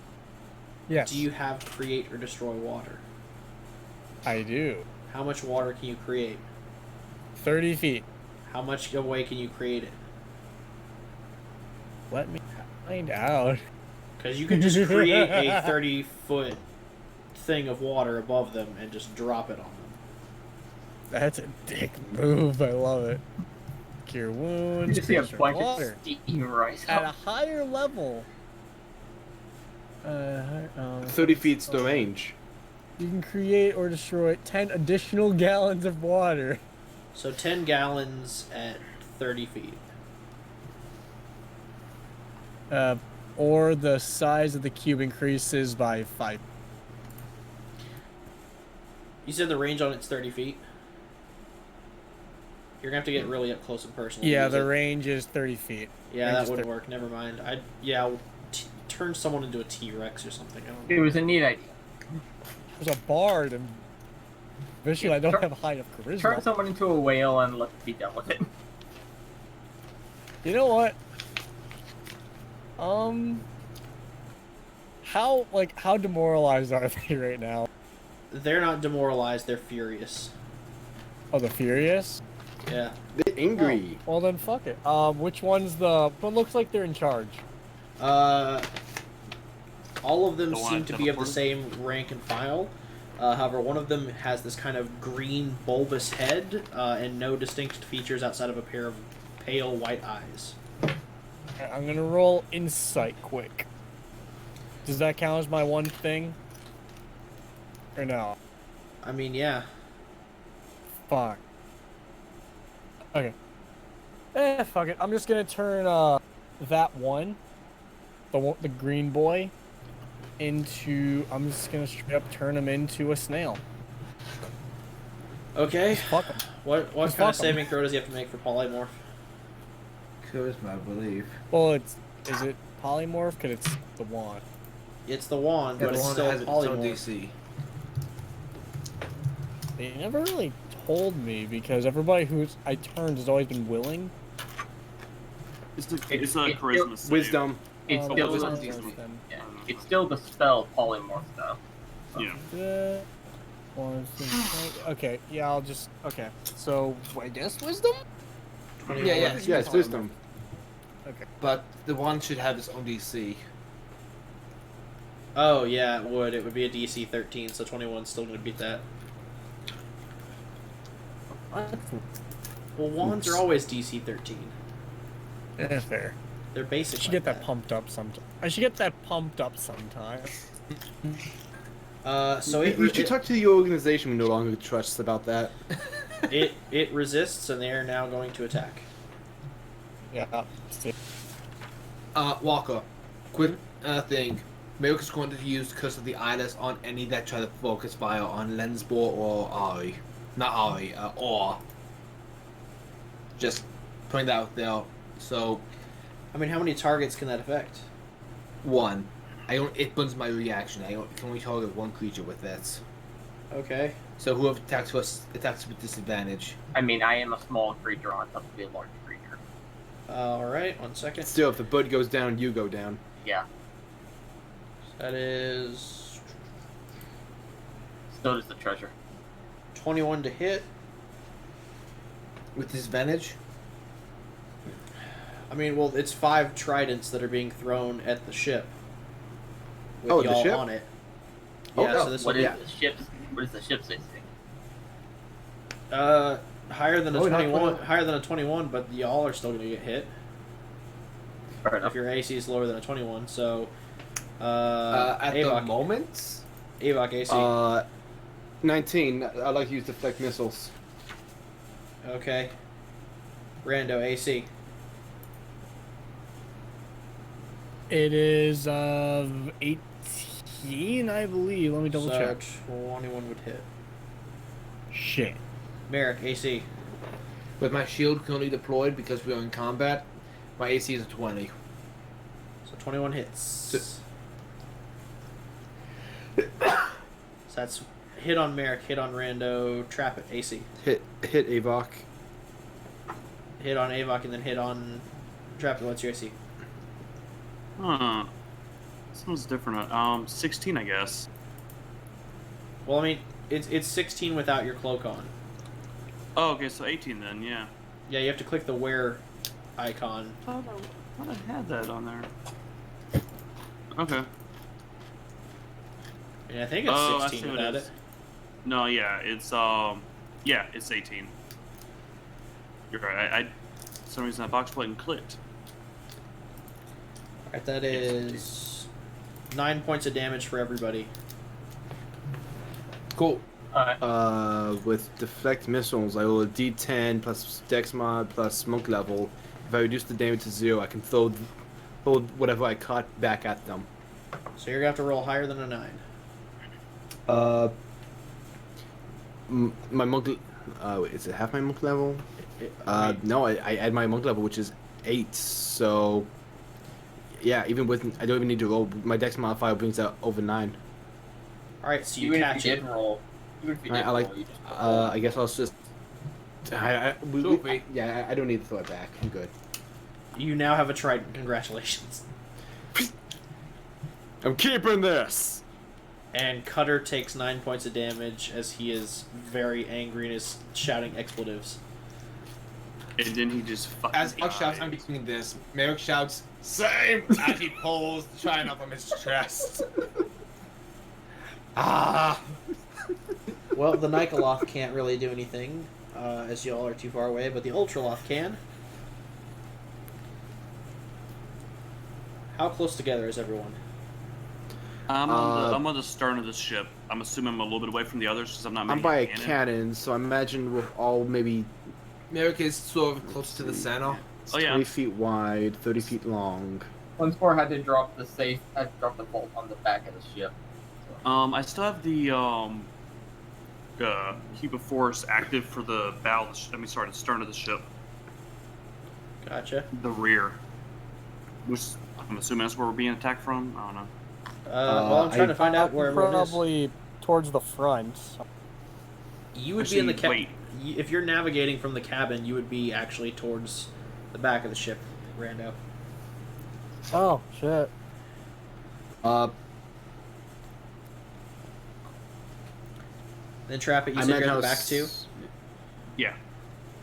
Yes. do you have create or destroy water? I do. How much water can you create? 30 feet. How much away can you create it? Let me find out. Because you can just create a 30-foot thing of water above them and just drop it on them. That's a dick move. I love it. Cure You wounds. just see a creature bunch water. of steam rise At a up. higher level. 30 feet's the range. You can create or destroy 10 additional gallons of water. So 10 gallons at 30 feet. Or the size of the cube increases by 5. You said the range on it's 30 feet? You're going to have to get really up close and personal. to Yeah, use the it. range is 30 feet. Yeah, range that is wouldn't 30. work. Never mind. I'll turn someone into a T-Rex or something. I don't It know. was a neat idea. There's a bard, and visually I don't Turn- have high enough Turn charisma. someone into a whale and let's be done with it. You know what? How demoralized are they right now? They're not demoralized. They're furious. Oh, the furious? Yeah. They're angry. Well then, fuck it. Which one's the? One looks like they're in charge. All of them The one seem I to be of the teleported? same rank and file. However, one of them has this kind of green bulbous head and no distinct features outside of a pair of pale white eyes. Alright, I'm gonna roll insight quick. Does that count as my one thing? Or no? I mean, yeah. Fuck. Okay. Fuck it. I'm just gonna turn that one, the green boy, into. I'm just gonna straight up turn him into a snail. Okay. Fuck him. What Just kind of fuck 'em. saving throw does he have to make for polymorph? Charisma, I believe. Well, is it polymorph? Cause it's the wand. It's the wand, Yeah, but the it's wand still has its own polymorph. DC. They never really told me because everybody who I turned has always been willing. It's a it- charisma save. Wisdom. It's Oh, still wisdom the, first, then. yeah, it's still the spell polymorph though. Yeah. Okay, yeah, I'll just. Okay, so I guess wisdom? Yeah, Yes, wisdom. Okay. but the wand should have its own DC. Oh, yeah, it would. It would be a DC 13, so 21's still going to beat that. Well, wands are always DC 13. That's fair. They're basic. I should like get that pumped up sometime. So You should talk to the organization we no longer trust about that. it resists, and they are now going to attack. Yeah. Walker, quick thing. Milk is going to use Curse of the Eyeless on any that try to focus fire on Lensbor or Ari. Not Ari, or. Just putting that out there. So, I mean, how many targets can that affect? one. It burns my reaction. I can only target one creature with this. Okay. So whoever attacks first attacks with disadvantage. I mean, I am a small creature on top of a large creature. Alright, 1 second. Still, if the bird goes down, you go down. Yeah. That is So does the treasure. 21 to hit. With disadvantage? I mean, well, it's 5 tridents that are being thrown at the ship. With Oh, the y'all ship? on it. Oh, Yeah, no. so this What will is be... the ship's? What is the ship's AC? Higher than a Oh, not 21. 21. Higher than a 21, but y'all are still gonna get hit Fair if enough. your AC is lower than a 21. So, At the Avok, moment, Avok AC. 19. I like to use deflect missiles. Okay. Rando AC. It is 18, I believe. Let me double so check. 21 would hit. Shit. Merrick AC. with my shield currently deployed because we are in combat, my AC is a 20. So 21 hits. So that's hit on Merrick, hit on Rando, trap it, AC. Hit Avok. Hit on Avok and then hit on trap it. What's your AC? Huh. Sounds different. 16, I guess. Well, I mean, it's 16 without your cloak on. Oh, okay, so 18 then, yeah. Yeah, you have to click the wear icon. I thought I had that on there. Okay. And I think it's Oh, I 16 see what without it it. is. No, yeah, it's it's 18. You're right. I for some reason that box plate clicked. Alright, that is 9 points of damage for everybody. Cool. Alright. With deflect missiles, I roll a D10 plus Dex mod plus monk level. If I reduce the damage to 0, I can throw whatever I caught back at them. So you're gonna have to roll higher than a 9. My monk. Wait, is it half my monk level? No, I add my monk level, which is 8. So, yeah, even with I don't even need to roll. My Dex modifier brings that over 9. Alright, so you Even if catch you it. did roll, even if you did I like. roll, you just I guess I'll just. Sophie. Yeah, I don't need to throw it back. I'm good. You now have a trident. Congratulations. I'm keeping this. And Cutter takes 9 points of damage as he is very angry and is shouting expletives. And then he just fucking As Buck shouts, I'm between this. Merrick shouts, "Same!" as he pulls the trident up from his chest. Ah! Well, the Nikoloth can't really do anything, as y'all are too far away, but the Ultraloth can. How close together is everyone? I'm on the stern of the ship. I'm assuming I'm a little bit away from the others because I'm not. I'm making by a cannon. cannon, so I imagine we're all maybe Merrick is sort of close to the center. Oh, yeah. 20 feet wide, 30 feet long. Once more had to drop the safe, had to drop the bolt on the back of the ship. I still have the cube of force active for the bow. The stern of the ship. Gotcha. The rear. Which I'm assuming that's where we're being attacked from. I don't know. Well, I'm trying to find out where everyone is. Probably towards the front. You would be in the Actually, cabin. wait. If you're navigating from the cabin, you would be actually towards the back of the ship, Rando. Oh, shit. Then trap it. You I said you're imagine at I the was- back too. Yeah.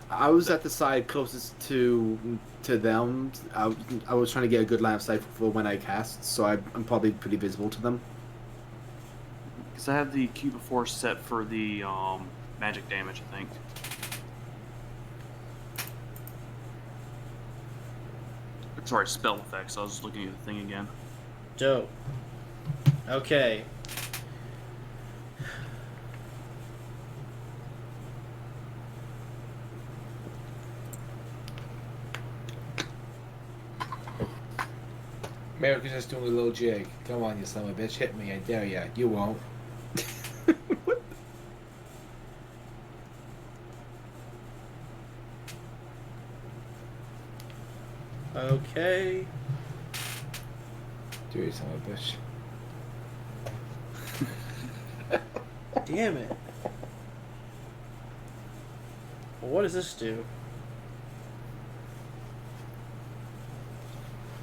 I was at the side closest to them. I was trying to get a good line of sight for when I cast, so I'm probably pretty visible to them. Because I have the cube of force set for the magic damage, I think. Sorry, spell effects. I was looking at the thing again. Dope. Okay. Merrick is just doing a little jig. Come on, you son of a bitch, hit me, I dare ya. You won't. Okay. Do you son of a bitch. Damn it. Well, what does this do?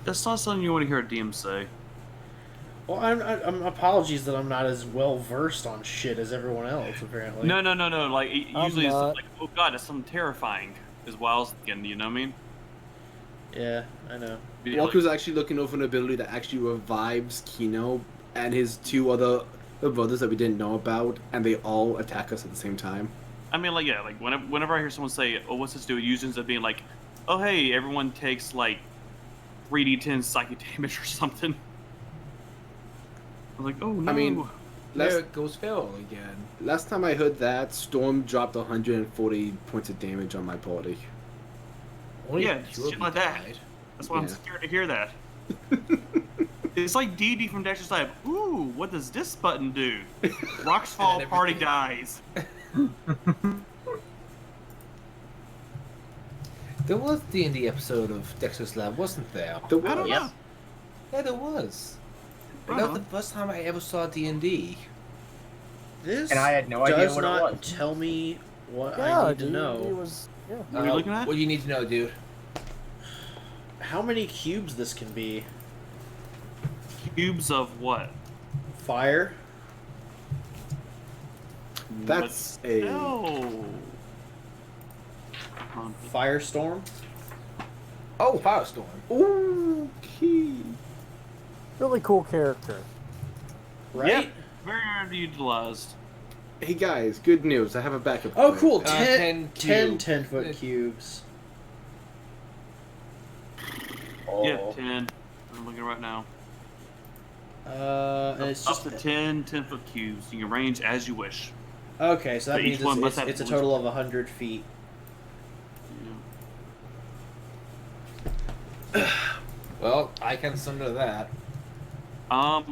That's not something you want to hear a DM say. Well, I'm apologies that I'm not as well versed on shit as everyone else. Apparently. No. Like usually it's not. like, oh god, that's something terrifying. Is what I was thinking. You know what I mean? Yeah, I know. Be Walker's actually looking over an ability that actually revives Kino and his two other brothers that we didn't know about, and they all attack us at the same time. I mean, like, yeah, like whenever I hear someone say, "Oh, what's this do?" It usually ends up being like, "Oh, hey, everyone takes like 3d10 psychic damage or something." I'm like, "Oh no." I mean, There it goes Feral again. last time I heard that, Storm dropped 140 points of damage on my party. Only Yeah, two of shit you like that. died. That's why I'm Yeah. scared to hear that. It's like DD from Dexter's Lab. Ooh, what does this button do? Rocks fall, And party everything. dies. There was D&D episode of Dexter's Lab, wasn't there? The I don't worst. know. Yeah, there was. And Right that was on. the first time I ever saw D&D. This And I had no idea does what it not was. tell me what Yeah, I need to dude, know. It was, yeah. What are you looking at? What do you need to know, dude? How many cubes this can be? Cubes of what? Fire? That's a. No. Firestorm? Oh, Firestorm. Ooh, key. Really cool character. Right? Yep. Very underutilized. Hey guys, good news. I have a backup. Oh, plan. cool. 10 10 cube. 10-foot cubes. Oh. Yeah, 10. I'm looking right now. And it's Up just... to 10 10-foot cubes. You can range as you wish. Okay, so that But means each one must have it's a at total of 100 feet. Well, I can sunder that.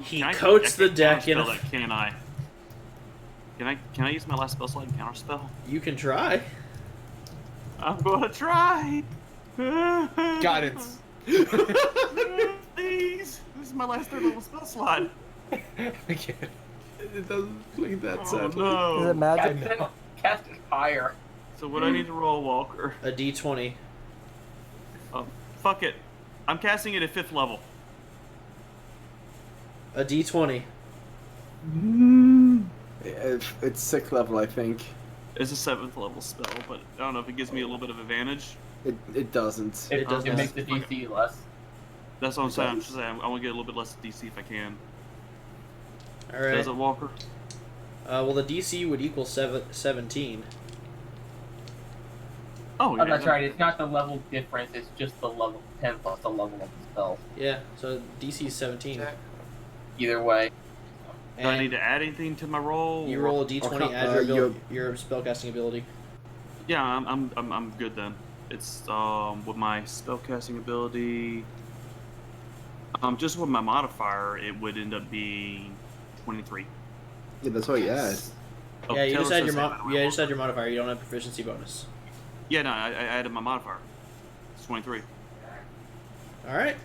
He can I- coats I the can deck in counterspell a- that, can I? Can I use my last spell slot and counterspell? You can try. I'm gonna try. Guidance. Please. This is my last third level spell slot. Okay. It doesn't play that Oh sadly. Is no. it magic? Cast it higher. So what I need to roll, Walker? A d20. Oh, fuck it. I'm casting it at 5th level. A d20. It's 6th level, I think. It's a 7th level spell, but I don't know if it gives me a little bit of advantage. It doesn't. It does It not. makes the DC less. That's what I'm saying. I'm just saying I want to get a little bit less DC if I can. Alright. Does it, Walker? Well, the DC would equal 17. Oh, yeah. Oh, that's right. It's not the level difference. It's just the level 10 plus the level of the spell. Yeah, so DC is 17. Either way. Do I And need to add anything to my roll? you or- roll a d20, Okay, add your spellcasting ability. Yeah, I'm good then. It's with my spellcasting ability. Just with my modifier, it would end up being 23. Yeah, that's all you add. Oh, Yeah, you Taylor just add says your that. you just add your modifier. You don't have proficiency bonus. Yeah, no, I added my modifier. It's 23. All right.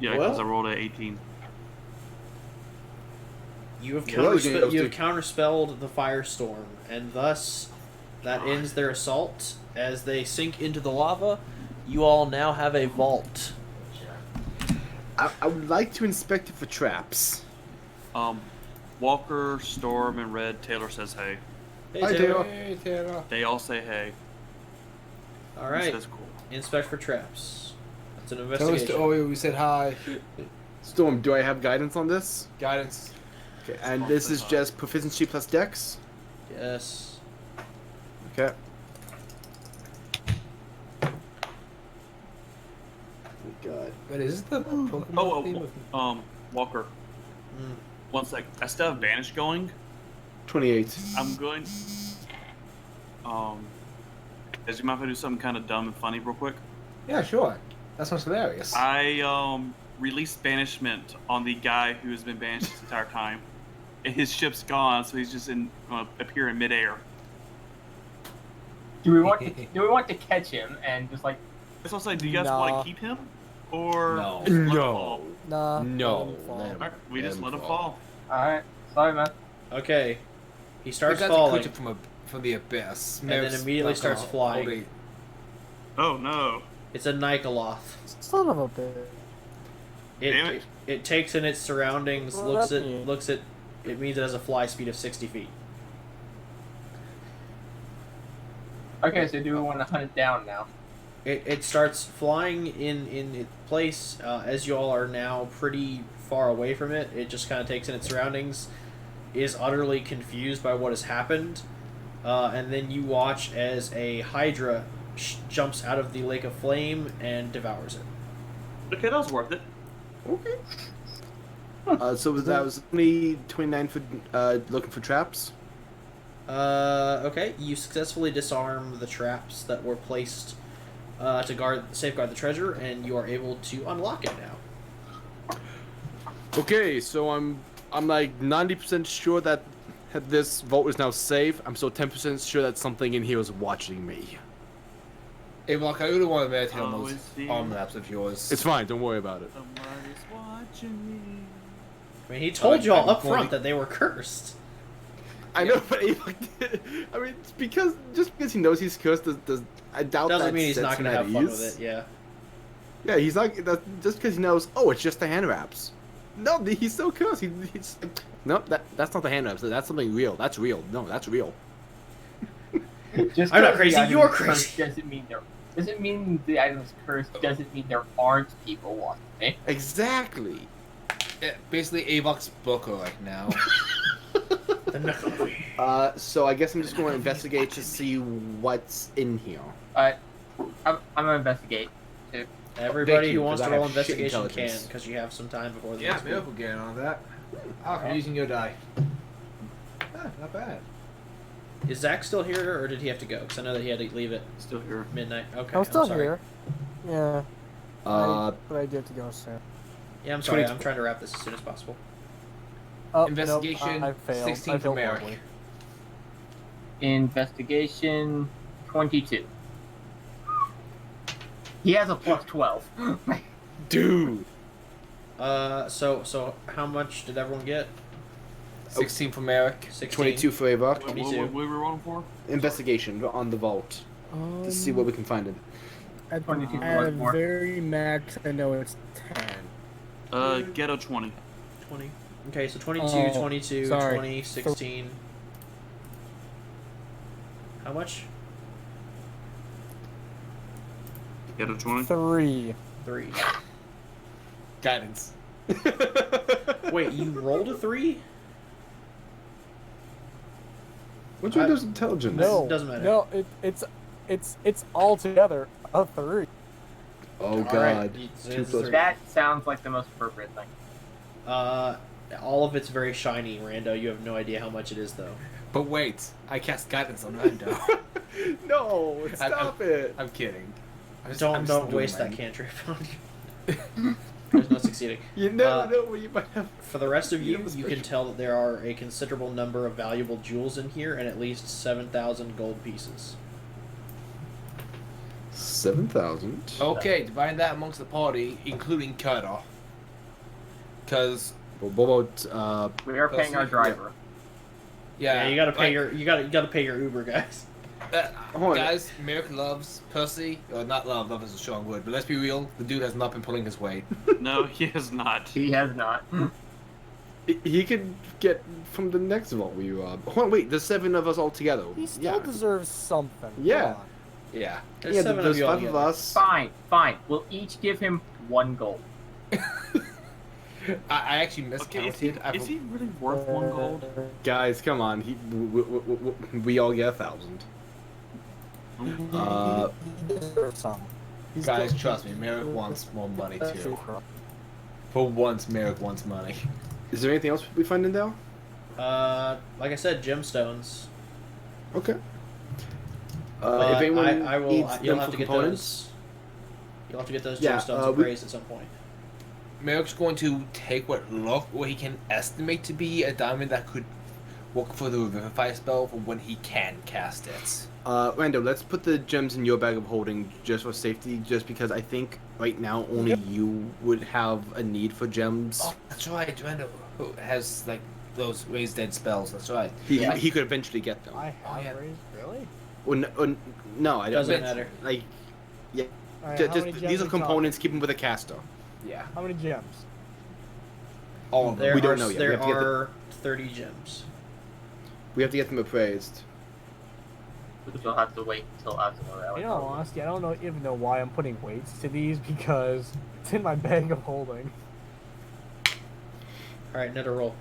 Yeah, because Well- I rolled a 18. You have Well, you have counterspelled the firestorm, and thus that ends their assault. As they sink into the lava, you all now have a vault. I would like to inspect it for traps. Walker, Storm, and Red. Taylor says hey. Hey, Hi, Taylor. Taylor. Hey, Taylor. They all say hey. All right. That's cool. Inspect for traps. That's an Tell us investigation. to Oreo we said hi. Storm, do I have guidance on this? Guidance. Okay, and this is just proficiency plus dex? Yes. Okay. God. But is this the Pokemon theme of... Walker. Mm. One sec. I still have Vanish going. 28. I'm going. Does you mind if I do something kind of dumb and funny real quick? Yeah, sure. That sounds hilarious. I released banishment on the guy who has been banished this entire time. His ship's gone, so he's just appear in midair. Do we want to catch him and just like That's what I'm saying. Do you guys Nah. want to keep him, or No. just let him No. fall? Nah. No. let him fall. Let him- Alright, we just Let let him him fall. fall. alright, sorry man. Okay. He That starts guy's falling, a creature from the abyss. and then immediately Not starts gonna flying. hold Oh no! It's a Nikoloth. Son of a bitch. Damn It, it. it takes in its surroundings, Well, looks that at means- looks at. It means it has a fly speed of 60 feet. Okay, so do we want to hunt it down now? It starts flying in its place as you all are now pretty far away from it. It just kind of takes in its surroundings, is utterly confused by what has happened, and then you watch as a Hydra jumps out of the lake of flame and devours it. Okay, that was worth it. Okay. So that was only 29 for looking for traps. Okay, you successfully disarm the traps that were placed to safeguard the treasure, and you are able to unlock it now. Okay, so I'm like 90% sure that this vault is now safe. I'm still 10% sure that something in here is watching me. Hey, Mark, I really want to meditate on Oh, those is he? arm laps of yours. It's fine. Don't worry about it. Somebody's watching me. I mean, he told y'all I'm up going front to- that they were cursed. I know, but I mean, it's because he knows he's cursed. I doubt Doesn't that mean he's sets not him going to at have fun ease. with it, yeah. Yeah, he's not. Just because he knows. Oh, it's just the hand wraps. No, he's still cursed. He's no. That's not the hand wraps. That's something real. That's real. No, that's real. Just I'm not 'cause crazy, the item you're is cursed crazy. doesn't mean the item is cursed. Doesn't mean there aren't people watching it. Exactly. Yeah, basically, Avok's Booker right now. The knuckle. So I guess I'm just going to investigate to see what's in here. I'm gonna investigate too. Everybody you, who wants 'cause to I roll have shit investigation can, intelligence. because you have some time before the Yeah, next week. Miracle getting on that. I'm using your die. Not bad. Is Zach still here, or did he have to go? Because I know that he had to leave at Still here. midnight. Okay, I'm still sorry. here. Yeah, Uh, but I do have to go soon. Yeah, I'm sorry. 22. I'm trying to wrap this as soon as possible. Oh, Investigation, nope, I failed. 16 I for failed Merrick. horribly. Investigation 22. He has a plus 12. dude. So how much did everyone get? 16 for Merrick. 16. 22 for Ava. What 22. were we rolling for? Investigation on the vault to see what we can find in. At, 22 at a plus more. very max, I know it's 10. Ghetto 20. 20. Okay, so 22, Oh, 22, sorry. 20, 16. How much? Ghetto 20. 3. 3. Guidance. Wait, you rolled a 3? What's your intelligence? No, Doesn't matter. No, it's altogether a 3. Oh All right, god. it's 2 plus. That sounds like the most appropriate thing. All of it's very shiny, Rando. You have no idea how much it is, though. But wait, I cast guidance on Rando. No, stop it. I'm kidding. I'm Don't just doing waste my- that cantrip on you. There's no succeeding. You never Uh, know what you might have. For the rest of You you, have a you can tell that there are a considerable number of valuable jewels in here and at least 7,000 gold pieces. 7,000. Okay, divide that amongst the party, including Cutter. Because What about We are paying our driver. yeah, you gotta pay like, you gotta pay your Uber, guys. Hold on. guys. Merrick loves Percy, or not love. Love is a strong word, but let's be real. The dude has not been pulling his weight. No, he is not. He has not. he could get from the next vault we rob? Hold on, wait. There's 7 of us all together. He still Yeah. deserves something. Come Yeah. on. Yeah. There's Yeah, 7 of there's you 5 of altogether. us. Fine. We'll each give him 1 gold. I actually Okay, miscounted. is he really worth 1 gold? Guys, come on. We all get 1,000. He deserves some. He's Guys, still- trust me. Merrick wants more money That's too. true. For once, Merrick wants money. Is there anything else we find in there? Like I said, gemstones. Okay. But if anyone I will. needs You'll them have for to get components, those. You'll have to get those Yeah, gemstones we- appraised at some point. Merrick's going to take what he can estimate to be a diamond that could work for the Revivify spell for when he can cast it. Rando, let's put the gems in your bag of holding just for safety, just because I think right now only you would have a need for gems. Oh, that's right. Rando who has like those raised dead spells. That's right. He could eventually get them. I have Oh, yeah. raised, really? No, I don't. Doesn't matter. Like, yeah, Alright, just, how many gems these are we talking? components. Keep them with a caster. Yeah. How many gems? All of them. There We don't are know yet. We there have to get the- are 30 gems. We have to get them appraised. You'll have to wait until after the rally. You know, honestly, I don't even know why I'm putting weights to these because it's in my bag of holding. All right, another roll.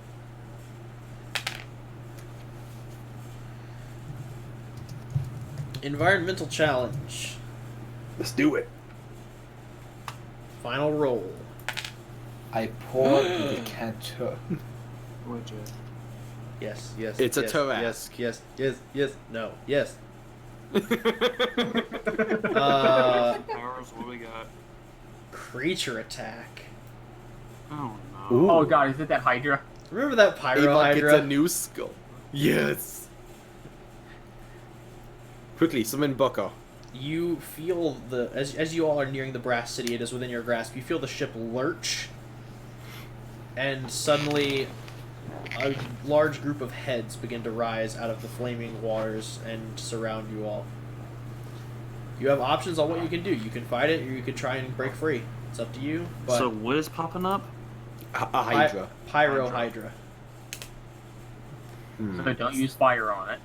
Environmental challenge. Let's do it. Final roll. I poured the decanter. Would you? Yes, yes. It's a yes, Taras. Yes, no, yes. Powers, what we got? Creature attack. Oh no. Ooh. Oh god, is it that Hydra? Remember that Pyro Avok Hydra? gets a new skull. Yes. Quickly, summon Bucko. You feel as you all are nearing the Brass City, it is within your grasp. You feel the ship lurch, and suddenly a large group of heads begin to rise out of the flaming waters and surround you all. You have options on what you can do. You can fight it, or you can try and break free. It's up to you. But So what is popping up? A Hydra. Pyro Hydra. Hydra. So don't use fire on it.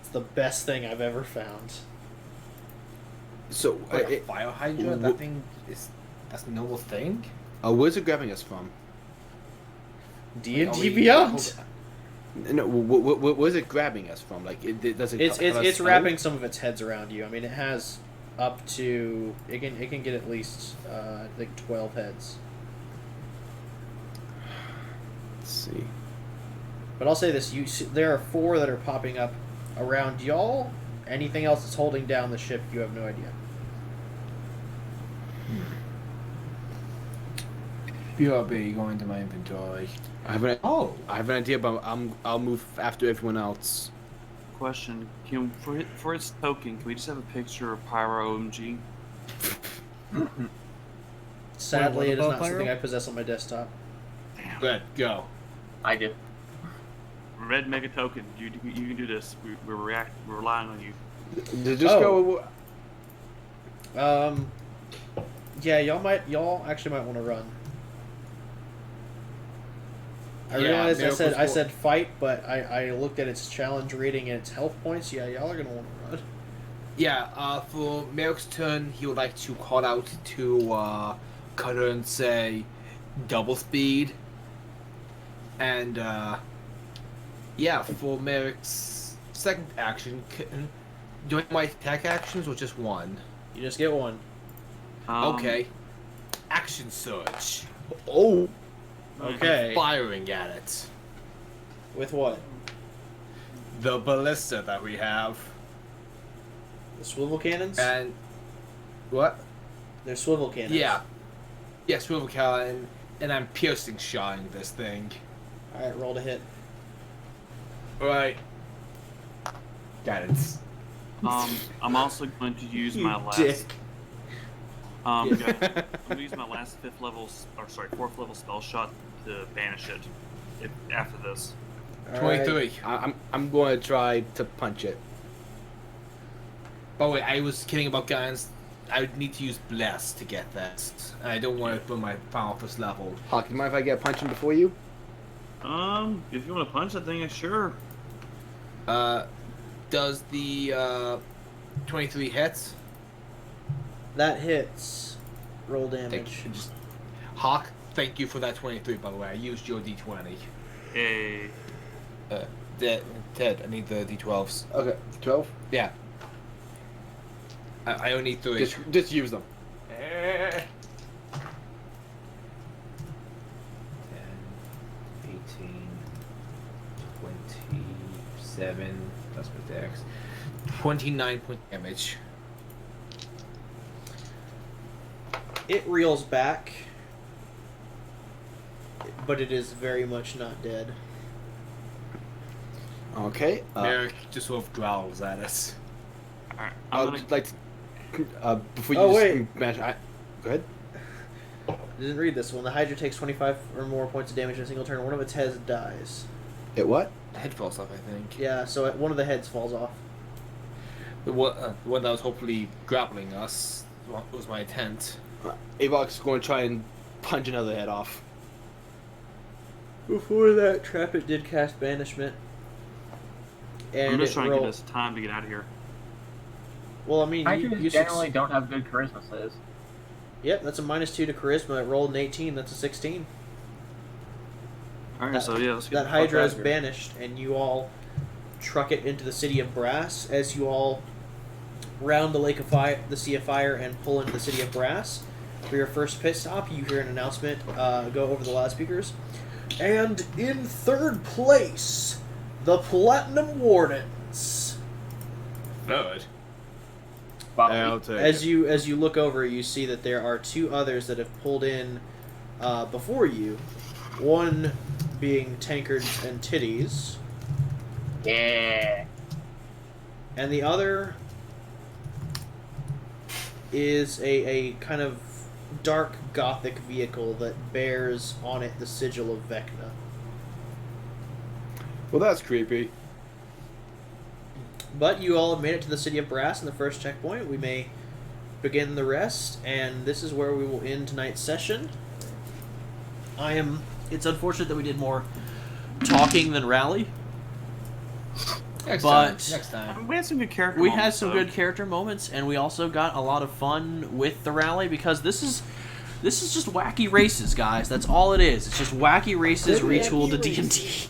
It's the best thing I've ever found. So, Wait, a fire hydra? wh- That thing that's a noble thing? where's it grabbing us from? D&D Beyond. No, where's it grabbing us from? Like, does it? It's have a it's spell? wrapping some of its heads around you. I mean, it has up to it can get at least I think 12 heads. Let's see. But I'll say this: there are 4 that are popping up around y'all. Anything else that's holding down the ship, you have no idea. BRB, go into my inventory. I have an idea, but I'll move after everyone else. Question: Can for its token, can we just have a picture of Pyro OMG? Sadly, Wait, it what is about not something Pyro? I possess on my desktop. Good, go. I do. Red Mega Token, you can do this. We're relying on you. Just Oh. go. Yeah, y'all actually might want to run. I Yeah, realized I Miracle's said fight, but I looked at its challenge rating and its health points. Yeah, y'all are gonna want to run. Yeah, for Merrick's turn, he would like to call out to Cutter and say, double speed. And, yeah, for Merrick's second action, doing my attack actions or just one? You just get one. Okay. Action surge. Oh, Okay. Firing at it. With what? The ballista that we have. The swivel cannons? And, what? They're swivel cannons. Yeah. Yeah, swivel cannon, and I'm piercing shotting this thing. Alright, roll to hit. Right. Guidance. I'm also going to use my last. Dick. I'm gonna use my last 4th level spell shot to banish it. After this. Alright. 23. I'm going to try to punch it. Oh wait, I was kidding about guns. I would need to use bless to get that. And I don't want to put my final first level. Hawk, you mind if I get punching before you? If you want to punch that thing, sure. Does the 23 hits? That hits. Roll damage. Hawk, thank you for that 23 by the way. I used your d20. Hey. Ted, I need the d12s. Okay, 12. Yeah. I only need 3. Just use them. 10, 18, 27, plus my dex. 29 point damage. It reels back, but it is very much not dead. Okay. Merrick just sort of growls at us. Alright. I I'm would gonna. like to, before you Oh, just wait. smash, go ahead. I didn't read this one. The Hydra takes 25 or more points of damage in a single turn. One of its heads dies. It what? Head falls off, I think. Yeah, so one of the heads falls off. The one that was hopefully grappling us was my intent. Avok's going to try and punch another head off. Before that, Trappet did cast Banishment. And I'm just it trying to rolled. give us time to get out of here. Well, I mean, Hydras you generally don't have good charisma says. Yep, that's a -2 to Charisma. It rolled an 18. That's a 16. Alright, That- so yeah, let's get That the fuck Hydra out is of here. banished, and you all truck it into the city of Brass as you all round the Lake of Fire, the Sea of Fire, and pull into the City of Brass. For your first pit stop, you hear an announcement go over the loudspeakers. And in third place, the Platinum Wardens. Third. I'll take As it. you look over, you see that there are two others that have pulled in before you. One being Tankards and Titties, Yeah. and the other is a kind of dark gothic vehicle that bears on it the sigil of Vecna. Well, that's creepy. But you all have made it to the City of Brass in the first checkpoint. We may begin the rest, and this is where we will end tonight's session. It's unfortunate that we did more talking than rally. Next But time. We had some good character. we had moments, some though. good character moments, and we also got a lot of fun with the rally because this is just wacky races, guys. That's all it is. It's just wacky races retooled to D&D.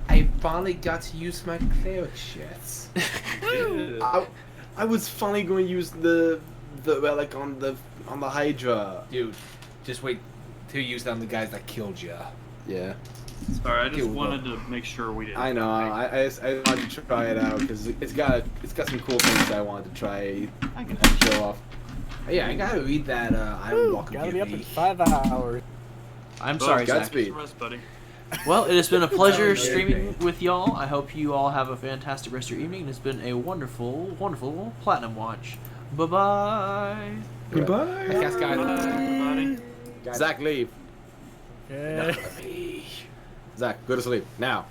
I finally got to use my cleric shits. I was finally going to use the relic on the Hydra. Dude, just wait till you use it on the guys that killed you. Yeah. Sorry, I just Deal with wanted to make sure we didn't. I know. I wanted to try it out because it's got some cool things I wanted to try I can and show off. Yeah, I gotta read that Iron Walk of Gotta be up in Beauty. 5 hours. I'm sorry, Zach. Godspeed. Rest, buddy. Well, it has been a pleasure no, streaming okay. with y'all. I hope you all have a fantastic rest of your evening. It's been a wonderful, wonderful Platinum Watch. Bye-bye. Goodbye. Thanks, guys. Everybody. Zach, leave. Okay. Zach, go to sleep now.